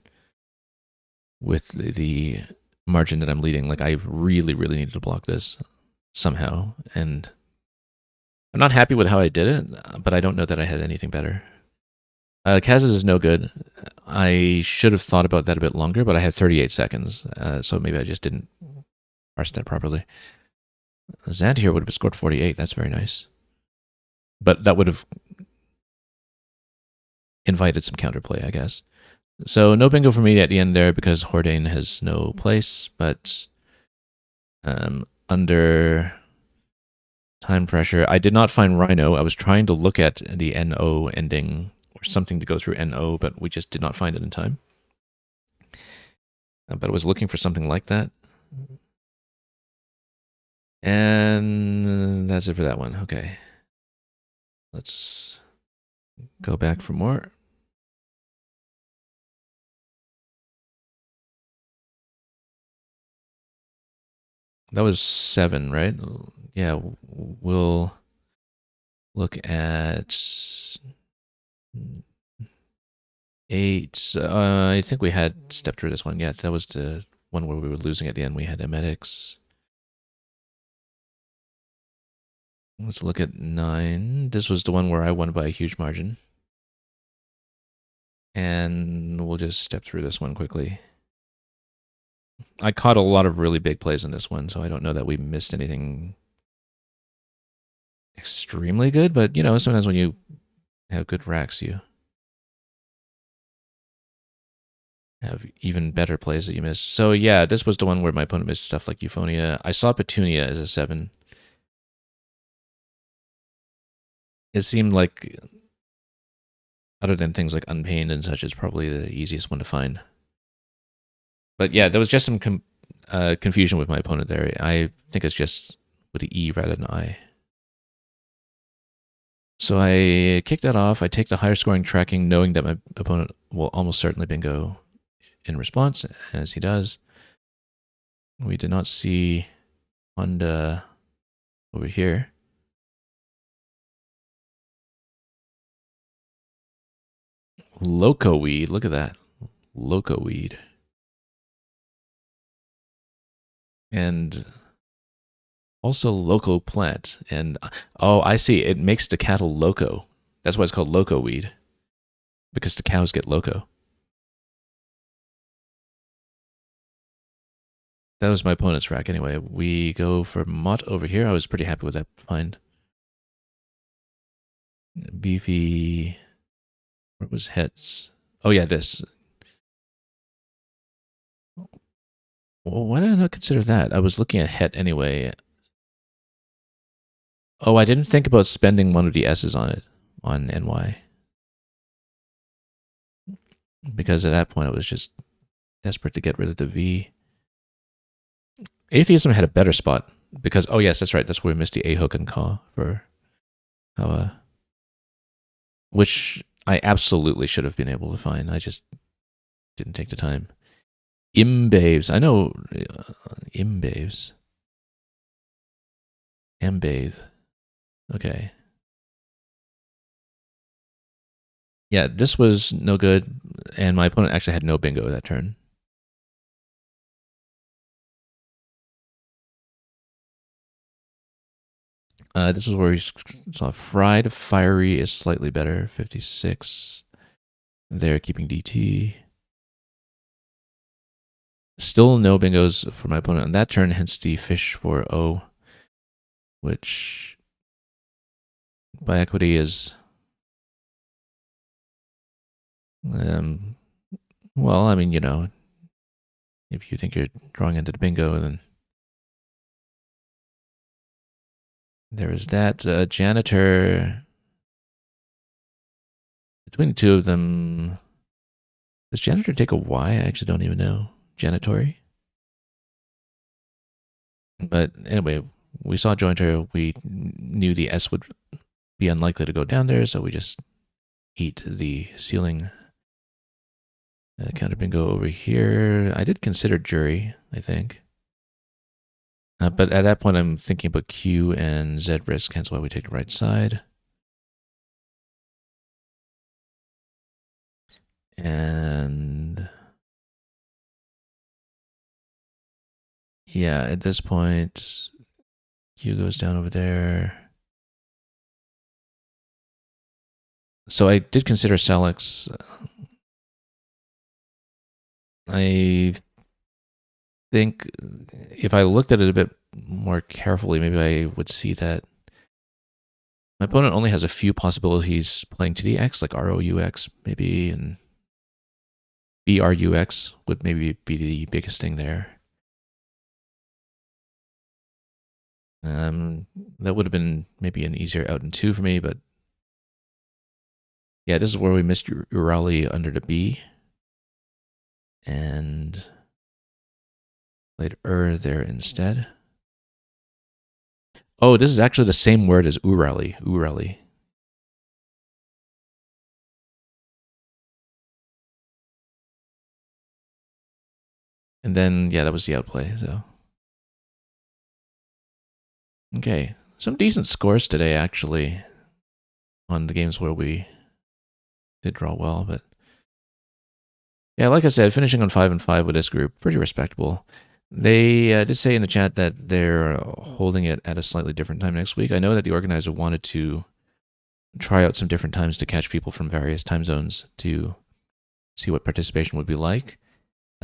With the margin that I'm leading, like I really, really needed to block this somehow. And I'm not happy with how I did it, but I don't know that I had anything better. Kaz's is no good. I should have thought about that a bit longer, but I had 38 seconds, so maybe I just didn't parse that properly. Zant here would have scored 48. That's very nice. But that would have invited some counterplay, I guess. So no bingo for me at the end there because Hordane has no place, but under time pressure, I did not find Rhino. I was trying to look at the NO ending or something to go through NO, but we just did not find it in time. But I was looking for something like that. And that's it for that one. Okay. Let's go back for more. That was 7, right? Yeah, we'll look at 8. I think we had stepped through this one. Yeah, that was the one where we were losing at the end. We had emetics. Let's look at 9. This was the one where I won by a huge margin. And we'll just step through this one quickly. I caught a lot of really big plays in this one, so I don't know that we missed anything extremely good, but you know, sometimes when you have good racks, you have even better plays that you miss. So yeah, this was the one where my opponent missed stuff like Euphonia. I saw Petunia as a 7. it seemed like, other than things like Unpained and such, is probably the easiest one to find. But yeah, there was just some confusion with my opponent there. I think it's just with an E rather than I. So I kick that off. I take the higher scoring tracking, knowing that my opponent will almost certainly bingo in response, as he does. We did not see Honda over here. Loco Weed, look at that. Loco Weed. And also Loco Plant. And oh, I see. It makes the cattle loco. That's why it's called Loco Weed. Because the cows get loco. That was my opponent's rack anyway. We go for Mott over here. I was pretty happy with that find. Beefy. What was Hets? Oh yeah, this. Well, why did I not consider that? I was looking at Het anyway. Oh, I didn't think about spending one of the S's on it, on NY. Because at that point, I was just desperate to get rid of the V. Atheism had a better spot. Because, oh yes, that's right. That's where we missed the A hook and caw for how, which I absolutely should have been able to find. I just didn't take the time. Imbaves. I know Imbaves. Embathe. Okay. Yeah, this was no good, and my opponent actually had no bingo that turn. This is where we saw Fried. Fiery is slightly better, 56. They're keeping DT. Still no bingos for my opponent on that turn, hence the fish for O, which by equity is, well, I mean, you know, if you think you're drawing into the bingo, then there is that. Janitor. Between the two of them, does Janitor take a Y? I actually don't even know. Janitory? But anyway, we saw Jointer. We knew the S would be unlikely to go down there, so we just eat the ceiling. Counter bingo over here. I did consider jury, I think. But at that point, I'm thinking about Q and Z risk, hence why we take the right side. And yeah, at this point, Q goes down over there. So I did consider Salix. I think if I looked at it a bit more carefully, maybe I would see that my opponent only has a few possibilities playing to the X, like ROUX maybe, and BRUX would maybe be the biggest thing there. That would have been maybe an easier out in two for me, but yeah, this is where we missed Urali under the B. And played there instead. Oh, this is actually the same word as Urali. Urali. And then, yeah, that was the outplay, so. Okay, some decent scores today, actually, on the games where we did draw well, but yeah, like I said, finishing on 5-5 with this group, pretty respectable. They did say in the chat that they're holding it at a slightly different time next week. I know that the organizer wanted to try out some different times to catch people from various time zones to see what participation would be like.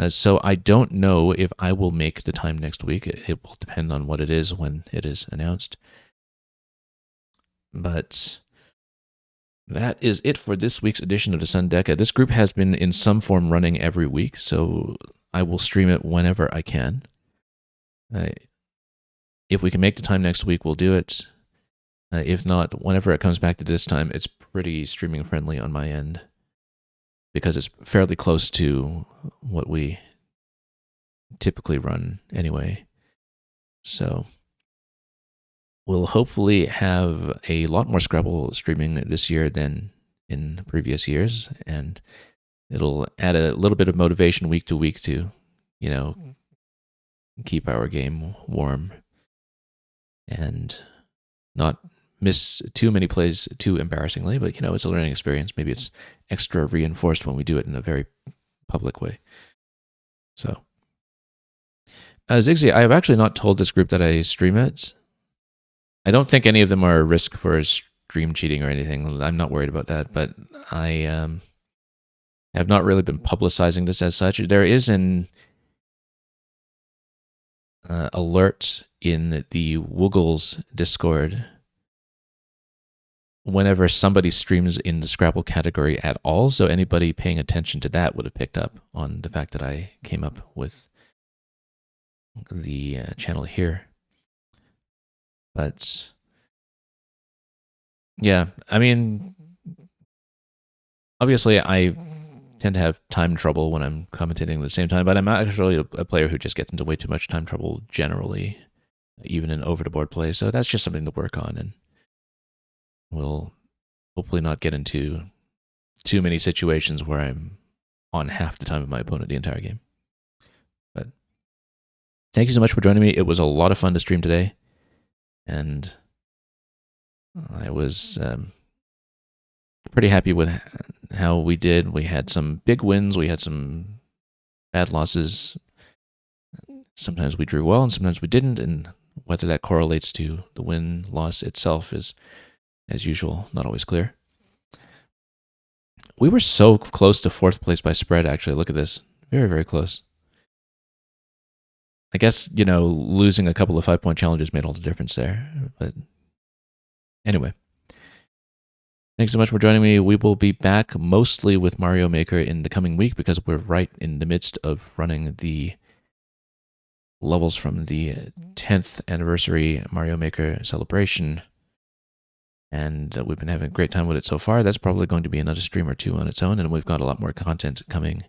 So I don't know if I will make the time next week. It will depend on what it is when it is announced. But that is it for this week's edition of the SunDeca. This group has been in some form running every week, so I will stream it whenever I can. If we can make the time next week, we'll do it. If not, whenever it comes back to this time, it's pretty streaming friendly on my end because it's fairly close to what we typically run anyway. So we'll hopefully have a lot more Scrabble streaming this year than in previous years, and it'll add a little bit of motivation week to week to, keep our game warm and not miss too many plays too embarrassingly, but it's a learning experience. Maybe it's extra reinforced when we do it in a very public way. So, Zigzy, I have actually not told this group that I stream it. I don't think any of them are a risk for stream cheating or anything. I'm not worried about that, but I have not really been publicizing this as such. There is an alert in the Woogles Discord whenever somebody streams in the Scrabble category at all. So anybody paying attention to that would have picked up on the fact that I came up with the channel here. But yeah, I mean, obviously I tend to have time trouble when I'm commentating at the same time, but I'm actually a player who just gets into way too much time trouble generally, even in over-the-board play. So that's just something to work on, and we'll hopefully not get into too many situations where I'm on half the time of my opponent the entire game. But thank you so much for joining me. It was a lot of fun to stream today, and I was pretty happy with how we did. We had some big wins. We had some bad losses. Sometimes we drew well and sometimes we didn't. And whether that correlates to the win-loss itself is, as usual, not always clear. We were so close to 4th place by spread, actually. Look at this. Very, very close. I guess, losing a couple of 5-point challenges made all the difference there. But anyway. Thanks so much for joining me. We will be back mostly with Mario Maker in the coming week because we're right in the midst of running the levels from the 10th anniversary Mario Maker celebration. And we've been having a great time with it so far. That's probably going to be another stream or two on its own, and we've got a lot more content coming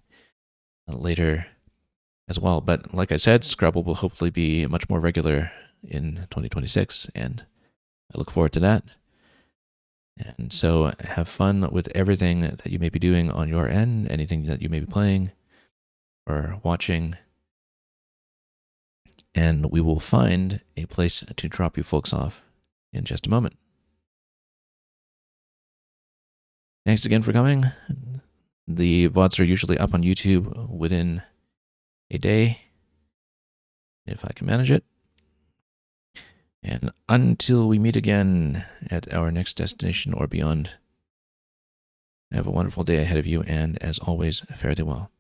later as well. But like I said, Scrabble will hopefully be much more regular in 2026, and I look forward to that. And so have fun with everything that you may be doing on your end, anything that you may be playing or watching. And we will find a place to drop you folks off in just a moment. Thanks again for coming. The VODs are usually up on YouTube within a day, if I can manage it. And until we meet again at our next destination or beyond, have a wonderful day ahead of you, and as always, fare thee well.